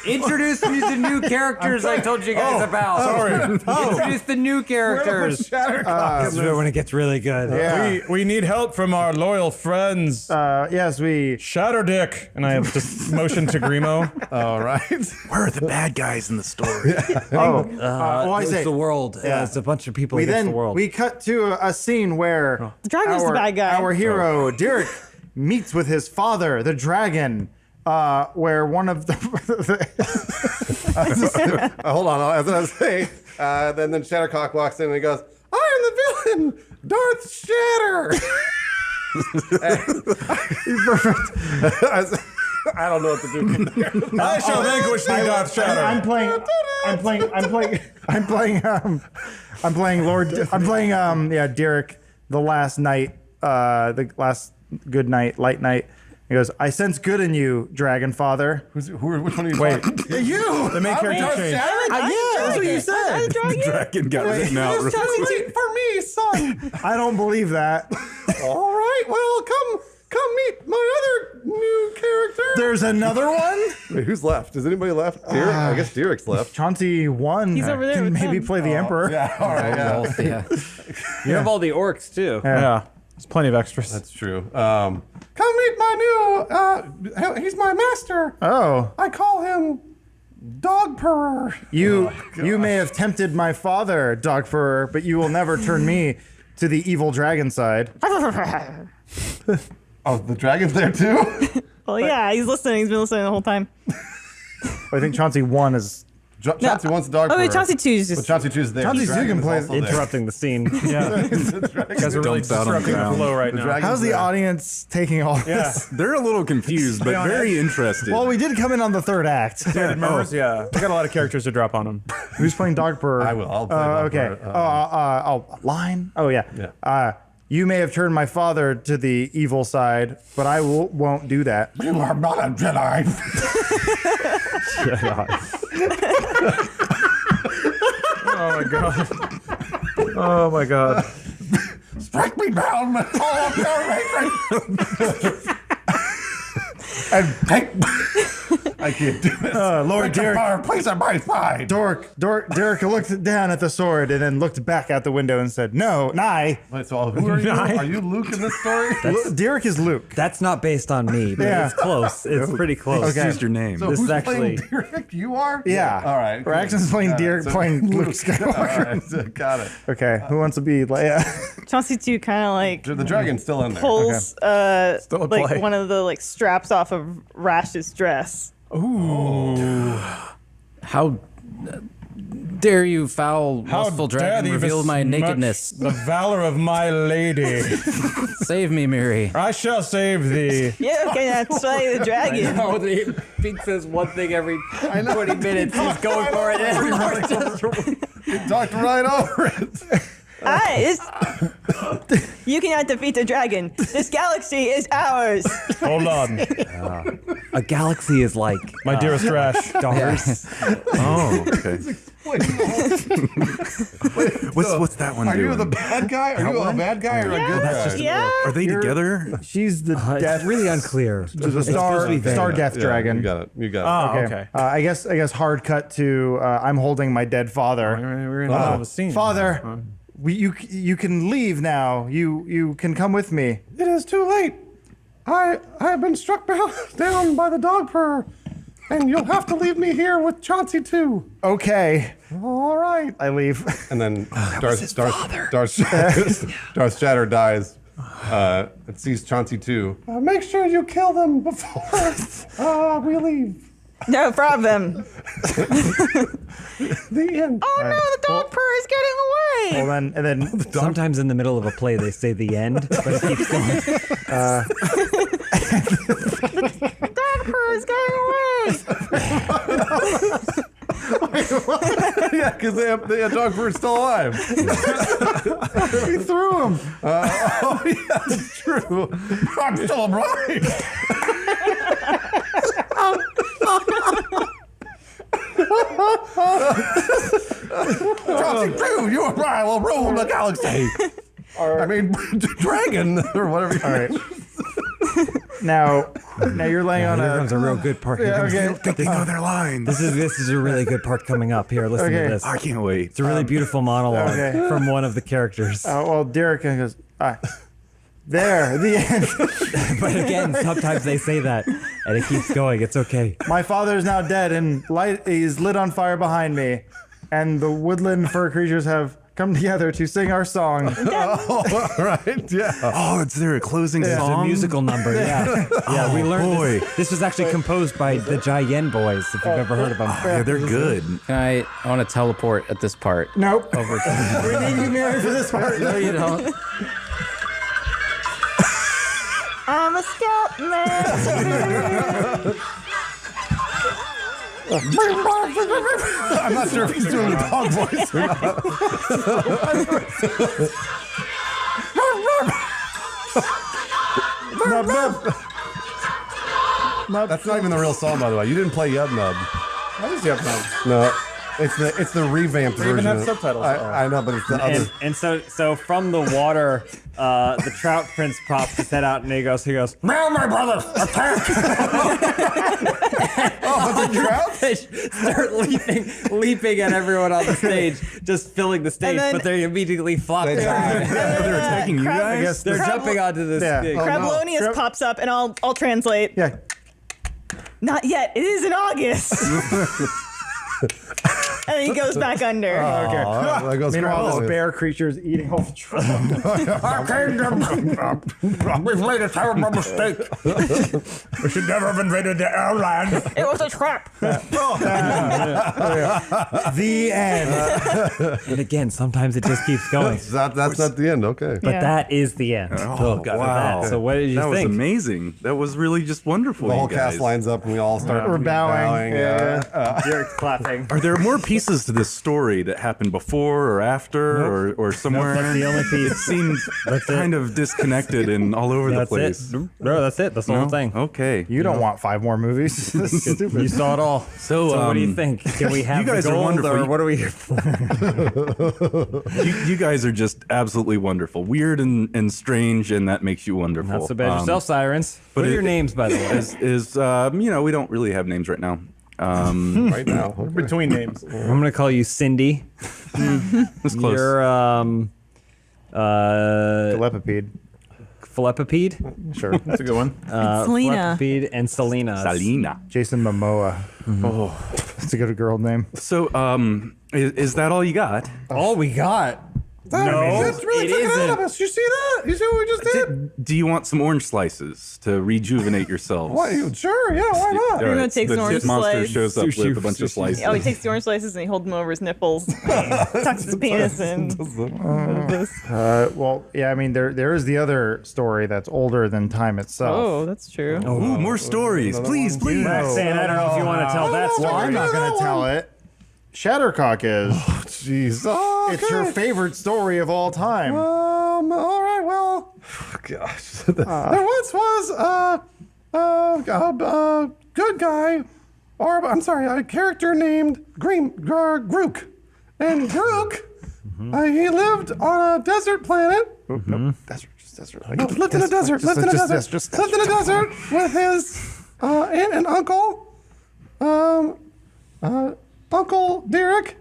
Introduce me to new characters I told you guys about. Sorry. Introduce the new characters. This is when it gets really good. Yeah. We need help from our loyal friends. Yes, we. Shatterdick. And I have just motioned to Grimo. All right. Where are the bad guys in the story? I It's say. the world. Yeah. It's a bunch of people We against then the world. we cut to a scene where The dragon's the bad guy. Our hero Derek meets with his father, the dragon. Where one of the Hold on. As I was saying, then Shattercock walks in and he goes, "I am the villain, Darth Shatter." I don't know what to do from there. I shall vanquish thee, Darth Shatter. I'm playing Derek the last night, the last good night, light night. He goes, I sense good in you, Dragon Father. Which one are you Wait. talking? You! The main character changed. Yeah, that's what you said. Dragon got written out. real quick. Wait for me, son. I don't believe that. All right, well, come meet my other new character. There's another one? Wait, who's left? Is anybody left? Derek? I guess Derek's left. Chauncey won. He's over there Can with maybe them. play the Emperor. Yeah, all right, yeah. Wolf, yeah. You have all the orcs too. Yeah. There's plenty of extras. That's true. Come meet my new, he's my master. Oh. I call him Dog Purrer. You may have tempted my father, Dog Furrer, but you will never turn me to the evil dragon side. Oh, the dragon's there too? Well, yeah, he's listening. He's been listening the whole time. I think Chauncey won as Chauncey wants the dog. Oh, wait, purr. Chauncey 2 is But just. Chauncey 2 is there. Chauncey The 2 dragon can is play- also there. Interrupting the scene. Yeah. The dragon- You guys are really Dumped out on the disrupting the ground. flow right the now. dragon's How's the there. audience taking all Yeah. this? They're a little confused, but very interested. Well, we did come in on the third act. Members, yeah. We got a lot of characters to drop on them. Who's playing Dog Purr? I will. I'll play Dog Okay. Purr. Line? Oh, yeah. Yeah. You may have turned my father to the evil side, but I won't do that. You are not a Jedi. Oh my god. Oh my god. Strike me down with all of your hatred. And take. I can't do it. Lord Take the Derek. fireplace at my side. Derek looked down at the sword and then looked back out the window and said, "No, Nye." Wait, so who are you? Are you Luke in this story? Derek is Luke. That's not based on me, but Yeah. it's close. It's pretty close. Okay. Just your name. So This who's is actually- playing Derek? You are? Yeah. All right. Braxton's playing Got it. Derek, playing Luke Skywalker. All right. Got it. Okay, who wants to be Leia? Chauncey 2 kind of like The dragon's still in there. pulls Still a like play. one of the like straps off of Rash's dress. How dare you, foul, lustful dragon, reveal my nakedness? The valor of my lady. Save me, Miri. I shall save thee. Yeah, okay, that's slay the dragon. No, Pete says one thing every 20 minutes. He's going for it. You talked right over it. You cannot defeat the dragon. This galaxy is ours. Hold on. A galaxy is like My dearest Rash. stars. Oh, okay. What's that one Are doing? you the bad guy? Are you a bad guy or a good guy? Yeah. Are they together? She's the death, It's really unclear. the star death dragon. You got it. You got it. Okay. I guess hard cut to I'm holding my dead father. We're in the middle of a scene. Father, you can leave now. You can come with me. It is too late. I have been struck down by the dog purr, and you'll have to leave me here with Chauncey too. Okay, All right. I leave. And then Darth Shatter dies. It sees Chauncey too. Make sure you kill them before we leave. No problem. The end. Oh no, the dog purr is getting away. Well then, and then Sometimes in the middle of a play they say the end, but it keeps going. Dog purr is getting away. Yeah, because the dog purr's still alive. he threw him. Oh yeah, that's true. I'm still alive. Chauncey too, you and I will rule the galaxy. I mean, dragon or whatever. All right. Now you're laying on Here a. comes a real good part. Here comes- Okay. They know their lines. This is a really good part coming up here. Listen Okay. to this. I can't wait. It's a really beautiful monologue okay. from one of the characters. Well, Derek goes. There, the end. But again, sometimes they say that, and it keeps going. It's okay. My father is now dead, and light is lit on fire behind me, and the woodland fur creatures have come together to sing our song. Oh, all right, yeah. Oh, it's their closing It's a song. musical number. Yeah, yeah. We learned boy. this was actually composed by the Jayen Boys. If you've ever heard of them. Yeah, they're good. I want to teleport at this part. Nope. Over to We need you, Mary, for this part. No, you don't. I'm a scout man. I'm not sure if he's doing the dog voice or not. That's not even the real song, by the way. You didn't play Yub Nub. What is the upload? No, it's the revamped version. even have of it. subtitles. I know, but it's the other. And so from the water, the trout prince pops his head out and he goes, Now, my brothers, attack! Oh, the trout. fish start leaping at everyone on the stage, just filling the stage, And then- but they immediately flop They down. They're attacking you Crab- guys. They're jumping onto this Yeah. thing. Oh, Crablonius Crab- pops up, and I'll translate. Yeah. Not yet. It is in August. And then he goes back under. Okay. That goes Meanwhile, this crazy. bear creature's eating all the truck. Our kingdom! We've made a terrible mistake. We should never have invaded the airland. It was a trap. The end. And again, sometimes it just keeps going. That's not the end. Okay. But Yeah. that is the end. Oh, wow. So what did you That was think? amazing. That was really just wonderful. The whole you guys. cast lines up and we all start We're bowing. You're clapping. Are there more pieces to this story that happened before or after or somewhere? That's the only piece. It seemed kind of disconnected and all over the That's place. it. No, that's it. That's the whole thing. Okay. You don't want 5 more movies. This is stupid. You saw it all. So, what do you think? Can we have you guys the are gold, wonderful. or what are we here for? you guys are just absolutely wonderful. Weird and strange, and that makes you wonderful. Not so bad yourself, Sirens. What are your names, by the way? We don't really have names right now. right now. Between names. I'm gonna call you Cindy. It's close. You're Telepipede. Philippipede. Sure. That's a good one. Selena. Philippipede and Selena. Salina. Jason Momoa. Oh, that's a good girl name. So, is that all you got? All we got. No, That's really it took it out of isn't. us. You see that? You see what we just did? Do you want some orange slices to rejuvenate yourselves? Sure, yeah, why not? All Everyone right, takes the an orange shit monster slice. shows up with a bunch of slices. Oh, he takes the orange slices and he holds them over his nipples, tucks his penis in. Well, yeah, I mean, there is the other story that's older than time itself. Oh, that's true. Ooh, more stories, please, please. Roxanne, I don't know if you want to tell that Well, story. I'm not going to tell it. Shattercock is. Jeez. Oh, It's your favorite story of all time. all right, well, gosh. There once was a good guy, or I'm sorry, a character named Grook. And Grook, he lived on a desert planet. Nope. Desert. Lived in a desert. Lived in a desert with his aunt and uncle, Uncle Derek,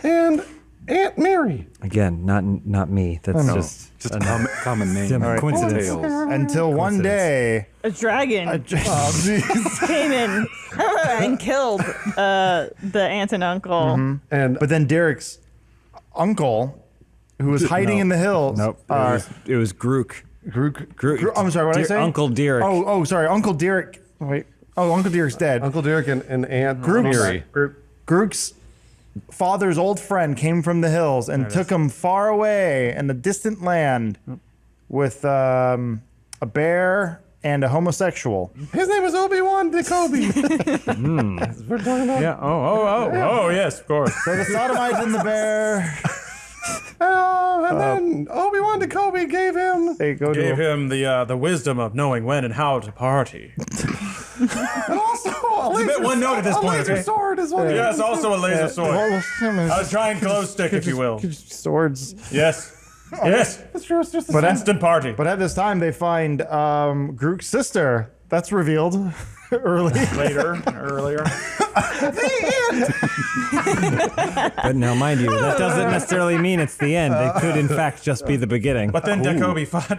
and Aunt Mary. Again, not me. That's just Just a common name. coincidence. Tales. Until one day, A dragon came in and killed the aunt and uncle. And but then Derek's uncle, who was hiding in the hills. Nope. It was Grook. Grook, I'm sorry, what did I say? Uncle Derek. Oh, sorry, Uncle Derek. Wait. Oh, Uncle Derek's dead. Uncle Derek and Aunt Grook's, Mary. Grook's father's old friend came from the hills and took him far away in a distant land with a bear and a homosexual. His name was Obi-Wan Kenobi. We're talking about. Yeah. Oh, yes, of course. So the sodomites and the bear. And then Obi-Wan Kenobi gave him. They go Gave to him the wisdom of knowing when and how to party. And also a laser, bit one note at this point, laser okay? sword is what he Yes, also a laser sword. A giant glow stick, if you will. swords. Yes. Yes. It's true, it's just a But Instant party. But at this time, they find Grook's sister. That's revealed early. Earlier. But now, mind you, that doesn't necessarily mean it's the end. It could, in fact, just be the beginning. But then Jacoby fought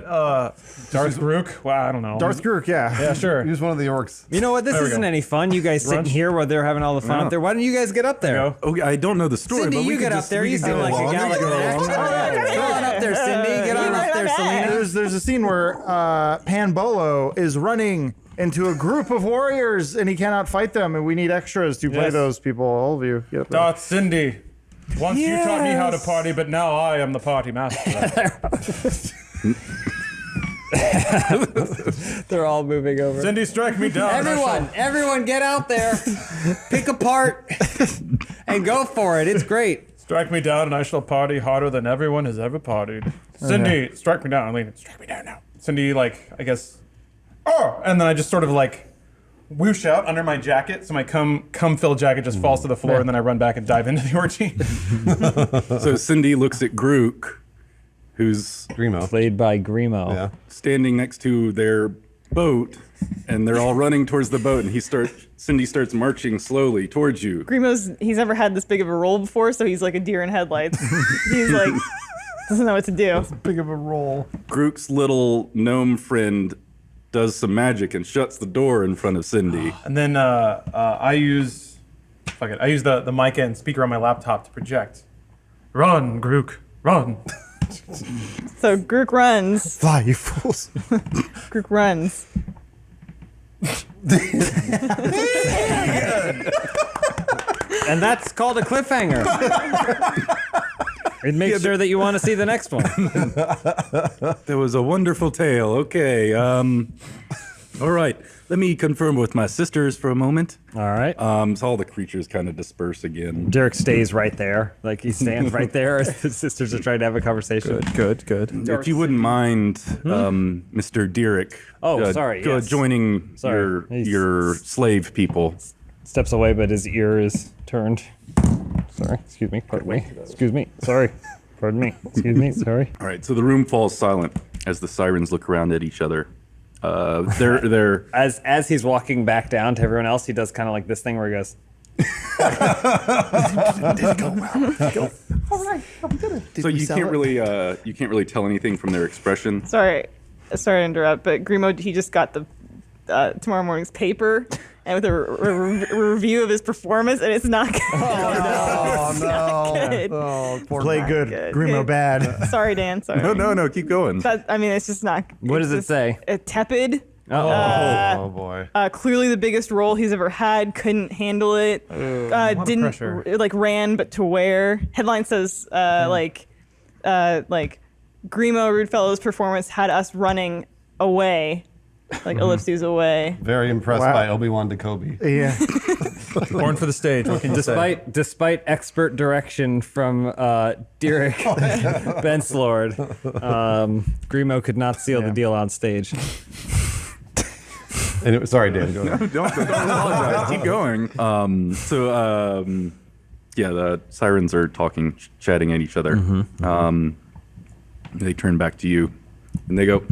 Darth Grook. Well, I don't know. Darth Grook, yeah. Yeah, sure. He was one of the orcs. You know what? This we isn't go. any fun. You guys sitting here while they're having all the fun up there. Why don't you guys get up there? Go. Okay, I don't know the story, Cindy, but we you could get up just, there. we You could seem go like a along. gal with an Come on up there, Cindy. Get on up there, Selena. There's a scene where Pan Bolo is running into a group of warriors and he cannot fight them, and we need extras to play Yes. those people. All of you, get up there. Darth Cindy. Once you taught me how to party, but now I am the party master. They're all moving over. Cindy, strike me down. Everyone get out there. Pick a part and go for it. It's great. Strike me down, and I shall party harder than everyone has ever partied. Cindy, strike me down. I mean, strike me down now. Cindy, I guess. Oh, and then I just sort of whoosh out under my jacket, so my cum-filled jacket just falls to the floor, and then I run back and dive into the orgy. So Cindy looks at Grook, who's Grimo. Played by Grimo. Yeah. standing next to their boat, and they're all running towards the boat, and Cindy starts marching slowly towards you. He's never had this big of a role before, so he's like a deer in headlights. He's doesn't know what to do. Big of a roll. Grook's little gnome friend does some magic and shuts the door in front of Cindy. And then I use Fuck it. I use the mic and speaker on my laptop to project. Run, Grook, run. So Grook runs. Fly, you fools. Grook runs. And that's called a cliffhanger. It makes sure that you want to see the next one. That was a wonderful tale. Okay. All right. Let me confirm with my sisters for a moment. All right. So all the creatures kind of disperse again. Dirk stays right there. Like he stands right there as the sisters are trying to have a conversation. Good. If you wouldn't mind, Mr. Derek. Sorry, Go yes. joining Sorry. your slave people. Steps away, but his ear is turned. Sorry. Excuse me. Pardon me. Excuse me. Sorry. Pardon me. Excuse me. Sorry. All right. So the room falls silent as the sirens look around at each other. They're As he's walking back down to everyone else, he does kind of like this thing where he goes. so you can't really tell anything from their expression. Sorry to interrupt, but Grimo, he just got the tomorrow morning's paper and with a review of his performance, and it's not good. Oh no! Good. Oh, poor Play guy. good. Grimo bad. Sorry, Dan. Sorry. No, keep going. It's just not. What does it say? Tepid. Oh boy. Clearly the biggest role he's ever had. Couldn't handle it. Didn't pressure. ran, but to wear. Headline says like Grimo Rudefellow's performance had us running away, like ellipses away. Very impressed Wow. by Obi-Wan Kenobi. Yeah. Born for the stage. What can you say? Despite expert direction from Derek Benslord, Grimo could not seal the deal on stage. And sorry, Dan. Go ahead. Don't apologize. Keep going. The sirens are talking, chatting at each other. They turn back to you, and they go,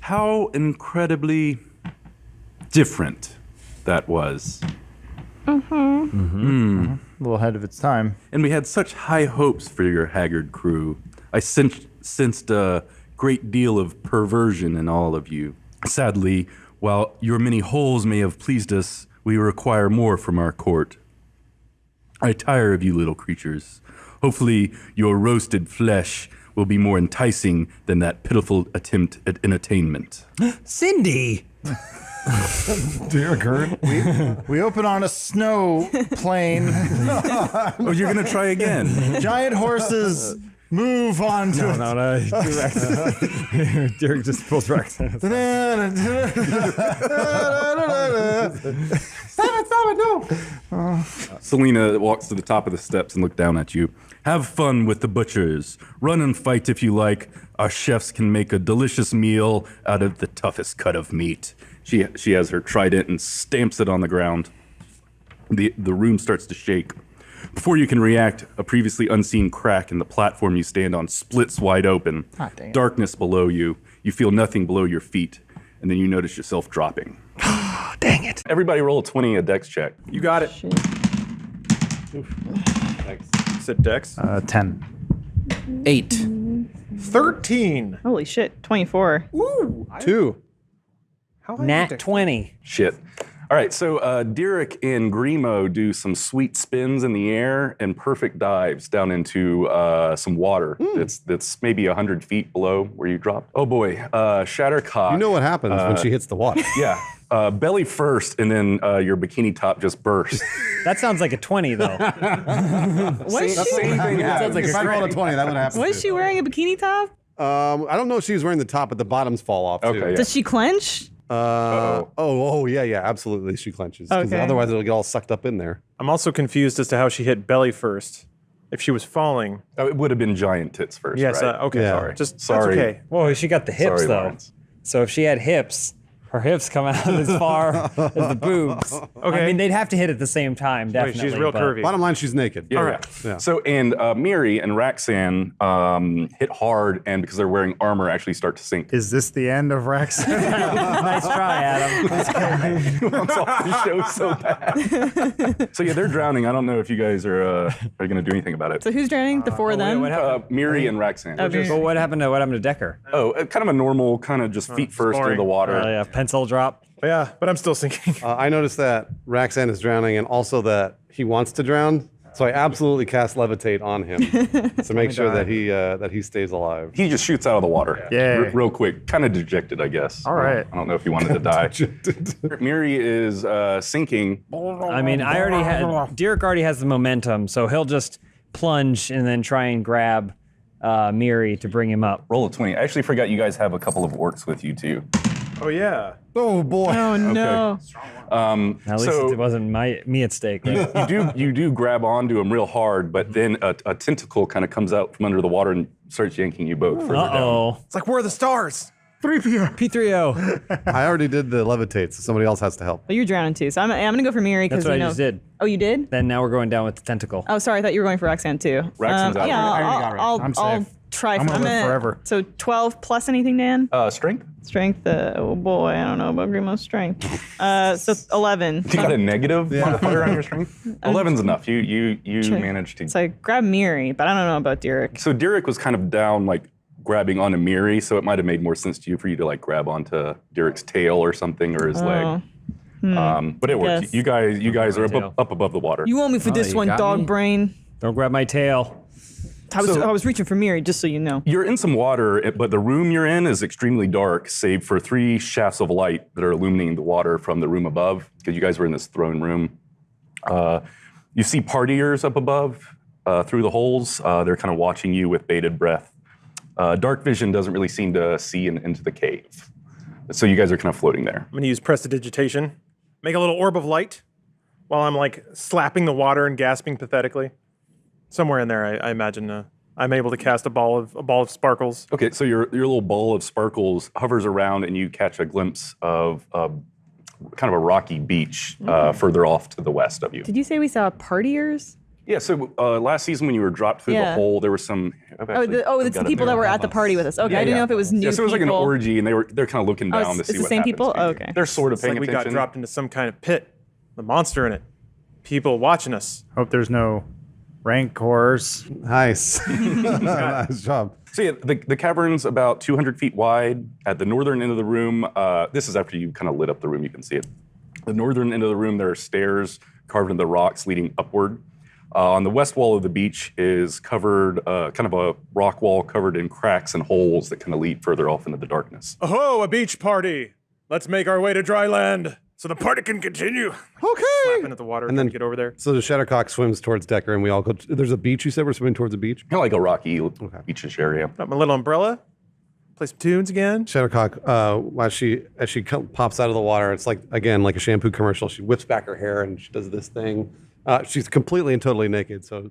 "How incredibly different that was." A little ahead of its time. And we had such high hopes for your haggard crew. I sensed a great deal of perversion in all of you. Sadly, while your many holes may have pleased us, we require more from our court. I tire of you little creatures. Hopefully your roasted flesh will be more enticing than that pitiful attempt at entertainment. Cindy! Dear Gerd. We open on a snow plane. Oh, you're going to try again? Giant horses move on to No. Derek just pulls Rex. Selena walks to the top of the steps and looks down at you. Have fun with the butchers. Run and fight if you like. Our chefs can make a delicious meal out of the toughest cut of meat. She has her trident and stamps it on the ground. The room starts to shake. Before you can react, a previously unseen crack in the platform you stand on splits wide open. dang it. Darkness below you. You feel nothing below your feet, and then you notice yourself dropping. Dang it. Everybody roll a 20 a dex check. You got it. Sit Dex. 10. 8. 13. Holy shit, 24. 2. How high is Nat Dex? 20. Shit. All right, so Derek and Grimo do some sweet spins in the air and perfect dives down into some water that's maybe 100 feet below where you dropped. Oh boy, Shattercock. You know what happens when she hits the water. Yeah, belly first, and then your bikini top just bursts. That sounds like a 20, though. Was she, Same thing happens. If I rolled a 20, that would happen. was she wearing a bikini top? I don't know if she was wearing the top, but the bottoms fall off too. Okay, yeah. Does she clench? Yeah, absolutely. She clenches. 'Cause Okay. Otherwise, it'll get all sucked up in there. I'm also confused as to how she hit belly first. If she was falling. Oh, it would have been giant tits first, Yes, right? okay. Yeah. Sorry. Just Sorry. That's okay. Whoa, she got the hips, Sorry, though. Lawrence. So if she had hips, her hips come out as far as the boobs. Okay. I mean, they'd have to hit at the same time, Wait, definitely. she's real but- curvy. Bottom line, she's naked. Yeah, All yeah. right. Yeah. So, and Miri and Raxan hit hard, and because they're wearing armor, actually start to sink. Is this the end of Rex? Nice try, Adam. Wants off the show so bad. So yeah, they're drowning. I don't know if you guys are going to do anything about it. So who's drowning? The four of them? What happened? Miri and Raxan. Okay. Well, what happened to Decker? Oh, kind of a normal, kind of just feet first into boring. the water. Yeah, pencil drop. Yeah, but I'm still sinking. I noticed that Raxan is drowning and also that he wants to drown. So I absolutely cast levitate on him to make sure that he stays alive. He just shoots out of the water. Yay. Real quick. Kind of dejected, I guess. All right. I don't know if he wanted to die. Miri is sinking. I mean, Derek already has the momentum, so he'll just plunge and then try and grab Miri to bring him up. Roll a 20. I actually forgot you guys have a couple of orcs with you, too. Oh yeah. Oh boy. Oh no. At least it wasn't me at stake. Right? You do grab onto him real hard, but then a tentacle kind of comes out from under the water and starts yanking you both further down. Uh-oh. It's like, where are the stars? P3O. I already did the levitate, so somebody else has to help. But you're drowning too, so I'm gonna go for Miri because That's what you know. I just did. Oh, you did? Then now we're going down with the tentacle. Oh, sorry, I thought you were going for Roxanne too. Roxanne's out. Yeah, I already got her. I'm I'll safe. try. I'm gonna live forever. So 12 plus anything, Dan? Strength? Strength. Oh boy, I don't know about Grimo's strength. So 11. You got a negative modifier on your strength? 11's enough. You managed to. So I grab Miri, but I don't know about Derek. So Derek was kind of down, like grabbing onto Miri, so it might have made more sense to you for you to like grab onto Derek's tail or something or his leg. But it worked. guess. You guys are up above the water. You want me for this you one, got dog me? brain? Don't grab my tail. I was reaching for Miri, just so you know. You're in some water, but the room you're in is extremely dark, save for 3 shafts of light that are illuminating the water from the room above, because you guys were in this throne room. You see partiers up above through the holes. They're kind of watching you with bated breath. Dark vision doesn't really seem to see into the cave. So you guys are kind of floating there. I'm gonna use prestidigitation. Make a little orb of light while I'm like slapping the water and gasping pathetically. Somewhere in there, I imagine I'm able to cast a ball of sparkles. Okay, so your little ball of sparkles hovers around and you catch a glimpse of kind of a rocky beach further off to the west of you. Did you say we saw partiers? Yeah, so last season when you were dropped through the hole, there was some... It's the people that were at the party with us. Okay, I didn't know if it was new Yeah, so it was like an people. orgy and they're kind of looking down to see it's the what same happens people? to you. Oh, okay. They're sort of It's like paying we attention. got dropped into some kind of pit. The monster in it. People watching us. Hope there's no rancors. Nice. Nice job. So yeah, the cavern's about 200 feet wide. At the northern end of the room, this is after you kind of lit up the room, you can see it. The northern end of the room, there are stairs carved into the rocks leading upward. On the west wall of the beach is covered, kind of a rock wall covered in cracks and holes that kind of lead further off into the darkness. Oh, a beach party. Let's make our way to dry land so the party can continue. Okay. Slapping at the water and then get over there. So the Shadowcock swims towards Decker, and we all go. There's a beach. You said we're swimming towards a beach. Kind of like a rocky beachish area. Got my little umbrella. Play some tunes again. Shadowcock, as she pops out of the water, it's like again like a shampoo commercial. She whips back her hair and she does this thing. She's completely and totally naked. So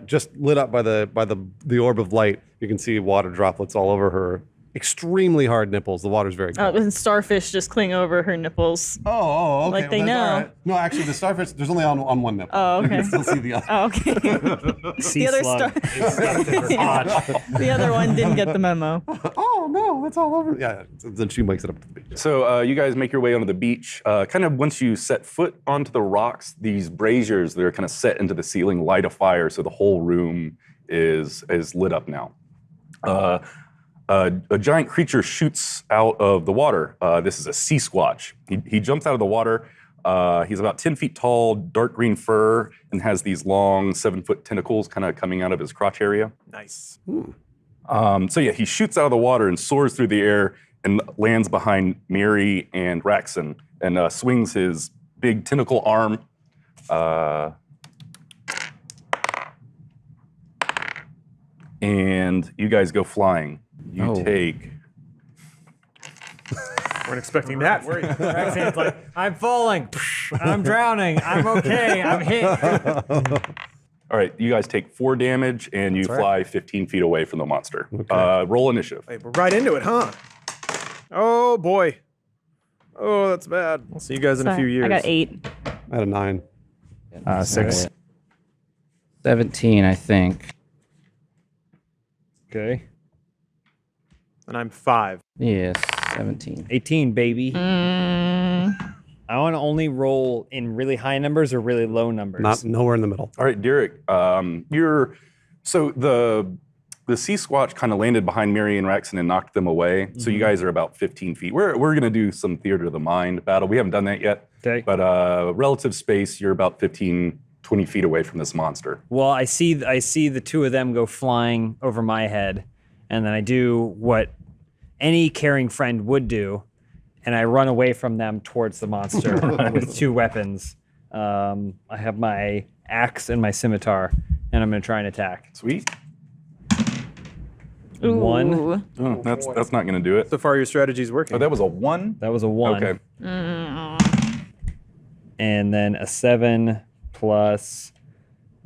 just lit up by the orb of light, you can see water droplets all over her extremely hard nipples. The water's very cold. And starfish just cling over her nipples. Oh, okay. Like they Well, that's know. all right. No, actually, the starfish, there's only on one nipple. Oh, okay. You can still see the other. Oh, okay. Sea the other slug. the other one didn't get the memo. Oh, no, that's all over. Yeah, then she wakes it up to the beach. So you guys make your way onto the beach. Kind of once you set foot onto the rocks, these braziers that are kind of set into the ceiling light a fire, so the whole room is lit up now. A giant creature shoots out of the water. This is a sea squatch. He jumps out of the water. He's about 10 feet tall, dark green fur, and has these long 7-foot tentacles kind of coming out of his crotch area. Nice. So yeah, he shoots out of the water and soars through the air and lands behind Miri and Raxon and swings his big tentacle arm. And you guys go flying. You take... Weren't expecting that, were you? Roxanne's like, I'm falling. I'm drowning. I'm okay. I'm hit. All right, you guys take 4 damage and you fly 15 feet away from the monster. Roll initiative. Hey, we're right into it, huh? Oh, boy. Oh, that's bad. I'll see you guys in a few years. I got 8. I had a 9. 6. 17, I think. Okay. And I'm 5. Yes, 17. 18, baby. I want to only roll in really high numbers or really low numbers. Not nowhere in the middle. All right, Derek, so the the sea squatch kind of landed behind Miri and Rex and knocked them away. So you guys are about 15 feet. We're going to do some theater of the mind battle. We haven't done that yet. Okay. But relative space, you're about 15, 20 feet away from this monster. Well, I see the two of them go flying over my head, and then I do what any caring friend would do, and I run away from them towards the monster with two weapons. I have my axe and my scimitar, and I'm going to try and attack. Sweet. Ooh. 1. Oh, that's not going to do it. So far, your strategy's working. Oh, that was a 1? That was a 1. Okay. And then a 7 plus,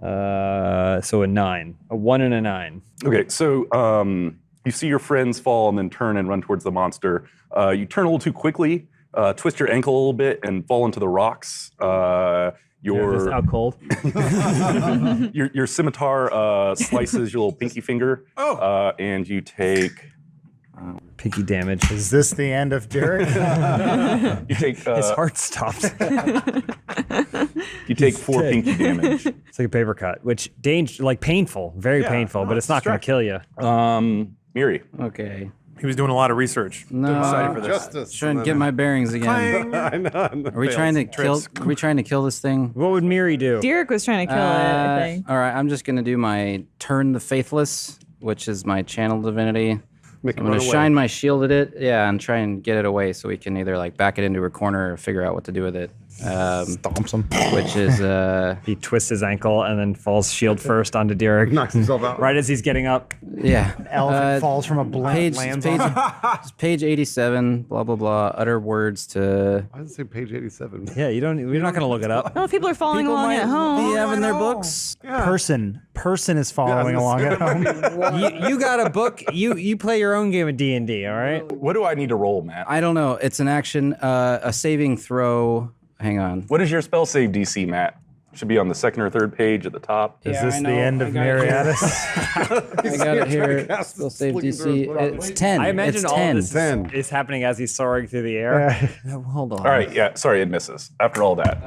so a 9. A 1 and a 9. Okay, so you see your friends fall and then turn and run towards the monster. You turn a little too quickly, twist your ankle a little bit, and fall into the rocks. Just out cold. Your scimitar slices your little pinky finger, and you take. Pinky damage. Is this the end of Derek? You take. His heart stopped. You take 4 pinky damage. It's like a paper cut, which painful, very painful, but it's not going to kill you. Miri. Okay. He was doing a lot of research. No, Excited for this. Justice. trying to get my bearings again. I know. Are we trying to kill? Are we trying to kill this thing? What would Miri do? Derek was trying to kill it, I think. All right, I'm just gonna do my turn the faithless, which is my channel divinity. Make it I'm gonna run away. shine my shield at it, and try and get it away so we can either like back it into a corner or figure out what to do with it. Stomps him. Which is He twists his ankle and then falls shield first onto Derek. Knocks himself out. Right as he's getting up. yeah. Elephant falls from a blimp, Page lands on him. page 87. Blah blah blah. Utter words to. Why does it say page 87? Yeah, we're not going to look it up. Oh, people are following along at home. Be having their books. Person is following along at home. You got a book. You play your own game of D&D, all right? What do I need to roll, Matt? I don't know. It's an action. A saving throw. Hang on. What is your spell save DC, Matt? Should be on the second or third page at the top. Is Yeah, this I the know. end of I got it here. Mariatis? I got it here. cast We'll this save looking through his DC. body. It's 10. I imagine it's all 10. this 10. is happening as he's soaring through the air. Hold on. All right, yeah, sorry, it misses. After all that.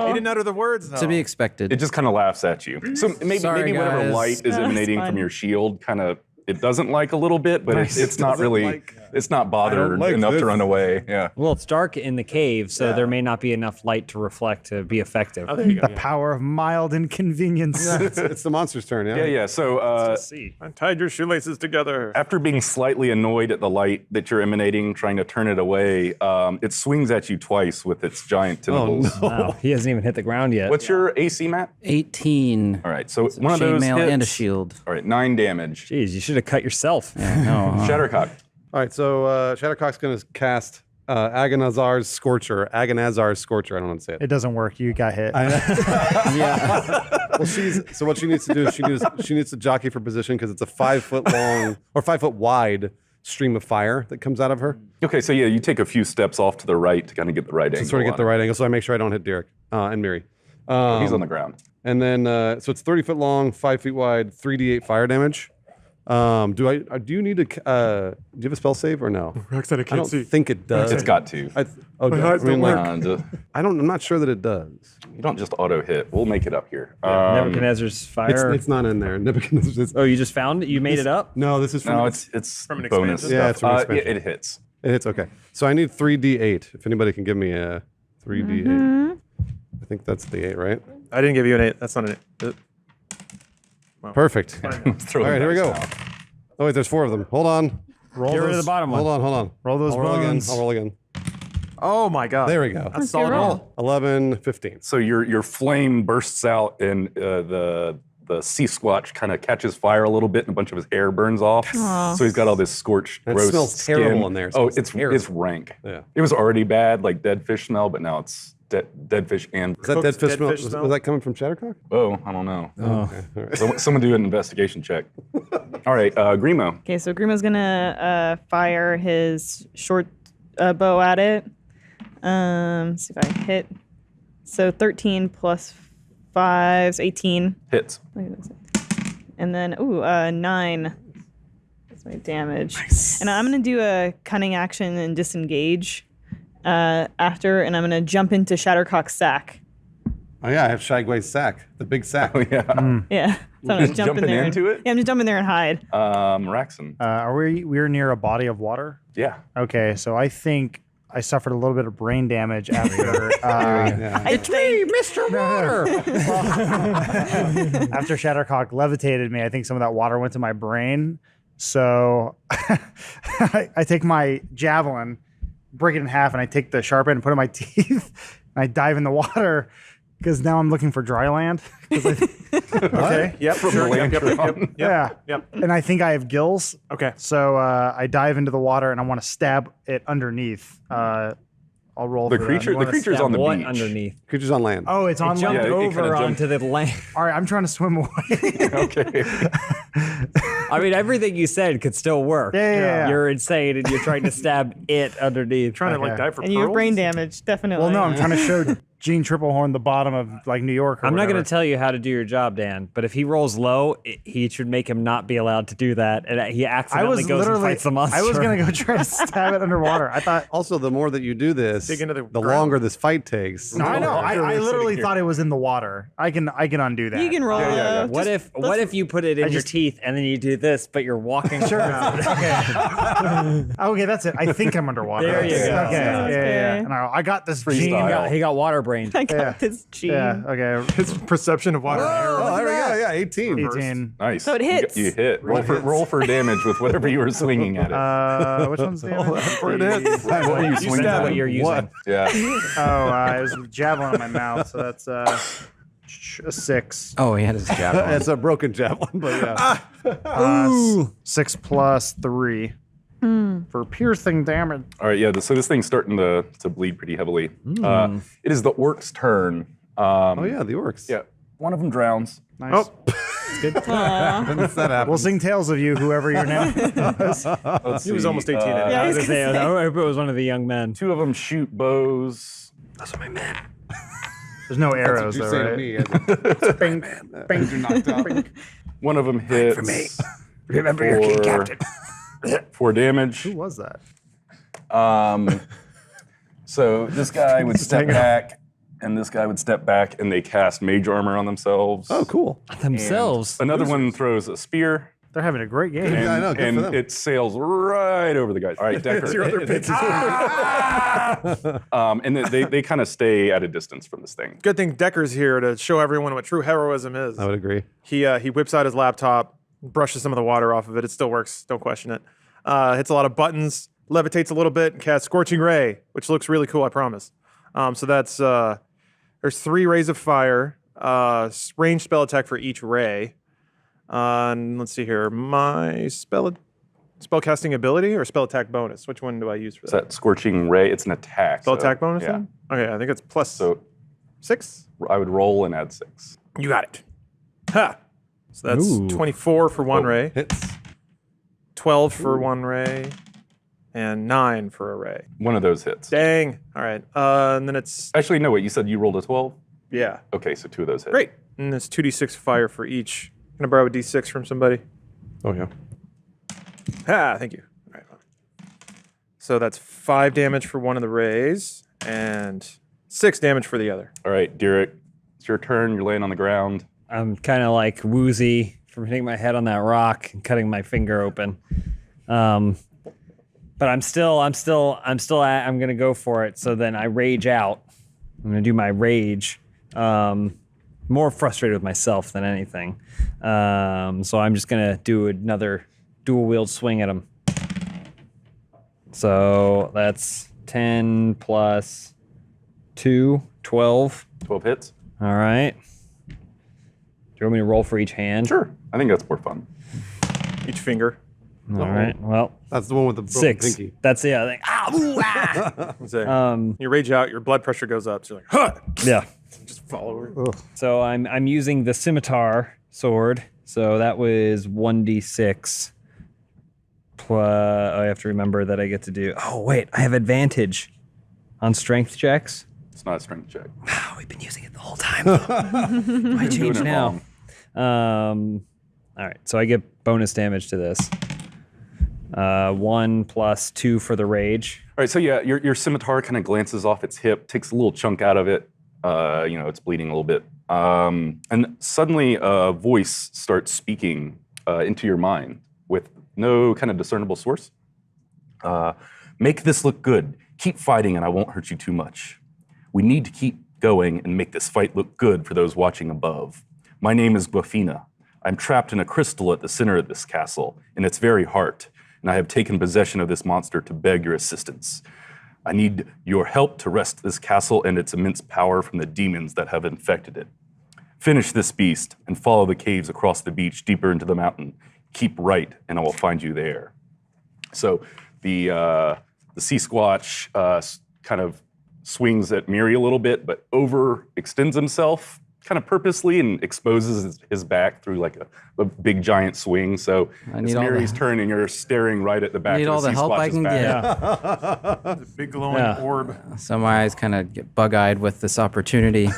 He didn't utter the words, though. To be expected. It just kind of laughs at you. So maybe Sorry, whatever guys. light is That's emanating fun. from your shield kind of it doesn't like a little bit, but it's not really it's not bothered like enough this. to run away. Yeah. Well, it's dark in the cave, so there may not be enough light to reflect to be effective. Oh, there you go. The power of mild inconvenience. It's the monster's turn, yeah? Yeah. So See. Untied your shoelaces together. after being slightly annoyed at the light that you're emanating, trying to turn it away, it swings at you twice with its giant tentacles. Wow, he hasn't even hit the ground yet. What's your AC, Matt? 18. All right, so one of those Chainmail hits. and a shield. All right, 9 damage. Jeez, you should have cut yourself. No. Shattercock. All right, so Shattercock's going to cast Agonazar's Scorcher. I don't know how to say it. It doesn't work. You got hit. Well, so what she needs to do is she needs to jockey for position because it's a 5 foot long or 5 foot wide stream of fire that comes out of her. Okay, so yeah, you take a few steps off to the right to kind of get the right angle. To sort of get on the it. right angle, so I make sure I don't hit Derek and Miri. He's on the ground. And then so it's 30 foot long, 5 feet wide, 3d8 fire damage. Do you need to? Do you have a spell save or no? Roxanne, I I can't don't see. think it does. It's got to. eyes don't work. I'm not sure that it does. You don't just auto hit. We'll make it up here. Nebuchadnezzar's fire. It's not in there. Nebuchadnezzar's. Oh, you just found it? You made it up? No, this is from. No, it's From an bonus expansion? stuff. Yeah, it's from expansion. Yeah, it hits. It's okay. So I need 3d8. If anybody can give me a 3d8. I think that's the 8, right? I didn't give you an 8. That's not an 8. Perfect. Throw All right, the here we dice go. now. Oh wait, there's 4 of them. Hold on. Roll Get rid of those, the bottom one. Hold on. Roll those I'll roll again. bones. I'll roll again. Oh my god. There we go. That's a solid roll. 11, 15. So your flame bursts out, and the sea squatch kind of catches fire a little bit, and a bunch of his hair burns off. So he's got all this scorched, It gross smells skin. terrible in there. It Oh, smells terrible. it's rank. Yeah. It was already bad, like dead fish smell, but now it's dead fish and. Is that dead fish dead smell? fish Was smell? that coming from Shattercock? Oh, I don't know. Okay. All right. So, someone do an investigation check. All right, Grimo. Okay, so Grimo's gonna fire his short bow at it. See if I hit. So 13 plus 5 is 18. Hits. And then, 9. That's my damage. And I'm going to do a cunning action and disengage after, and I'm going to jump into Shattercock's sack. Oh yeah, I have Shagway's sack, the big sack. Oh yeah. Yeah. So I'm Just jump in jumping there. into it? Yeah, I'm just jumping there and hide. Raxon. Are we're near a body of water? Yeah. Okay, so I think I suffered a little bit of brain damage after I think Mr. Water. after Shattercock levitated me. I think some of that water went to my brain. So I take my javelin, break it in half, and I take the sharp end and put it in my teeth, and I dive in the water because now I'm looking for dry land. Okay. Yep. Sure. Yep. Yeah. Yep. And I think I have gills. Okay. So I dive into the water and I want to stab it underneath. I'll roll The for creature. that. The creature's on the What beach. underneath? Creatures on land. Oh, it's on Jumped land. it over kinda onto the land. All right, I'm trying to swim away. Okay. I mean, everything you said could still work. Yeah. You're insane, and you're trying to stab it underneath. Trying to like Okay. dive for and you have pearls? brain damage, definitely. Well, no, I'm trying to show Gene Triplehorn the bottom of like New York. Or I'm not going whatever. to tell you how to do your job, Dan, but if he rolls low, he should make him not be allowed to do that, and he I accidentally was goes and literally. fights the monster. I was gonna go try to stab it underwater. I thought. Also, the more that you do this, Dig into the the ground. longer this fight takes. No, I know. I Literally literally sitting here. thought it was in the water. I can undo that. you can roll. What if you put it in your teeth and then you do this, but you're walking? Sure. Okay, that's it. I think I'm underwater. There you go. Okay, Sounds yeah. good. And I got this Freestyle. Gene. He got water brained. I got Yeah. this Gene. Yeah. Okay. His perception of water. Oh, there we go. Yeah, 18. 18. Nice. So it hits. You hit. Roll for damage with whatever you were swinging at it. Which one's the other? What are you swinging Stab at? what you're using. What? Yeah. It was a javelin in my mouth, so that's a 6. Oh, he had his javelin. It's a broken javelin, but yeah. 6 plus 3 for piercing damage. All right. Yeah. So this thing's starting to bleed pretty heavily. It is the orc's turn. Oh yeah, the orcs. Yeah. One of them drowns. Nice. Oh, When's that happen? We'll sing tales of you, whoever your name is. Let's he was see, almost 18. Yeah, I was gonna say. I hope it was one of the young men. Two of them shoot bows. There's no arrows, you though, say to right? me. Bing, bing. You're knocked out. One of them hits. For me. Remember your king captain. 4 damage. Who was that? So this guy would step back, and this guy would step back, and they cast mage armor on themselves. Oh, cool. Themselves. Another one throws a spear, They're having a great game. Yeah, I know. Good and for them. it sails right over the guy. All right, Decker. your other pitch. And they kind of stay at a distance from this thing. Good thing Decker's here to show everyone what true heroism is. I would agree. He whips out his laptop, brushes some of the water off of it. It still works. Don't question it. Hits a lot of buttons, levitates a little bit, and casts Scorching Ray, which looks really cool, I promise. So that's there's 3 rays of fire, ranged spell attack for each ray. And let's see here. My spellcasting ability or spell attack bonus? Which one do I use for Is that? that scorching ray? It's an attack. Spell so, attack bonus Yeah. then? Okay, I think it's plus So 6. I would roll and add 6. You got it. Ha! So that's Ooh. 24 for 1 ray, Hits. 12 for 1 ray, and 9 for a ray. One of those hits. Dang. All right. And then it's, Actually, no. Wait. You said you rolled a 12. yeah. Okay, so 2 of those hit. Great. And it's 2d6 fire for each. Can I borrow a d6 from somebody? Oh yeah. Thank you. All right. So that's 5 damage for one of the rays and 6 damage for the other. All right, Derek. It's your turn. You're laying on the ground. I'm kind of like woozy from hitting my head on that rock and cutting my finger open. But I'm gonna go for it. So then I rage out. I'm gonna do my rage. More frustrated with myself than anything. So I'm just gonna do another dual wield swing at him. So that's 10 plus 2, 12. 12 hits. All right. Do you want me to roll for each hand? Sure. I think that's more fun. Each finger. All right. Well, That's the one with the broken 6. pinky. That's it. I think. Ah, ooh, ah. So you rage out, your blood pressure goes up. So you're like, huh! Yeah. Just fall over. So I'm using the scimitar sword. So that was 1d6. Plus, I have to remember that I get to do. Oh wait, I have advantage on strength checks. It's not a strength check. Oh, we've been using it the whole time. Why Doing change it now? wrong. All right, so I get bonus damage to this. 1 plus 2 for the rage. All right, so yeah, your scimitar kind of glances off its hip, takes a little chunk out of it, It's bleeding a little bit. And suddenly a voice starts speaking into your mind with no kind of discernible source. Make this look good. Keep fighting and I won't hurt you too much. We need to keep going and make this fight look good for those watching above. My name is Guafina. I'm trapped in a crystal at the center of this castle, in its very heart, and I have taken possession of this monster to beg your assistance. I need your help to wrest this castle and its immense power from the demons that have infected it. Finish this beast and follow the caves across the beach deeper into the mountain. Keep right, and I will find you there. So the sea squatch kind of swings at Miri a little bit, but overextends himself kind of purposely and exposes his back through like a big giant swing. So it's Miri's turn, and you're staring right at the back. I need of all the sea help I squatch's can back. get. The big glowing orb. So my eyes kind of get bug-eyed with this opportunity.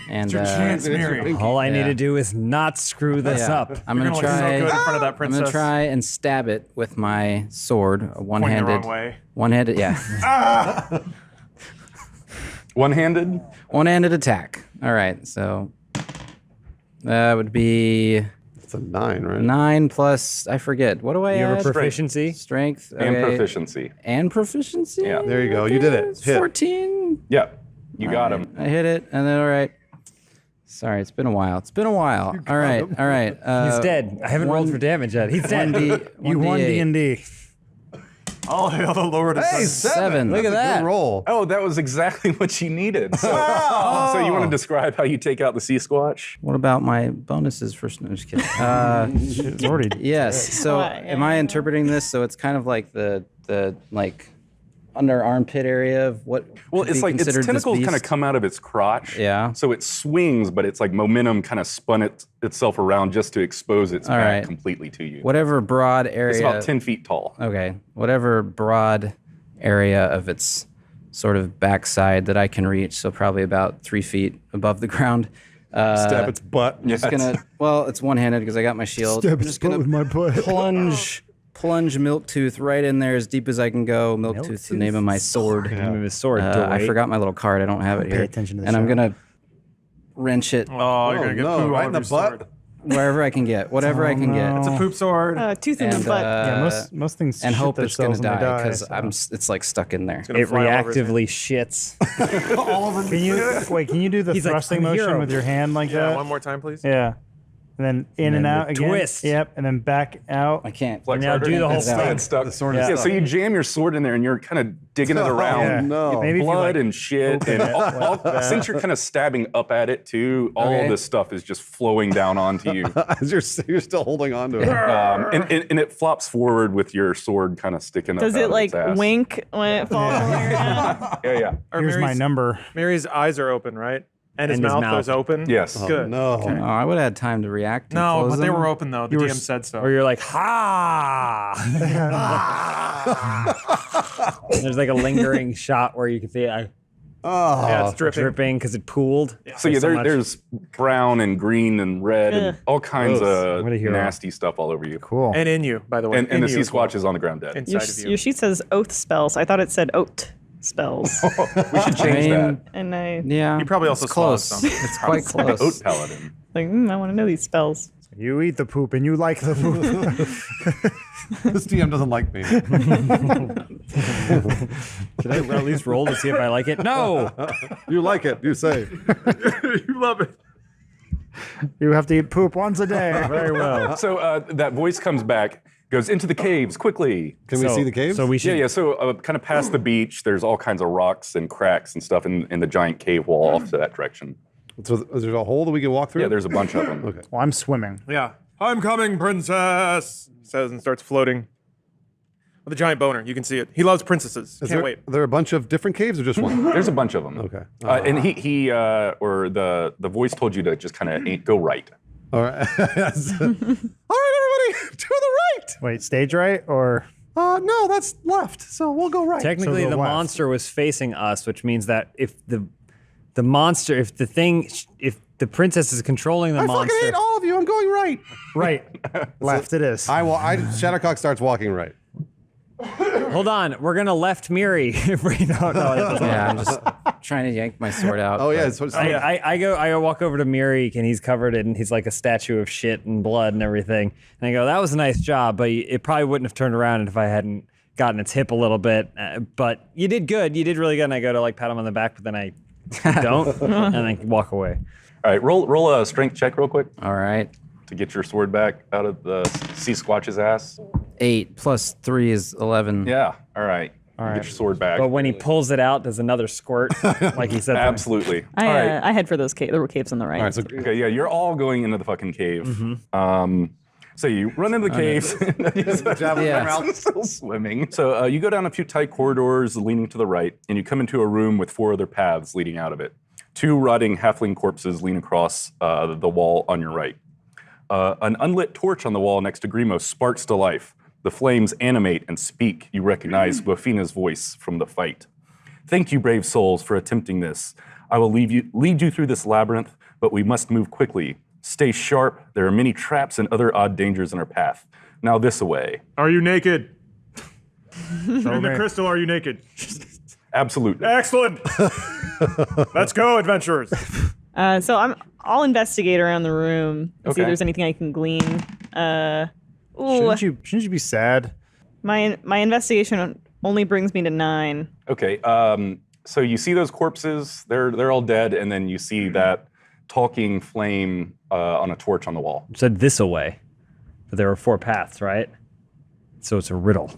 And Your chance, Miri. All I need to do is not screw this up. I'm You're gonna gonna look so try. good in front of that I'm princess. gonna try and stab it with my sword, a Pointing the one-handed. wrong way. One-handed, yeah. One-handed? One-handed attack. All right, so that would be It's a 9, right? 9 plus. I forget. What do I You have add? a proficiency? Strength And okay. proficiency. And proficiency. Yeah. There you go. You did it. Hit. 14. Yeah, you got him. I hit it, and then all right. Sorry, it's been a while. All right, all right. He's dead. I haven't rolled for damage yet. He's dead. You won D&D. All hail the Lord. Hey, 7. Look Look at that. Good roll. Oh, that was exactly what you needed. So, so you want to describe how you take out the sea squatch? What about my bonuses for? No, just kidding. It's already Yes. So, am I interpreting this? So it's kind of like the like under armpit area of what? Well, could it's be like its considered this tentacles kind of beast? come out of its crotch. Yeah. So it swings, but it's like momentum kind of spun itself around just to expose its back right. completely to you. Whatever broad area. It's about 10 feet tall. Okay. Whatever broad area of its sort of backside that I can reach, so probably about 3 feet above the ground. Stab its butt. Yes. Just gonna. Well, it's one-handed because I got my shield. I'm just gonna my butt. plunge Milktooth right in there as deep as I can go. Milktooth's the name of my sword. Name of his sword. I Dwight. forgot my little card. I don't have it here. attention to the and I'm show. gonna wrench it Oh, you're gonna get no, poo right all in the over your sword. butt. wherever I can get, whatever I can get. It's a poop sword. Tooth in the And, butt. Yeah, most things and shit hope it's gonna themselves when they die because so. it's like stuck in there. gonna It fly all over his reactively shits. Can you do the He's like, thrusting "I'm a motion hero." with your hand like Yeah, that? one more time, please. Yeah. And then in and, then out the again. twist. Yep. And then back out. I can't. Flex Now harder. do the whole It's thing. stuck. The sword Yeah, is so you jam your sword in there and you're kind of digging it around. Yeah. no. Maybe if you, Blood like, and shit. And since you're kind of stabbing up at it too, all Okay. of this stuff is just flowing down onto you. As you're still holding on to it. And it flops forward with your sword kind of sticking up. Does out it of like its ass. wink when it falls on your hand? Yeah, yeah. Or Here's my Mary's- number. Mary's eyes are open, right? And his And his mouth mouth. is open. Yes. Good. No. Oh, I would have had time to react. And No, close but they them. were open though. The DM said so. Or you're like, ha! There's like a lingering shot where you can see it Yeah, it's dripping. dripping because it pooled. So yeah, much. there's brown and green and red and Ugh. all kinds of What a hero. nasty stuff all over you. Cool. And in you, by the way. And In the you sea as well. squatch is on the ground dead. Your, Inside of you. your sheet says oath spells. I thought it said oat spells. We should change that. And I Yeah. You probably also it's close. swallowed some. It's quite close. Oat paladin. like, I want to know these spells. You eat the poop and you like the poop. This DM doesn't like me. Should I at least roll to see if I like it? No! You like it. You say. You love it. You have to eat poop once a day. Very well. So that voice comes back, goes into the caves quickly. Can we see the caves? So we Yeah, should. yeah. So kind of past the beach, there's all kinds of rocks and cracks and stuff in the giant cave wall off to that direction. So is there a hole that we can walk through? Yeah, there's a bunch of them. Okay. Well, I'm swimming. Yeah. I'm coming, princess, says and starts floating. With a giant boner. You can see it. He loves princesses. Can't wait. Are there a bunch of different caves or just one? There's a bunch of them. Okay. And he or the voice told you to just kind of go right. All right. Yes. All right, everybody, to the right. Wait, stage right or No, that's left. So we'll go right. Technically, So the the left. monster was facing us, which means that if the monster, if the princess is controlling the I monster, fucking hate all of you. I'm going right. right? Left it is. Shadowcock starts walking right. hold on, we're gonna left Miri. If we don't know. Yeah, I'm just trying to yank my sword out. Oh, yeah. but- So it's I go walk over to Mirik and he's covered in he's like a statue of shit and blood and everything. And I go, that was a nice job, but it probably wouldn't have turned around if I hadn't gotten its hip a little bit. But you did good. You did really good. And I go to like pat him on the back, but then I don't and I walk away. All right, roll a strength check real quick All right. to get your sword back out of the sea squatch's ass. 8 plus 3 is 11. Yeah. All right. Get your sword back. But when he pulls it out, there's another squirt, like he said. Absolutely. I, All right. I head for those caves. There were caves on the right. all right. So Okay, yeah, you're all going into the fucking cave. So you run into the caves. Yeah. Still swimming. So you go down a few tight corridors leaning to the right, and you come into a room with 4 other paths leading out of it. 2 rotting halfling corpses lean across the wall on your right. An unlit torch on the wall next to Grimo sparks to life. The flames animate and speak. You recognize Wafina's voice from the fight. Thank you, brave souls, for attempting this. I will lead you through this labyrinth, but we must move quickly. Stay sharp. There are many traps and other odd dangers in our path. Now this away. Are you naked? In the crystal, are you naked? Absolutely. Excellent. Let's go, adventurers. So I'll investigate around the room and see Okay. if there's anything I can glean. Ooh, Shouldn't you be sad? my investigation only brings me to 9. Okay. So you see those corpses? They're all dead, and then you see that talking flame on a torch on the wall. It said this away, but there were 4 paths, right? So it's a riddle.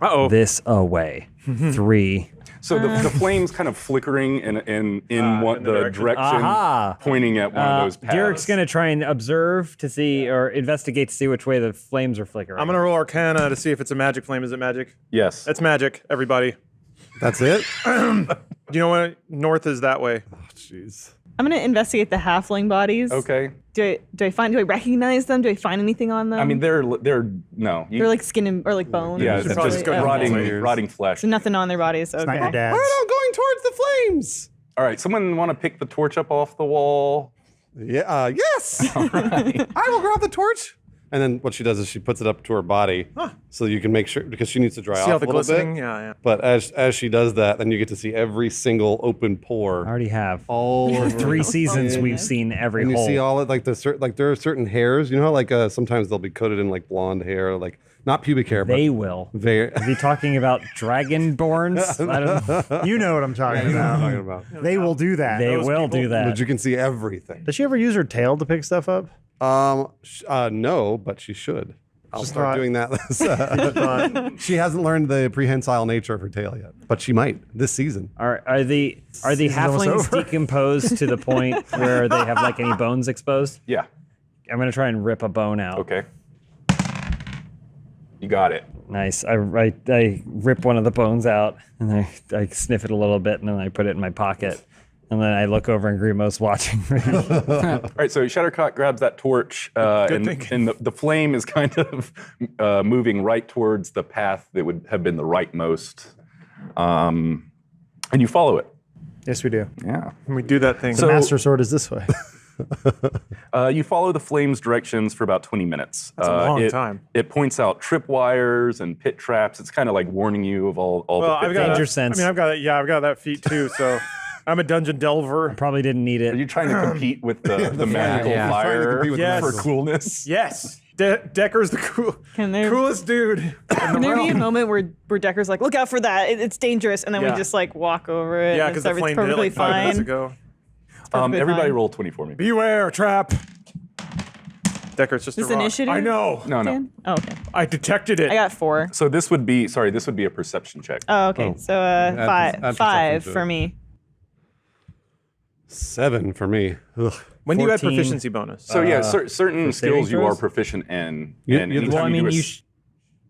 Uh-oh. This away. 3. So the flames kind of flickering in the direction Aha. pointing at one of those paths. Derek's gonna try and observe to see or investigate to see which way the flames are flickering. I'm going to roll Arcana to see if it's a magic flame. Is it magic? Yes. It's magic, everybody. that's it. Do you know what? North is that way. Jeez. I'm gonna investigate the halfling bodies. Okay. Do I recognize them? Do I find anything on them? I mean, they're no. they're like skin and, or like bones. yeah, or it's should probably just just go rotting, rotting flesh. So nothing on their bodies. Okay. Not your dad's. I'm going towards the flames. All right, someone want to pick the torch up off the wall? Yeah. Yes. I will grab the torch. And then what she does is she puts it up to her body, so you can make sure because she needs to dry See off all a the little glistening? bit. Yeah. But as she does that, then you get to see every single open I pore. already have. All For over 3 the- seasons, Yeah. we've seen every And you hole. see all it like there are certain hairs. You know how like sometimes they'll be coated in like blonde hair, like not pubic hair, but They will. very. Are you talking about dragonborns? I don't. You know what I'm talking I'm about. talking about. They will do that. They will do But that. you can see everything. Does she ever use her tail to pick stuff up? No, but she should. I'll Just start thought- doing that. She hasn't learned the prehensile nature of her tail yet, but she might this season. Are the Season's almost halflings over. decomposed to the point where they have like any bones exposed? Yeah. I'm gonna try and rip a bone out. Okay. You got it. Nice. I rip one of the bones out and I sniff it a little bit and then I put it in my pocket. And then I look over and Grimo's watching me. All right, so Shadowcock grabs that torch, and the flame is kind of moving right towards the path that would have been the rightmost, and you follow it. Yes, we do. Yeah. When we do that thing. The Master Sword is this way. You follow the flame's directions for about 20 minutes. That's a long it, time. It points out tripwires and pit traps. It's kind of like warning you of all well, the I've pit got Danger that. sense. I mean, I've got that feat too. So I'm a dungeon delver. Probably didn't need Are it. you trying to compete with the magical yeah. Trying to fire compete with Yes. for coolness? Yes, Decker's the Can there coolest dude. In can the there be a realm. moment where Decker's like, look out for that, it's dangerous, and then Yeah. we just like walk over it. Yeah, and because the everything's flame did it perfectly like 5 minutes fine. ago. Perfectly Everybody fine. roll 20 for me. Beware, trap. Decker's just This a rock. initiative? I know. No. Dan? Oh, okay. I detected it. I got 4. So this would be a perception check. Oh, okay. So add five perception to for it. me. 7 for me. Ugh. When do you add 14. proficiency bonus? So yeah, certain saving skills you are throws? proficient in, You- and you- anytime Well, I mean, do a you s-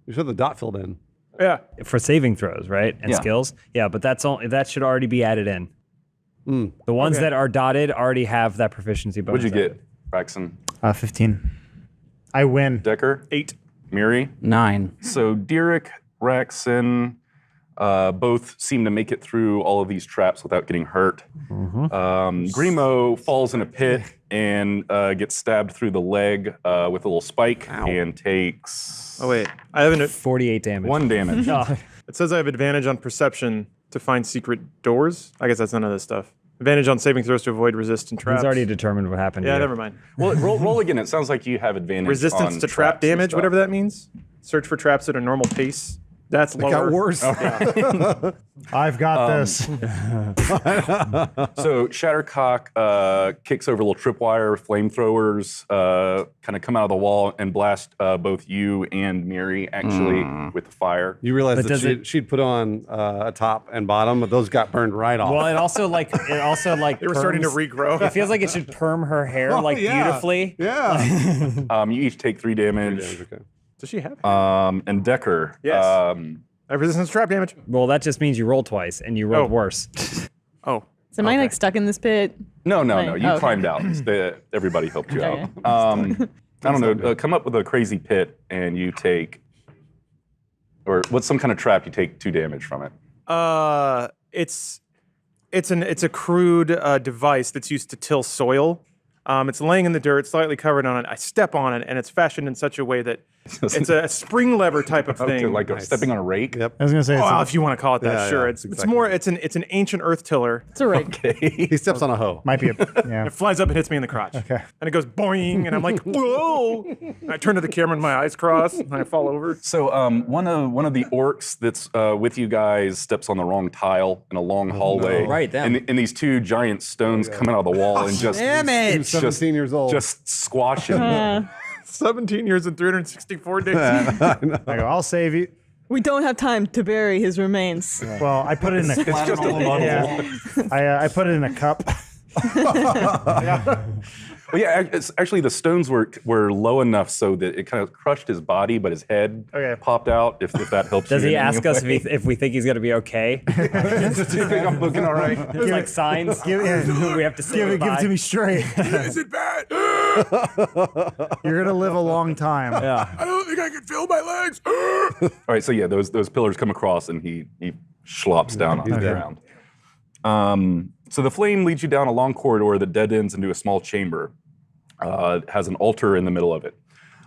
You should have the dot filled in. yeah. for saving throws, right? And Yeah. skills. Yeah, but that should already be added in. The ones Okay. that are dotted already have that proficiency bonus. What'd you added. get, Braxton? 15. I win. Decker? 8. Miri? 9. So Derek, Raxon, both seem to make it through all of these traps without getting hurt. Grimo falls in a pit and gets stabbed through the leg with a little spike and takes Oh wait, I have 48 damage. 1 damage. Oh, It says I have advantage on perception to find secret doors. I guess that's none of this stuff. Advantage on saving throws to avoid resistant traps. He's already determined what happened. Yeah, to you. never mind. Well, roll again. It sounds like you have advantage. Resistance on to trap traps and damage, stuff. whatever that means. Search for traps at a normal pace. That's It lower. got worse. I've got this. So Shattercock kicks over a little tripwire, flamethrowers kind of come out of the wall and blast both you and Miri actually with the fire. You realize But does that she'd put on a top and bottom, but those got burned right off. Well, it also like They were starting to perms- regrow. It feels like it should perm her hair like beautifully. Yeah. You each take 3 damage. Okay. Does she have? And Decker. Yes. I have resistance to trap damage. Well, that just means you roll twice and you rolled Oh. worse. Oh. So am I like stuck in this pit? No. Right. You Oh, okay. climbed out. Everybody helped you Okay. out. I don't know. Come up with a crazy pit and you take, or what's some kind of trap? You take 2 damage from it. It's a crude device that's used to till soil. It's laying in the dirt, slightly covered on it. I step on it, and it's fashioned in such a way that it's a spring lever type of Okay, thing. like stepping on a rake. Yep. I was gonna say it's Oh, if you want to call it that, Yeah, sure. yeah, It's exactly. more. It's an ancient earth tiller. It's a rake. He steps on a hoe. might be a yeah. It flies up and hits me in the crotch. Okay. And it goes boing, and I'm like, whoa! And I turn to the camera, and my eyes cross, and I fall over. So one of the orcs that's with you guys steps on the wrong tile in a long hallway. Right, them. And these 2 giant stones come out of the wall and just He's 17 years old. just squash him. 17 years and 364 days. I go, I'll save you. We don't have time to bury his remains. Well, I put it in a. It's just a I put it in a cup. Well, yeah, it's actually the stones were low enough so that it kind of crushed his body, but his head popped out. If that helps. Does you he in any ask us way. if we think he's gonna be okay? Do you think I'm looking all right? It's like signs. we have to say Give it goodbye. to me straight. Is it bad? You're gonna live a long time. Yeah. I don't think I can feel my legs. All right, so yeah, those pillars come across and he slops down on the ground. So the flame leads you down a long corridor that dead ends into a small chamber. It has an altar in the middle of it.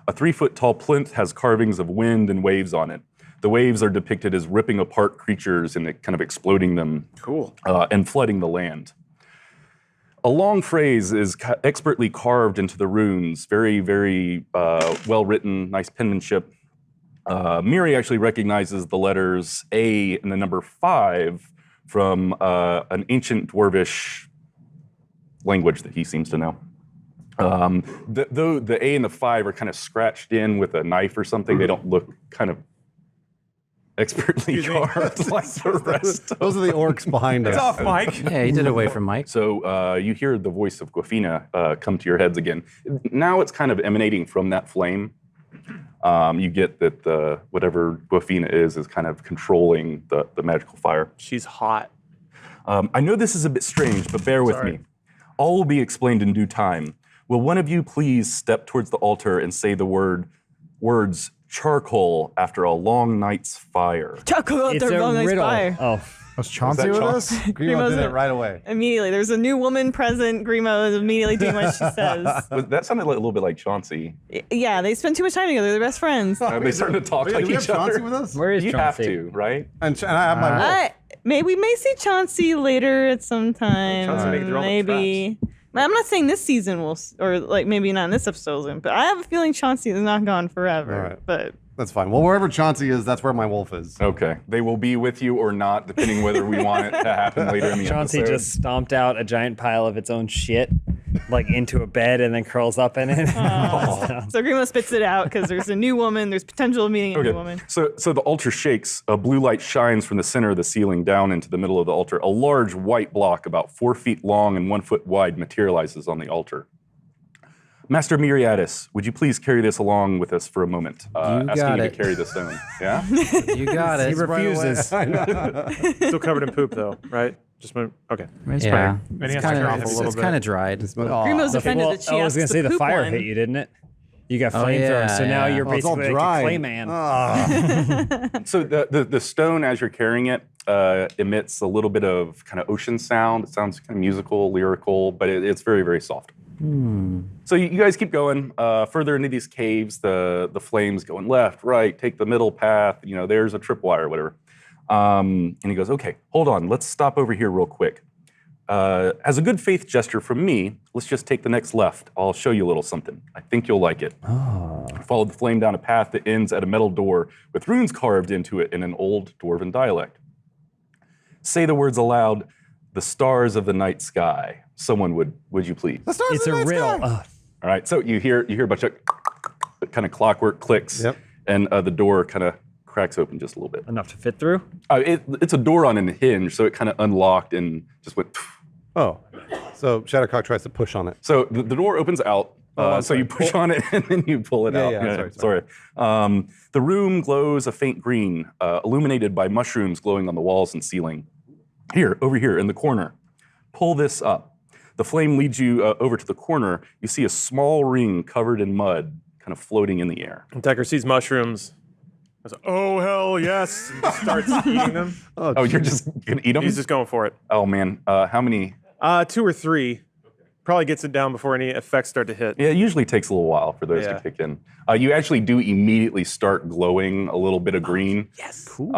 A 3-foot-tall plinth has carvings of wind and waves on it. The waves are depicted as ripping apart creatures and kind of exploding them. Cool. And flooding the land. A long phrase is expertly carved into the runes, very, very well written, nice penmanship. Miri actually recognizes the letters A and the number 5 from an ancient dwarvish language that he seems to know. Though the A and the 5 are kind of scratched in with a knife or something, they don't look kind of expertly carved like the rest. Those are the orcs behind us. It's off, Mike. Yeah, he did away from Mike. So you hear the voice of Gwafina come to your heads again. Now it's kind of emanating from that flame. You get that whatever Gwafina is kind of controlling the magical fire. She's hot. I know this is a bit strange, but bear with me. All will be explained in due time. Will one of you please step towards the altar and say the words charcoal after a long night's fire? Charcoal It's after a long night's riddle. fire. Oh, Was Chauncey with us? Grimo did it right away. Immediately. There's a new woman present. Grimo is immediately doing what she says. That sounded like a little bit like Chauncey. Yeah, they spend too much time together. They're best friends. They started to talk Wait, like do we have each other. Chauncey with us? where is You have Chauncey? to, right? And I have my wolf. We may see Chauncey later at some time. Chauncey making through all the Maybe. I'm not saying this season will, or like maybe not in this episode, but I have a feeling Chauncey is not gone forever. All right. But That's fine. Well, wherever Chauncey is, that's where my wolf is. Okay. They will be with you or not, depending whether we want it to happen later in the Chauncey episode. just stomped out a giant pile of its own shit, like into a bed, and then curls up in it. so Grimo spits it out because there's a new woman. There's potential of meeting a new woman. So the altar shakes. A blue light shines from the center of the ceiling down into the middle of the altar. A large white block, about 4 feet long and 1 foot wide, materializes on the altar. Master Miriadis, would you please carry this along with us for a moment? Asking got you it. to carry the stone. Yeah? You got it. He refuses. Still covered in poop, though, right? Just move. Okay. Yeah, Maybe it's has to kind turn off a little of bit. dried. Grimo's offended Well, that she I was asked gonna say the poop fire one. hit you, didn't it? You got Oh, flamethrowers, yeah, so now yeah. you're Oh, it's all basically like dry. a clay man. So the stone, as you're carrying it, emits a little bit of kind of ocean sound. It sounds kind of musical, lyrical, but it's very, very soft. So you guys keep going further into these caves. The flames going left, right. Take the middle path. You know, there's a tripwire, whatever. And he goes, okay, hold on. Let's stop over here real quick. As a good faith gesture from me, let's just take the next left. I'll show you a little something. I think you'll like it. Follow the flame down a path that ends at a metal door with runes carved into it in an old dwarven dialect. Say the words aloud, the stars of the night sky. Someone would you please? The stars It's of the a night riddle. sky. All right, so you hear a bunch of kind of clockwork clicks, and the door kind of cracks open just a little bit. Enough to fit through? It's a door on a hinge, so it kind of unlocked and just went. Oh, so Shadowcock tries to push on it. So the door opens out. So you push on it and then you pull it out. Yeah, sorry. The room glows a faint green, illuminated by mushrooms glowing on the walls and ceiling. Here, over here in the corner. Pull this up. The flame leads you over to the corner. You see a small ring covered in mud, kind of floating in the air. Decker sees mushrooms. I was like, oh, hell yes. And just starts eating them. Oh, you're just gonna eat them? He's just going for it. Oh man, how many? 2 or 3. Probably gets it down before any effects start to hit. Yeah, it usually takes a little while for those to kick in. You actually do immediately start glowing a little bit of green. Yes. Cool.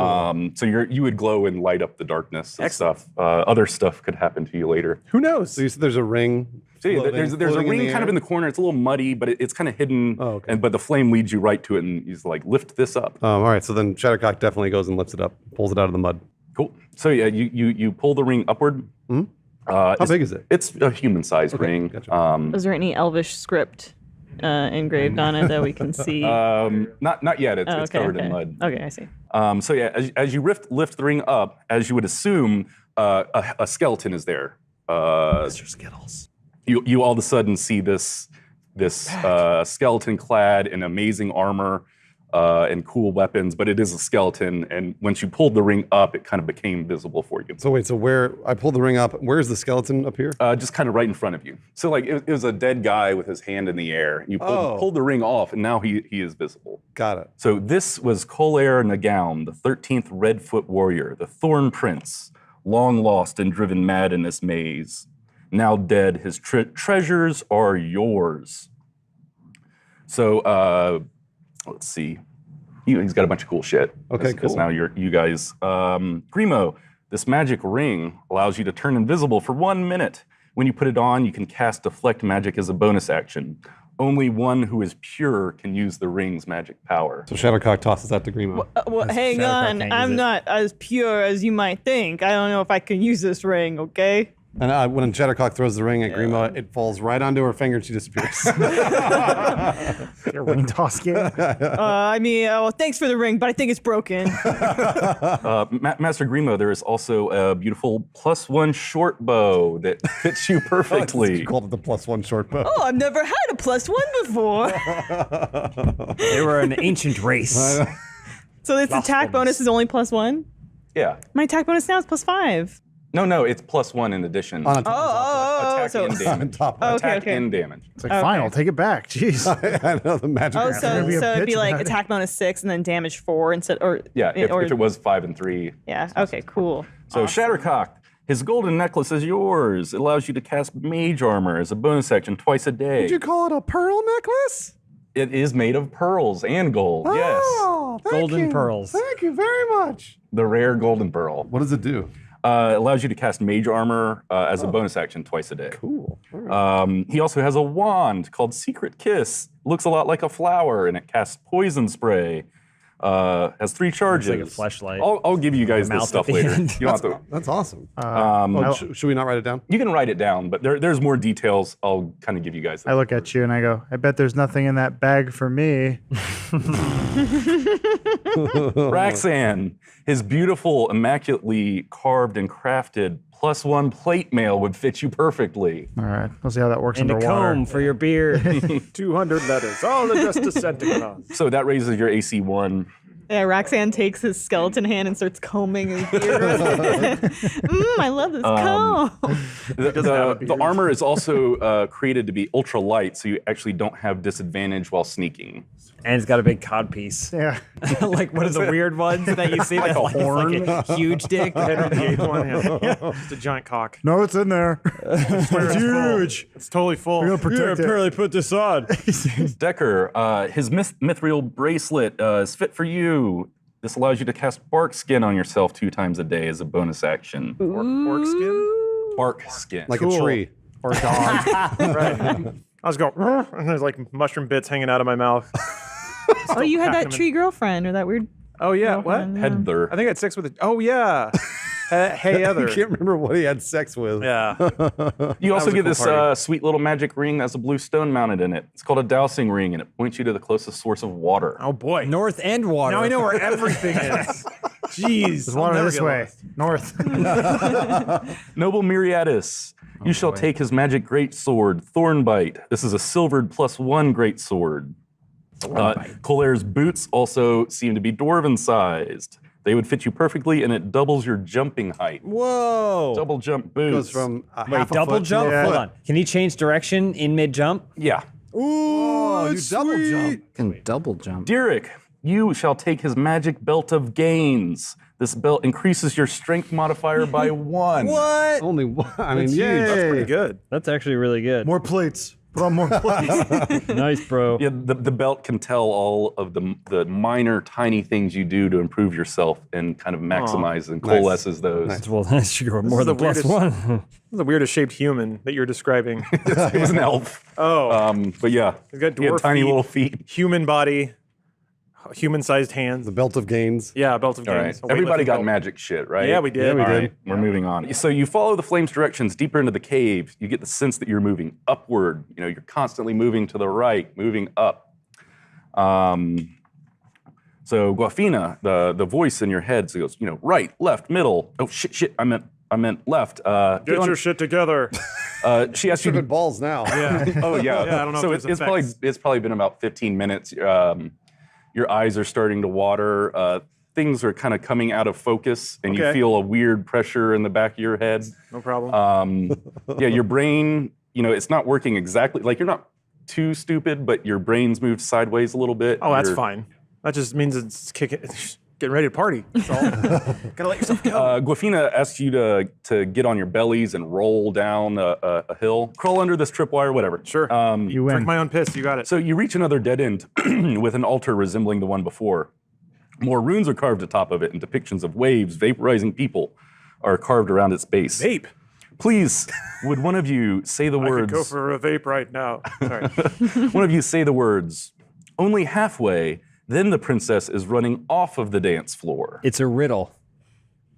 So you would glow and light up the darkness and stuff. Other stuff could happen to you later. Who knows? So you said there's a ring. See, there's a ring kind of in the corner. It's a little muddy, but it's kind of hidden. Oh, okay. But the flame leads you right to it, and he's like, lift this up. All right, so then Shadowcock definitely goes and lifts it up, pulls it out of the mud. Cool. So yeah, you pull the ring upward. How big is it? It's a human-sized ring. Gotcha. Is there any Elvish script engraved on it that we can see? Not yet. It's covered in mud. Okay, I see. So yeah, as you lift the ring up, as you would assume, a skeleton is there. Mr. Skittles. You all of a sudden see this skeleton clad in amazing armor and cool weapons, but it is a skeleton. And once you pulled the ring up, it kind of became visible for you. So wait, so where I pulled the ring up, where's the skeleton up here? Just kind of right in front of you. So like it was a dead guy with his hand in the air. You pulled the ring off, and now he is visible. Got it. So this was Kolair Nagaun, the 13th Redfoot warrior, the Thorn Prince, long lost and driven mad in this maze. Now dead, his treasures are yours. So let's see. He's got a bunch of cool shit. Okay, Because cool. now you guys. Grimo, this magic ring allows you to turn invisible for 1 minute. When you put it on, you can cast Deflect Magic as a bonus action. Only one who is pure can use the ring's magic power. So Shadowcock tosses that to Grimo. Well, hang Shadowcock on. can't use I'm it. not as pure as you might think. I don't know if I can use this ring, okay? And when Shadowcock throws the ring at Grimo, it falls right onto her finger and she disappears. Your ring toss game. Well, thanks for the ring, but I think it's broken. Master Grimo, there is also a beautiful +1 short bow that fits you perfectly. You called it the +1 short bow. Oh, I've never had a +1 before. They were an ancient race. So this attack bonus is only +1? Yeah. My attack bonus now is +5. No, it's +1 in addition. On top Attack so and damage. top. Attack okay. and damage. It's like, fine, I'll take it back. Jeez. I know the magic. Oh, ring. so be a it'd be bitch like about it. attack bonus 6 and then damage 4 instead, or Yeah, if or, it was 5 and 3. yeah. Okay, cool. So Shattercock, his golden necklace is yours. It allows you to cast mage armor as a bonus action twice a day. Did you call it a pearl necklace? It is made of pearls and gold. Oh, thank Golden you. pearls. Thank you very much. Yes, the rare golden pearl. What does it do? It allows you to cast mage armor as a bonus action twice a day. Cool. All right. He also has a wand called Secret Kiss. Looks a lot like a flower, and it casts poison spray. Has 3 charges. like a fleshlight. I'll give you guys this mouth stuff at the later. end. You don't have to. That's awesome. Should we not write it down? You can write it down, but there's more details. I'll kind of give you guys. I look at you and I go, I bet there's nothing in that bag for me. Raxan, his beautiful, immaculately carved and crafted +1 plate mail would fit you perfectly. All right, we'll see how that works And a underwater. comb for your beard. 200 letters, all addressed to Centigrade. So that raises your AC 1. Yeah, Roxanne takes his skeleton hand and starts combing his beard. I love this comb. The armor is also created to be ultra light, so you actually don't have disadvantage while sneaking. And it's got a big codpiece. Yeah. Like one of the weird ones that you see that's like a huge dick. Henry VIII one, yeah. Just a giant cock. No, it's in there. It's huge. It's totally full. We're gonna protect it. put this on. Decker, his mithril bracelet is fit for you. This allows you to cast Bark Skin on yourself 2 times a day as a bonus action. Pork skin? Bark Skin. Like a tree. Or a dog. Right. I was going, and there's like mushroom bits hanging out of my mouth. Oh, you had packing that them in. tree girlfriend or that weird. Oh, yeah. What? girlfriend, yeah. Heather. I think I had sex with it. Oh, yeah. Hey, I Heather. can't remember what he had sex with. Yeah. You also was a get cool this party. sweet little magic ring that has a blue stone mounted in it. It's called a dowsing ring, and it points you to the closest source of water. Oh, boy. North and water. Now I know where everything is. Jeez. There's water this way. North. Noble Myriadis, you shall take his magic great sword, Thornbite. This is a silvered +1 great sword. Colair's boots also seem to be dwarven sized. They would fit you perfectly, and it doubles your jumping height. Whoa. Double jump boots. Goes from a Wait, half a double foot to jump? a Hold foot. on. Can he change direction in mid jump? Yeah. Oh, you double jump. Can double jump. Derek, you shall take his magic belt of gains. This belt increases your strength modifier by 1. What? Only one. I mean, That's yay. huge. That's pretty good. That's actually really good. More plates. Put on more plates. Nice, bro. Yeah, the belt can tell all of the minor, tiny things you do to improve yourself and kind of maximize and coalesces those. Well, that should go more is than the weirdest- +1. This is the weirdest shaped human that you're describing. It was an elf. Oh. But yeah, He's got he had dwarf tiny feet. little feet. Human body, human-sized hands. The belt of gains. Yeah, belt of All right. gains. a Everybody weightlifting got belt. magic shit, right? Yeah, we did. Yeah, we All did. right, we're moving on. So you follow the flame's directions deeper into the cave. You get the sense that you're moving upward. You know, you're constantly moving to the right, moving up. So Guafina, the voice in your head, so goes, right, left, middle. Oh shit! I meant left. Get your shit together. She asked you to Stupid balls now. Yeah. Oh yeah. Yeah, I don't know So if it's there's it's probably been about 15 minutes. Your eyes are starting to water. Things are kind of coming out of focus, and you Okay. feel a weird pressure in the back of your head. No problem. Yeah, your brain, it's not working exactly. Like you're not too stupid, but your brain's moved sideways a little bit. Oh, that's You're- fine. That just means it's getting ready to party. That's all. Gotta let yourself go. Guafina asks you to get on your bellies and roll down a hill, crawl under this tripwire, whatever. Sure. You win. Drink my own piss. You got it. So you reach another dead end with an altar resembling the one before. More runes are carved atop of it, and depictions of waves vaporizing people are carved around its base. Vape. Please, would one of you say the I could words? go for a vape right now. Sorry. One of you say the words. Only halfway, then the princess is running off of the dance floor. It's a riddle.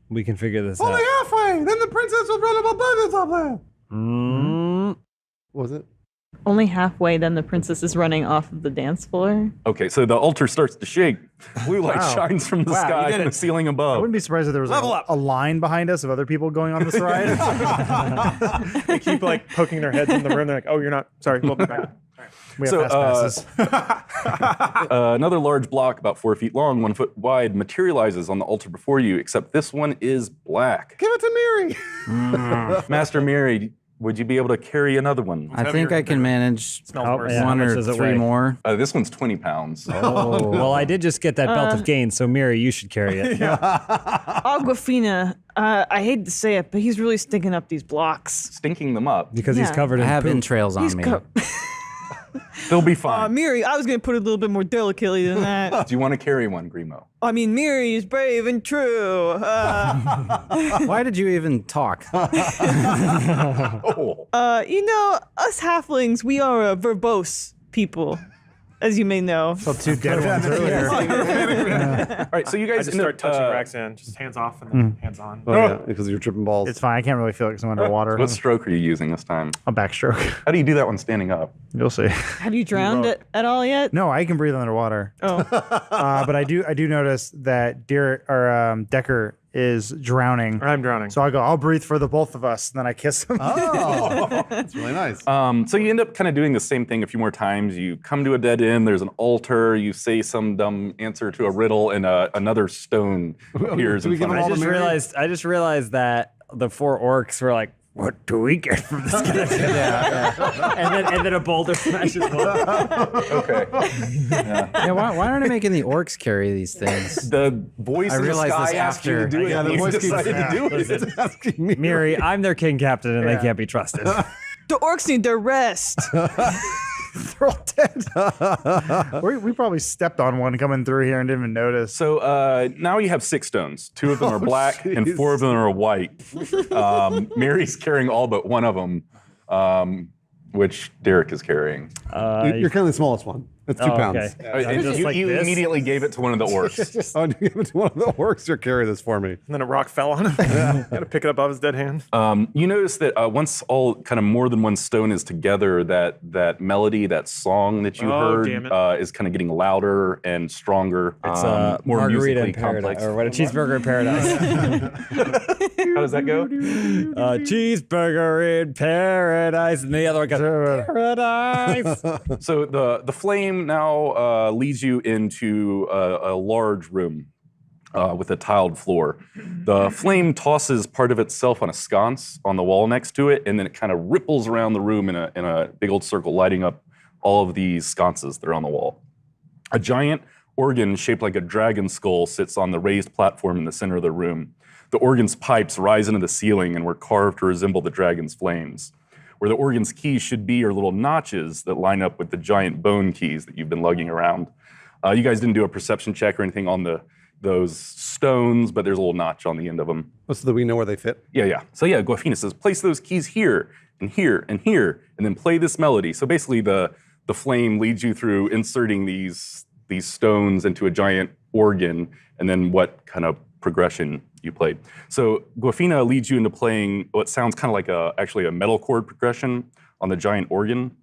We can figure this out. Only halfway. Then the princess will run up buttons up there. What was it? Only halfway, then the princess is running off of the dance floor. Okay, so the altar starts to shake. Blue light Wow. shines from the Wow, you sky did from it. the ceiling I above. wouldn't be surprised if there was Level like up. a line behind us of other people going on this ride. They keep like poking their heads in the room. They're like, "Oh, you're not. Sorry, we'll be back." We have So, fast passes. Another large block, about 4 feet long, 1 foot wide, materializes on the altar before you, except this one is black. Give it to Miri. Master Mary, would you be able to carry another one? I think I can manage Smells Oh, worse. yeah. How one much or does it three weigh? more. This one's 20 pounds. Oh, well, I did just get that belt of gain, so Miri, you should carry it. Aquafina, I hate to say it, but he's really stinking up these blocks. Stinking them up. Because he's Yeah. covered I in have poop. entrails on He's me. They'll be fine. Miri, I was gonna put it a little bit more delicately than that. Do you want to carry one, Grimo? I mean, Miri is brave and true. Why did you even talk? Oh. Us halflings, we are a verbose people, as you may know. Well, 2 dead ones earlier. All right, so you I guys just end start up, touching Roxanne, just hands off and then hands on. Oh, yeah, because you're tripping balls. It's fine. I can't really feel it because I'm underwater. What stroke are you using this time? A backstroke. How do you do that one standing up? You'll see. Have you drowned at all yet? No, I can breathe underwater. Oh, But I do notice that Decker is drowning. I'm drowning. So I go, I'll breathe for the both of us. And then I kiss him. Oh, that's really nice. So you end up kind of doing the same thing a few more times. You come to a dead end. There's an altar. You say some dumb answer to a riddle, and another stone appears Do in we give front them of all you. the I just realized that the 4 orcs were like, what do we get from this guy? And then a boulder smashes one. Okay. Yeah, why aren't I making the orcs carry these things? The voice I in the realized sky this asked you to after. do it. Yeah, the and you voice keeps decided to do it. It's asking me. Miri, I'm their king captain, and they can't be trusted. the orcs need their rest. They're all dead. we probably stepped on one coming through here and didn't even notice. So now you have 6 stones. 2 of them are black and 4 of them are white. Mary's carrying all but one of them, which Derek is carrying. You're carrying the smallest one. It's 2 pounds. Okay. You immediately gave it to one of the orcs. Oh, you gave it to one of the orcs to carry this for me. And then a rock fell on him. Got to pick it up off his dead hand. You notice that once all kind of more than one stone is together, that melody, that song that you heard is kind of getting louder and stronger. It's more margarita musically in paradise, complex. or what? A cheeseburger in paradise. How does that go? Cheeseburger in paradise, and the other one goes paradise. So the flame now leads you into a large room with a tiled floor. The flame tosses part of itself on a sconce on the wall next to it, and then it kind of ripples around the room in a big old circle, lighting up all of these sconces that are on the wall. A giant organ shaped like a dragon skull sits on the raised platform in the center of the room. The organ's pipes rise into the ceiling and were carved to resemble the dragon's flames. Where the organ's keys should be are little notches that line up with the giant bone keys that you've been lugging around. You guys didn't do a perception check or anything on those stones, but there's a little notch on the end of them. Oh, so that we know where they fit? Yeah. So yeah, Guafina says, place those keys here, and here, and here, and then play this melody. So basically the flame leads you through inserting these stones into a giant organ, and then what kind of progression you played. So Guafina leads you into playing what sounds kind of like actually a metal chord progression on the giant organ.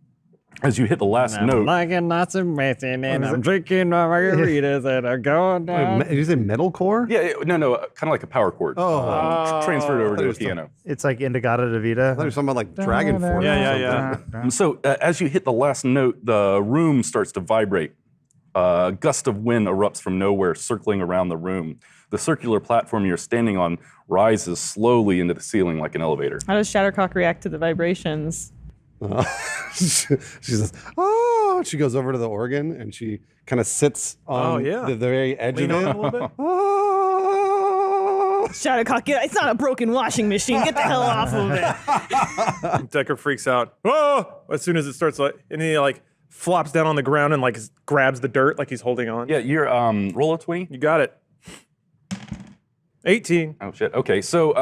As you hit the last note. Like a lots of racing, and I'm drinking my margaritas and I'm going down. Did you say metalcore? Yeah, no, kind of like a power chord. Transferred over to the piano. It's like Indigata Davida. I thought you were talking about like Dragon Force. Yeah. So as you hit the last note, the room starts to vibrate. A gust of wind erupts from nowhere, circling around the room. The circular platform you're standing on rises slowly into the ceiling like an elevator. How does Shattercock react to the vibrations? She says, "Oh!" She goes over to the organ and she kind of sits on the very edge Lean of on it. a little bit. Oh! Shattercock, it's not a broken washing machine. Get the hell off of it. Decker freaks out. Oh! As soon as it starts, and he flops down on the ground and grabs the dirt like he's holding on. Yeah, you're roll a 20. You got it. 18. Oh shit. Okay, so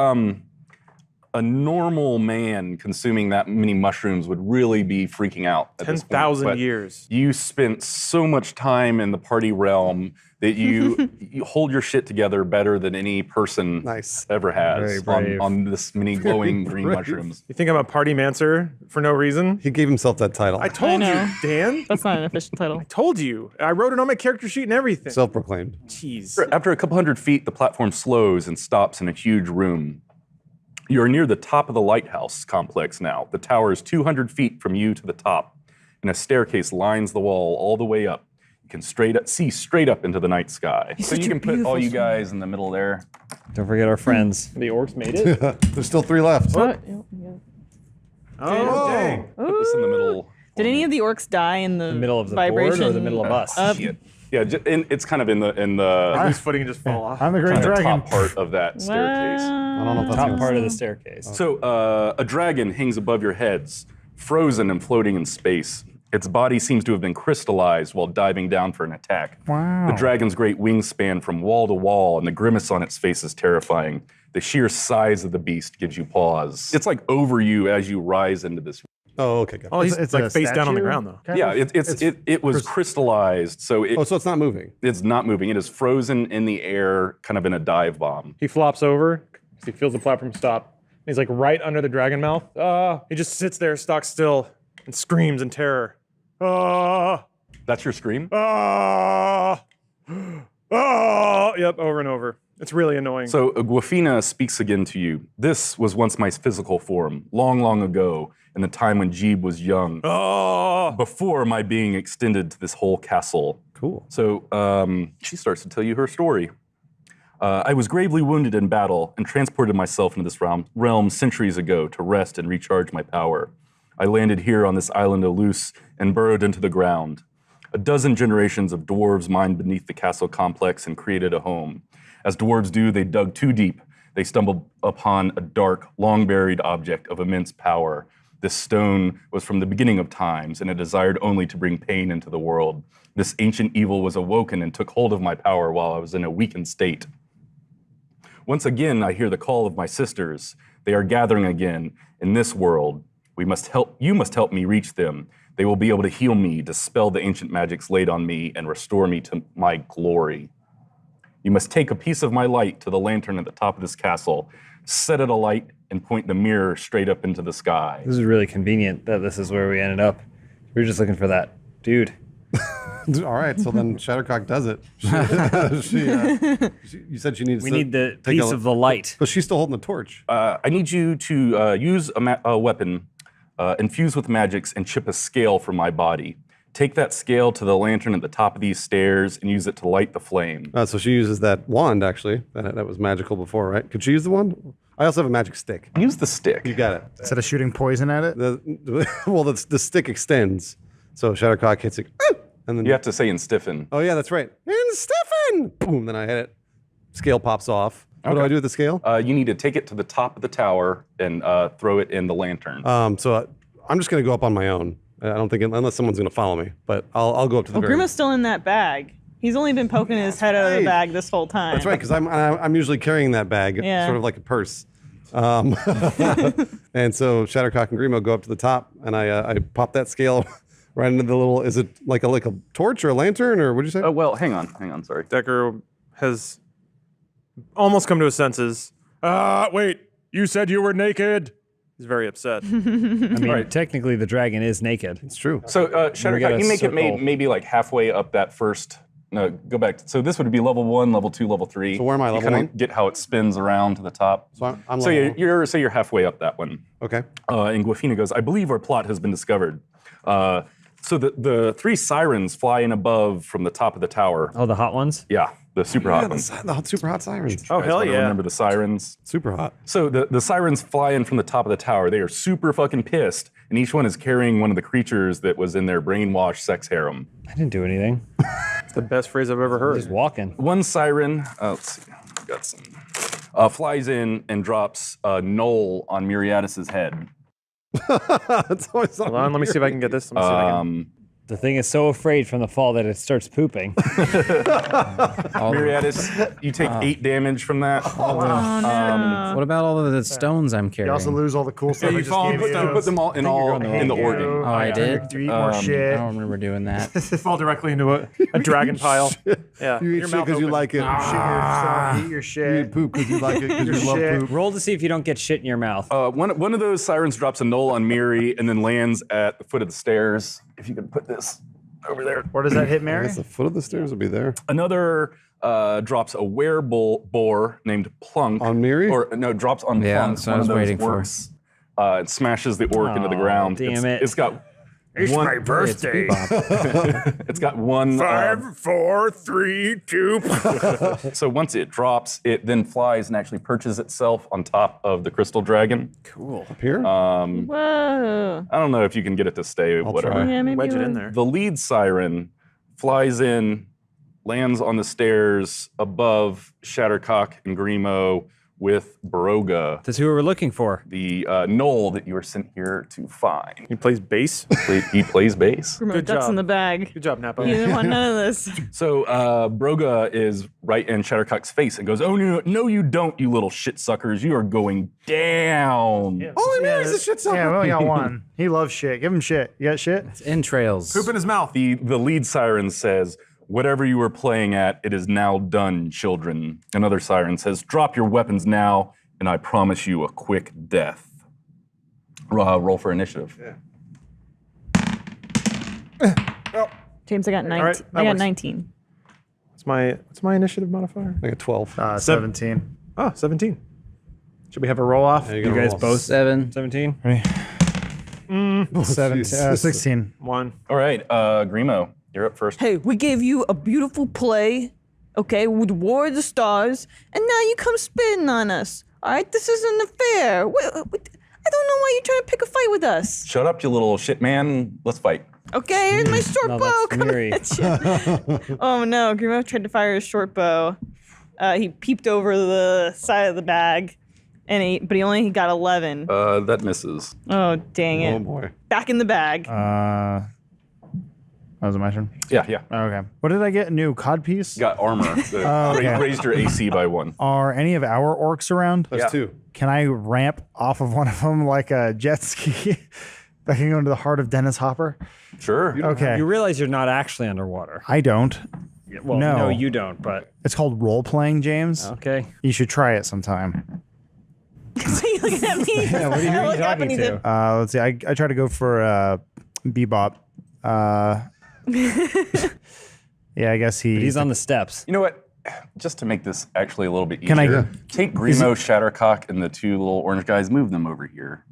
a normal man consuming that many mushrooms would really be freaking out at this point. 10,000 years. You spent so much time in the party realm that you hold your shit together better than any person ever has on this many glowing green mushrooms. You think I'm a party mancer for no reason? He gave himself that title. I told you, Dan. That's not an official title. I told you. I wrote it on my character sheet and everything. Self-proclaimed. Jeez. After a couple hundred feet, the platform slows and stops in a huge room. You're near the top of the lighthouse complex now. The tower is 200 feet from you to the top, and a staircase lines the wall all the way up. You can see straight up into the night sky. So you can put all you guys in the middle there. Don't forget our friends. The orcs made it? There's still 3 left. Oh, dang. Put this in the middle. Did any of the orcs die in the Middle of the vibration? board or the middle of us? Yeah, it's kind of in the Whose footing just fall off? I'm the great kind of dragon. top part of that staircase. I don't know if that's Top part of the staircase. So a dragon hangs above your heads, frozen and floating in space. Its body seems to have been crystallized while diving down for an attack. Wow. The dragon's great wings span from wall to wall, and the grimace on its face is terrifying. The sheer size of the beast gives you pause. It's like over you as you rise into this. Oh, okay. Got it. Oh, he's It's like a face down on the statue? ground, though. Kind Yeah, of? it was crystallized, so So it's not moving. it's not moving. It is frozen in the air, kind of in a dive bomb. He flops over. He feels the platform stop. He's like right under the dragon mouth. He just sits there, stock still, and screams in terror. That's your scream? Yep, over and over. It's really annoying. So Guafina speaks again to you. This was once my physical form, long, long ago, in the time when Jeeb was young, before my being extended to this whole castle. Cool. So she starts to tell you her story. I was gravely wounded in battle and transported myself into this realm centuries ago to rest and recharge my power. I landed here on this island of Luce and burrowed into the ground. A dozen generations of dwarves mined beneath the castle complex and created a home. As dwarves do, they dug too deep. They stumbled upon a dark, long-buried object of immense power. This stone was from the beginning of times, and it desired only to bring pain into the world. This ancient evil was awoken and took hold of my power while I was in a weakened state. Once again, I hear the call of my sisters. They are gathering again in this world. You must help me reach them. They will be able to heal me, dispel the ancient magics laid on me, and restore me to my glory. You must take a piece of my light to the lantern at the top of this castle, set it alight, and point the mirror straight up into the sky. This is really convenient that this is where we ended up. We were just looking for that dude. All right, so then Shattercock does it. You said she needs. We need the piece of the light. But she's still holding the torch. I need you to use a weapon infused with magics and chip a scale from my body. Take that scale to the lantern at the top of these stairs and use it to light the flame. So she uses that wand, actually. That was magical before, right? Could she use the wand? I also have a magic stick. Use the stick. You got it. Instead of shooting poison at it? The stick extends. So Shattercock hits it. And then You have to say in stiffen. Oh, yeah, that's right. And stiffen! Boom, then I hit it. Scale pops off. What do I do with the scale? You need to take it to the top of the tower and throw it in the lantern. So I'm just going to go up on my own. I don't think, unless someone's going to follow me. But I'll go up to the very... Grimo's still in that bag. He's only been poking his head out of the bag this whole time. That's right, because I'm usually carrying that bag, sort of like a purse. And so Shattercock and Grimo go up to the top, and I pop that scale right into the little... Is it like a torch or a lantern, or what'd you say? Oh, well, hang on, sorry. Decker has almost come to his senses. Wait, you said you were naked? He's very upset. I mean, technically the dragon is naked. It's true. So, Shattercock, you make it maybe like halfway up that first... No, go back. So this would be level 1, level 2, level 3. So where am I, level 1? Get how it spins around to the top. So I'm so level you're halfway up that one. Okay. And Guafina goes, I believe our plot has been discovered. So the 3 sirens fly in above from the top of the tower. Oh, the hot ones? Yeah, the super hot ones. The super hot sirens. Oh, hell yeah. Remember the sirens? Super hot. So the sirens fly in from the top of the tower. They are super fucking pissed, and each one is carrying one of the creatures that was in their brainwashed sex harem. I didn't do anything. It's the best phrase I've ever heard. Just walking. One siren, let's see, got some, flies in and drops a knoll on Miriadis' head. It's always Hold on, let me see if I can get this. Let me see if I can. The thing is so afraid from the fall that it starts pooping. Miriadis, you take 8 damage from that. What about all of the stones I'm carrying? You also lose all the cool stuff. You put them all in the organ. Oh, I did? You eat more shit. I don't remember doing that. Fall directly into a dragon pile. Yeah. You eat shit because you like it. Eat your You shit. eat poop because you like it, because you love shit. poop. Roll to see if you don't get shit in your mouth. One of those sirens drops a knoll on Miri and then lands at the foot of the stairs. If you could put this over there. Where does that hit I Mary? guess the foot of the stairs will be there. Another drops a wereboar named Plunk. On Miri? Or no, drops on Yeah, Plunk, that's what I one was of those waiting for. orcs. It smashes the orc into the ground. Damn it. It's got one, my birthday. it's got one. 5, 4, 3, 2. So once it drops, it then flies and actually perches itself on top of the crystal dragon. Up here? Whoa. I don't know if you can get it to stay. Whatever. try. Yeah, maybe Wedge it we'll- in there. The lead siren flies in, lands on the stairs above Shattercock and Grimo with Baroga, That's who we were looking for. the knoll that you were sent here to find. He plays bass. He plays bass. Grimo Good ducks job. in the bag. Good job, Napa. You didn't want none of this. So Broga is right in Shattercock's face and goes, "Oh no, you don't, you little shit suckers! You are going down." Oh, Mary's a shit sucker. Yeah, we only got one. He loves shit. Give him shit. You got shit? It's entrails. Poop in his mouth. The lead siren says, "Whatever you were playing at, it is now done, children." Another siren says, "Drop your weapons now, and I promise you a quick death." Roll for initiative. James, I got 19. right, that I got works. 19. What's my initiative modifier? I got 12. 17. Oh, 17. Should we have a roll off? There You go, guys roll. both 7. 17? 16. 1. All right, Grimo, you're up first. Hey, we gave you a beautiful play, okay, with War of the Stars, and now you come spitting on us. All right, this isn't fair. I don't know why you're trying to pick a fight with us. Shut up, you little shit man. Let's fight. Okay, here's my short No, bow that's coming Miri. at you. Oh no, Grimo tried to fire his short bow. He peeped over the side of the bag, and but he only got 11. That misses. Oh, dang it. Oh boy. Back in the bag. Was it my turn? Yeah. Okay. What did I get? A new codpiece? Got armor. okay. Raised your AC by 1. Are any of our orcs around? That's 2. Can I ramp off of one of them like a jet ski? I can go into the heart of Dennis Hopper? Sure. Okay. You realize you're not actually underwater. I don't. Well, No. no, you don't, but It's called role playing, James. okay. You should try it sometime. So you looking at me? Yeah, what are you I look up talking and he to? did- Let's see. I try to go for Bebop. Yeah, I guess He's on the steps. You know what? Just to make this actually a little bit easier, Can I- take Grimo, Shattercock, and the 2 little orange guys, move them over here.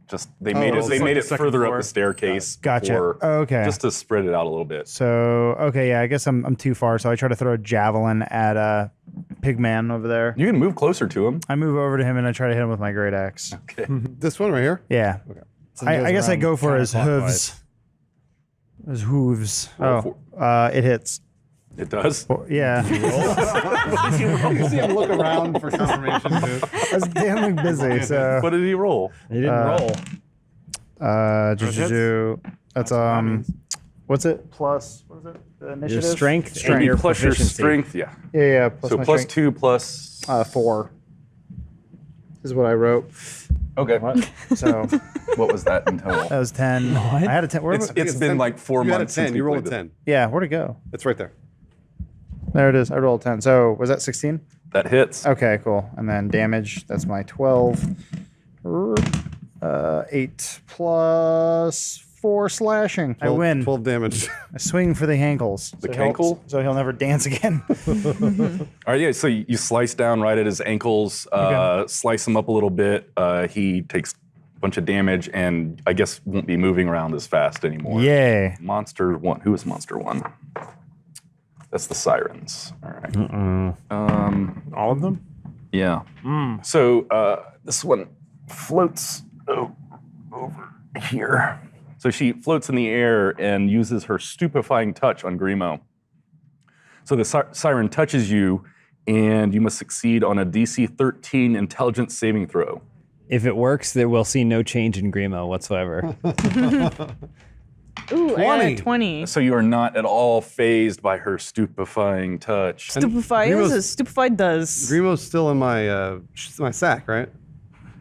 Just they made it. it's They like made the it second further floor. up the staircase. Gotcha. for- Okay. Just to spread it out a little bit. So okay, yeah, I guess I'm too far. So I try to throw a javelin at Pigman over there. You can move closer to him. I move over to him and I try to hit him with my great axe. Okay. This one right here. Yeah. I guess I go for his hooves. His hooves. Roll It hits. It does. Well, yeah. You see him look around for confirmation too. I was damn busy. So What did he roll? He didn't roll. that's what's it? Plus what is it? The initiative? Your strength, Strength. and your Plus your proficiency. strength. Yeah. Yeah. Plus So my plus strength. 2 plus. 4. This is what I wrote. Okay. So What was that in total? that was 10. I had a 10. Where It's am I- been like 4 You had a months since 10. we You rolled a played 10. Yeah, where'd it go? It's right there. There it is. I rolled a 10. So was that 16? That hits. Okay, cool. And then damage, that's my 12. 8 plus 4 slashing. I 12 win. 12 damage. I swing for the ankles. The cankle? So he'll never dance again. All right, yeah. So you slice down right at his ankles, slice him up a little bit. He takes a bunch of damage, and I guess won't be moving around as fast anymore. Yay. Monster 1. Who is Monster 1? That's the sirens. All right. All of them? Yeah. So this one floats over here. So she floats in the air and uses her stupefying touch on Grimo. So the siren touches you, and you must succeed on a DC 13 intelligence saving throw. If it works, then we'll see no change in Grimo whatsoever. Ooh, I got a 20. 20. So you are not at all phased by her stupefying touch. Stupefy. What does Stupefied does? Grimo's still in my sack, right?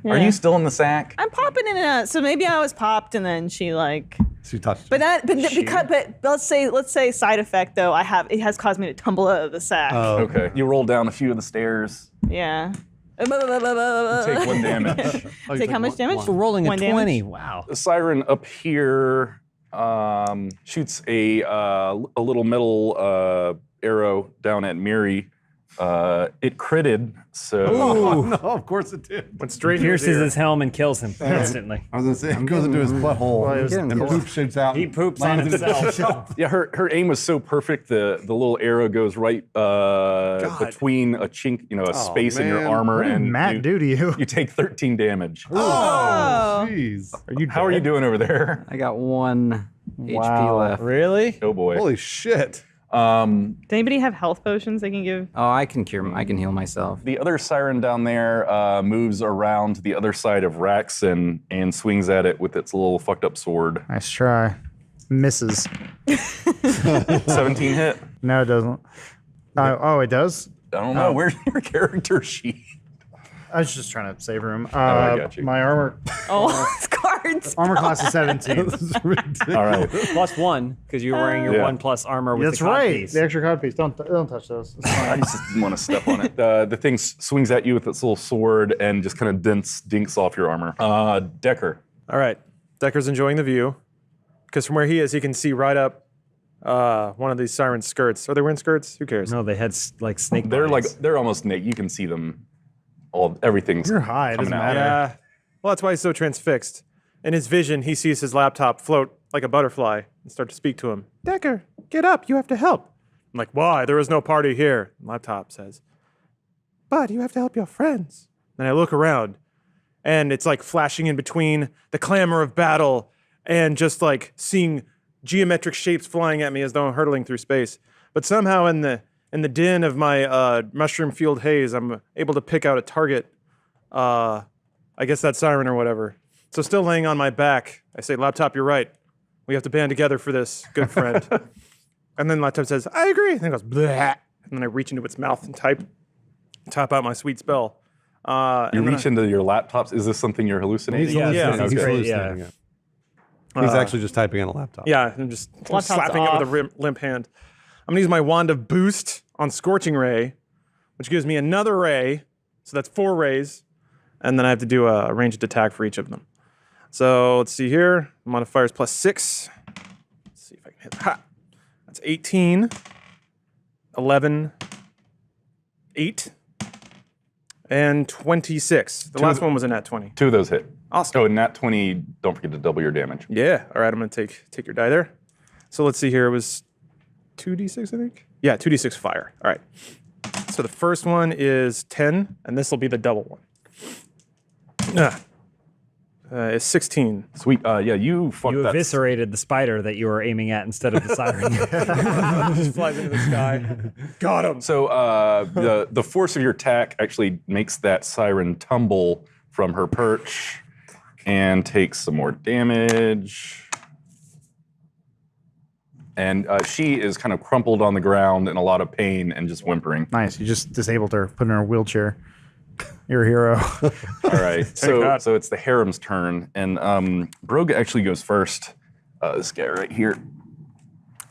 Are you still in the sack? I'm popping in and out. So maybe I was popped and then she like. She touched. But let's say side effect though. It has caused me to tumble out of the sack. Okay. You roll down a few of the stairs. Yeah. Take 1 damage. Take how much damage? For rolling a 1 20. damage? Wow. The siren up here shoots a little metal arrow down at Miri. It critted, so Oh, no, of course it did. Went straight in his Pierces ear. his helm and kills him instantly. I was gonna say it goes into his butthole and poop shoots out. He poops on himself. yeah, her aim was so perfect. The little arrow goes right between a chink, a space in your man. What armor, did and Matt do to you? you take 13 damage. Oh. Jeez. How are you doing over there? I got 1 HP left. Really? Oh boy. Holy shit. Does anybody have health potions they can give? Oh, I can heal myself. The other siren down there moves around to the other side of Rax and swings at it with its little fucked up sword. Nice try. Misses. 17 hit. No, it doesn't. Oh, it does? I don't know. Where's your character sheet? I was just trying to save room. I got you. My armor Oh, cards. class is 17. All right. Plus 1, because you're wearing your Yeah. 1 plus armor with That's the cod right. piece. The extra cod piece. Don't touch those. It's I fine. just didn't want to step on it. The thing swings at you with its little sword and just kind of dinks off your armor. Decker. All right. Decker's enjoying the view. Because from where he is, he can see right up one of these siren skirts. Are they wearing skirts? Who cares? No, they had like snake They're bodies. they're almost naked. You can see them. Everything's You're high. It doesn't coming out. matter. Yeah. Well, that's why he's so transfixed. In his vision, he sees his laptop float like a butterfly and start to speak to him. Decker, get up. You have to help. I'm like, why? There is no party here. Laptop says, but you have to help your friends. Then I look around, and it's like flashing in between the clamor of battle and just like seeing geometric shapes flying at me as though I'm hurtling through space. But somehow in the din of my mushroom-fueled haze, I'm able to pick out a target I guess that siren or whatever. So still laying on my back, I say, Laptop, you're right. We have to band together for this, good friend. And then Laptop says, I agree. And then it goes, bleh. And then I reach into its mouth and type out my sweet spell. You reach into your laptops. Is this something you're hallucinating? Yeah. He's Okay. hallucinating it. He's actually just typing on a laptop. Yeah, I'm just Laptop's slapping it with a limp hand. I'm going to use my Wand of Boost on Scorching Ray, which gives me another ray. So that's 4 rays. And then I have to do a ranged attack for each of them. So let's see here. Modifiers plus 6. Let's see if I can hit. Ha! That's 18, 11, 8, and 26. The last one was a nat 20. 2 of those hit. Awesome. Oh, and nat 20, don't forget to double your damage. Yeah. All right, I'm going to take your die there. So let's see here. It was 2d6, I think? Yeah, 2d6 fire. All right. So the first one is 10, and this will be the double one. It's 16. Sweet. Yeah, you fucked You that. eviscerated the spider that you were aiming at instead of the siren. Just flies into the sky. Got him. So the force of your attack actually makes that siren tumble from her perch and takes some more damage. And she is kind of crumpled on the ground in a lot of pain and just whimpering. Nice. You just disabled her, put her in a wheelchair. You're a hero. All right. So it's the harem's turn, and Brogue actually goes first. This guy right here.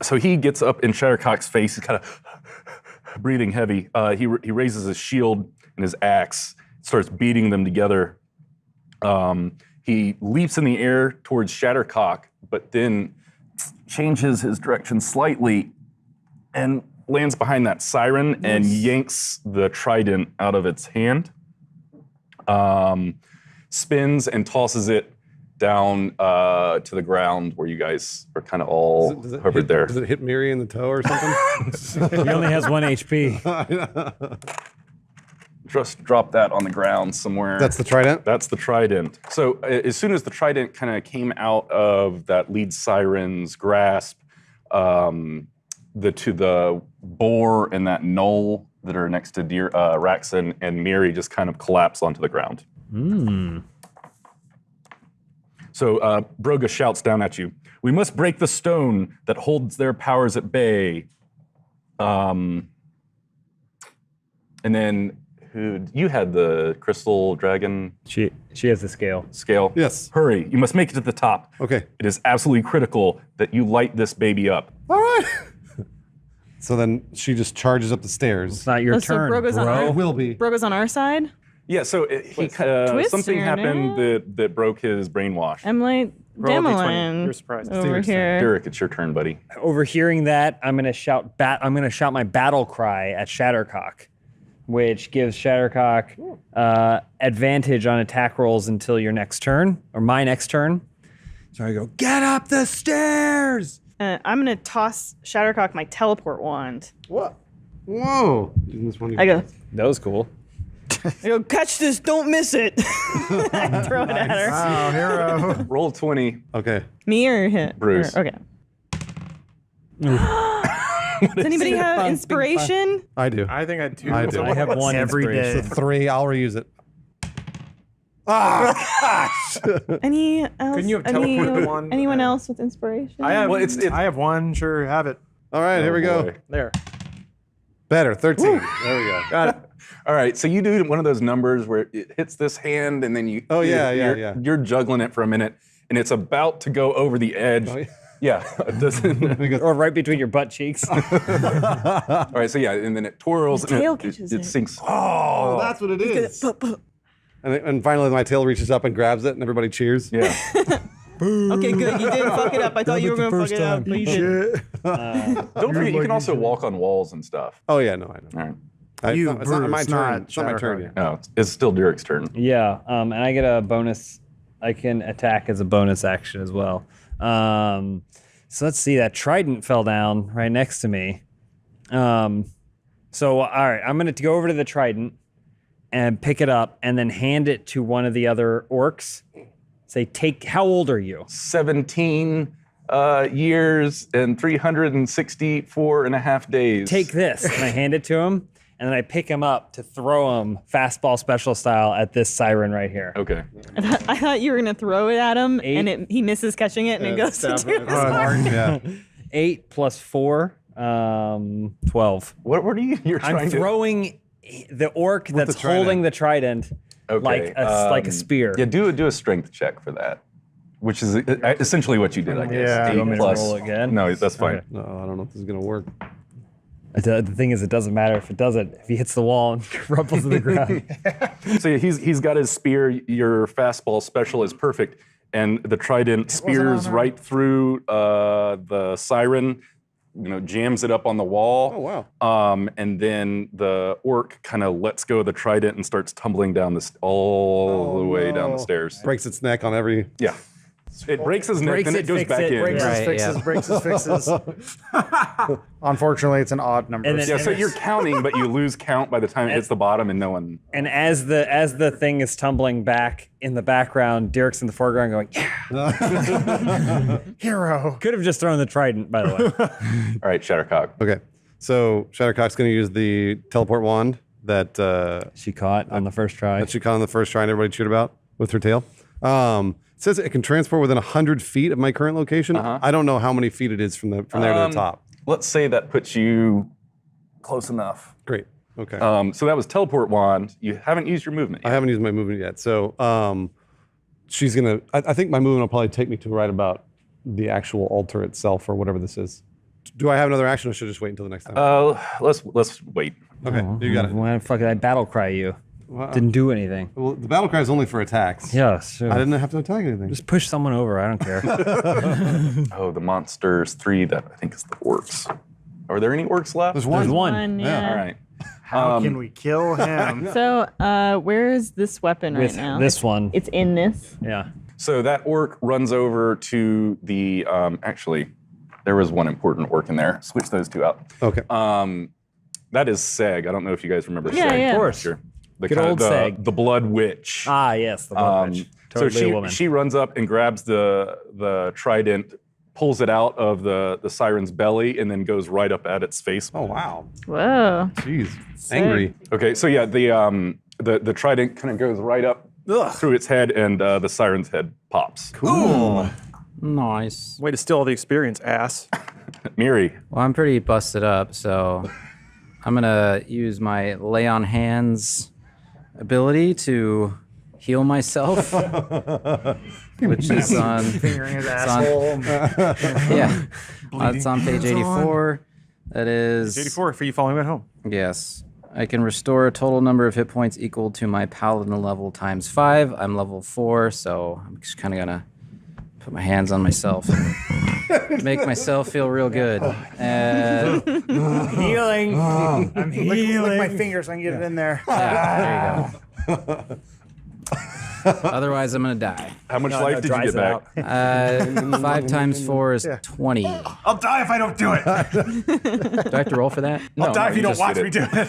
So he gets up in Shattercock's face. He's kind of breathing heavy. He raises his shield and his axe, starts beating them together. He leaps in the air towards Shattercock, but then changes his direction slightly and lands behind that siren and yanks the trident out of its hand. Spins and tosses it down to the ground where you guys are kind of all hovered there. Does it hit Miri in the toe or something? He only has 1 HP. Just drop that on the ground somewhere. That's the trident? That's the trident. So as soon as the trident kind of came out of that lead siren's grasp, the boar and that knoll that are next to Raxon and Miri just kind of collapse onto the ground. So Broga shouts down at you, "We must break the stone that holds their powers at bay." And then you had the crystal dragon She has the scale. scale. Yes. Hurry, you must make it to the top. Okay. It is absolutely critical that you light this baby up. All right. So then she just charges up the stairs. It's not your So turn, Broga's on bro. our, Will be. Broga's on our side. Yeah, so Twist something your happened name? that broke his brainwash. Emily Roll a D20. Demelin You're surprised. over here. Derek, it's your turn, buddy. Overhearing that, I'm gonna shout my battle cry at Shattercock, which gives Shattercock advantage on attack rolls until your next turn, or my next turn. So I go, get up the stairs! I'm gonna toss Shattercock my teleport wand. What? Whoa. Isn't this one I go, That was cool. catch this, don't miss it. I throw it at her. Oh, hero. Roll 20. Okay. Me or him? Bruce. Okay. Does anybody have inspiration? I do. I think I do. I do. I have 1 Every day. inspiration. 3. I'll reuse it. Any else? Couldn't you have teleported one? Anyone else with inspiration? I have. Well, it's- I have one. Sure, have it. All right, here we go. boy. There. Better. 13. There we go. Got it. All right, so you do one of those numbers where it hits this hand and then you. Oh, yeah, You're juggling it for a minute and it's about to go over the edge. Oh, yeah. Yeah, it doesn't. Or right between your butt cheeks. All right, so yeah, and then it twirls The tail and catches it it. sinks. Oh, that's what it is. And finally, my tail reaches up and grabs it, and everybody cheers. Yeah. Okay, good. You didn't fuck it up. I thought you were going to fuck it up, but you didn't. Don't forget, you can also walk on walls and stuff. Oh yeah, no, I know. All right. You, it's not my Bruce, turn. not It's not my turn Shattercock. yet. No, it's still Derek's turn. Yeah, and I get a bonus. I can attack as a bonus action as well. So let's see. That trident fell down right next to me. So all right, I'm going to go over to the trident and pick it up and then hand it to one of the other orcs. Say, how old are you? 17 years and 364 and a half days. Take this. And I hand it to him. and then I pick him up to throw him fastball special style at this siren right here. Okay. I thought you were gonna throw it at him, 8. and he misses catching it, and it goes to Dirk's heart. Yeah. 8 plus 4, 12. What are you're trying I'm throwing the orc that's the trident. holding the trident like a spear. Yeah, do a strength check for that, which is essentially what you did, I guess. Yeah. 8 You want me to plus. roll again? No, that's fine. Okay. No, I don't know if this is gonna work. The thing is, it doesn't matter if it doesn't. If he hits the wall and rumbles to the ground. So yeah, he's got his spear. Your fastball special is perfect, and the trident spears right through the siren. Jams it up on the wall. Oh wow! And then the orc kind of lets go of the trident and starts tumbling down all the way down the stairs. Breaks its neck on every. Yeah. It breaks his neck, then it goes back in. Breaks Right, his fixes. Unfortunately, it's an odd number. And then- Yeah, so you're counting, but you lose count by the time it hits the bottom, and no one. And as the thing is tumbling back in the background, Derek's in the foreground going, "Yeah, hero. could have just thrown the trident." By the way, All right, Shattercock. Okay, so Shattercock's gonna use the teleport wand that she caught on the first try. that she caught on the first try and everybody chewed about with her tail. It says it can transport within 100 feet of my current location. I don't know how many feet it is from there to the top. Let's say that puts you close enough. Great. Okay. So that was teleport wand. You haven't used your movement I yet. haven't used my movement yet. So she's gonna. I think my movement will probably take me to right about the actual altar itself or whatever this is. Do I have another action, or should I just wait until the next time? Let's wait. Okay, you got it. Why the fuck did I battle cry you? Didn't do anything. Well, the battle cry is only for attacks. Yeah, sure. I didn't have to attack anything. Just push someone over. I don't care. Oh, the monsters 3. That I think is the orcs. Are there any orcs left? There's one. There's one. All right. How can we kill him? So, where is this weapon right With now? this one. It's in this. Yeah. So that orc runs over to the. Actually, there was one important orc in there. Switch those two out. Okay. That is Seg. I don't know if you guys remember Yeah, Seg. yeah. Of course. Sure. The Good kind old of Seg. the blood witch. Ah, yes, the blood witch. Totally so a woman. she runs up and grabs the trident, pulls it out of the siren's belly, and then goes right up at its face. Oh wow. Whoa. Jeez. Angry. Okay, so yeah, the trident kind of goes right up through its head, and the siren's head pops. Cool. Nice. Way to steal all the experience, ass. Miri. Well, I'm pretty busted up, so I'm gonna use my lay on hands ability to heal myself, which is on Fingering his it's on- asshole. yeah, it's on page 84. That is 84 for you following at home. yes. I can restore a total number of hit points equal to my paladin level times 5. I'm level 4, so I'm just kind of gonna put my hands on myself and make myself feel real good. Healing. I'm Lick my fingers so I can get it in there. Yeah, there you go. Otherwise, I'm gonna die. How much life did you dries get it back? out. 5 times 4 is 20. Do I'll die if I don't do it. I have to roll for that? I'll die if you don't just watch did me it. do it.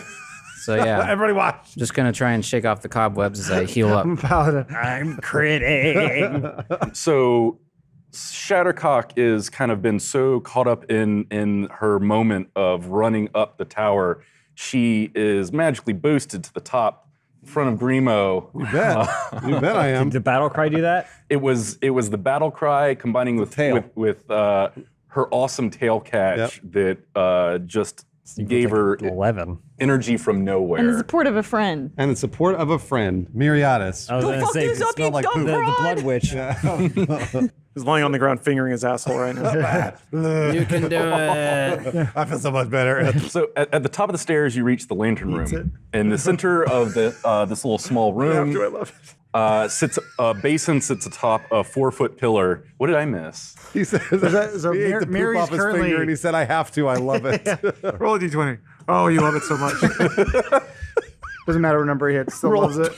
So yeah, Everybody watch. just gonna try and shake off the cobwebs as I heal up. Paladin. I'm critting. So Shattercock is kind of been so caught up in her moment of running up the tower, she is magically boosted to the top in front of Grimo. You bet. You bet I am. Did the battle cry do that? It was the battle cry combining with tail. with her awesome tail catch that just gave her 11. energy from And the nowhere. support of a friend. And the support of a friend, Myriadis. I was gonna fuck say this it up, you smelled like dumb the broad. blood witch. He's lying on the ground fingering his asshole right now. You can do it. I feel so much better. So at the top of the stairs, you reach the lantern room. In the center of this little small room, I love it. sits a basin sits atop a 4-foot pillar. What did I miss? He says, so he ate the poop Mary's off his currently- finger and he said, I have to, I love it. Roll a d20. Oh, you love it so much. Doesn't matter what number he hits, still loves it.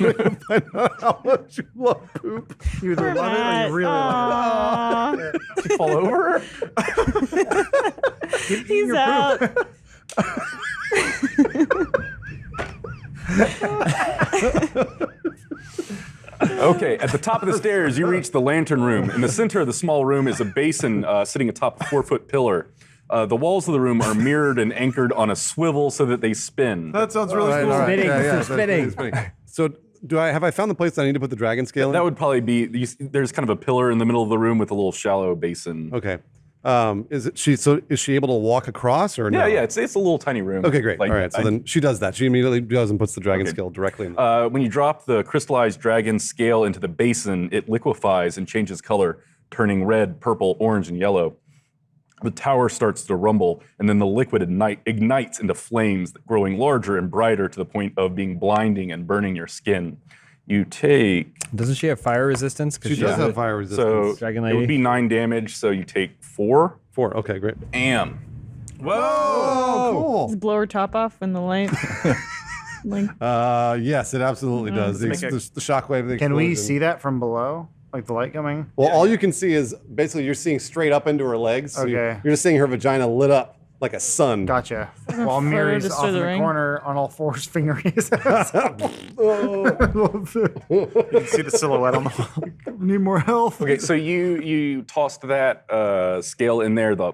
How much you love poop. You either love it or you really love it. Did you fall over? He's out. Okay, at the top of the stairs, you reach the lantern room. In the center of the small room is a basin sitting atop a 4-foot pillar. The walls of the room are mirrored and anchored on a swivel so that they spin. That sounds really cool. Spinning. So have I found the place that I need to put the dragon scale in? That would probably be, there's kind of a pillar in the middle of the room with a little shallow basin. Okay. Is she able to walk across or no? Yeah, it's a little tiny room. Okay, great. Like, All right, so then she does that. She immediately goes and puts the dragon scale directly in. When you drop the crystallized dragon scale into the basin, it liquefies and changes color, turning red, purple, orange, and yellow. The tower starts to rumble, and then the liquid ignites into flames, growing larger and brighter to the point of being blinding and burning your skin. You take... Doesn't she have fire resistance? She does have fire resistance. So Dragon it Lady? would be 9 damage, so you take 4. 4, okay, great. Am. Whoa! Cool. Does blow her top off when the light. Like, Yes, it absolutely does. The shockwave of the Can we explosion. see that from below? Like the light coming? Well, all you can see is basically you're seeing straight up into her legs. So you're Okay. just seeing her vagina lit up like a sun. Gotcha. While Miri's Furthest off to in the the ring. corner on all fours fingering his ass. You can see the silhouette on the wall. Need more health. Okay, so you tossed that scale in there. The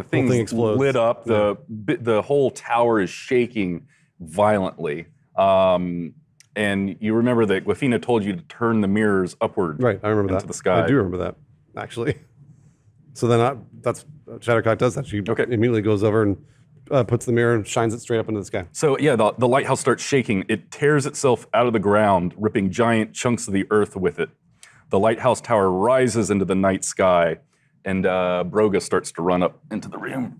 thing explodes. lit up. The whole tower is shaking violently. And you remember that Gwafina told you to turn the mirrors upward. Right, I remember into that. the sky. I do remember that, actually. So then that's Shattercock does that. She immediately goes over and puts the mirror and shines it straight up into the sky. So yeah, the lighthouse starts shaking. It tears itself out of the ground, ripping giant chunks of the earth with it. The lighthouse tower rises into the night sky, and Broga starts to run up into the room.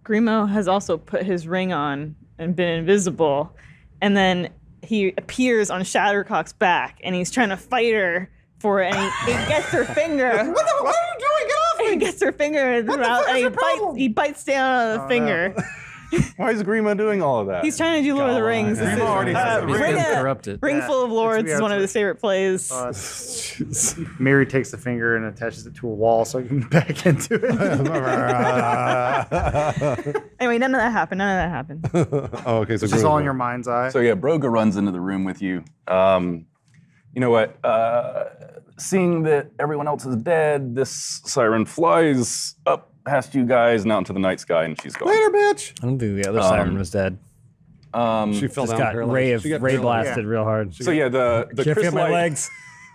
Grimo has also put his ring on and been invisible, and then he appears on Shattercock's back, and he's trying to fight her for it, and he gets her finger. What are you doing? Get off me! He gets her finger in his mouth, and he bites down on the finger. Why is Grima doing all of that? He's trying to do Lord of the Rings. This is, already has the ring. corrupted. Ring Full of Lords is one of his favorite plays. Miri takes the finger and attaches it to a wall so he can back into it. Anyway, none of that happened. Oh, okay. So It's just all in your mind's eye. So yeah, Broga runs into the room with you. You know what? Seeing that everyone else is dead, this siren flies up past you guys and out into the night sky, and she's gone. Later, bitch. I don't think the other siren was dead. She fell Just down. got paralyzed. She got ray paralyzed. blasted real hard. So yeah, the Can't feel my crystallized- legs.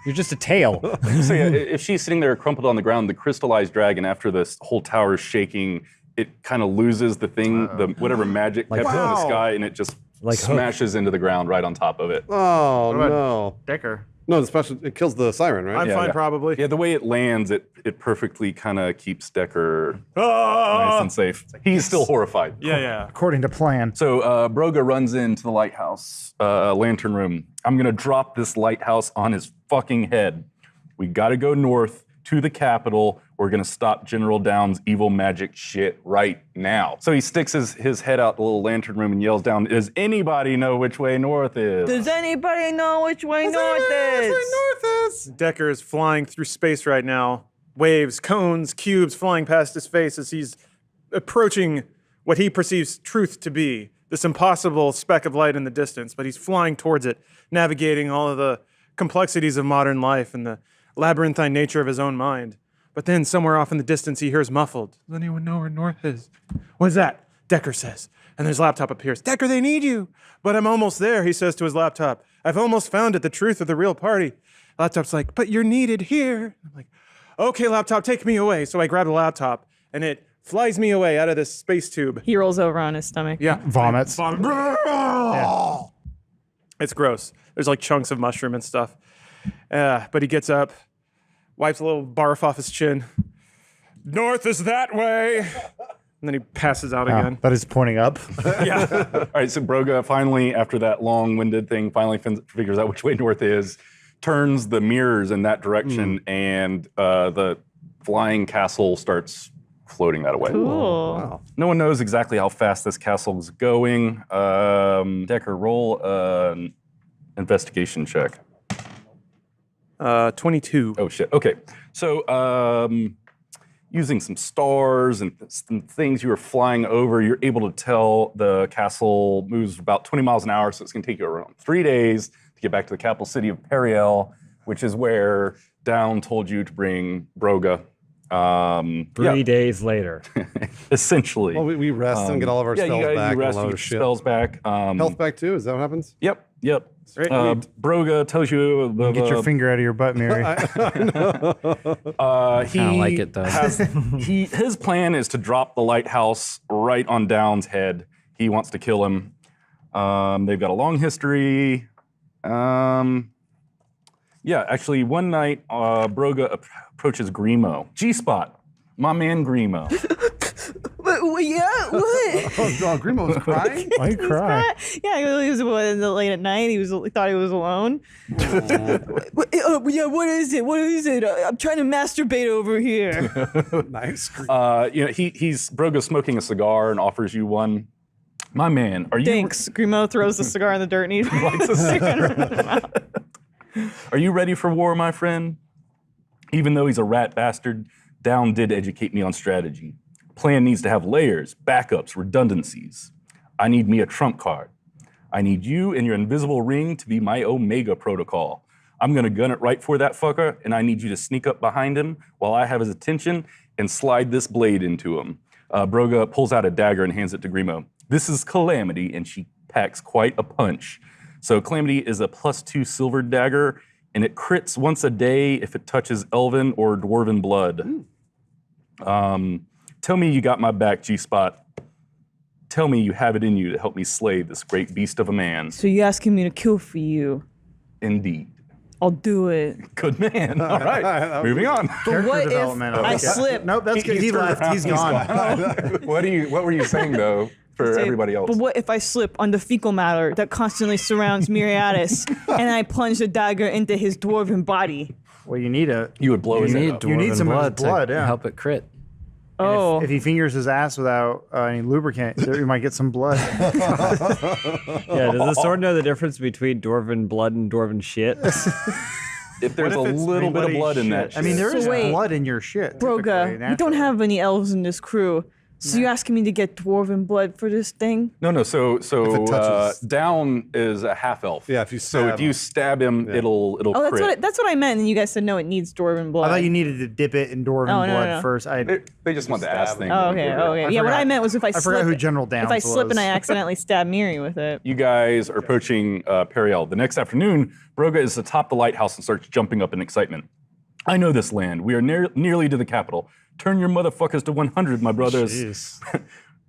You're just a tail. So yeah, if she's sitting there crumpled on the ground, the crystallized dragon, after this whole tower is shaking, it kind of loses the thing, the whatever magic kept it in the sky, and it just Like Hook. smashes into the ground right on top of it. Oh, about- no. Decker. No, it kills the siren, right? I'm Yeah, fine, yeah. probably. Yeah, the way it lands, it perfectly kind of keeps Decker nice and safe. He's still horrified. Yeah. According to plan. So Broga runs into the lighthouse lantern room. I'm gonna drop this lighthouse on his fucking head. We gotta go north to the capital. We're gonna stop General Down's evil magic shit right now. So he sticks his head out the little lantern room and yells down, does anybody know which way north is? Does anybody know which way north is? Decker is flying through space right now. Waves, cones, cubes flying past his face as he's approaching what he perceives truth to be. This impossible speck of light in the distance, but he's flying towards it, navigating all of the complexities of modern life and the labyrinthine nature of his own mind. But then somewhere off in the distance, he hears muffled. Does anyone know where north is? What is that? Decker says. And his laptop appears. Decker, they need you. But I'm almost there, he says to his laptop. I've almost found it, the truth of the real party. Laptop's like, but you're needed here. I'm like, okay, laptop, take me away. So I grab the laptop, and it flies me away out of this space tube. He rolls over on his stomach. Yeah. Vomits. It's gross. There's like chunks of mushroom and stuff. But he gets up, wipes a little barf off his chin. North is that way. And then he passes out again. That is pointing up. Yeah. All right, so Broga finally, after that long-winded thing, finally figures out which way north is, turns the mirrors in that direction, and the flying castle starts floating that away. Cool. No one knows exactly how fast this castle is going. Decker, roll an investigation check. 22. Oh, shit. Okay. So using some stars and some things you were flying over, you're able to tell the castle moves about 20 miles an hour, so it's going to take you around 3 days to get back to the capital city of Periel, which is where Down told you to bring Broga. 3 days later. Essentially. Well, we rest and get all of our spells back. You rest, and all you our get shit. spells back. Health back too? Is that what happens? Yep. Great. Broga tells you Get your finger out of your butt, Mary. He I don't like it, though. His plan is to drop the lighthouse right on Down's head. He wants to kill him. They've got a long history. Actually, one night, Broga approaches Grimo. G-Spot, my man Grimo. Yeah, what? Oh, Grimo was crying? Why you cry? Yeah, he was late at night. He thought he was alone. What is it? What is it? I'm trying to masturbate over here. Nice. He's Broga smoking a cigar and offers you one. My man, are you? Thanks. Grimo throws the cigar in the dirt and he lights a cigarette. Are you ready for war, my friend? Even though he's a rat bastard, Down did educate me on strategy. Plan needs to have layers, backups, redundancies. I need me a trump card. I need you and your invisible ring to be my Omega protocol. I'm gonna gun it right for that fucker, and I need you to sneak up behind him while I have his attention and slide this blade into him. Broga pulls out a dagger and hands it to Grimo. This is Calamity, and she packs quite a punch. So Calamity is a +2 silver dagger, and it crits once a day if it touches elven or dwarven blood. Tell me you got my back, G-Spot. Tell me you have it in you to help me slay this great beast of a man. So you're asking me to kill for you? Indeed. I'll do it. Good man. All right. Moving on. But what if development, I okay. slip? Nope, that's good. He left. He's gone. What were you saying though for everybody else? But what if I slip on the fecal matter that constantly surrounds Miriadis and I plunge the dagger into his dwarven body? Well, you need You would blow You his head need up. You need dwarven some of his blood, to yeah. help it crit. Oh, If he fingers his ass without any lubricant, you might get some blood. Yeah, does the sword know the difference between dwarven blood and dwarven shit? If there's a What if it's little bit of bloody blood in shit? that I mean, there So is wait. blood in your shit. Broga, typically, we don't naturally. have any elves in this crew. So you asking me to get dwarven blood for this thing? No. So it touches- Down is a half elf. Yeah, if you So stab if you stab him, it'll Oh, that's crit. that's what I meant. And you guys said no, it needs dwarven blood. I thought you needed to dip it in dwarven Oh, no, blood no. first. They just want the ass thing. Oh, okay. Yeah, what forgot- I meant was if I slip. forgot who General If I Downs slip and was. I accidentally stab Miri with it. You guys are approaching Periel. The next afternoon, Broga is atop the lighthouse and starts jumping up in excitement. I know this land. We are nearly to the capital. Turn your motherfuckers to 100, my brothers. Jeez.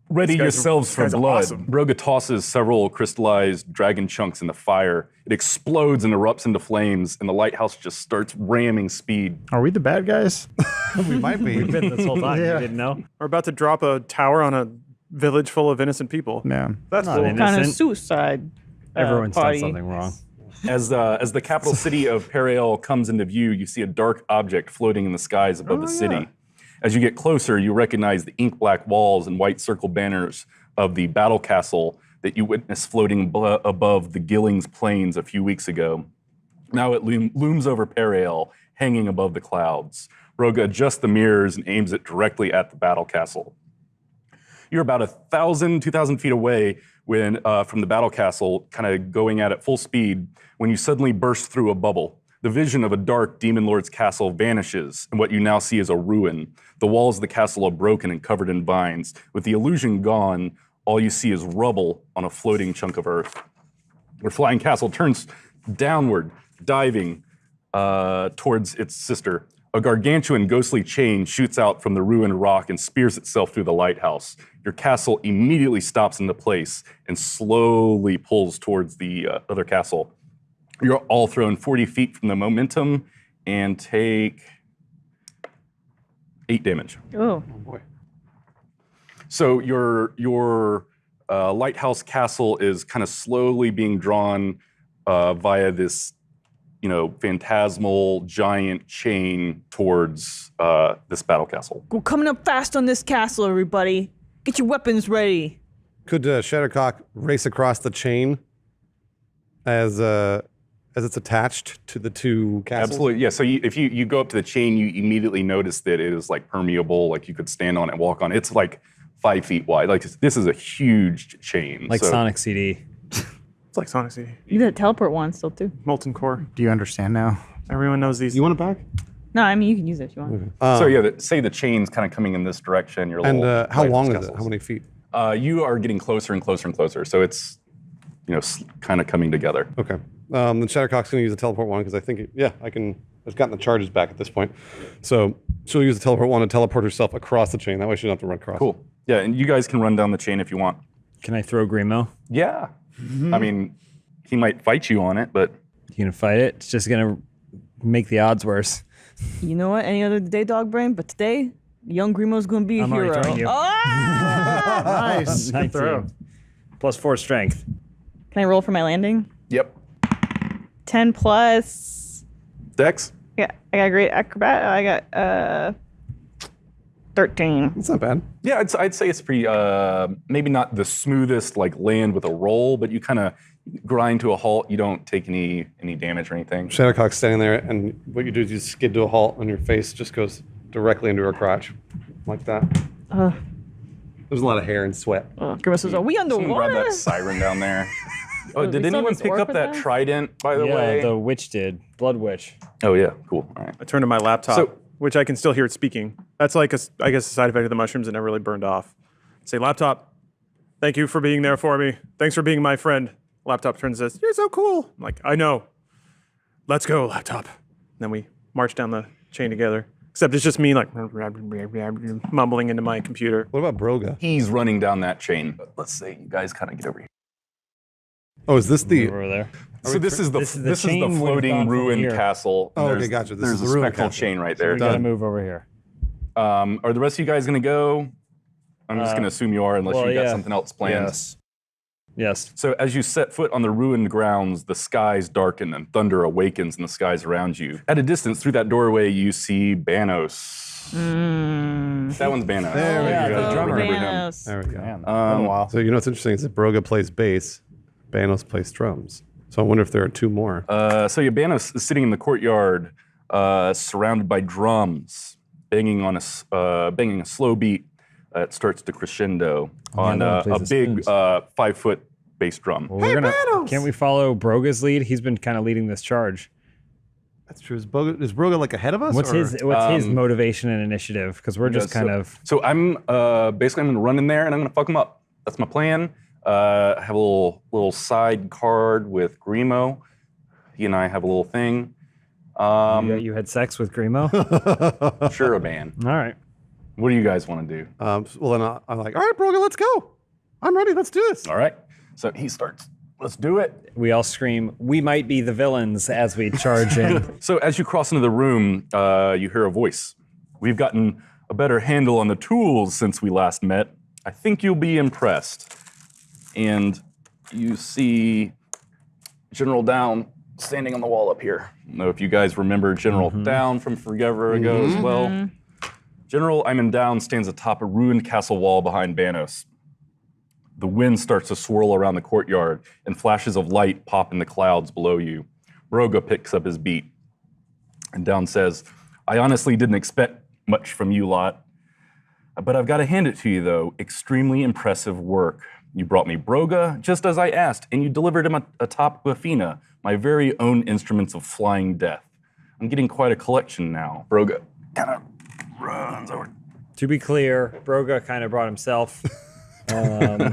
Ready These guys are- yourselves these for guys are blood. awesome. Broga tosses several crystallized dragon chunks in the fire. It explodes and erupts into flames, and the lighthouse just starts ramming speed. Are we the bad guys? We might be. We've been this whole time. Yeah. You didn't know? We're about to drop a tower on a village full of innocent people. Yeah. That's Not cool. innocent. Kind of suicide. Everyone's done party. something wrong. As the capital city of Periel comes into view, you see a dark object floating in the skies above the city. As you get closer, you recognize the ink-black walls and white circle banners of the battle castle that you witnessed floating above the Gillings Plains a few weeks ago. Now it looms over Periel, hanging above the clouds. Broga adjusts the mirrors and aims it directly at the battle castle. You're about 1,000, 2,000 feet away when from the battle castle, kind of going at it full speed, when you suddenly burst through a bubble. The vision of a dark demon lord's castle vanishes, and what you now see is a ruin. The walls of the castle are broken and covered in vines. With the illusion gone, all you see is rubble on a floating chunk of earth. Your flying castle turns downward, diving towards its sister. A gargantuan ghostly chain shoots out from the ruined rock and spears itself through the lighthouse. Your castle immediately stops into place and slowly pulls towards the other castle. You're all thrown 40 feet from the momentum and take 8 damage. Oh. So your lighthouse castle is kind of slowly being drawn via this, phantasmal giant chain towards this battle castle. We're coming up fast on this castle, everybody. Get your weapons ready. Could Shattercock race across the chain as it's attached to the two castles? Absolutely, yeah. So if you go up to the chain, you immediately notice that it is like permeable, like you could stand on it and walk on it. It's like 5 feet wide. Like this is a huge chain. Like So- Sonic CD. It's like Sonic CD. You got a teleport one still too. Molten core. Do you understand now? Everyone knows these. You want it back? No, I mean you can use it if you want. So yeah, say the chain's kind of coming in this direction. Your And little how long is lighthouse it? How many feet? You are getting closer and closer and closer. So it's, kind of coming together. Okay. Then Shattercock's going to use the teleport one because I think, I can. I've gotten the charges back at this point. So she'll use the teleport one to teleport herself across the chain. That way she doesn't have to run across. Cool. Yeah, and you guys can run down the chain if you want. Can I throw Grimo? Yeah. I mean, he might fight you on it, but You gonna fight it? It's just gonna make the odds worse. You know what? Any other day, dog brain, but today, young Grimo's gonna be a I'm already hero. throwing you. Nice. Good 19. throw. Plus 4 strength. Can I roll for my landing? yep. 10 plus. Dex. Yeah, I got a great acrobat. I got 13. That's not bad. Yeah, I'd say it's pretty, maybe not the smoothest like land with a roll, but you kind of grind to a halt. You don't take any damage or anything. Shattercock's standing there, and what you do is you skid to a halt, and your face just goes directly into her crotch, like that. There's a lot of hair and sweat. Grimo says, "Are we Someone grab underwater?" that siren down there. Oh, we did saw anyone this pick orc up with that that? trident, by the Yeah, way? the witch did. Blood witch. Oh, yeah. Cool. All right. I turned to my laptop, So- which I can still hear it speaking. That's like, I guess, a side effect of the mushrooms that never really burned off. Say, laptop, thank you for being there for me. Thanks for being my friend. Laptop turns and says, you're so cool. I'm like, I know. Let's go, laptop. Then we march down the chain together. Except it's just me like mumbling into my computer. What about Broga? He's running down that chain. Let's say you guys kind of get over here. Oh, is this the? Over there. So this is the This is the chain we've gone floating from ruined here. castle. Oh, okay, There's- gotcha. This There's is a the ruined spectral castle. chain right there. We gotta move over here. Are the rest of you guys gonna go? I'm just gonna assume you are, unless you got something else planned. Yes. So as you set foot on the ruined grounds, the skies darken and thunder awakens in the skies around you. At a distance, through that doorway, you see Banos. That one's Banos. There we You go. guys Oh, remember him. Thanos. There we go. Wow. So you know what's interesting is that Broga plays bass, Banos plays drums. So I wonder if there are two more. So Banos is sitting in the courtyard, surrounded by drums, banging a slow beat. It starts to crescendo on one a plays the big spoons. 5-foot bass drum. Well, can't we follow Broga's lead? He's been kind of leading this charge. That's true. Is Broga like ahead of us? What's or- his motivation and initiative? Because we're just kind of So I'm basically I'm gonna run in there and I'm gonna fuck him up. That's my plan. I have a little side card with Grimo. He and I have a little thing. you had sex with Grimo. Sure, man. All right. What do you guys want to do? Well, then I'm like, all right, Broga, let's go. I'm ready. Let's do this. All right. So he starts. Let's do it. We all scream, "We might be the villains!" as we charge in. So as you cross into the room, you hear a voice. We've gotten a better handle on the tools since we last met. I think you'll be impressed. And you see General Down standing on the wall up here. I don't know if you guys remember General Down from forever ago as well. General Iman Down stands atop a ruined castle wall behind Banos. The wind starts to swirl around the courtyard, and flashes of light pop in the clouds below you. Broga picks up his beat, and Down says, I honestly didn't expect much from you lot, but I've got to hand it to you, though. Extremely impressive work. You brought me Broga, just as I asked, and you delivered him atop Buffina, my very own instruments of flying death. I'm getting quite a collection now. Broga kind of runs over. To be clear, Broga kind of brought himself.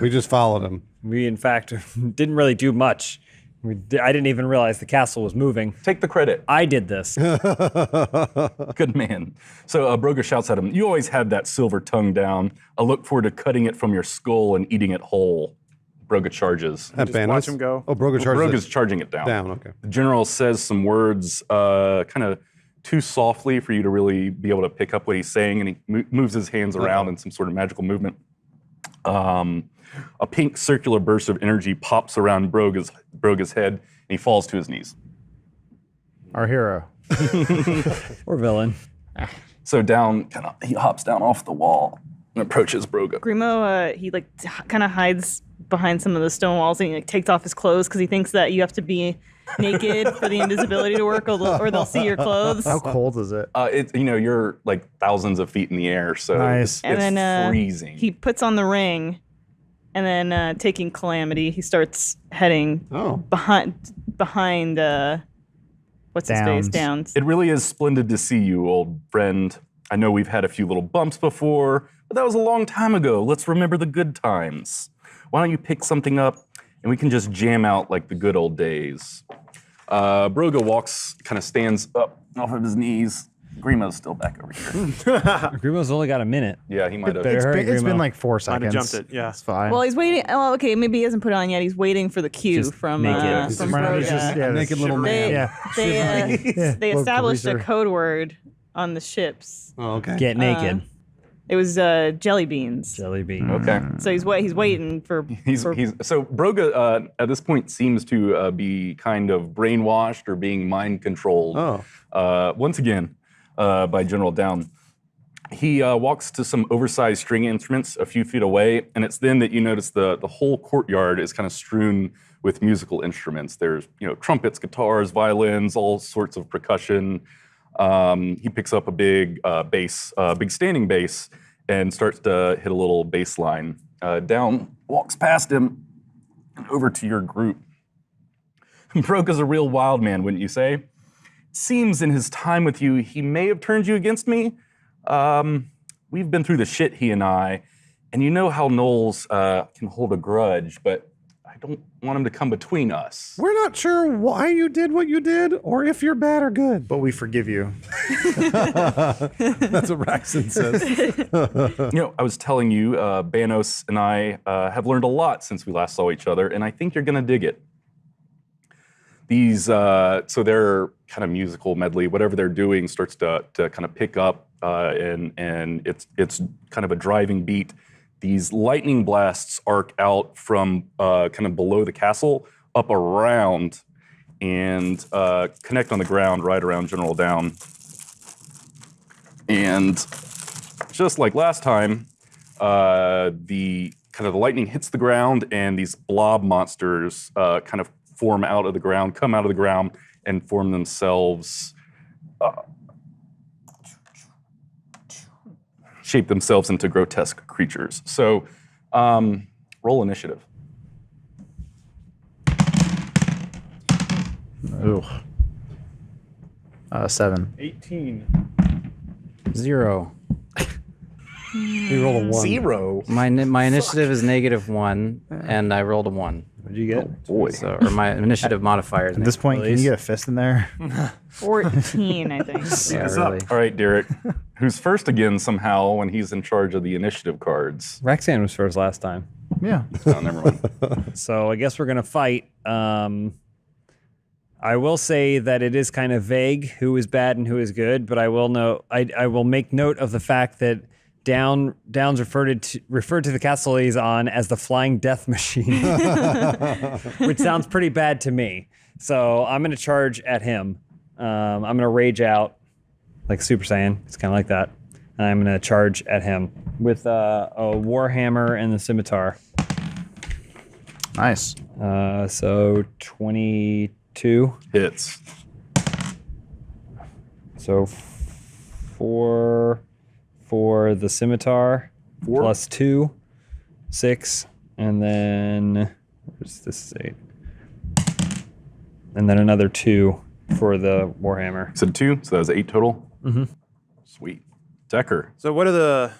We just followed him. We, in fact, didn't really do much. I didn't even realize the castle was moving. Take the credit. I did this. Good man. So Broga shouts at him, you always had that silver tongue down. I look forward to cutting it from your skull and eating it whole. Broga charges. At Just Banos? watch him go. Oh, Broga charges Broga's charging it down. down. Okay. The general says some words kind of too softly for you to really be able to pick up what he's saying, and he moves his hands around in some sort of magical movement. A pink circular burst of energy pops around Broga's head, and he falls to his knees. Our hero. Or villain. So he hops down off the wall and approaches Broga. Grimo, he like kind of hides behind some of the stone walls and he like takes off his clothes because he thinks that you have to be naked for the invisibility to work, or they'll see your clothes. How cold is it? You're like thousands of feet in the air, so Nice. it's And then freezing. he puts on the ring, and then taking Calamity, he starts heading Oh. behind what's his face Downs. It really is splendid to see you, old friend. I know we've had a few little bumps before, but that was a long time ago. Let's remember the good times. Why don't you pick something up and we can just jam out like the good old days. Broga walks, kind of stands up off of his knees. Grimo's still back over here. Grimo's only got a minute. Yeah, he might have. It's been like 4 I'd seconds. have jumped it. Yeah. It's fine. Well, he's waiting. Oh, okay. Maybe he hasn't put it on yet. He's waiting for the cue Just from naked. from Right now, Broga. he's just, Naked little man. They Little established a greaser. code word on the ships. Oh, okay. Get naked. It was jelly beans. Jelly bean. Okay. So he's waiting for. So Broga at this point seems to be kind of brainwashed or being mind controlled. Once again by General Down. He walks to some oversized string instruments a few feet away, and it's then that you notice the whole courtyard is kind of strewn with musical instruments. There's trumpets, guitars, violins, all sorts of percussion. He picks up a big bass, big standing bass, and starts to hit a little bass line. Down walks past him and over to your group. Broga's a real wild man, wouldn't you say? Seems in his time with you, he may have turned you against me. We've been through the shit, he and I, and you know how Knowles can hold a grudge, but I don't want him to come between us. We're not sure why you did what you did or if you're bad or good. But we forgive you. That's what Raxon says. I was telling you, Banos and I have learned a lot since we last saw each other, and I think you're gonna dig it. These, so their kind of musical medley, whatever they're doing, starts to kind of pick up, and it's kind of a driving beat. These lightning blasts arc out from kind of below the castle up around and connect on the ground right around General Down. And just like last time, the lightning hits the ground and these blob monsters kind of form out of the ground, come out of the ground, and form themselves, shape themselves into grotesque creatures. So, roll initiative. Ooh. 7. 18. 0. You roll a 1. 0. My initiative is -1, and I rolled a 1. What'd you get? Boy. So, or my initiative modifier is At this point, can you get a fist in there? 14, I think. yeah, really. All right, Derek, who's first again somehow when he's in charge of the initiative cards. Roxanne was first last time. Yeah. Oh, never mind. So I guess we're gonna fight. I will say that it is kind of vague who is bad and who is good, but I will know. I will make note of the fact that Downs referred to the castle liaison as the Flying Death Machine, which sounds pretty bad to me. So I'm gonna charge at him. I'm gonna rage out like Super Saiyan. It's kind of like that. And I'm gonna charge at him with a warhammer and the scimitar. Nice. So 22. Hits. So 4 for the scimitar, 4 plus 2, 6, and then where's this 8? And then another 2 for the warhammer. So 2, so that was 8 total? Mm-hmm. Sweet. Decker. So what are the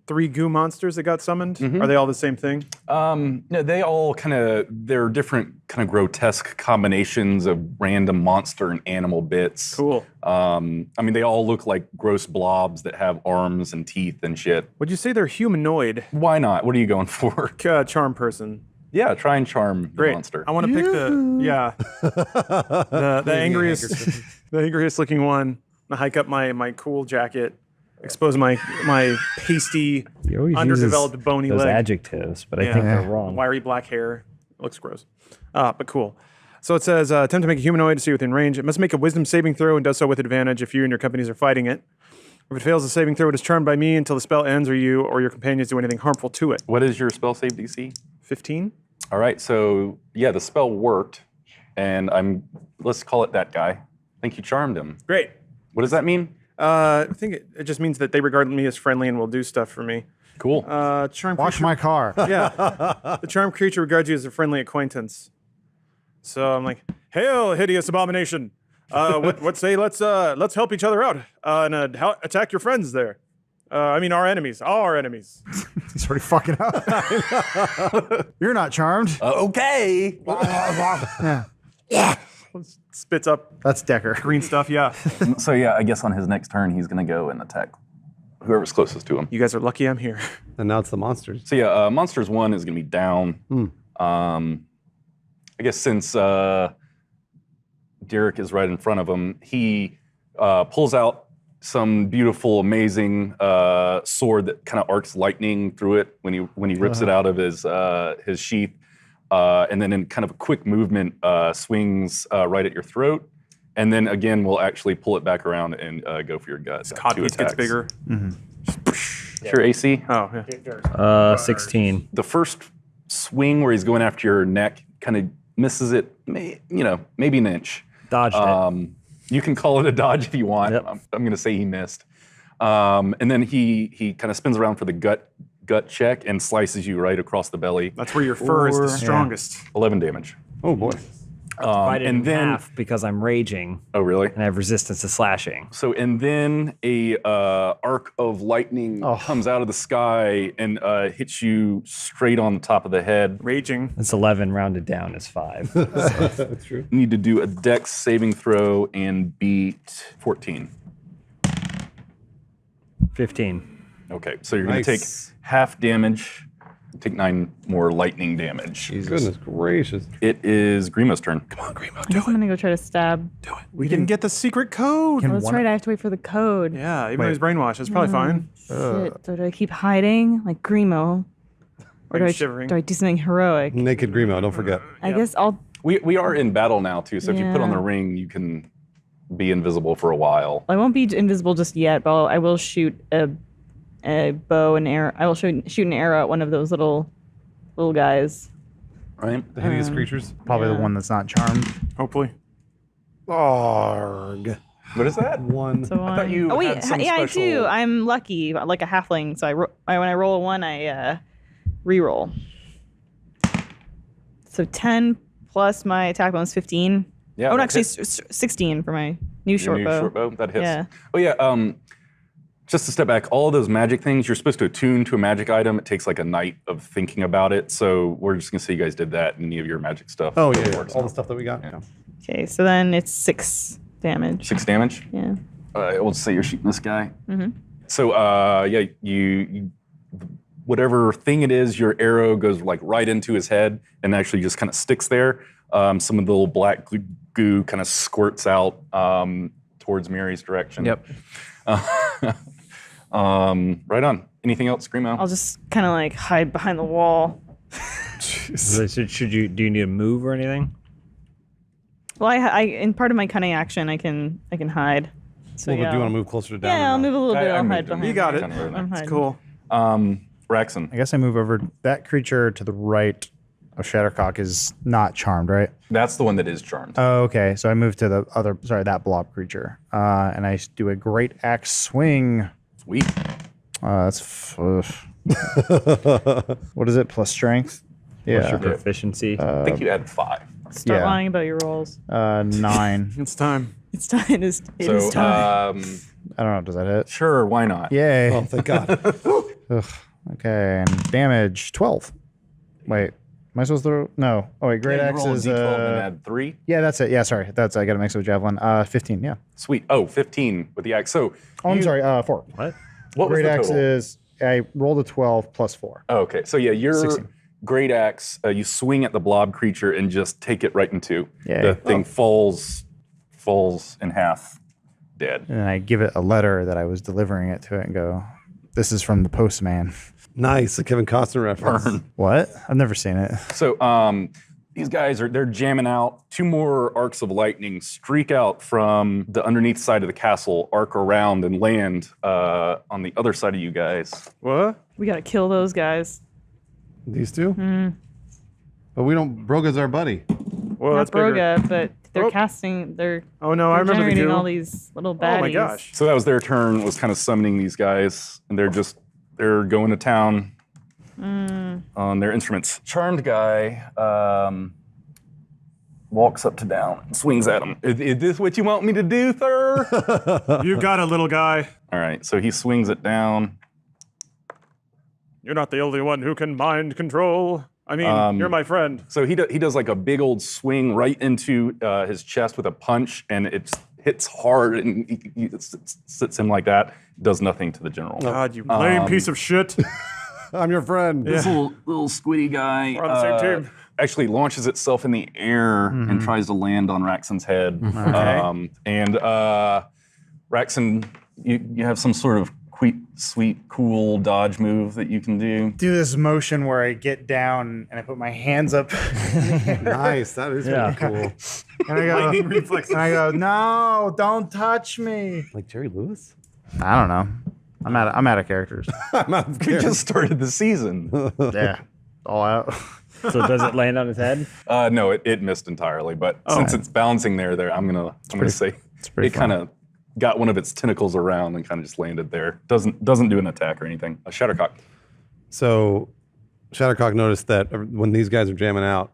3 goo monsters that got summoned? Are they all the same thing? No, they all they're different kind of grotesque combinations of random monster and animal bits. Cool. They all look like gross blobs that have arms and teeth and shit. Would you say they're humanoid? Why not? What are you going for? Charm person. Yeah, try and charm the Great. monster. I want to pick the angriest, the angriest looking one. I hike up my cool jacket, expose my pasty, He always underdeveloped uses bony those leg. adjectives, but I think they're wrong. Wiry black hair. It looks gross. But cool. So it says, attempt to make a humanoid to see within range. It must make a wisdom saving throw and does so with advantage if you and your companions are fighting it. If it fails the saving throw, it is charmed by me until the spell ends or you or your companions do anything harmful to it. What is your spell save DC? 15? All right, so yeah, the spell worked, and let's call it that guy. I think you charmed him. Great. What does that mean? I think it just means that they regard me as friendly and will do stuff for me. Cool. Charm Wash creature, my car. Yeah. The charmed creature regards you as a friendly acquaintance. So I'm like, hail, hideous abomination. What say let's help each other out and attack your friends there. I mean our enemies, all our enemies. He's already fucking up. You're not charmed. Okay. Spits up That's Decker. green stuff. Yeah, So yeah, I guess on his next turn, he's going to go and attack whoever's closest to him. you guys are lucky I'm here. And now it's the monsters. So yeah, Monsters 1 is going to be down. I guess since Derek is right in front of him, he pulls out some beautiful, amazing sword that kind of arcs lightning through it when he rips it out of his sheath, and then in kind of a quick movement swings right at your throat, and then again we'll actually pull it back around and go for your gut. Codpiece gets bigger. Your AC. Oh yeah. 16. The first swing where he's going after your neck kind of misses it, maybe an inch. Dodged it. You can call it a dodge if you want. Yep. I'm going to say he missed. And then he kind of spins around for the gut check and slices you right across the belly. That's where your fur is the strongest. 11 damage. Oh boy. Divided and in then, half because I'm raging oh really? and I have resistance to slashing. So and then a arc of lightning comes out of the sky and hits you straight on the top of the head. Raging. It's 11 rounded down is 5. That's true. You need to do a dex saving throw and beat 14. 15. Okay, so you're going to take Nice. half damage, take 9 more lightning damage. Goodness gracious. It is Grimo's turn. Come on, Grimo, I guess I'm gonna go try to stab. We didn't get the secret code. Oh, that's right. I have to wait for the code. Yeah, even though he's brainwashed, it's probably fine. Shit. So do I keep hiding like Grimo, or Like shivering. do I do something heroic? Naked Grimo, don't forget. I guess I'll. We are in battle now too, so if you put on the Yeah. ring, you can be invisible for a while. I won't be invisible just yet, but I will shoot a bow and arrow. I will shoot an arrow at one of those little guys. Right? The hideous creatures. Probably Yeah. the one that's not charmed. Hopefully. Arg. What is that? One. So thought you oh wait, had some yeah, I do. special- I'm lucky, like a halfling. So when I roll a 1, I re-roll. So 10 plus my attack bonus 15. Yeah. Oh, no, that actually hits. 16 for my new Your short new bow. short bow. That hits. Yeah. Oh yeah. Just to step back, all of those magic things, you're supposed to attune to a magic item. It takes like a night of thinking about it. So we're just gonna say you guys did that in any of your magic stuff. Oh It yeah, works all now. the stuff that we got. Yeah. Okay, so then it's 6 damage. 6 damage. Yeah. We'll say you're shooting this guy. Mm-hmm. So yeah, you whatever thing it is, your arrow goes like right into his head and actually just kind of sticks there. Some of the little black goo kind of squirts out towards Mary's direction. Yep. Right on. Anything else, Screamo? I'll just kind of like hide behind the wall. So do you need to move or anything? Well, I in part of my cunning action, I can hide. So Well, yeah, but do you want to move closer to down? Yeah, I'll move a little bit. I'll moved hide him. behind. You got it. I'm hiding. Cool. Raxon. I guess I move over. That creature to the right of Shattercock is not charmed, right? That's the one that is charmed. Oh, okay. So I move to the other, that blob creature. And I do a great axe swing. Sweet. What is it? Plus strength? What's your Yeah. proficiency? I think you add 5. Start Yeah. lying about your rolls. 9. It's time. It's time. It is So time. I don't know. Does that hit? sure, why not? Yay. Oh, thank God. Ugh. Okay. And damage 12. Wait. Am I supposed to? No. Oh, wait. Great You axe roll a is. D12 and add 3. Yeah, that's it. Yeah, sorry. I got to mix it with javelin. 15. Yeah. Sweet. Oh, 15 with the axe. So Oh, I'm sorry. 4. What? what was Great the axe total? is. I rolled a 12 plus 4. Oh, okay. So yeah, your 16. great axe, you swing at the blob creature and just take it right in 2. Yay. The thing falls in half, dead. And I give it a letter that I was delivering it to it and go, "This is from the postman." Nice, a Kevin Costner reference. What? I've never seen it. So these guys they're jamming out. 2 more arcs of lightning streak out from the underneath side of the castle, arc around and land on the other side of you guys. What? We gotta kill those guys. These two? But we don't. Broga's our buddy. Well, Not that's bigger. Broga, but they're Oh. casting. They're Oh no, I remember the generating goo. all these little baddies. Oh my gosh. So that was their turn, was kind of summoning these guys, and they're going to town on their instruments. Charmed guy, walks up to down and swings at him. Is this what you want me to do, sir? You got it, little guy. All right, so he swings it down. You're not the only one who can mind control. I mean, you're my friend. So he does like a big old swing right into his chest with a punch, and it hits hard, and he sits him like that. Does nothing to the general. God, you lame piece of shit. I'm your friend. This little squiddy guy We're on the same team. actually launches itself in the air and tries to land on Raxon's head. And Raxon, you have some sort of sweet, cool dodge move that you can do. Do this motion where I get down and I put my hands up. Nice. That is really cool. And I go, and I go, no, don't touch me. Like Jerry Lewis? I don't know. I'm out of characters. I'm out of We character. just started the season. Yeah, all out. So does it land on his head? No, it missed entirely. But since it's bouncing there, I'm gonna say pretty it kind of got one of its tentacles around and kind of just landed there. Doesn't do an attack or anything. A Shattercock. So Shattercock noticed that when these guys are jamming out,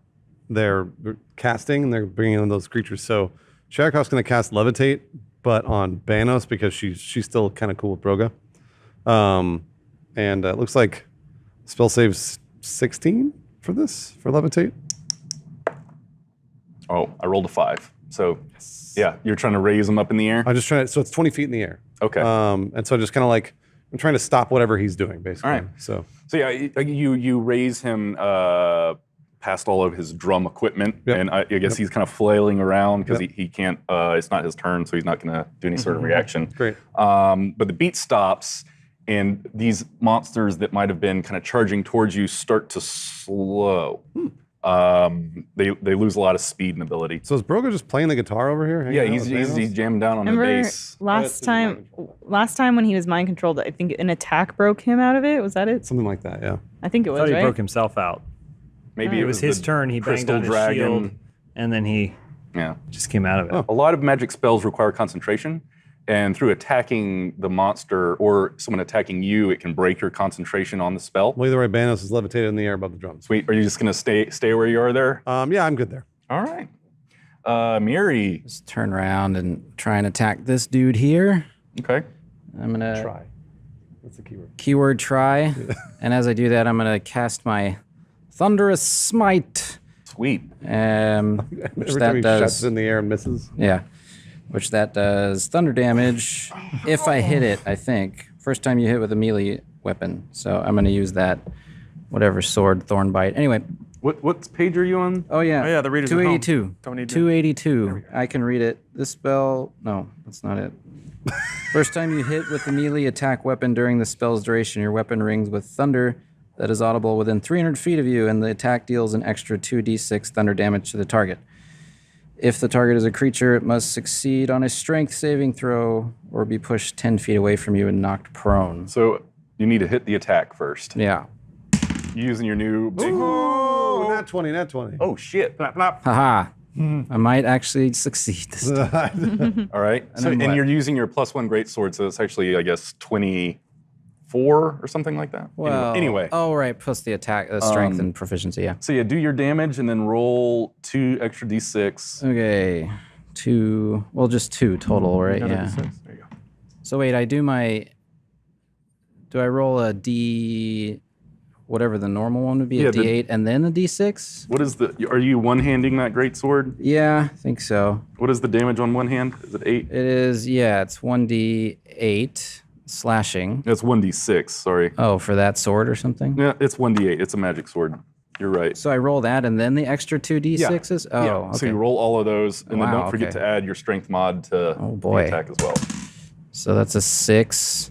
they're casting and they're bringing in those creatures. So Shattercock's going to cast Levitate, but on Banos because she's still kind of cool with Broga. And it looks like spell saves 16 for Levitate. Oh, I rolled a 5. So yeah, you're trying to raise him up in the air. I'm just trying to, so it's 20 feet in the air. Okay. And so just kind of like, I'm trying to stop whatever he's doing, basically. All right. So yeah, you raise him past all of his drum equipment, and I guess he's kind of flailing around because he can't. It's not his turn, so he's not going to do any sort of reaction. Great. But the beat stops, and these monsters that might have been kind of charging towards you start to slow. They lose a lot of speed and ability. So is Broga just playing the guitar over here? Yeah, he's jamming down on the Remember bass. last time when he was mind controlled, I think an attack broke him out of it. Was that it? Something like that, yeah. I think it I was, thought he right? broke himself out. Maybe It was his the turn. He banged Crystal on his Dragon. shield, and then he just came out of it. A lot of magic spells require concentration, and through attacking the monster or someone attacking you, it can break your concentration on the spell. Well, either way, Banos is levitated in the air above the drums. Sweet. Are you just gonna stay where you are there? Yeah, I'm good there. All right. Miri. Just turn around and try and attack this dude here. Okay. I'm gonna Try. That's the keyword. keyword try, and as I do that, I'm gonna cast my Thunderous Smite. Sweet. Which Every that time he does. shuts in the air and misses. Yeah, which that does thunder damage if I hit it. I think first time you hit with a melee weapon. So I'm gonna use that, whatever sword, thorn bite. Anyway. What page are you on? Oh yeah. Oh, yeah, the reader's at home. 282. Don't need to- 282. I can read it. This spell. No, that's not it. First time you hit with the melee attack weapon during the spell's duration, your weapon rings with thunder that is audible within 300 feet of you, and the attack deals an extra 2d6 thunder damage to the target. If the target is a creature, it must succeed on a strength saving throw or be pushed 10 feet away from you and knocked prone. So you need to hit the attack first. Yeah. Using your new big. Oh, nat 20, nat 20. Oh shit! Plop, plop. Haha. I might actually succeed this time. All right. So, then and what? you're using your +1 greatsword, so it's actually, I guess, 24 or something like that. Well, Anyway. Oh, right. Plus the attack, strength and proficiency, yeah. So yeah, do your damage and then roll 2 extra d6. Okay. 2, well, just 2 total, right? Another Yeah. D6. There you go. So wait, do I roll a D, whatever the normal one would be, Yeah, a D8 and then a D6? What is are you one-handing that greatsword? Yeah, I think so. What is the damage on one hand? Is it 8? It is, yeah, it's 1D8 slashing. It's 1d6, sorry. Oh, for that sword or something? Yeah, it's 1d8. It's a magic sword. You're right. So I roll that and then the extra 2 D6s? Oh, Yeah. okay. So you roll all of those, and then Wow, don't forget okay. to add your strength mod to Oh, boy. the attack as well. So that's a 6.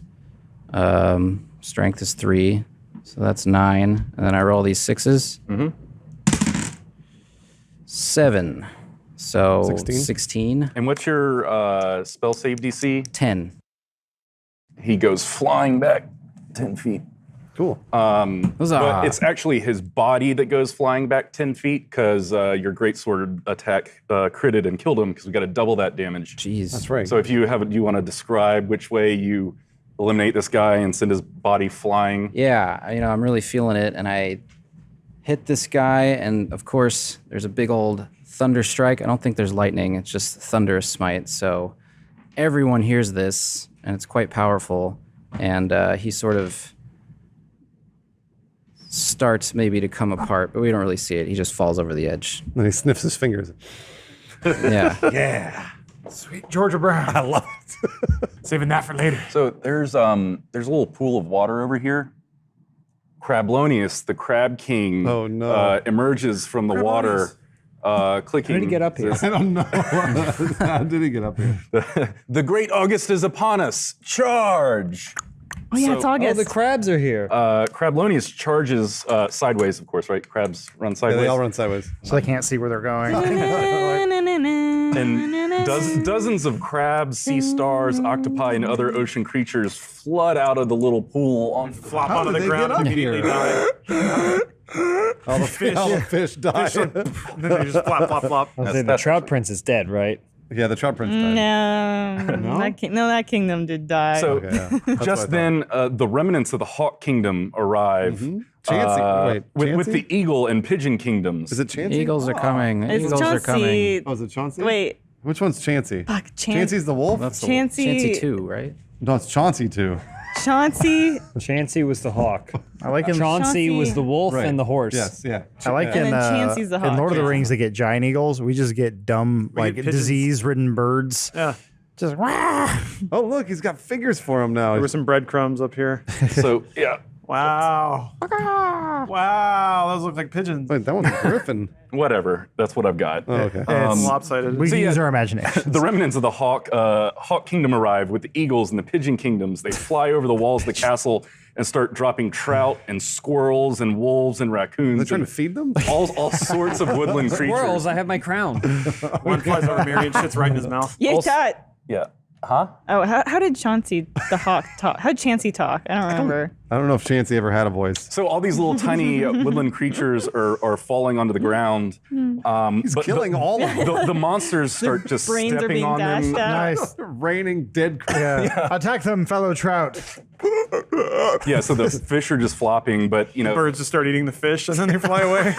Strength is 3. So that's 9. And then I roll these 6s. Mm-hmm. 7. So 16? 16. And what's your spell save DC? 10. He goes flying back 10 feet. Cool. Huzzah. But it's actually his body that goes flying back 10 feet because your greatsword attack critted and killed him because we got to double that damage. Jeez. That's right. So if you want to describe which way you eliminate this guy and send his body flying. Yeah, I'm really feeling it. And I hit this guy. And of course, there's a big old thunder strike. I don't think there's lightning. It's just thunderous smite. So everyone hears this, and it's quite powerful. And he sort of starts maybe to come apart, but we don't really see it. He just falls over the edge. Then he sniffs his fingers. Yeah. Yeah. Sweet Georgia Brown. I love it. Saving that for later. So there's a little pool of water over here. Crablonius, the Crab King, emerges from the water, clicking. How did he get up here? I don't know. How did he get up here? The great August is upon us. Charge! Oh yeah, it's August. Oh, the crabs are here. Crablonius charges sideways, of course, right? Crabs run Yeah, sideways. they all run sideways. So they can't see where they're going. And dozens of crabs, sea stars, octopi, and other ocean creatures flood out of the little pool on Flop How onto did the they ground get and up immediately die. All the fish die. Then they just flop, flop, flop. The trout prince is dead, right? Yeah, the trout prince died. That kingdom did die. So Okay, yeah. That's what I just then, the remnants of the hawk kingdom arrive. Chansey. Wait, with the eagle and pigeon kingdoms. Is it Chansey? Eagles are coming. it's Eagles are coming. Chauncey. Oh, is it Chauncey? Wait, Which one's Chansey? fuck, Chansey's the wolf? That's the Chansey- Chansey 2, right? No, it's Chauncey too. Chauncey. Chansey was the hawk. I like in Chauncey was the wolf Right. and the horse. Yes, yeah. I like And in, then Chansey's the in hawk. Lord of the Yeah. Rings they get giant eagles. We just get dumb like get pigeons. disease-ridden birds. Yeah. Just wah! Oh, look, he's got figures for him now. There were some breadcrumbs up here. So, yeah. Wow. Wow, those look like pigeons. Wait, that one's a griffin. Whatever. That's what I've got. Oh, okay. It's lopsided. We can yeah, use our imagination. The remnants of the hawk kingdom arrive with the eagles and the pigeon kingdoms. They fly over the walls of the castle and start dropping trout and squirrels and wolves and raccoons. They're trying to and feed them? all sorts of woodland creatures. Squirrels, I have my crown. One flies over Mary and shits right in his mouth. Yeah, Also- that. Yeah. Huh? Oh, how did Chauncey the hawk talk? How did Chansey talk? I don't remember. I don't know if Chansey ever had a voice. So all these little tiny woodland creatures are falling onto the ground. He's killing all of them. The monsters start just Brains are stepping being on them. dashed out. Nice. Raining dead Yeah. Attack them, fellow trout. Yeah, so the fish are just flopping, but you know, Birds just start eating the fish and then they fly away.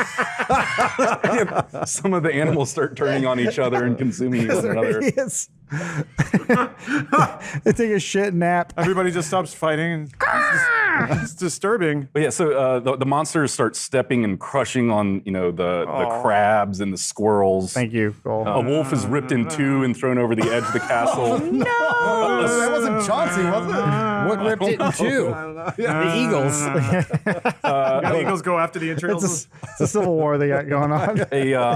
some of the animals start turning on each other and consuming one another. Idiots. They take a shit nap. Everybody just stops fighting. And it's disturbing. But yeah, so the monsters start stepping and crushing on the crabs and the squirrels. Thank you, Cole. A wolf is ripped in two and thrown over the edge of the castle. that wasn't Chauncey, was it? What ripped it in two? The eagles. The eagles go after the entrails. It's a civil war they got going on.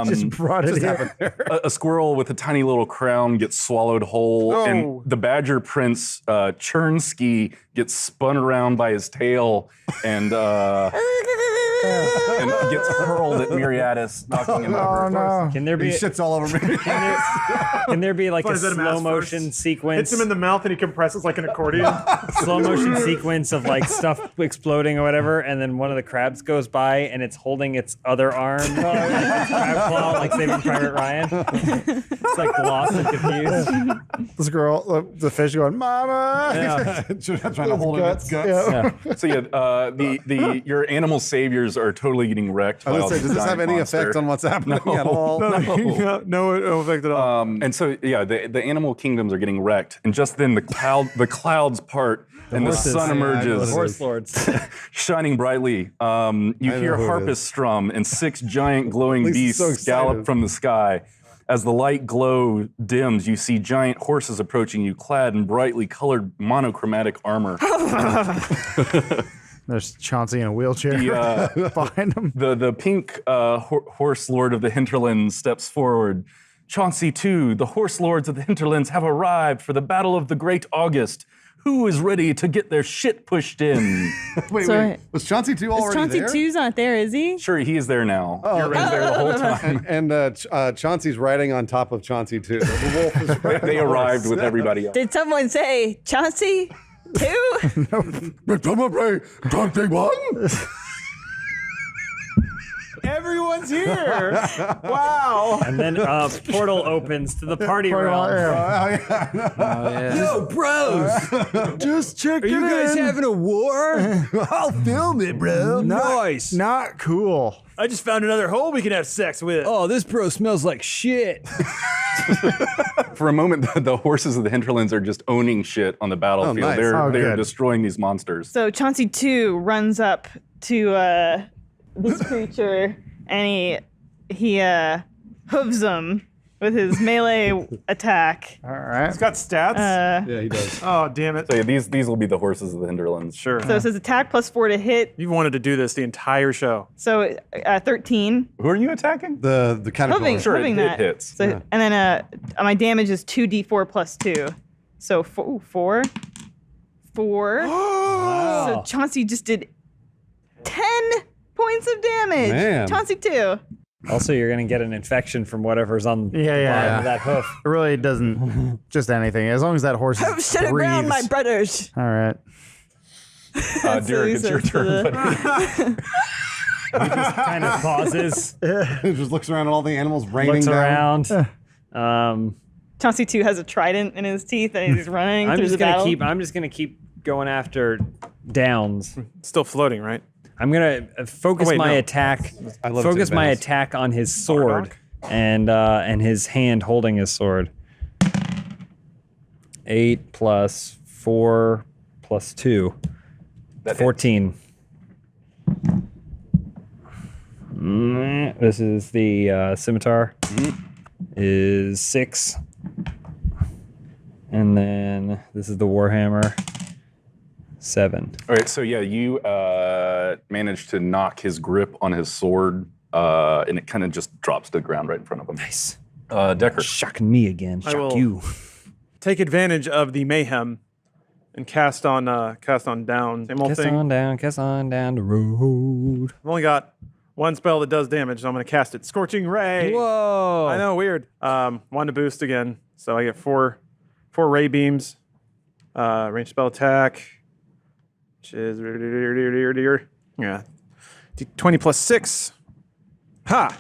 Just brought it here. A squirrel with a tiny little crown gets swallowed whole, and the badger prince Chernsky gets spun around by his tail and gets hurled at Miriadis, knocking him over. Oh no. Can there He be shits all over me. can there be like a Flies at him ass slow motion first. sequence? Hits him in the mouth and he compresses like an accordion. Slow motion sequence of like stuff exploding or whatever, and then one of the crabs goes by and it's holding its other arm, like its crab claw, like Saving Private Ryan. It's like lost and confused. This girl, the fish going, Mama. Trying to hold it in its guts. So yeah, your animal saviors are totally getting wrecked. I was by gonna say, does this have giant any monster. effect on what's happening at all? No effect at all. And so yeah, the animal kingdoms are getting wrecked, and just then the clouds part and the sun emerges, Horse lords. shining brightly. You hear who it harpists strum, and 6 giant glowing Lisa's beasts so excited. gallop from the sky. As the light glow dims, you see giant horses approaching you, clad in brightly colored monochromatic armor. There's Chauncey in a wheelchair behind him. The pink horse lord of the hinterlands steps forward. Chauncey II, the horse lords of the hinterlands have arrived for the battle of the Great August. Who is ready to get their shit pushed in? Wait. Was Chauncey 2 already Chauncey there? 2's not there, is he? Sure, he is there now. He was there the whole time. And Chauncey's riding on top of Chauncey 2. The wolf is riding They on the arrived horse. with everybody else. Did someone say Chauncey 2? Chauncey 1? Everyone's here. Wow. And then a portal opens to the party realm. Yo, bros! Just check Are you guys having a war? I'll film it, bro. Nice. Not cool. I just found another hole we can have sex with. Oh, this bro smells like shit. For a moment, the horses of the hinterlands are just owning shit on the battlefield. nice. They're good. destroying these monsters. So Chauncey 2 runs up to this creature and he hooves him with his melee attack. All right. It's got stats. Yeah, he does. Oh, damn it. So yeah, these will be the horses of the hinterlands. Sure. So it says attack +4 to hit. You've wanted to do this the entire show. So 13. Who are you attacking? The caterpillar. Hoving, Sure, hoving it that. hits. So, Yeah. And then my damage is 2d4 + 2. So 4. So Chauncey just did 10 points of damage. Man. Chauncey 2. Also, you're going to get an infection from whatever's on the Yeah. bottom of that hoof. It really doesn't just anything. As long as that horse Shut it round, my breathes. brothers. All right. Derek, it's your turn, buddy. Kind of pauses, He just looks around at all the animals raining looks down. around. Chauncey 2 has a trident in his teeth and he's running I'm through just the battle. gonna keep going after Downs. Still floating, right? I'm gonna focus wait, my no. attack. I love to Focus my advance. attack on his sword and his hand holding his sword. 8 + 4 + 2. 14. This is the scimitar. Is 6. And then this is the warhammer. 7. All right, so yeah, you managed to knock his grip on his sword, and it kind of just drops to the ground right in front of him. Nice. Decker. Shocking me again. I Shock will- you. Take advantage of the mayhem and cast on down. Same old Cast thing. on down the road. I've only got one spell that does damage, so I'm going to cast it. Scorching Ray. Whoa. I know, weird. One to boost again, so I get four ray beams. Range spell attack, which is yeah, 20 + 6. Ha,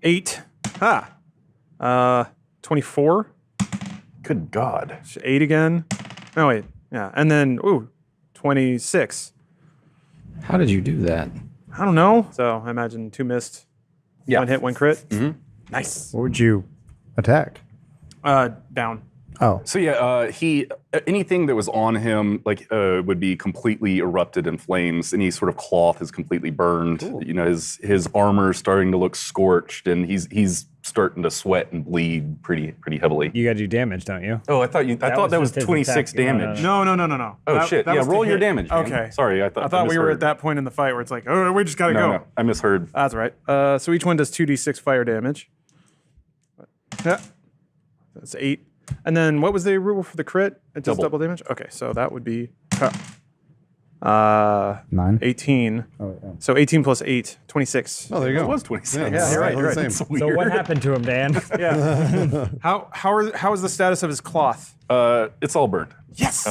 8. Ha, 24. Good God. 8 again. No wait, yeah, and then 26. How did you do that? I don't know. So I imagine 2 missed. Yeah. 1 hit, 1 crit. Nice. What would you attack? Down. Oh. So yeah, anything that was on him would be completely erupted in flames. Any sort of cloth is completely burned. Cool. You know, his armor is starting to look scorched, and he's starting to sweat and bleed pretty heavily. You gotta do damage, don't you? Oh, I thought that was just his 26 attack. damage. No. Oh That- shit! that Yeah, was to roll your hit. damage. Man. Okay. Sorry, I I thought we were misheard. at that point in the fight where it's like, oh, we just gotta go. No, I misheard. That's right. So each one does 2d6 fire damage. Yeah. That's 8. And then what was the rule for the crit? It does double damage? Okay, so that would be 9. 18. Oh, yeah. So 18 + 8, 26. Oh, there you go. It was 26. Yeah, you're right, you're right. Same. It's weird. So what happened to him, Dan? Yeah. How is the status of his cloth? It's all burned. Yes.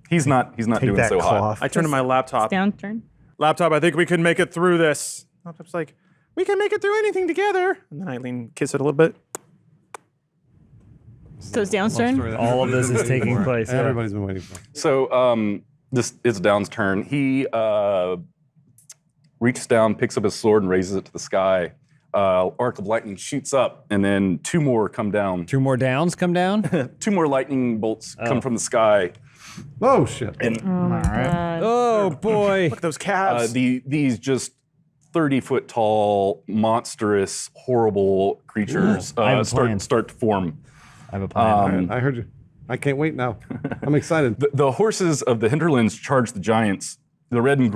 He's not Take doing that so hot. cloth. I turned to my laptop. Downturn. Laptop, I think we can make it through this. Laptop's like, we can make it through anything together. And then Eileen kiss it a little bit. So it's Down's turn. All of this is taking place. yeah. Everybody's been waiting for. So it's Down's turn. He reaches down, picks up his sword, and raises it to the sky. Arc of lightning shoots up, and then 2 more come down. 2 more downs come down. 2 more lightning bolts come from the sky. Oh shit! And Oh boy. Look at those calves. these just 30-foot tall, monstrous, horrible creatures I have a plan. start to form. I have a plan. I heard you. I can't wait now. I'm excited. The horses of the hinterlands charge the giants. The red and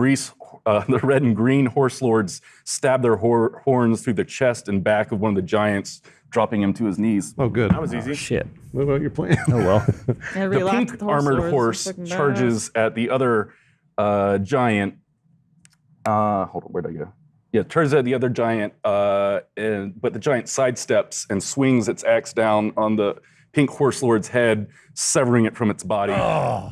green horse lords stab their horns through the chest and back of one of the giants, dropping him to his knees. Oh, good. that was easy. Shit. What about your plan? Oh well. The pink armored horse charges at the other giant. Hold on, where'd I go? Yeah, charges at the other giant, but the giant sidesteps and swings its axe down on the pink horse lord's head, severing it from its body. No!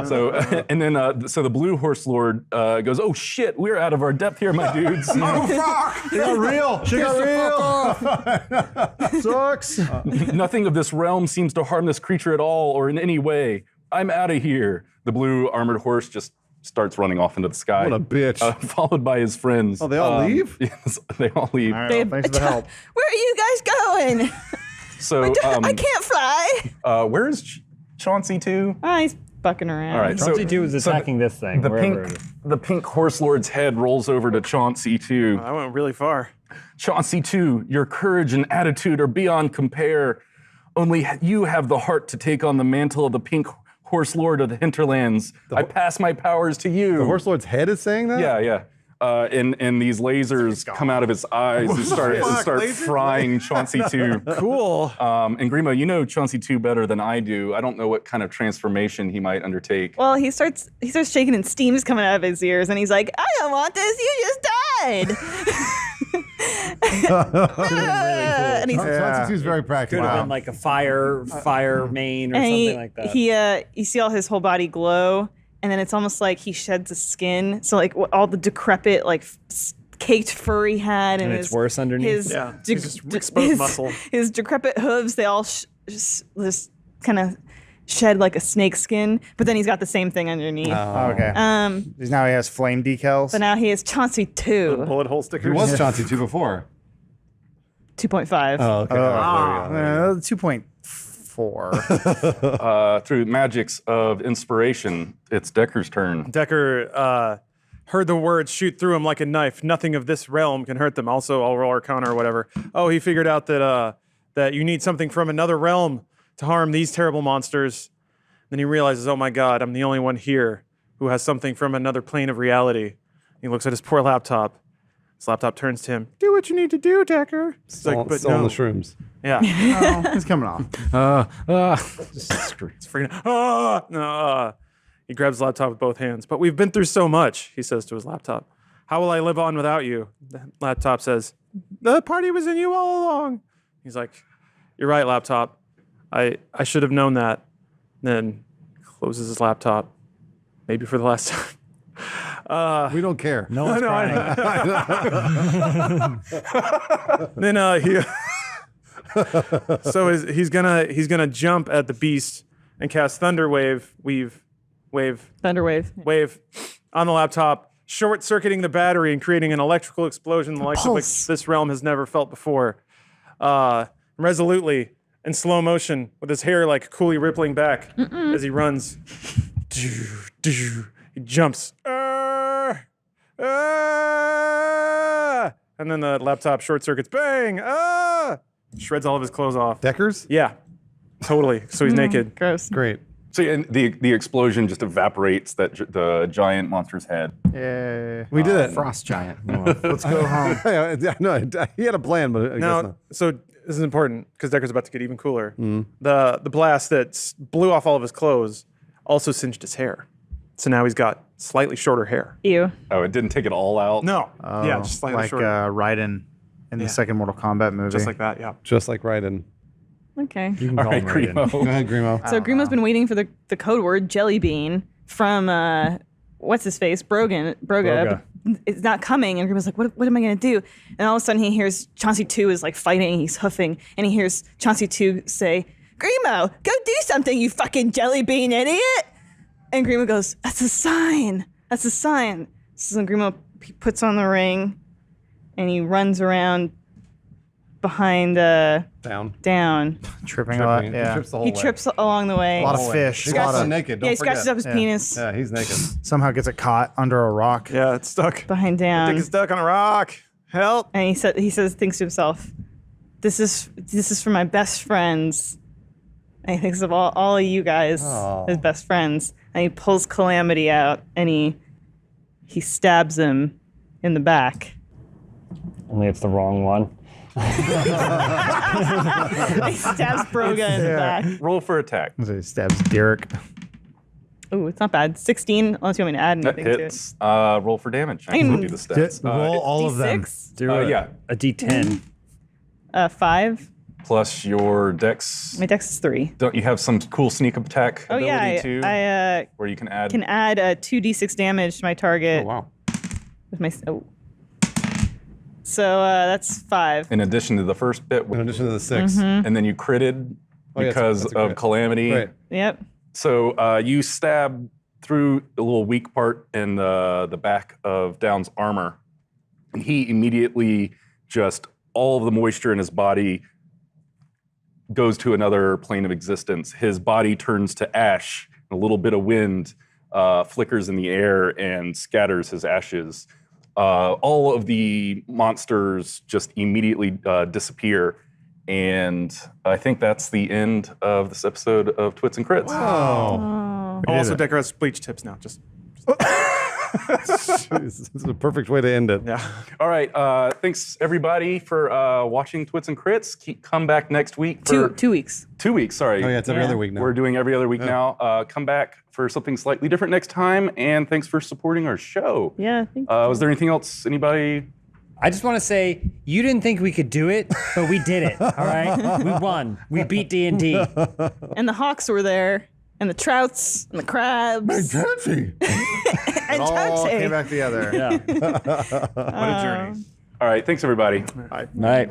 So and then so the blue horse lord goes, "Oh shit, we're out of our depth here, my dudes." Oh fuck! She got real. She got real. Sucks. Nothing of this realm seems to harm this creature at all or in any way. I'm out of here. The blue armored horse just starts running off into the sky. What a bitch. Followed by his friends. Oh, they all leave? Yes, they all leave. All right, well, thanks for the help. Where are you guys going? So I can't fly. where's Chauncey 2? Oh, he's bucking around. All right, Chauncey 2 is attacking this thing. The pink horse lord's head rolls over to Chauncey 2. I went really far. Chauncey 2, your courage and attitude are beyond compare. Only you have the heart to take on the mantle of the pink horse lord of the hinterlands. I pass my powers to you. The horse lord's head is saying that? Yeah. And these lasers come out of his eyes and start frying Chauncey 2. Cool. And Grimo, you know Chauncey 2 better than I do. I don't know what kind of transformation he might undertake. Well, he starts shaking and steam's coming out of his ears, and he's like, "I don't want this. You just died." And he's Chauncey 2 is very practical. Could have been like a fire main or and something like that. you see all his whole body glow, and then it's almost like he sheds the skin. So like all the decrepit, like caked fur he had, and it's worse underneath. His Yeah, just exposed muscle. His decrepit hooves, they all just kind of shed like a snake skin, but then he's got the same thing underneath. Oh, okay. Now he has flame decals. But now he is Chauncey 2, Bullet hole stickers. He was Chauncey 2 before. 2.5. Oh, okay. 2.4. Through magics of inspiration, it's Decker's turn. Decker heard the words shoot through him like a knife. Nothing of this realm can hurt them. Also, I'll roll Arcana or whatever. Oh, he figured out that you need something from another realm to harm these terrible monsters. Then he realizes, oh my God, I'm the only one here who has something from another plane of reality. He looks at his poor laptop. His laptop turns to him. Do what you need to do, Decker. It's like, but Still no. on the shrooms. Yeah. It's coming off. It's freaking. No. He grabs the laptop with both hands. But we've been through so much, he says to his laptop. How will I live on without you? The laptop says, the party was in you all along. He's like, you're right, laptop. I should have known that. Then closes his laptop, maybe for the last time. We don't care. No one's crying. Then he's gonna jump at the beast and cast Thunder Wave, Thunderwave. on the laptop, short-circuiting the battery and creating an electrical explosion the likes of which Pulse. this realm has never felt before. Resolutely, in slow motion, with his hair like coolly rippling back as he runs. He jumps. And then the laptop short circuits. Bang! Shreds all of his clothes off. Deckers? Yeah, totally. So he's naked. Gross. Great. So and the explosion just evaporates the giant monster's head. Yeah. We did it. Frost giant. Let's go home. Yeah, no, he had a plan, but I guess Now, not. so this is important because Decker's about to get even cooler. The blast that blew off all of his clothes also singed his hair. So now he's got slightly shorter hair. Ew. Oh, it didn't take it all out? No. Yeah, just slightly like shorter. Raiden in the second Mortal Kombat movie. Just like that, yeah. Just like Raiden. Okay. You can All call right, him Raiden. Grimo. Go ahead, Grimo. So Grimo's been waiting for the code word jelly bean from what's his face Broga. Broga. It's not coming, and Grimo's like, what am I gonna do? And all of a sudden he hears Chauncey 2 is like fighting, he's huffing, and he hears Chauncey 2 say, "Grimo, go do something, you fucking jelly bean idiot!" And Grimo goes, "That's a sign. That's a sign." So Grimo puts on the ring, and he runs around behind down. tripping a lot. He Yeah. trips the whole He way. trips along the way. A lot of fish. He's A lot also of, naked. Yeah, he Don't forget. scratches up his penis Yeah, he's naked. somehow gets it caught under a rock. Yeah, it's stuck. behind I down. think it's stuck on a rock. Help. And thinks to himself, this is for my best friends. And he thinks of all of you guys, his best friends. And he pulls Calamity out and he stabs him in the back. Only it's the wrong one. He stabs Broga in the back. Roll for attack. So he stabs Derek. Ooh, it's not bad. 16, unless you want me to add That anything hits. Roll for damage. I can do the stats. Roll all to it. of them. D6, Do yeah. a D10. 5. plus your dex. My dex is 3. Don't you have some cool sneak attack Oh ability yeah, too? I where you can add. can add 2d6 damage to my target. Oh, wow. With my So that's 5. in addition to the first bit, In addition to the 6. and then you critted yeah, because that's a of crit. calamity. Right. Yep. So you stab through a little weak part in the back of Down's armor, and he immediately just all of the moisture in his body goes to another plane of existence. His body turns to ash. A little bit of wind flickers in the air and scatters his ashes. All of the monsters just immediately disappear. And I think that's the end of this episode of Twits and Crits. Also, Decker has bleach tips now. Just This is a perfect way to end it. yeah. All right. Thanks, everybody, for watching Twits and Crits. Come back next week. For 2 weeks. 2 weeks, sorry. Oh, yeah, it's every other week now. We're doing every other week now. Come back for something slightly different next time. And thanks for supporting our show. Yeah. Thank Was there anything else? Anybody? I just want to say you didn't think we could do it, but we did it. All right, we won. We beat D&D. And the hawks were there, and the trouts, and the crabs, Fancy. and All came Tante. back together. What a journey. All right. Thanks, everybody. Night.